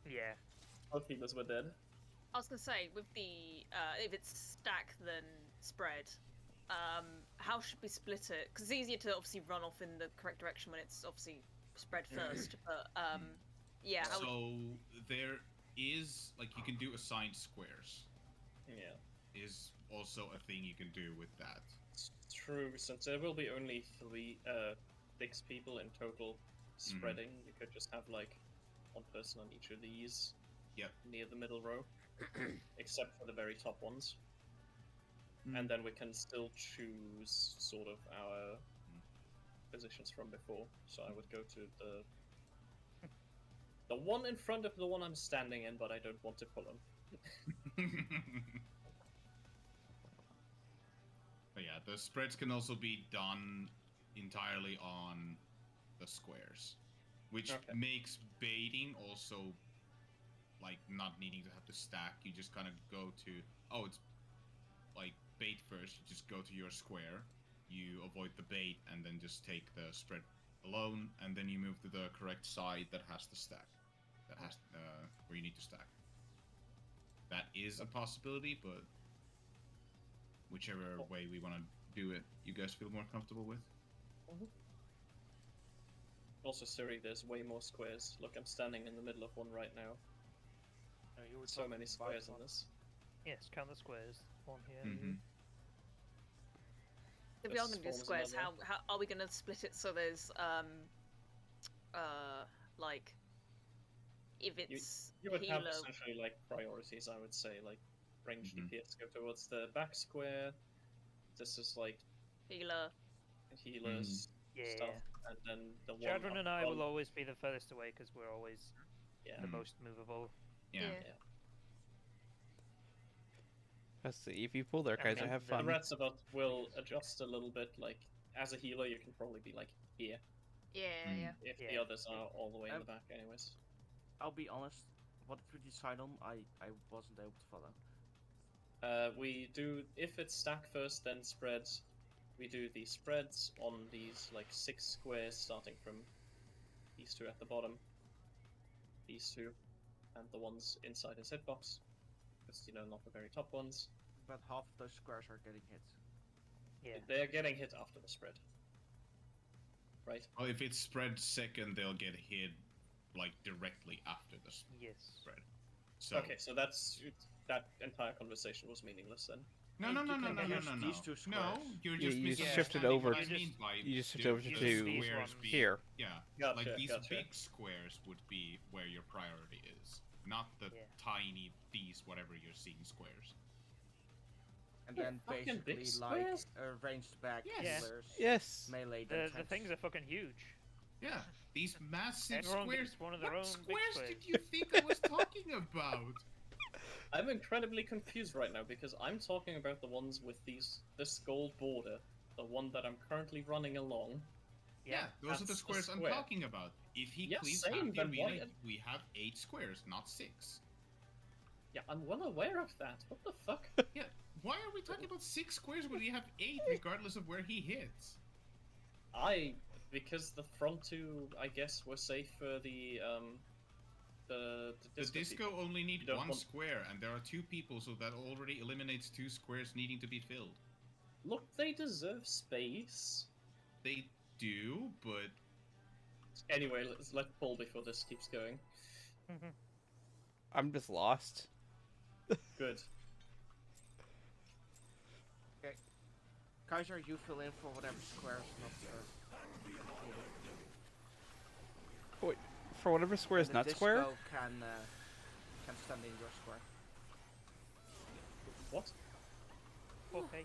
Yeah. both healers were dead. I was gonna say, with the, if it's stack then spread, how should we split it? Because it's easier to obviously run off in the correct direction when it's obviously spread first, but, yeah. So there is, like, you can do assigned squares. Yeah. Is also a thing you can do with that. It's true, since there will be only 6 people in total spreading, you could just have like one person on each of these. Yep. Near the middle row, except for the very top ones. And then we can still choose sort of our positions from before. So I would go to the one in front of the one I'm standing in, but I don't want to pull him. But yeah, the spreads can also be done entirely on the squares, which makes baiting also like not needing to have to stack. You just kind of go to, oh, it's like bait first. You just go to your square, you avoid the bait, and then just take the spread alone, and then you move to the correct side that has the stack, that has where you need to stack. That is a possibility, but whichever way we want to do it, you guys feel more comfortable with. Also, Siri, there's way more squares. Look, I'm standing in the middle of one right now. No, you were So talking many about squares in one. this. Yes, count the squares. One here. If we are This going to do forms squares, another- how are we going to split it so there's, like, if it's You would have healer... essentially like priorities, I would say, like ranged DPS go towards the back square. This is like Healer. healers Yeah. stuff, and then the one. Jadron up and I front- will always be the furthest away because we're always the Mhm. most movable. Yeah. Let's see. If you pull there, guys, I And have the fun. reds about will adjust a little bit. Like as a healer, you can probably be like here. Yeah. If the Yeah. others are all the way in the back, anyways. I'll be honest, what did we decide on? I wasn't able to follow. We do, if it's stack first, then spreads. We do the spreads on these like 6 squares, starting from these 2 at the bottom, these 2, and the ones inside his hitbox. Because, you know, not the very top ones. But half of those squares are getting hit. Yeah. They're getting hit after the spread. Right? Well, if it's spread second, they'll get hit like directly after the Yes. spread. So Okay, so that entire conversation was meaningless then. no. These 2 squares. No, you're You- just you misunderstanding shifted what over- I mean by you just shifted the- over the to squares being- here. Yeah, Gotcha, like these gotcha. big squares would be where your priority is, not the Yeah. tiny these whatever you're seeing squares. And Yeah, then fucking big basically like squares. ranged back Yes. healers, Yes. melee their The tanks. things are fucking huge. Yeah, these massive Everyone squares. gets one of their What own big squares squares. did you think I was talking about? I'm incredibly confused right now because I'm talking about the ones with this gold border, the one that I'm currently running along. Yeah, those are the That's squares I'm square. talking about. If he Yeah, cleaves same, half the then why arena, did- we have 8 squares, not 6. Yeah, I'm well aware of that. What the fuck? Yeah, why are we talking about 6 squares when we have 8 regardless of where he hits? Because the front two, I guess, were safe for the The disco people. only need You don't 1 want- square, and there are 2 people, so that already eliminates 2 squares needing to be filled. Look, they deserve space. They do, but Anyway, let pull before this keeps going. I'm just lost. Good. Kaiser, you fill in for whatever squares not Wait, for whatever square is the not disco square? can stand in your square. What? Okay.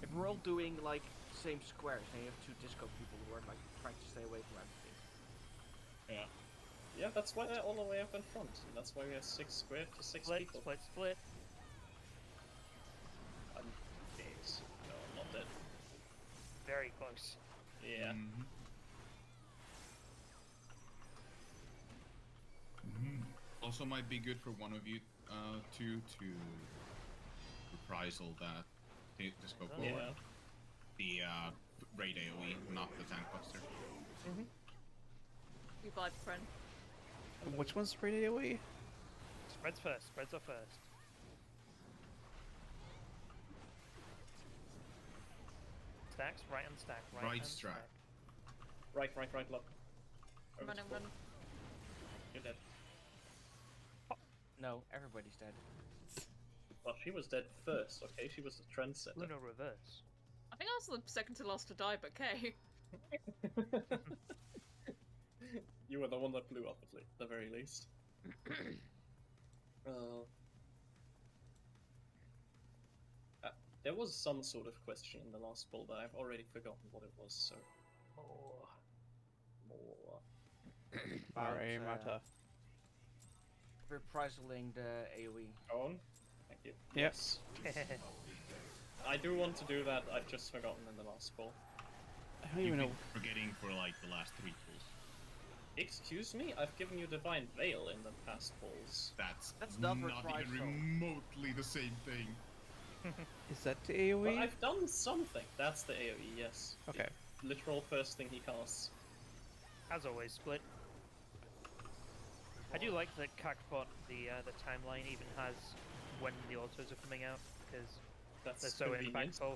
If we're all doing like same squares, and you have 2 disco people who are like trying to stay away from everything. Yeah. Yeah, that's why they're all the way up in front. And that's why we have 6 squared for 6 Split, people. split. I'm dead. No, I'm not dead. Very close. Yeah. Also might be good for one of you two to reprisal that disco forward. Yeah. The raid AoE, not the tank buster. You vibe, friend. Which one's raid AoE? Spreads first. Spreads are first. Stacks, right hand stack, Right hand stack. Right, look. Over Running, to running. You're dead. No, everybody's dead. Well, she was dead first, okay? She was the trendsetter. Lunar reverse. I think I was the second to last to die, but okay. You were the one that blew up at the very least. There was some sort of question in the last poll, but I've already forgotten what it was, so... More. Alright, Mata. Reprisaling the AoE. Go on. Thank you. Yep. Yes. I do want to do that, I've just forgotten in the last poll. I don't even know. Forgetting for like the last 3 pulls. Excuse me? I've given you Divine Veil in the past polls. That's not not reprisal. even remotely the same thing. Is that the AoE? But I've done something. That's the AoE, yes. Okay. The literal first thing he casts. As always, split. I do like that Cactbot, the timeline even has when the autos are coming out, because That's they're so convenient. impactful.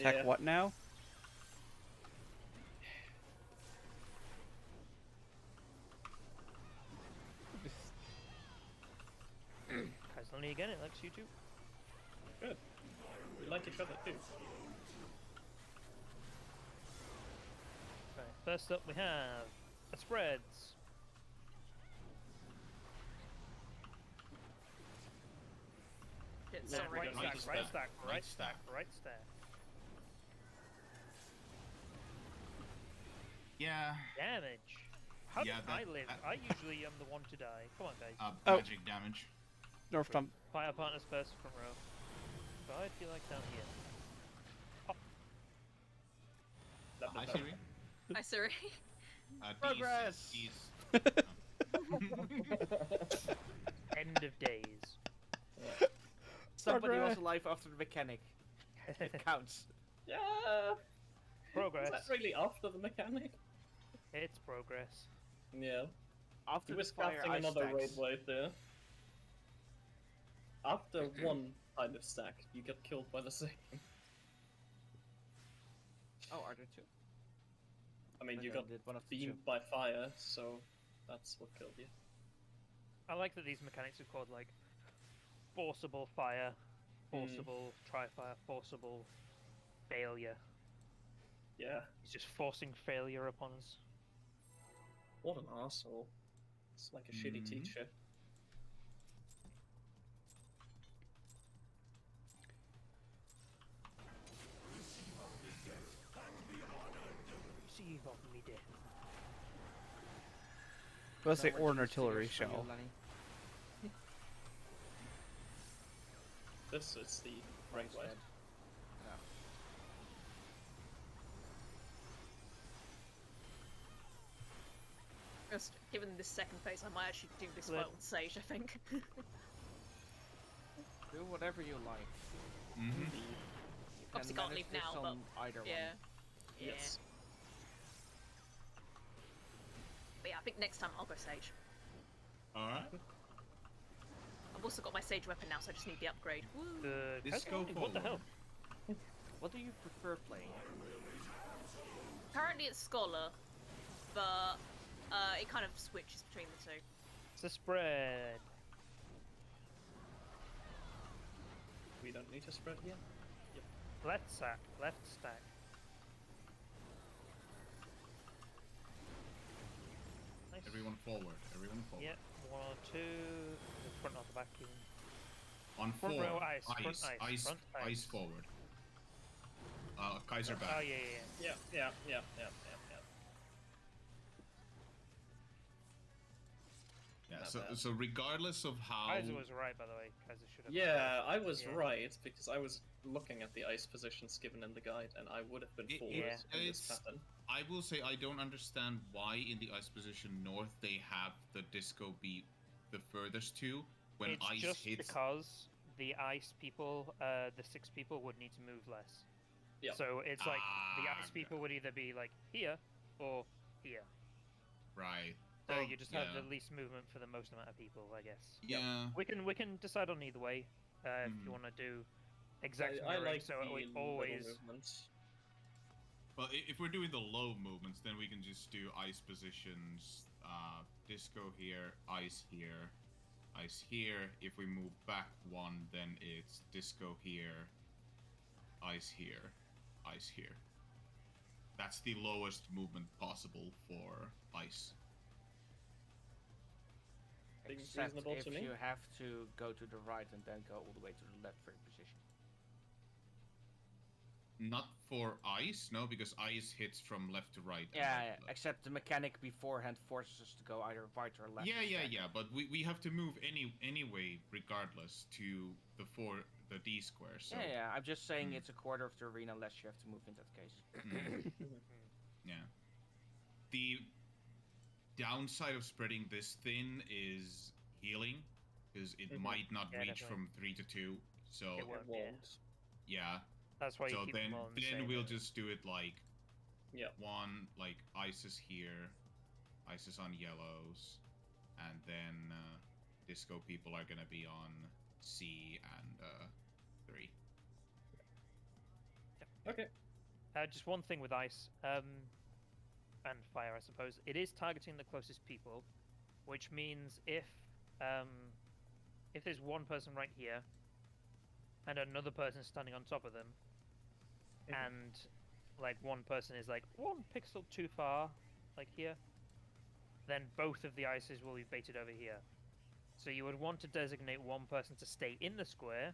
Tech Yeah. what now? Kaislani again, it likes you too. Good. We like each other too. Right, first up we have the spreads. Shit, Yeah, sorry. Right Right stack, stack, right stack, right right stack, stack. right stack. Yeah. Damage. How Yeah, did I that- live? that- I usually am the one to die. Come on, guys. Oh. Magic damage. North Tom. Fire partners first, front row. So I feel like down here. Hi, Siri. Hi, Siri. Progress! These. End of days. Somebody was Progress. alive after the mechanic. It counts. Yeah. Progress. Was that really after the mechanic? It's progress. Yeah. After He was the fire casting ice another raid stacks. wave there. After one kind of stack, you get killed by the second. Oh, are there 2? I mean, you Okay, got did one of the beamed by fire, so that's what killed you. I like that these mechanics are called like forcible fire, forcible tri-fire, forcible failure. Yeah. He's just forcing failure upon us. What an asshole. It's like a shitty Mhm. teacher. Let's say, So or an much artillery mysterious for you, shell. Lenny. This is the right way. Instead. Yeah. Just given this second phase, I might actually do this Let- fight on Sage, I think. Do whatever you like. Mm-hmm. You Obviously can can't manage leave this now, but on either yeah. one. Yeah. Yes. But yeah, I think next time I'll go Sage. Alright. I've also got my Sage weapon now, so I just need the upgrade. Woo! Let's go What the hell? forward. What do you prefer playing? Currently it's Scholar, but it kind of switches between the two. It's a spread. We don't need to spread here. Left stack. Left stack. Nice. Everyone forward. Everyone forward. Yeah, 1 or 2. The front or the back even. On Front 4. row ice, front Ice. ice, Ice. front Ice ice. forward. Kaiser back. Oh yeah, yeah, yeah. Yeah. Yeah, Not so bad. so regardless of how Kaiser was right, by the way. Kaiser should have. Yeah, I was Yeah. right because I was looking at the ice positions given in the guide, and I would have been It- forward yeah. in this it's- pattern. I will say I don't understand why in the ice position north they have the disco be the furthest to when It's ice just hits. because the ice people, the 6 people, would need to move less. Yeah. So it's like the Ah, ice people would either be like here or here. Right. So Well, you just yeah. have the least movement for the most amount of people, I guess. Yeah. We can decide on either way if you Mhm. want to do exact I mirroring. like So the we little always movements. Well, if we're doing the low movements, then we can just do ice positions. Disco here, ice here, ice here. If we move back 1, then it's disco here, ice here, ice here. That's the lowest movement possible for ice. Seems Except reasonable if to me. you have to go to the right and then go all the way to the left for your position. Not for ice, no, because ice hits from left to right. and Yeah, right yeah, to left. except the mechanic beforehand forces us to go either right or left. Yeah, instead. but we have to move anyway, regardless, to the D square. So Yeah, I'm just saying Hmm. it's a quarter of the arena unless you have to move in that case. yeah. The downside of spreading this thin is healing, because it Mhm. might not Yeah, reach definitely. from 3 to 2. So It It won't. won't. yeah. That's why you So keep them all in the then same we'll area. just do it like Yeah. one like ice is here, ice is on yellows, and then disco people are gonna be on C and 3. Okay. Just one thing with ice, and fire, I suppose. It is targeting the closest people, which means if there's one person right here, and another person standing on top of them, and like one person is like 1 pixel too far, like here, then both of the ices will be baited over here. So you would want to designate one person to stay in the square,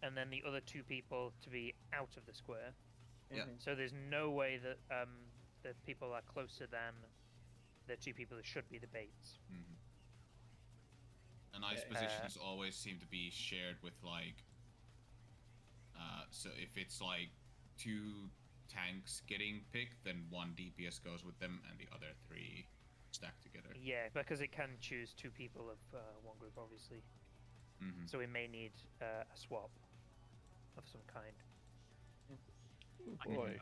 and then the other 2 people to be out of the square. Yeah. So there's no way that the people are closer than the 2 people that should be the baits. Mm-hmm. And ice Okay. positions always seem to be shared with like. So if it's like 2 tanks getting picked, then 1 DPS goes with them, and the other 3 stack together. Yeah, because it can choose 2 people of one group, obviously. Mm-hmm. So we may need a swap of some kind. Oh boy.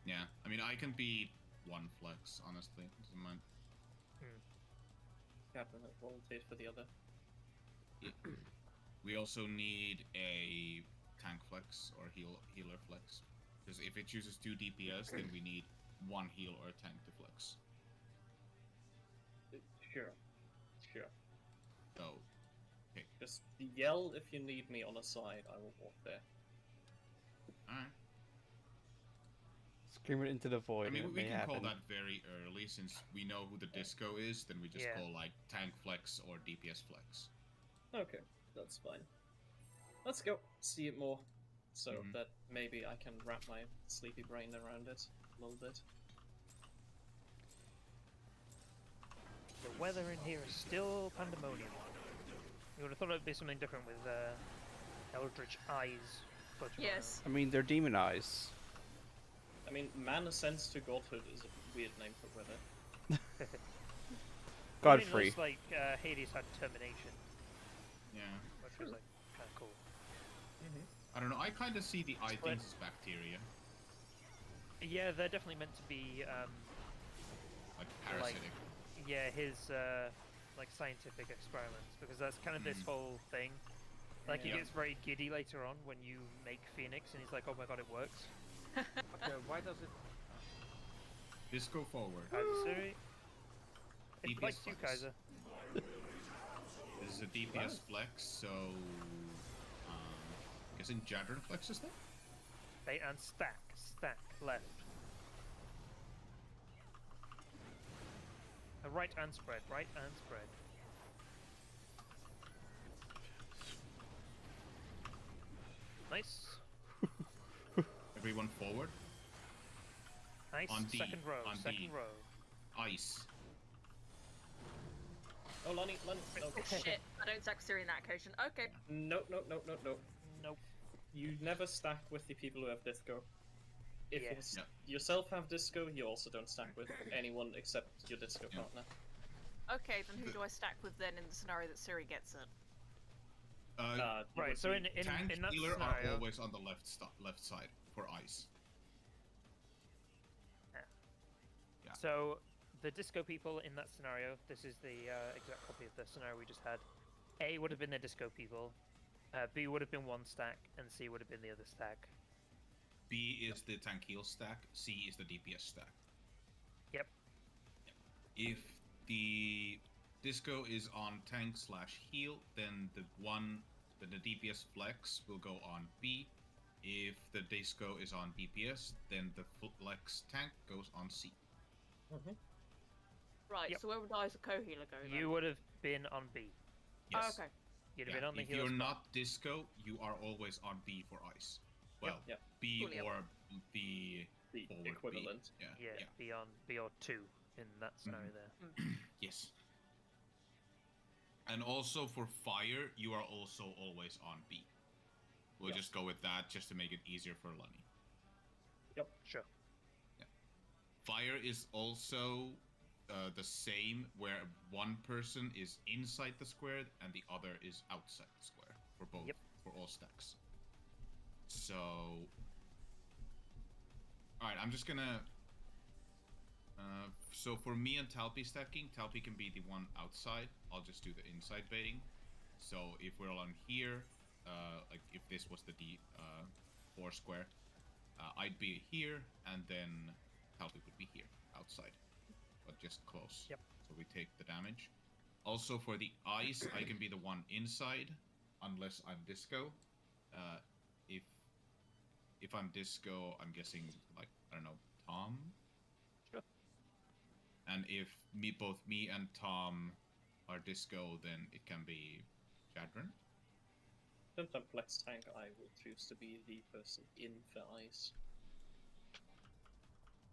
Yeah, I mean I can be 1 flex, honestly. Doesn't mind. Captain volunteered for the other. We also need a tank flex or healer flex, because if it chooses 2 DPS, then we need 1 heal or a tank to flex. Sure. So, Just yell if you need me on a side. I will walk there. alright. Scream it into the void. I mean, and it we may can happen. call that very early, since we know who the disco is, then we just Yeah. call like tank flex or DPS flex. Okay, that's fine. Let's go see it more, so Mhm. that maybe I can wrap my sleepy brain around it a little bit. weather in here is still pandemonium. You would have thought it would be something different with Eldritch Eyes. floating Yes. I mean, they're demon eyes. I mean, man ascends to godhood is a weird name for weather. Godfrey. It like Hades had termination, Yeah. which was like kind of cool. I don't know. I kind of see the eye Split. things as bacteria, Yeah, they're definitely meant to be like parasitic. yeah, his like scientific experiments, because that's kind of this whole thing. Like he Yeah. gets very giddy later on when you make Phoenix, and he's like, "Oh my god, it works." Okay, why does it? Disco forward. Siri. It DPS likes you, flex. Kaiser. This is a DPS flex, so guessing Jadron flexes that. Bait and stack left. Right and spread. Nice. Everyone forward. Nice. On D, Second row. on Second D. row. Ice. Oh, Lonnie, no. Shit, I don't stack Siri in that occasion. Okay. No. Nope. You never stack with the people who have disco. If Yeah. you yourself have disco, you also don't stack with anyone except your disco partner. Okay, then who do I stack with then in the scenario that Siri gets it? You Right. would So be- in Tank that healer scenario, are always on the left side for ice. so the disco people in that scenario, this is the exact copy of the scenario we just had. A would have been the disco people. B would have been one stack, and C would have been the other stack. B is the tank heal stack. C is the DPS stack. Yep. If the disco is on tank / heal, then the DPS flex will go on B. If the disco is on DPS, then the flex tank goes on C. Right, Yep. so where would I as a co-healer go then? You would have been on B. Yes. Oh, okay. You'd have Yeah, been on the if healer you're spot. not disco, you are always on B for ice. Well, Yep. B Fully or the The forward equivalent. B. Yeah, B or 2 in that scenario there. Yes. And also for fire, you are also always on B. We'll just go with that just to make it easier for Lunny. Sure. Fire is also the same, where one person is inside the square and the other is outside the square for both, for all stacks. So, all right, I'm just gonna. So for me and Talpi stacking, Talpi can be the one outside. I'll just do the inside baiting. So if we're on here, like if this was the D4 square, I'd be here, and then Talpi would be here, outside, but just close. Yep. So we take the damage. Also for the ice, I can be the one inside, unless I'm disco. If I'm disco, I'm guessing like I don't know, Tom. Sure. And if both me and Tom are disco, then it can be Jadron. Since I'm flex tank, I will choose to be the person in the ice.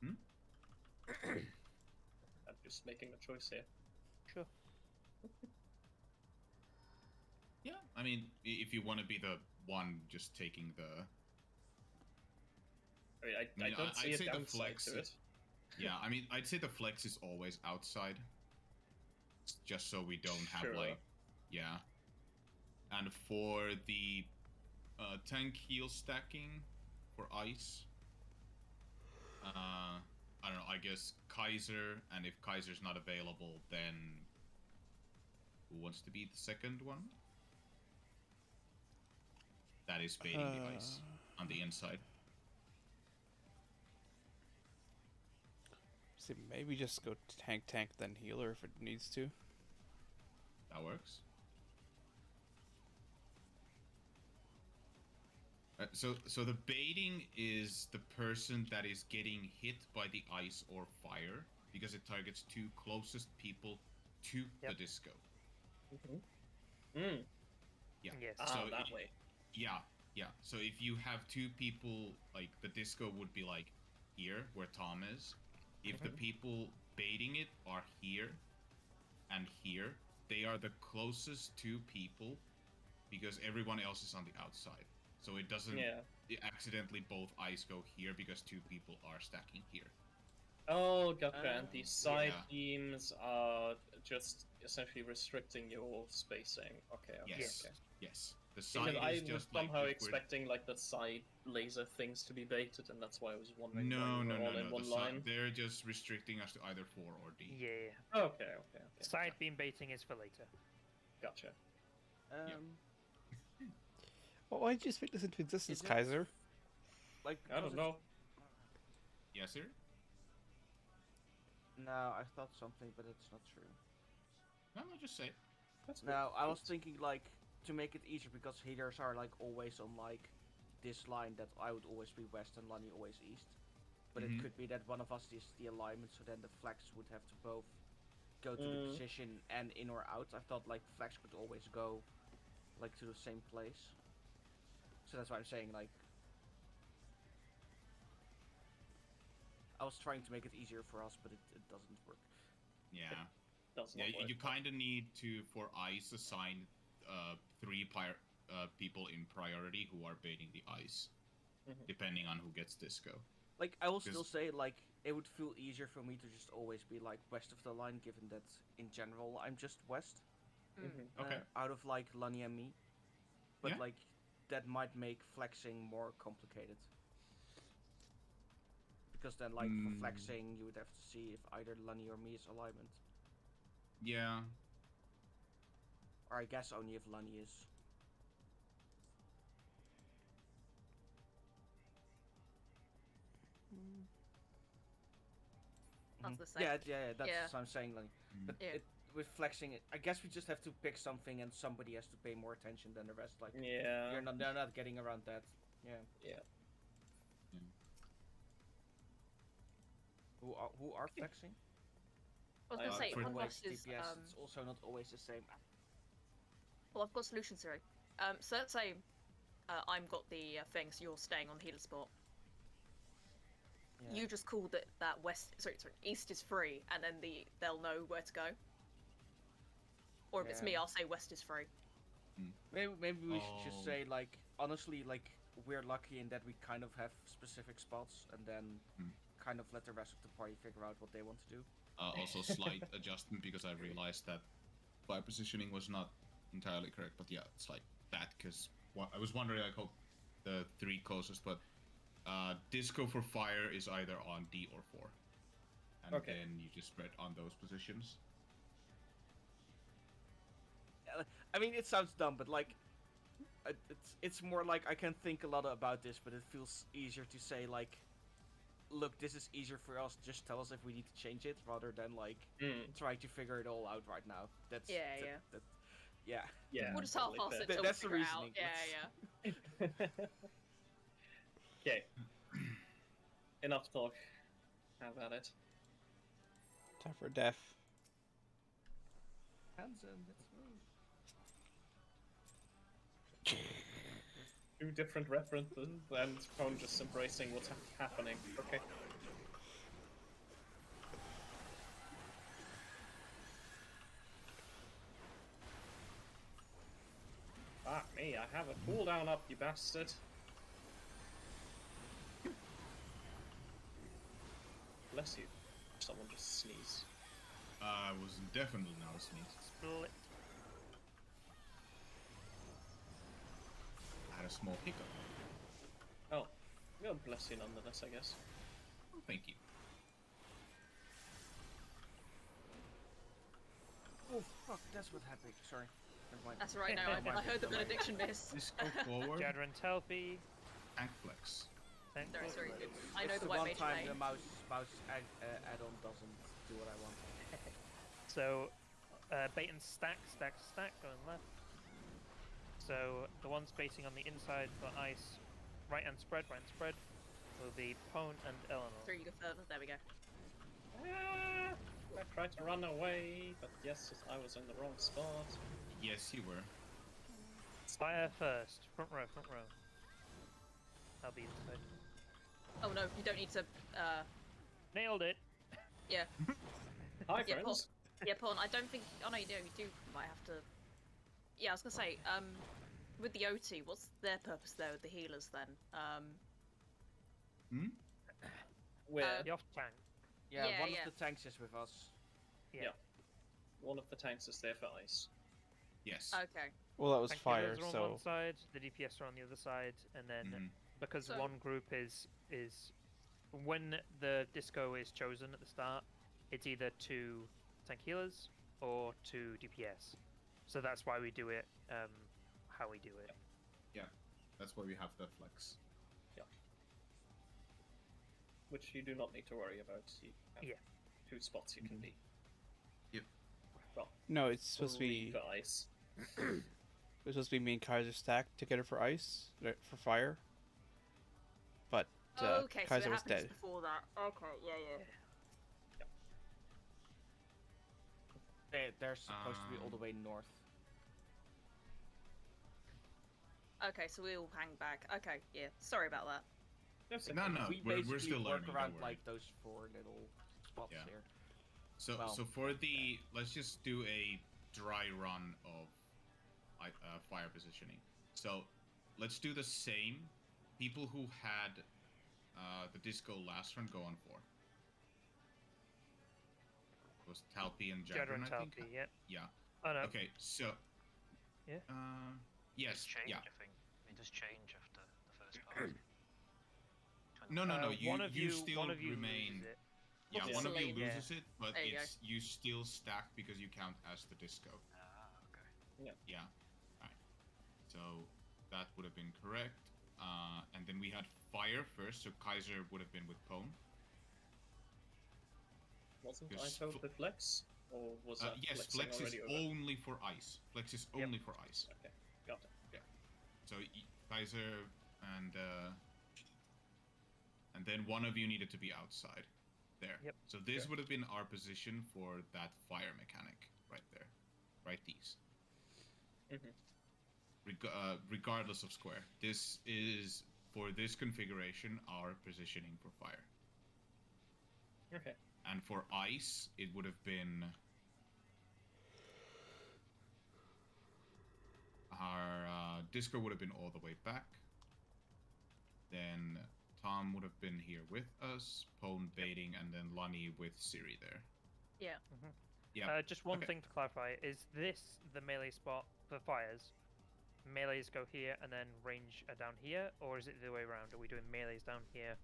I'm just making a choice here. Sure. Yeah, I mean, if you want to be the one just taking the. I mean, I don't see I'd a say the downside flex. to it. Yeah, I mean, I'd say the flex is always outside, just so we don't have Sure. like, yeah. And for the tank heal stacking for ice, I don't know. I guess Kaiser, and if Kaiser's not available, then who wants to be the second one? That is baiting the ice on the inside. See, maybe just go tank, then healer if it needs to. That works. So the baiting is the person that is getting hit by the ice or fire, because it targets two closest people to the disco. Mm. Yeah. Yes. So that way. Yeah. So if you have two people, like the disco would be like here where Tom is. If the people baiting it are here, and here, they are the closest two people because everyone else is on the outside. So it doesn't accidentally both ice go here because two people are stacking here. Oh, gotcha. And these side Yeah. beams are just essentially restricting your spacing. Okay, okay, Yes. okay. Yes. The side Because I is was just somehow like expecting like the side laser things to be baited, and that's why I was wondering No, why you no, were no, all in no. one line. They're just restricting us to either 4 or D. Yeah. Okay, okay, okay. Side beam baiting is for later. Gotcha. Well, why did you speak this into existence, Is it- Kaiser? Like, I don't know. Yes, sir? No, I thought something, but it's not true. No, just say it. That's No, I was thinking like to make it easier because healers are like always on like this line that I would always be west and Lonnie always east. But Mhm. it could be that one of us is the alignment, so then the flags would have to both go to the position and in or out. I thought like flags could always go like to the same place. So that's why I'm saying like I was trying to make it easier for us, but it doesn't work. Yeah. Does Yeah, not work. you kind of need to, for ice, assign 3 people in priority who are baiting the ice, depending on who gets disco. Like, I will still say, like, it would feel easier for me to just always be, like, west of the line, given that, in general, I'm just west. Okay. Out of, like, Lani and me. But, Yeah. like, that might make flexing more complicated. Because then, like, for flexing, you would have to see if either Lani or me is alignment. Yeah. Or I guess only if Lani is. That's the same. Yeah, that's Yeah. what I'm saying, Lani. But Yeah. with flexing, I guess we just have to pick something and somebody has to pay more attention than the rest. Like, Yeah. they're not getting around that. Yeah. Yeah. Who are flexing? I was gonna say, For one the of us is DPS, it's also not always the same. well, I've got solutions here. So let's say I've got the thing, so you're staying on the healer spot. Yeah. You just call that sorry, east is free, and then they'll know where to go. Or if it's me, Yeah. I'll say west is free. Maybe we should just say, like, honestly, like, we're lucky in that we kind of have specific spots, and then kind of let the rest of the party figure out what they want to do. Also, slight adjustment because I realized that my positioning was not entirely correct. But yeah, it's like that because I was wondering like how the 3 closest, but disco for fire is either on D or 4, and then you just spread on those positions. I mean, it sounds dumb, but like, it's more like I can think a lot about this, but it feels easier to say like, look, this is easier for us. Just tell us if we need to change it, rather than like try to figure it all out right now. That's yeah. We'll just half-ass it till That's we the figure it out. reasoning. Yeah. Okay. Enough talk. How about it? Time for death. Hansen, that's me. 2 different references and Cone just embracing what's happening. Okay. Ah, me, I have a cooldown up, you bastard. Bless you. Someone just sneezed. I was definitely not a sneeze. Split. I had a small hiccup. Oh, God bless you nonetheless, I guess. Oh, thank you. Oh fuck, that's what happened. Sorry. Never mind. That's right now. I heard the benediction miss. Disco forward. Jadran's healthy. Tank flex. Sorry. I know It's the one white mage time lane. the mouse add-on doesn't do what I want. So, bait and stack, going left. So, the ones baiting on the inside for ice, right and spread, will be Pone and Eleanor. Sorry, you go further. There we go. Ah, I tried to run away, but yes, I was in the wrong spot. Yes, you were. Fire first. Front row. I'll be inside. Oh no, you don't need to. Nailed it! Yeah. Hi, Yeah, friends. Yeah, Pawn, I don't think. Oh no, you do might have to. Yeah, I was gonna say, with the OT, what's their purpose there with the healers then? Where The off tank. Yeah, Yeah, one yeah. of the tanks is with us. Yeah. one of the tanks is there for ice. Yes. Okay. Well, that was Tank fire, healers are on so one side, the DPS are on the other side, and then Mhm. because So- one group is when the disco is chosen at the start, it's either 2 tank healers or 2 DPS. So that's why we do it how we do it. Yeah, that's why we have the flex. Which you do not need to worry about. You have Yeah. 2 spots you can be. Yep. Well, no, it's supposed to 3 be for ice. it's supposed to be me and Kaiser stacked together for ice for fire. But Oh, okay, so Kaiser it was happens dead. before that. Okay, yeah. They're supposed to be all the way north. Okay, so we all hang back. Okay, yeah. Sorry about that. No, We we're basically still work learning. around Don't worry. like those 4 little spots Yeah. here. So, Well, so for the let's just do a dry run of fire positioning. So, let's do the same. People who had the disco last run go on 4. It was Talpi and Jeddah Jadron, and I think. Talpi, yeah. Yeah. Oh no. Okay. So. Yeah. Yes. Change, Yeah. I think. It does change after the first part. No. one of you still loses remain. it. Yeah, Well, one of you Celine, loses it, but There you go. you still stack because you count as the disco. Okay. Yeah. Alright. So that would have been correct. And then we had fire first, so Kaiser would have been with Pone. Wasn't Yes, ice out with flex? Or was that Yes, flexing flex is already over? only for ice. Flex is only for ice. Okay, got it. So Kaiser and then one of you needed to be outside. There. Yep. So this Okay. would have been our position for that fire mechanic right there. Right these. Mhm. Regardless of square. This is, for this configuration, our positioning for fire. Okay. And for ice, it would have been our disco would have been all the way back. Then Tom would have been here with us, Pone baiting, and then Lonnie with Siri there. Yeah. Yeah. Just one okay. thing to clarify: is this the melee spot for fires? Melees go here and then range are down here, or is it the other way around? Are we doing melees down here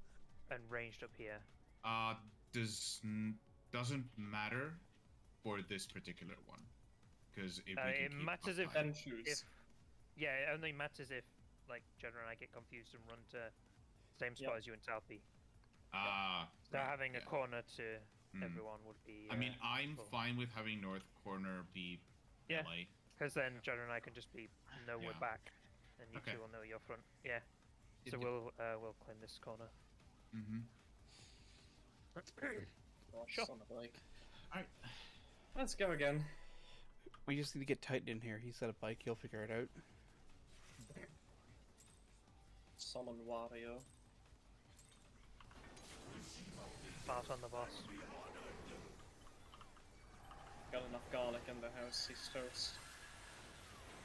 and ranged up here? Doesn't matter for this particular one, because if we can It keep matters up if, time. yeah, it only matters if like Jeddah and I get confused and run to same spot as you and Talpi. So right, having a yeah. corner to Mm. everyone would be. I mean, I'm cool. fine with having North Corner be Yeah. LA. Because then Jeddah and I can just be know we're Yeah. back, and you Okay. two will know your front. Yeah. So Yeah. we'll claim this corner. Mm-hmm. Oh, Sure. son of a bike. Alright. Let's go again. We just need to get Titan in here. He's got a bike. He'll figure it out. Summon Wario. Pass on the boss. Got enough garlic in the house, he's toast.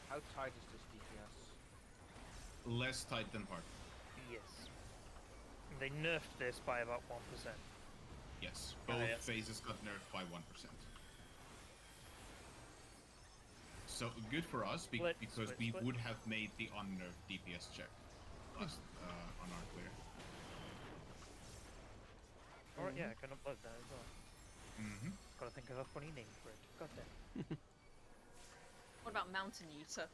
How tight is this DPS? Less tight than Park. Yes. They nerfed this by about 1%. Yes. Both yes. phases got nerfed by 1%. So good for us because we split. would have made the unnerfed DPS check last on our clear. Alright, yeah, I can upload that as well. Mm-hmm. Gotta think of a funny name for it. God damn. What about Mountain Uter?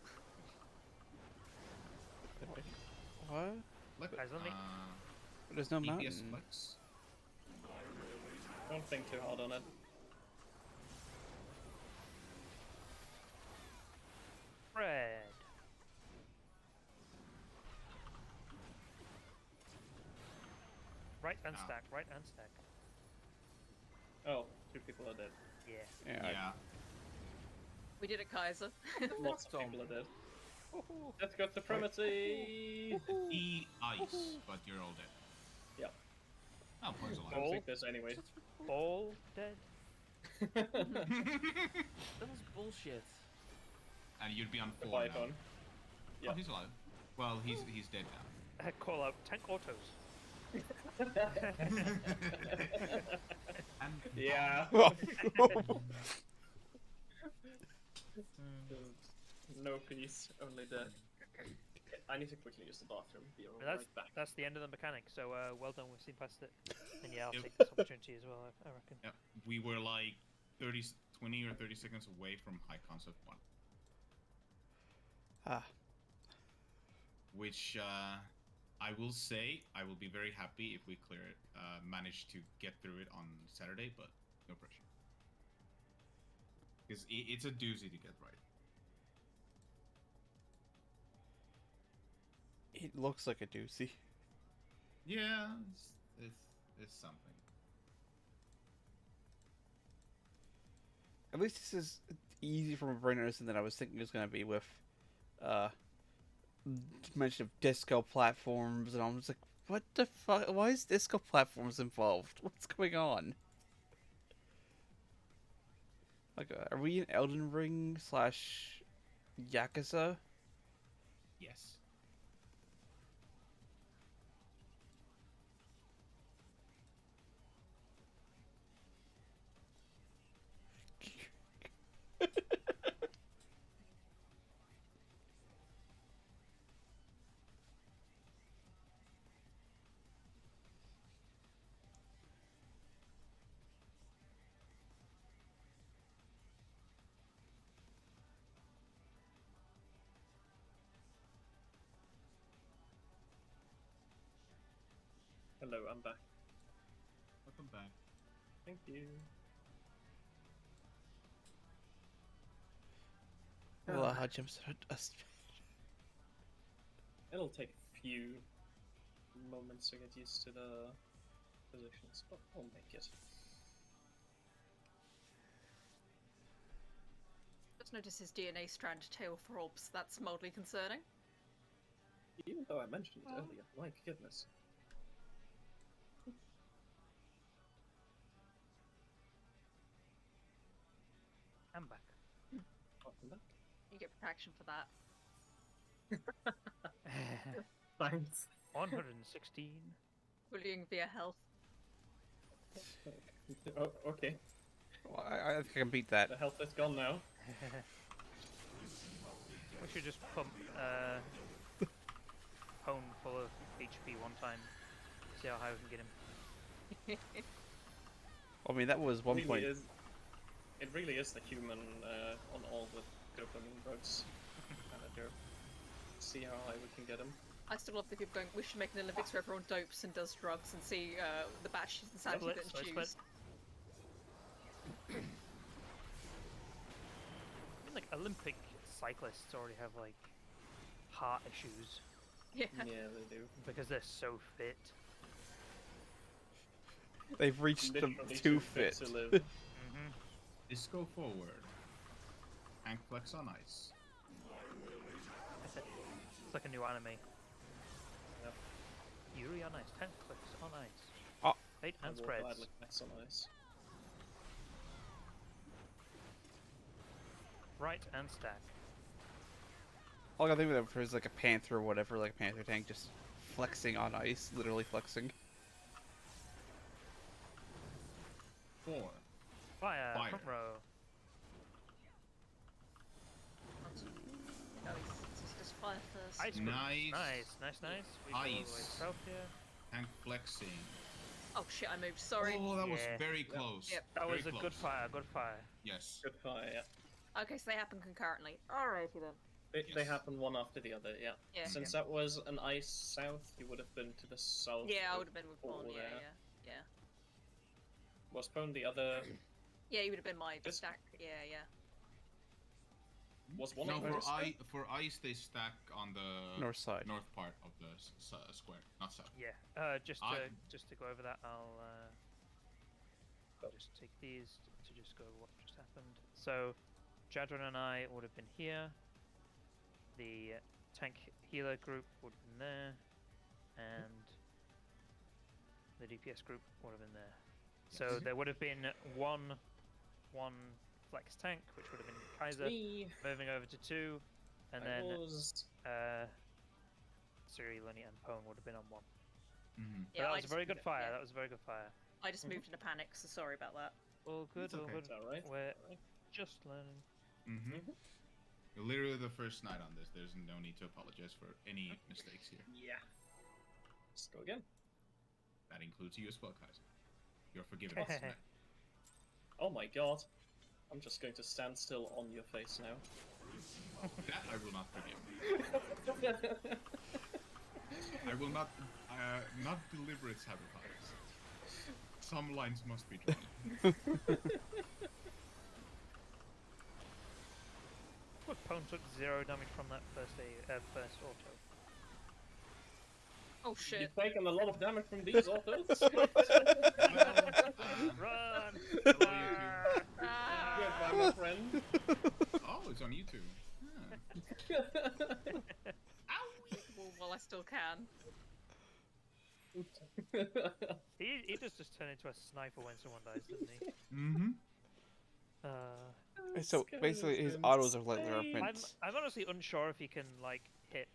What? Look, Guys, let me- There's no DPS mountain. flex. Don't think too hard on it. Fred. Right and stack, right and stack. Oh, 2 people are dead. Yeah. Yeah. We did it, Kaiser. Lots of people are dead. Let's go supremacy! E ice, but you're all dead. Yep. Oh, points I alive. don't think there's any way. All dead? That was bullshit. And you'd be on 4 Goodbye, now. Con. Oh, he's alive. Well, he's dead now. Call out tank autos. And Yeah. No peace, only death. I need to quickly use the bathroom. Be right back. That's the end of the mechanic. So well done, we've seen past it. And yeah, I'll Yep. take this opportunity as well. I reckon. yeah, we were like 20 or 30 seconds away from high concept 1. Which I will say I will be very happy if we clear it, manage to get through it on Saturday, but no pressure. Because it's a doozy to get right. It looks like a doozy. Yeah, it's something. At least this is easy from a brain understand than I was thinking it was going to be with mention of disco platforms, and I was like, what the fuck? Why is disco platforms involved? What's going on? Like, are we in Elden Ring / Yakuza? Yes. Hello, I'm back. Welcome back. Thank you. Well, jumps at us. It'll take a few moments to get used to the positions, but we'll make it. Just notice his DNA strand tail throbs. That's mildly concerning. Even though I mentioned it earlier, my goodness. I'm back. Welcome back. You get protection for that. Thanks. 116. Bullying via health. Oh, okay. Well, I think I can beat that. The health is gone now. We should just pump Hone full of HP one time. See how high we can get him. I mean, that was one point. It really is the human on all the dopamine drugs. See how high we can get him. I still love the people going, we should make an Olympics where everyone dopes and does drugs and see the batch insanity that ensues. Like, Olympic cyclists already have, like, heart issues. Yeah. Yeah, they do. Because they're so fit. They've reached them Literally too fit. to live. Disco forward. Tank flex on ice. It's like a new anime. Yep. Yuri on ice, tank clicks on ice. Oh. Fate and I will spreads. gladly flex on ice. Right and stack. All I can think of is like a panther or whatever, like a panther tank just flexing on ice, literally flexing. 4. Fire, Fire. front row. No, it's just fire first. Ice group. Nice. Nice. We go all the way Ice. south here. Tank flexing. Oh shit, I moved, sorry. Oh, that was Yeah. very close. Yep. That Very was a close. good fire. Yes. Good fire, yeah. Okay, so they happen concurrently. Alrighty then. They Yes. happen one after the other, yeah. Yeah. Since that was an ice south, you would have been to the south. Yeah, I of would have been with Paul Bon, yeah. there. Was Pone the other... Yeah, you would have been my This- stack, yeah. Was one No, of those? for ice they stack on the North side. north part of the square, not south. Yeah. Just I- to go over that, I'll just take these to just go over what just happened. So, Jadron and I would have been here. The tank healer group would have been there, and the DPS group would have been there. So there would have been one 1 flex tank, which would have been Kaiser, Me. moving over to 2, and then was... Siri, Lenny, and Pone would have been on 1. Mm-hmm. But that was a very good fire. That was a very good fire. I just moved in a panic, so sorry about that. All good, It's all okay. good. Is that right? We're just learning. Mm-hmm. You're literally the first night on this. There's no need to apologize for any mistakes here. Yeah. Let's go again. That includes you as well, Kaiser. You're forgiven. This time. Oh my god. I'm just going to stand still on your face now. That I will not forgive. I will not deliberate sabotage. Some lines must be drawn. Good, Pone took 0 damage from that first auto. Oh shit. You've taken a lot of damage from these autos. Run! Hello, YouTube. Goodbye, my friend. Oh, it's on YouTube. Well, I still can. He does just turn into a sniper when someone dies, doesn't he? Mm-hmm. So basically, his autos are like the reference. I'm honestly unsure if he can like hit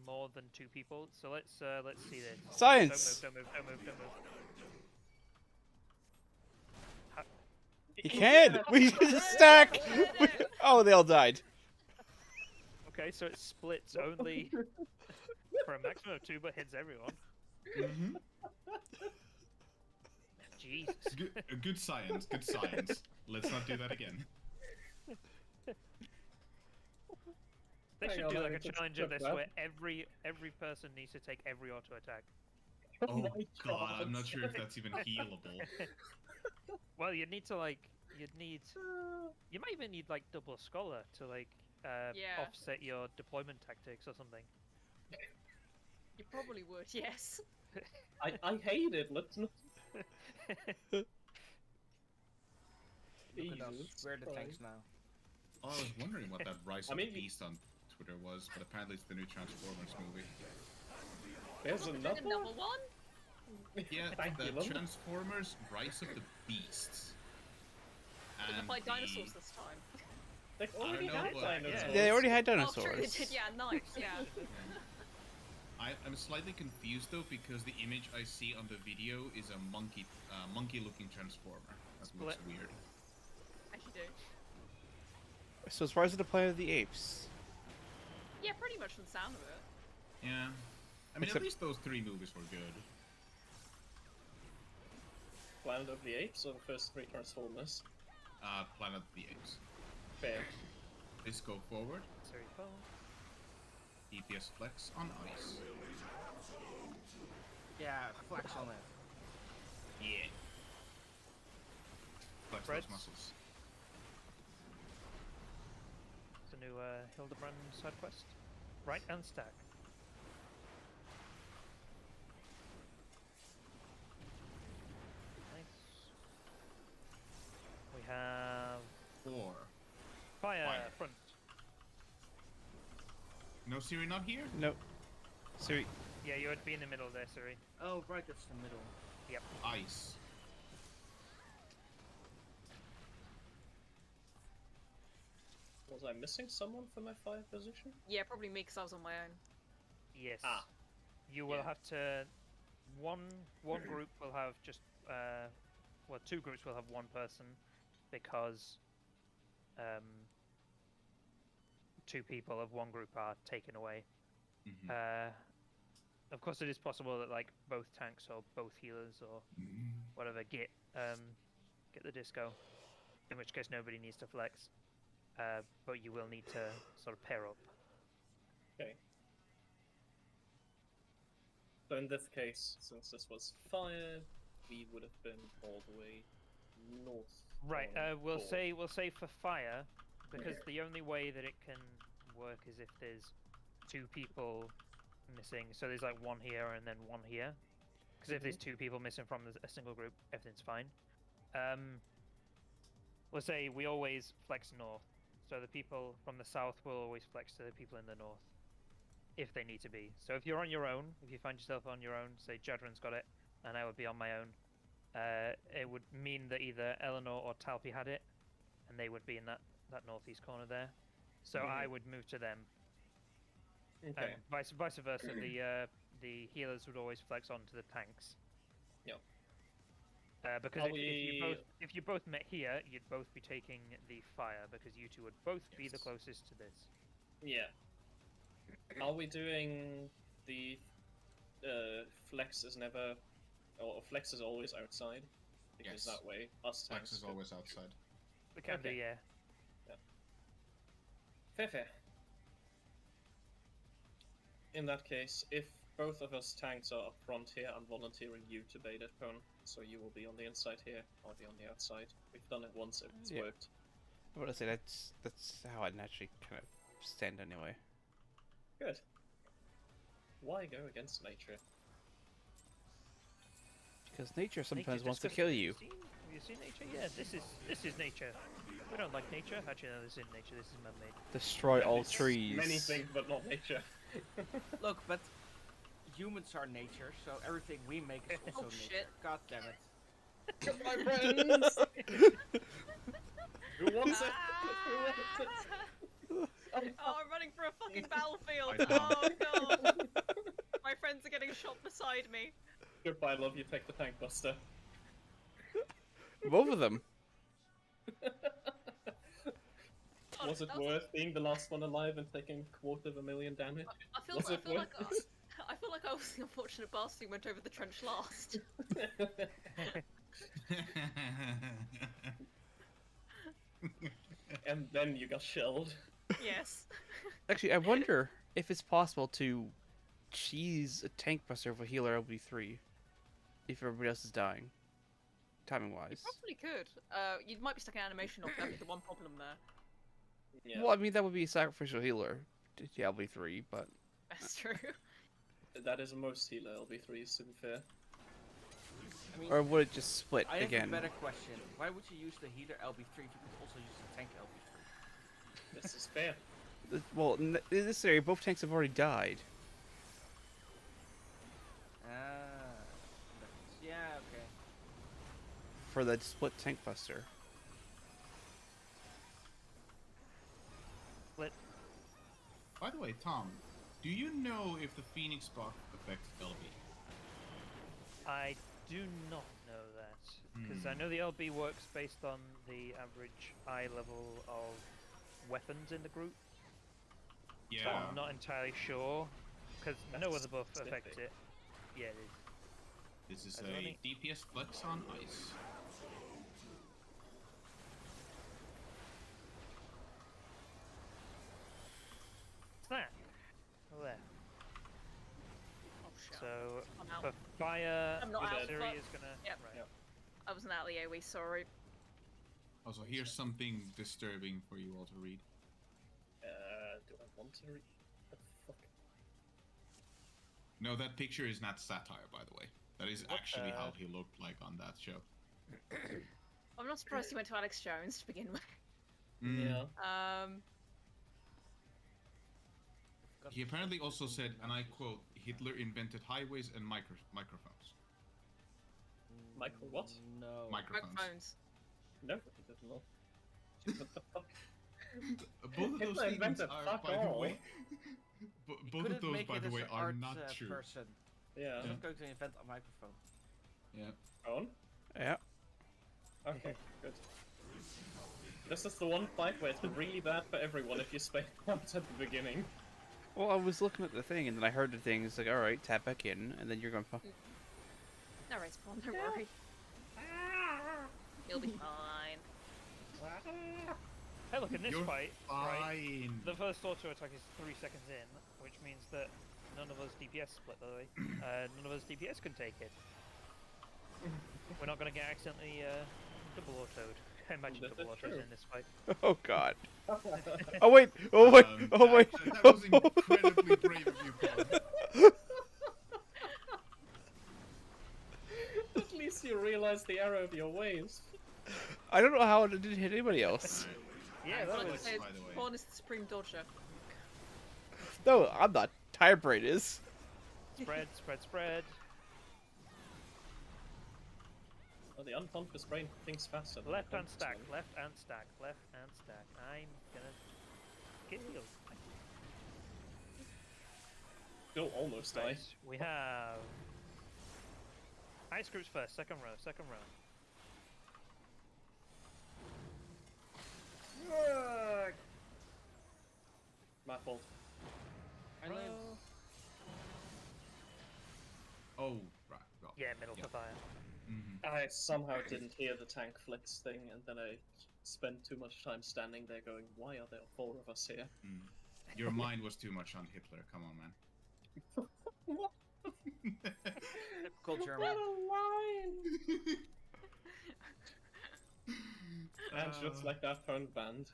more than 2 people. So let's see this. Science. Don't move. He can. We just stack. Oh, they all died. Okay, so it splits only for a maximum of 2, but hits everyone. Mm-hmm. Jesus. Good science. Good science. Let's not do that again. They Hang should on, do I like a need to challenge check of this that. where every person needs to take every auto attack. Oh my god, I'm not sure if that's even healable. Well, you need to like you might even need like double scholar to like Yeah. offset your deployment tactics or something. You probably would, yes. I hate it. Let's not. Look at us. Jesus We're the tanks Christ. now. Oh, I was wondering what that Rise of I mean, the Beast on Twitter was, but apparently it's the new Transformers movie. There's another Another one? Yeah, Thank the you, Lum. Transformers Rise of the Beasts. We're gonna And fight the- dinosaurs this time. They've I already don't know, had but- dinosaurs. Yeah. They already had Oh, dinosaurs. true, they did, yeah, nice, yeah. I'm slightly confused though because the image I see on the video is a monkey-looking transformer. That looks weird. Actually do. So it's Rise of the Planet of the Apes. Yeah, pretty much from the sound of it. Yeah, I mean Except- at least those 3 movies were good. Planet of the Apes or the first 3 Transformers? Planet of the Apes. Fair. Let's go forward. Sorry, Pone. DPS flex on ice. Yeah, flex on it. Yeah. Flex Reds. those muscles. It's a new Hildebrand side quest. Right and stack. Nice. We have 4. fire Fire. front. No Siri not here? Nope. Siri. Yeah, you would be in the middle there, Siri. Oh, right, that's the middle. Yep. Ice. Was I missing someone for my fire position? Yeah, probably me, because I was on my own. Yes. Ah. You will Yeah. have to. One group will have just. Well, 2 groups will have 1 person, because 2 people of 1 group are taken away. Mhm. Of course, it is possible that like both tanks or both healers or whatever get the disco, in which case nobody needs to flex. But you will need to sort of pair up. Okay. So in this case, since this was fire, we would have been all the way north. Right. on We'll 4. say for fire, because the only way that it can work is if there's 2 people missing. So there's like 1 here and then 1 here. Because if there's 2 people missing from a single group, everything's fine. We'll say we always flex north. So the people from the south will always flex to the people in the north, if they need to be. So if you're on your own, if you find yourself on your own, say Jadran's got it, and I would be on my own, it would mean that either Eleanor or Talpi had it, and they would be in that northeast corner there. So I would move to them. Okay. And vice versa, the healers would always flex onto the tanks. Yep. Because if you both met here, you'd both be taking the fire because you two would both be the closest to this. Yeah. Are we doing the flex is never, or flex is always outside? Because that way us Flex tanks is always outside. We can do, yeah. Fair. In that case, if both of us tanks are up front here, I'm volunteering you to bait it, Pone. So you will be on the inside here, I'll be on the outside. We've done it once, it's worked. I would say that's how I'd naturally kind of stand anyway. Good. Why go against nature? Because nature sometimes wants to kill you. Have you seen nature? Yeah, this is nature. We don't like nature. Actually, no, this isn't nature. This is man-made. Destroy all trees. Many things, but not nature. Look, but humans are nature, so everything we make is also nature. Shit. God damn it. My friends! Who wants it? Who wants it? Oh, I'm running for a fucking battlefield. I know. Oh god. My friends are getting shot beside me. Goodbye, love. You take the tank buster. Both of them. Was it worth being the last one alive and taking 250,000 damage? I feel Was it worth it? I feel like I was the unfortunate bastard who went over the trench last. And then you got shelled. Yes. Actually, I wonder if it's possible to cheese a tank buster with a healer LB3 if everybody else is dying, timing You wise. probably could. You might be stuck in animation off. That'd be the one problem there. Yeah, Well, I mean that would be a sacrificial healer to LB3, but That's true. that is most healer LB3s, to be fair. I mean, or would it just split I have again? a better question. Why would you use the healer LB3 if you could also use the tank LB3? This is fair. Well, in this area, both tanks have already died. Yeah, okay. For the split tank buster. By the way, Tom, do you know if the Phoenix buff affects LB? I do not know that because I know the LB works based on the average eye level of weapons in the group. Yeah. So I'm not entirely sure because no other buff affects it. Yeah, it is. This is That's a running. DPS flex on ice. What's that? Oh, there. Oh shit. So I'm out. for fire, I'm not out, Siri but- is gonna. Yep. Right. Yep. I wasn't out of the AoE, sorry. Also, here's something disturbing for you all to read. Do I want to read? The fuck? No, that picture is not satire, by the way. That is What actually the- how he looked like on that show. I'm not surprised he went to Alex Jones to begin with. Mm. Yeah. He apparently also said, and I quote, Hitler invented highways and microphones. Michael, what? No. Microphones. Microphones. No, he did not. What the fuck? Both of those Hitler statements invented are, fuck by all. the way, both of Couldn't those, make by it the as way, an are art, not true. Person. Yeah. I'm not going to invent a microphone. Yeah. On? Yeah. Okay, good. This is the one fight where it's been really bad for everyone if you spay once at the beginning. Well, I was looking at the thing, and then I heard the thing. It's like, all right, tap back in, and then you're going. No respawn, don't worry. You'll be fine. Hey, look, in this You're fight, right, fine. the first auto attack is 3 seconds in, which means that none of us DPS split, by the way. None of us DPS can take it. We're not going to get accidentally double autoed. Imagine That's double autos true. in this fight. Oh God. Oh wait. Oh wait. Oh wait. That was incredibly brave of you, Colin. At least you realize the error of your ways. I don't know how it didn't hit anybody else. Yeah, All I that can was... say is by the way. Pawn is the supreme dodger. No, I'm not. Tirebrain is. Spread, spread, spread. Oh, the unpompous brain thinks faster. Than Left the and pompous stack, one. left and stack, left and stack. I'm gonna kill you. You'll almost die. Right, we have ice groups first, second row, second row. My fault. I live. Oh, right. Well, Yeah, middle for fire. I somehow didn't hear the tank flicks thing, and then I spent too much time standing there going, why are there 4 of us here? Your mind was too much on Hitler. Come on, man. What? Typical German. What a line! And just like that punk band.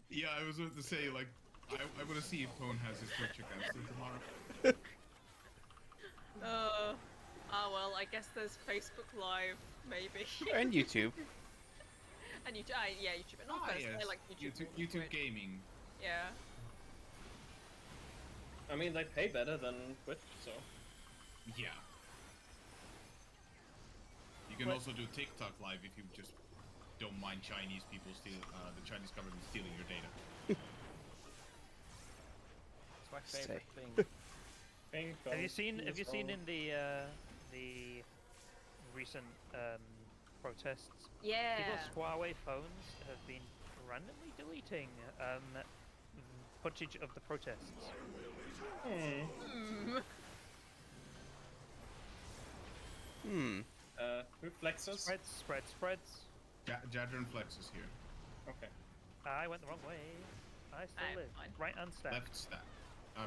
Yeah, I was about to say, like, I want to see if Pone has his Twitch account still tomorrow. Well, I guess there's Facebook Live, maybe. And YouTube. And YouTube, yeah, YouTube. But not Facebook, Yes. I like YouTube. YouTube gaming. Yeah. I mean, they pay better than Twitch, so... Yeah. You can also do TikTok live if you just don't mind Chinese people the Chinese government stealing your data. It's my favorite thing. Have you seen in the recent protests? Yeah. People's Huawei phones have been randomly deleting footage of the protests. Who flexes? Spreads. Jadron Flex is here. Okay. I went the wrong way. I still live. Fine. Right and stack. Left stack.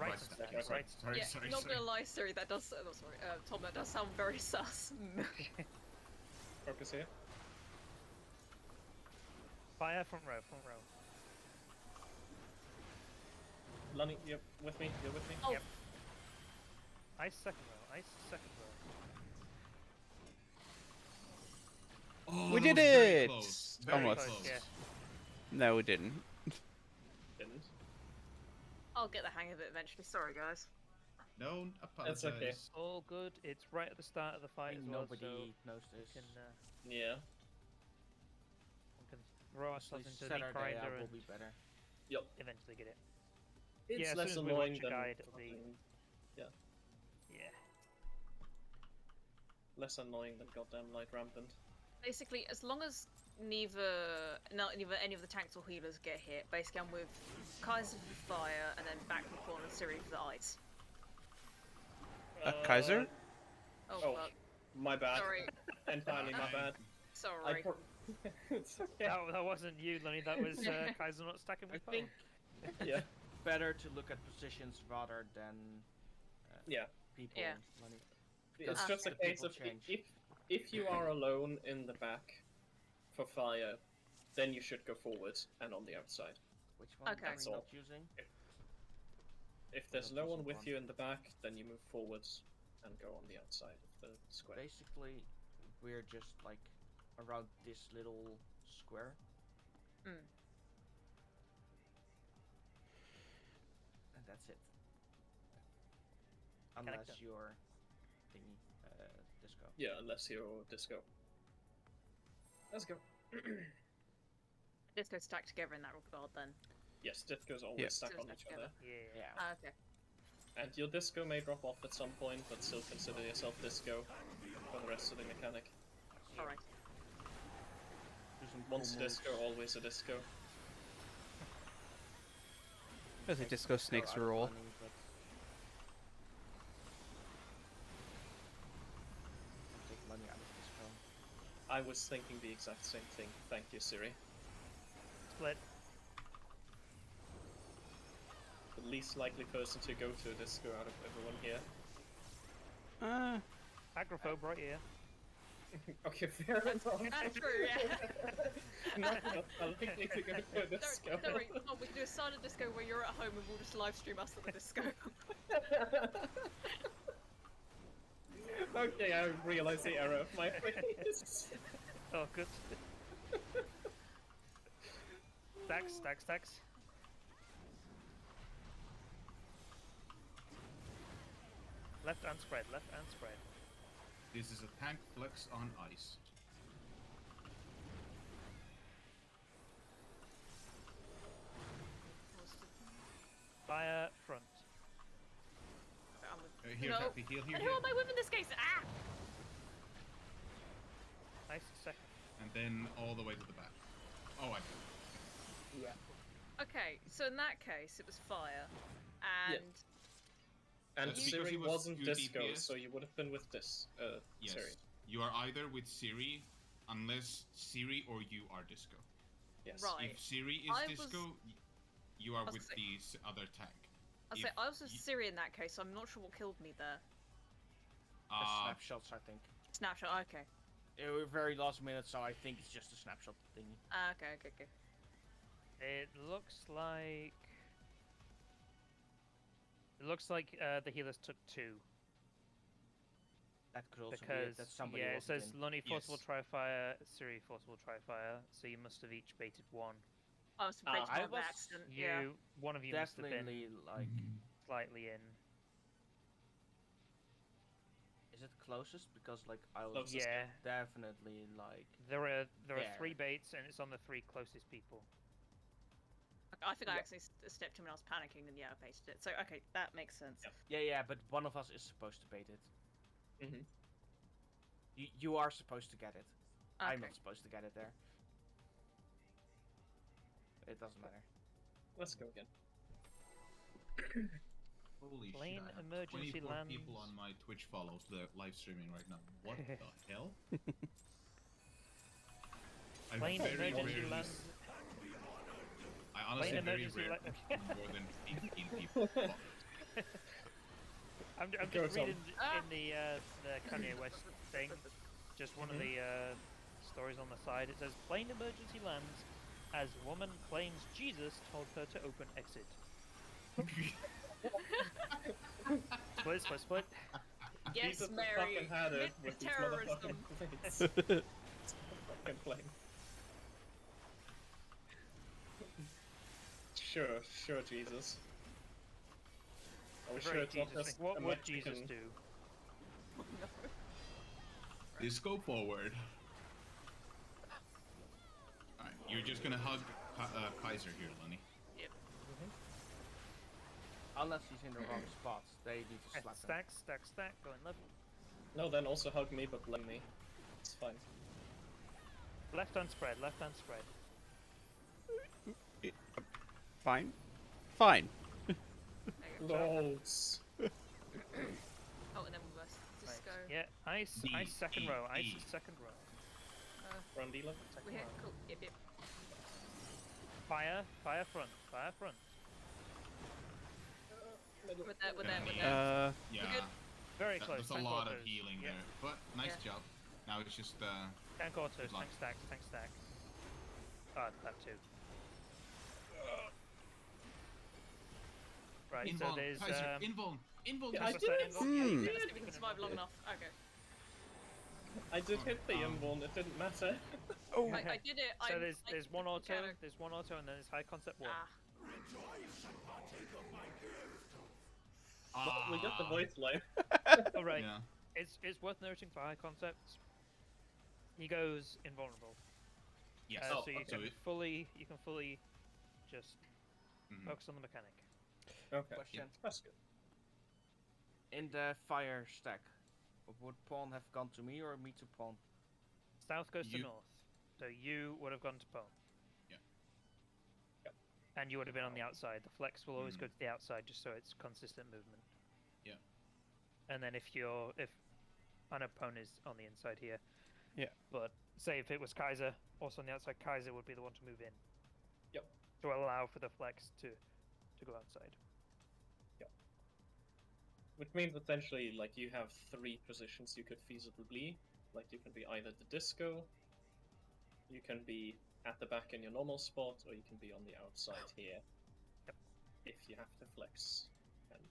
Right stack. stack. Right Sorry, Yeah, sorry, not sorry. gonna lie, Siri, that does. Oh, sorry, Tom, that does sound very sus. Focus here. Fire front row. Lunny, you're with me? You're with me? Oh. Yep. Ice second row. Oh, We that did was very it! close. Very Almost. close. Yeah. No, we didn't. Didn't. I'll get the hang of it eventually. Sorry, guys. Don't apologize. That's okay. All good. It's right at the start of the fight as well, Nobody so knows we this. can Yeah. throw ourselves into the Saturday grinder will and be better. Yep. eventually get it. It's Yeah, as less soon as we watch annoying a than... guide, it'll be- Yeah. Yeah. Less annoying than goddamn light rampant. Basically, as long as neither any of the tanks or healers get hit, basically I'm with Kaiser for fire and then back with Paul and Siri for the ice. Kaiser? Oh, Oh, fuck. my bad. Sorry. Entirely my bad. Sorry. It's okay. That wasn't you, Lenny. That was Kaiser not stacking I with think Yeah. better to look at positions rather than Yeah. people. Yeah. Money. It's Because just a the case people of change. if you are alone in the back for fire, then you should go forward and on the outside. Which one Okay. are That's we all. not using? If there's Not no one using with one. you in the back, then you move forwards and go on the outside of the square. Basically, we're just like around this little square. Mm. And that's it. Connect Unless them. you're thingy, disco. Yeah, unless you're disco. Let's go. Disco stacked together in that regard then. Yes, discos always Yeah. stack So on stack each other. Yeah. Yeah. Okay. And your disco may drop off at some point, but still consider yourself disco for the rest of the mechanic. Alright. Do some Once cool moves. disco, always a disco. As a disco snakes They're out of rule. money, but take money out of disco. I was thinking the exact same thing. Thank you, Siri. Split. The least likely person to go to a disco out of everyone here. Agrophobe right here. Okay, fair enough. That's true, yeah. Not enough likely to go to a disco. Don't worry, Tom, we can do a silent disco where you're at home and we'll just live stream us at the disco. Okay, I realize the error of my ways. Oh, good. Stacks. Left and spread. This is a tank flex on ice. Fire front. I'm with... Here's no. Happy, heal, And who am I with in this case? Ah! Nice second. and then all the way to the back. Oh, I do. Yeah. Okay, so in that case, it was fire, and And That's because Siri he was wasn't 2 disco, DPS. so you would have been with this. Yes. Siri. You are either with Siri, unless Siri or you are disco. Yes. right. If Siri is I disco, was- you are I was with gonna the other tank. I If say I was with y- Siri in that case, so I'm not sure what killed me there. Snapshots, I think. Snapshot. Okay. It was very last minute, so I think it's just a snapshot thingy. Okay. It looks like the healers took 2 That could also be because it. That somebody it wasn't says in. Lunny forcible Yes. trifire, Siri forcible trifire, so you must have each baited 1. I was breaking I one by was- accident. Yeah. One of you must have been Definitely, like, slightly in. is it closest? Because like I was Closest. Yeah, definitely like. there are There. 3 baits, and it's on the 3 closest people. I think I Yeah. actually stepped in when I was panicking, and yeah, I baited it. So okay, that makes sense. Yeah. Yeah, but one of us is supposed to bait it. Mm-hmm. You are supposed to get it. I'm Okay. not supposed to get it there. It doesn't matter. Let's go again. Holy Plane shit! I have emergency 24 people lands. on my Twitch follows the live streaming right now. What the hell? I Plane very emergency rarely land. I honestly Plane very emergency rarely land. see more than 15 people. I'm Go, just Tom. reading in the Kanye West thing, just one of the stories on the side. It says plane emergency lands as woman claims Jesus told her to open exit. Split. Yes, Jesus Mary. fucking had it Admit with the these terrorism. motherfucking planes. Fucking plane. Sure, Jesus. Are we sure Very it's not Jesus just thing. What a would Mexican- Jesus do? Disco forward. Alright, you're just gonna hug Kaiser here, Lenny. Unless he's in the wrong spots, they need to slap him. Stack, going level. No, then also hug me, but blame me. It's fine. Left hand spread. Fine. There you go. Loads. Oh, and then we must Right. just go. Yeah, ice second row. Ice D. second row. Run dealer. We're here. Cool. Yep. Fire front. With that. Yeah, Yeah. Very close. That's a tank lot of autos. healing Yeah. there. But nice Yeah. job. Now it's just Tank autos, Good luck. tank stack. Ah, that too. Right, so invuln. there's Kaiser, invuln. Yeah, I Kaiser, did it! invuln. Yeah, you Let's can- see if we can survive long enough. Okay. I did hit the invuln, it didn't matter. Oh. I did it. So I there's one auto, mechanic. there's one auto, and then there's high concept one. We got the voice line. All right. Yeah. It's worth noting for high concepts. He goes invulnerable. Yes. So you so can it, fully just mhm. focus on the mechanic. Okay. Question. That's good. In the fire stack, would pawn have gone to me or me to pawn? South goes to You- north. So you would have gone to Pone. Yeah. Yep. And you would have been on the outside. The flex will always Mhm. go to the outside just so it's consistent movement. Yeah. And then if I know Pone is on the inside here. Yeah. But say if it was Kaiser also on the outside, Kaiser would be the one to move in. Yep. To allow for the flex to go outside. Which means essentially, like, you have 3 positions you could feasibly be. Like, you can be either the disco, you can be at the back in your normal spot, or you can be on the outside here. Yep. If you have to flex. And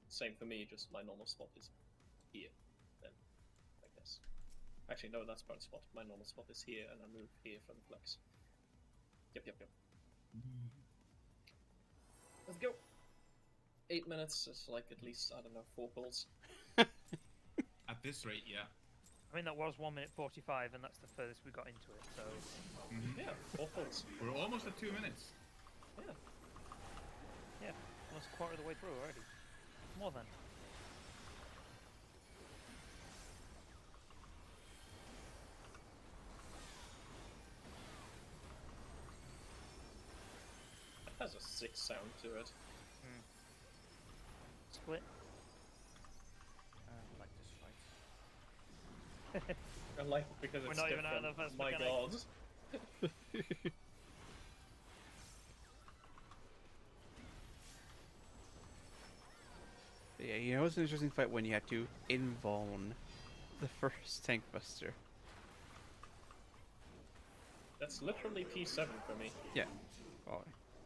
same for me, just my normal spot is here, then, I guess. Actually, no, that's part spot. My normal spot is here, and I move here for the flex. Yep. Let's go! 8 minutes is like at least, I don't know, 4 pulls. At this rate, yeah. I mean that was 1 minute 45 and that's the furthest we got into it, so Mhm. Yeah, 4 pulls. We're almost at 2 minutes. Yeah. yeah. almost a quarter of the way through already. More than. It has a sick sound to it. Split. I like this fight. I like it because We're it's not even different. out of the first My mechanic. god. Yeah, you know, it's an interesting fight when you had to invuln the first tank buster. That's literally P7 for me. Yeah. Oh.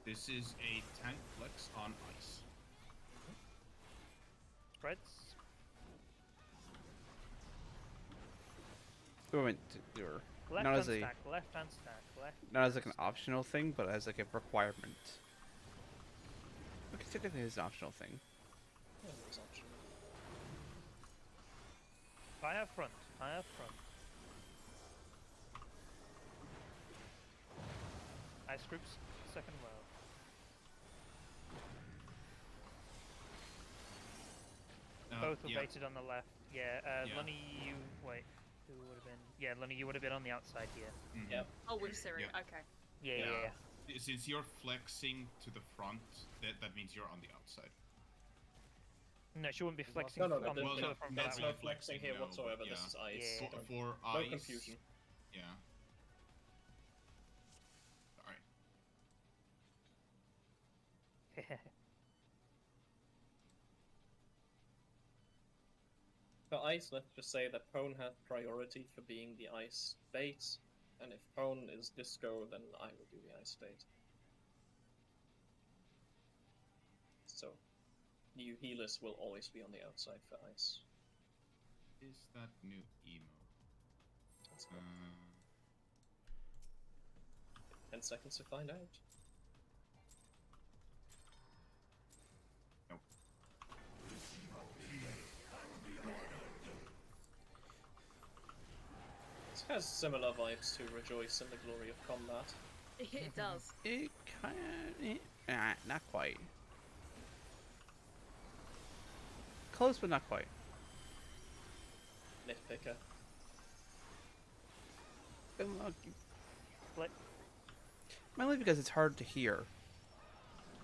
This is a tank flex on ice. Spreads. We went to, or Left not hand as a stack, left hand stack, left. not as like an optional thing, but as like a requirement. Okay, technically it's an optional thing. Yeah, it's optional. Fire front, fire front. Ice groups, second row. Both were Yeah. baited on the left. Yeah, Yeah. Lunny, you wait. Who would have been? Yeah, Lunny, you would have been on the outside here. Mhm. Yep. Oh, with Siri. Yeah. Okay. Yeah. Since you're flexing to the front, that means you're on the outside. No, she wouldn't be flexing No, on well, the no, to the front. there's that no way. flexing here No, whatsoever. yeah. This is ice. Yeah. For No ice, confusion. Yeah. Sorry. For ice, let's just say that Pone had priority for being the ice bait, and if Pone is disco, then I will do the ice bait. So, new healers will always be on the outside for ice. Is that new emo? Let's go. 10 seconds to find out. Nope. This has similar vibes to Rejoice in the Glory of Combat. It does. It kind of, not quite. Close, but not quite. Nitpicker. Split. Mainly because it's hard to hear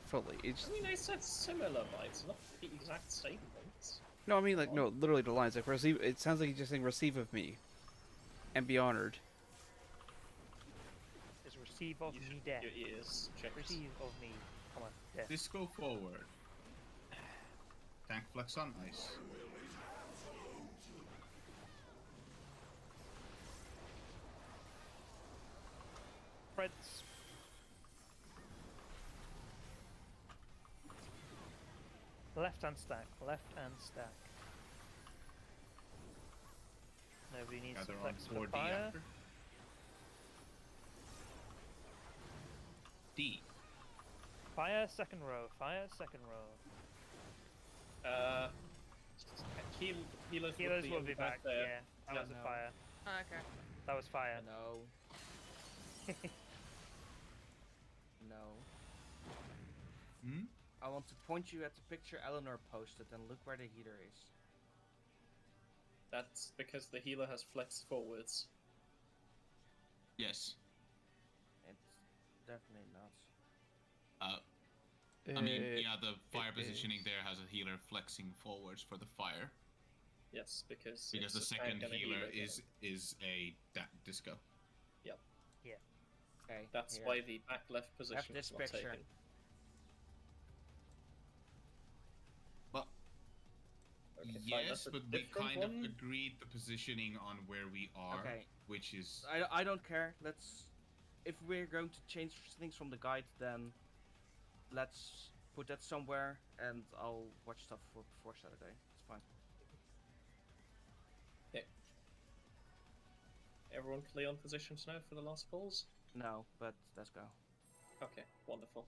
fully. It's I mean, I said similar vibes, not the exact same things. no, I mean like no, literally the lines like receive. It sounds like he's just saying receive of me, and be honored. Is receive of You me should death. get your ears checked. Receive of me. Come on, death. Disco forward. Tank flex on ice. Spreads. Left hand stack, left hand stack. Nobody needs Gather to on flex for 4D fire. after. D. Fire second row, fire second row. Healers Healers would will in be the back back, there. yeah. That was No. a fire. Oh, okay. That was fire. No. No. Hmm? I want to point you at the picture Eleanor posted and look where the heater is. That's because the healer has flexed forwards. Yes. It's definitely not. I mean, yeah, the fire it positioning is. there has a healer flexing forwards for the fire. Yes, because Because the it's a second tank and a healer game. is a disco. Okay. That's here. why the back left position this is not picture. taken. Well, Okay, fine, yes, that's a but we different kind one. of agreed the positioning on where we are, Okay. which is I don't care. Let's. If we're going to change things from the guide, then let's put that somewhere, and I'll watch stuff for before Saturday. It's fine. Everyone clear on positions now for the last calls? No, but let's go. Okay, wonderful.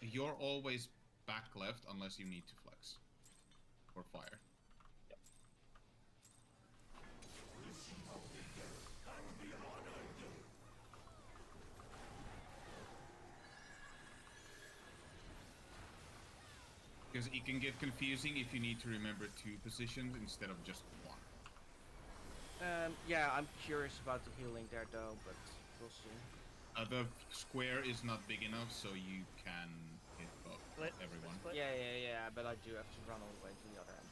you're always back left unless you need to flex or fire. Because it can get confusing if you need to remember 2 positions instead of just 1. Yeah, I'm curious about the healing there though, but we'll see. The square is not big enough, so you can hit both everyone. Yeah, but I do have to run all the way to the other end.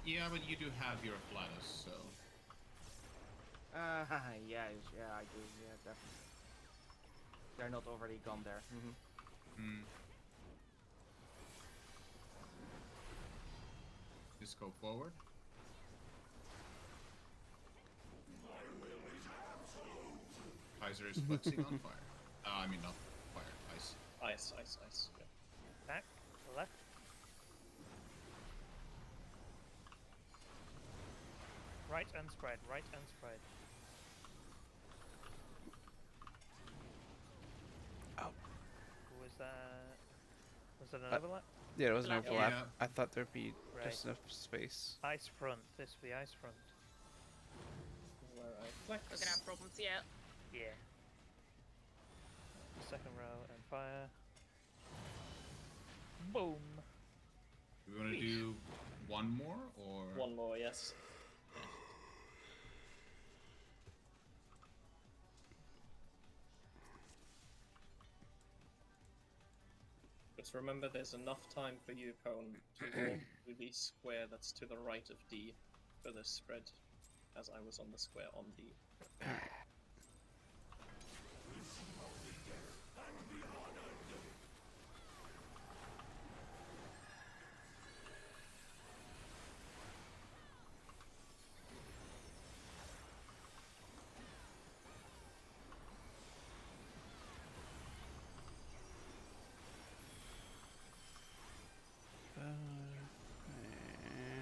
Yeah, but you do have your Flatus, so... yeah, I do, yeah, definitely. They're not already gone there. Just go forward. Kaiser is flexing on fire. I mean, not fire, ice. Ice. Yeah. Back, left. Right and spread, right and spread. Oh. Was that... Was that an overlap? Yeah, it was an overlap. Yeah. I thought there'd be Right. just enough space. Ice front, this will be ice front. Where I flex. We're gonna have problems, yeah. Yeah. Second row and fire. Boom! Do we want to do one more, or...? One more, yes. Just remember there's enough time for you, opponent, to walk to the square that's to the right of D for the spread, as I was on the square on D.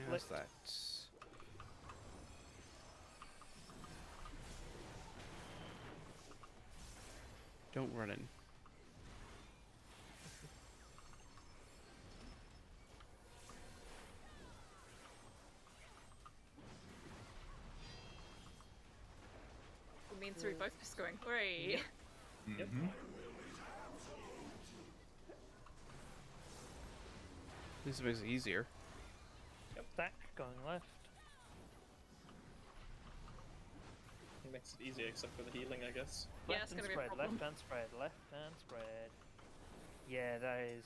What's that? Don't run in. It means we're both just going, hooray! Mm-hmm. This makes it easier. Back, going left. It makes it easier except for the healing, I guess. Yeah, Left it's and gonna be a spread, problem. left and spread, left and spread. Yeah, that is...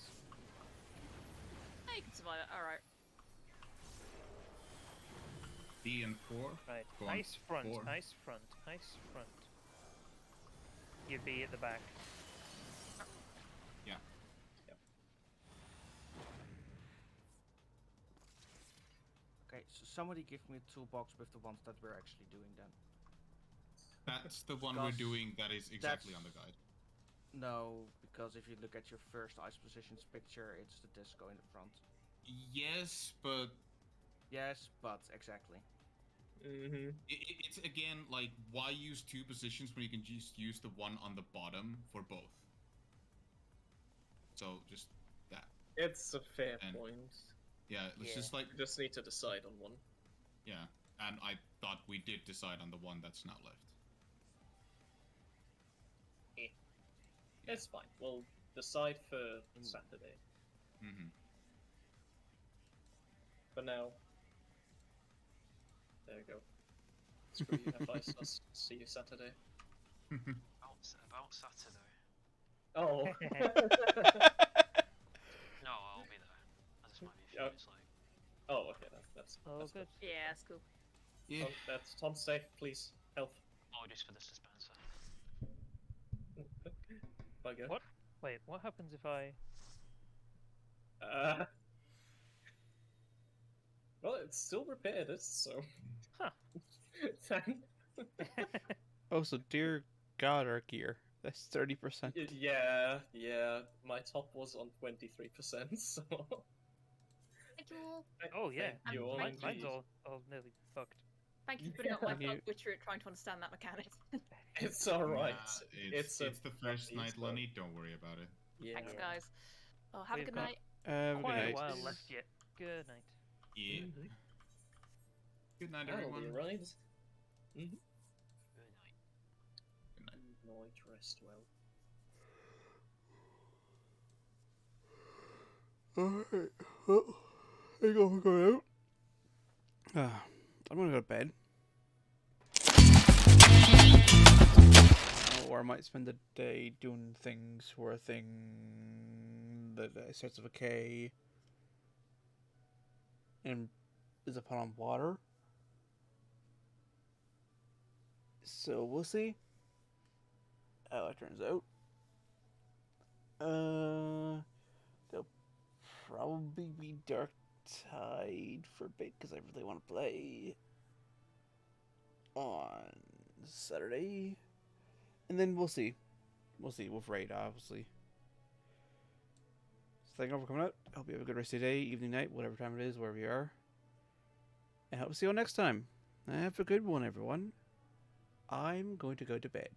Oh, you can survive it, alright. D and 4. Right, Go on. ice front, 4. ice front, ice front. You'd be at the back. Yeah. Okay, so somebody give me a toolbox with the ones that we're actually doing then. That's the one we're Because doing that is exactly on that's- the guide. No, because if you look at your first ice positions picture, it's the disco in the front. Yes, but Yes, but exactly. Mm-hmm. it's again like, why use 2 positions when you can just use the one on the bottom for both? So just that. It's a fair And- point. Yeah, it's Yeah. just like, You just need to decide on one. yeah, and I thought we did decide on the one that's now left. It's fine. We'll decide for Saturday. Mm-hmm. For now. There you go. Screw you, Hephaestus. See you Saturday. About Saturday. Oh. No, I'll be there. I just might be a few Yeah. minutes late. Oh, okay. That's Oh, that's good. Yeah, that's cool. Yeah. That's Tom safe, please. Health. Apologies for the dispenser. Bugger. What? Wait, what happens if I... Well, it's still repaired, so. Huh. Oh, so dear God, our gear. That's 30%. Yeah. My top was on 23%, so. Thank you. Oh yeah, Thank you all mine's indeed. all nearly fucked. Thank you for putting up my Thank you. blood which we're trying to understand that mechanic. It's alright. Nah, it's a the first easy night, stuff. Lonnie. Don't worry about it. Yeah. Thanks, guys. Oh, have a We've good got- night. Good Quite a night. while left yet. Good night. Yeah. Mhm. Good night, That'll everyone. be right. Good night. Good night. Night, rest well. Alright. Well, I think I'll go out. I'm gonna go to bed. Or I might spend the day doing things for a thing that starts with a K and is upon on water. So we'll see how it turns out. There'll probably be Dark Tide for a bit because I really want to play on Saturday. And then we'll see. We'll see with Raid, obviously. So thank you all for coming out. I hope you have a good rest of your day, evening, night, whatever time it is, wherever you are. And I hope to see you all next time. Have a good one, everyone. I'm going to go to bed.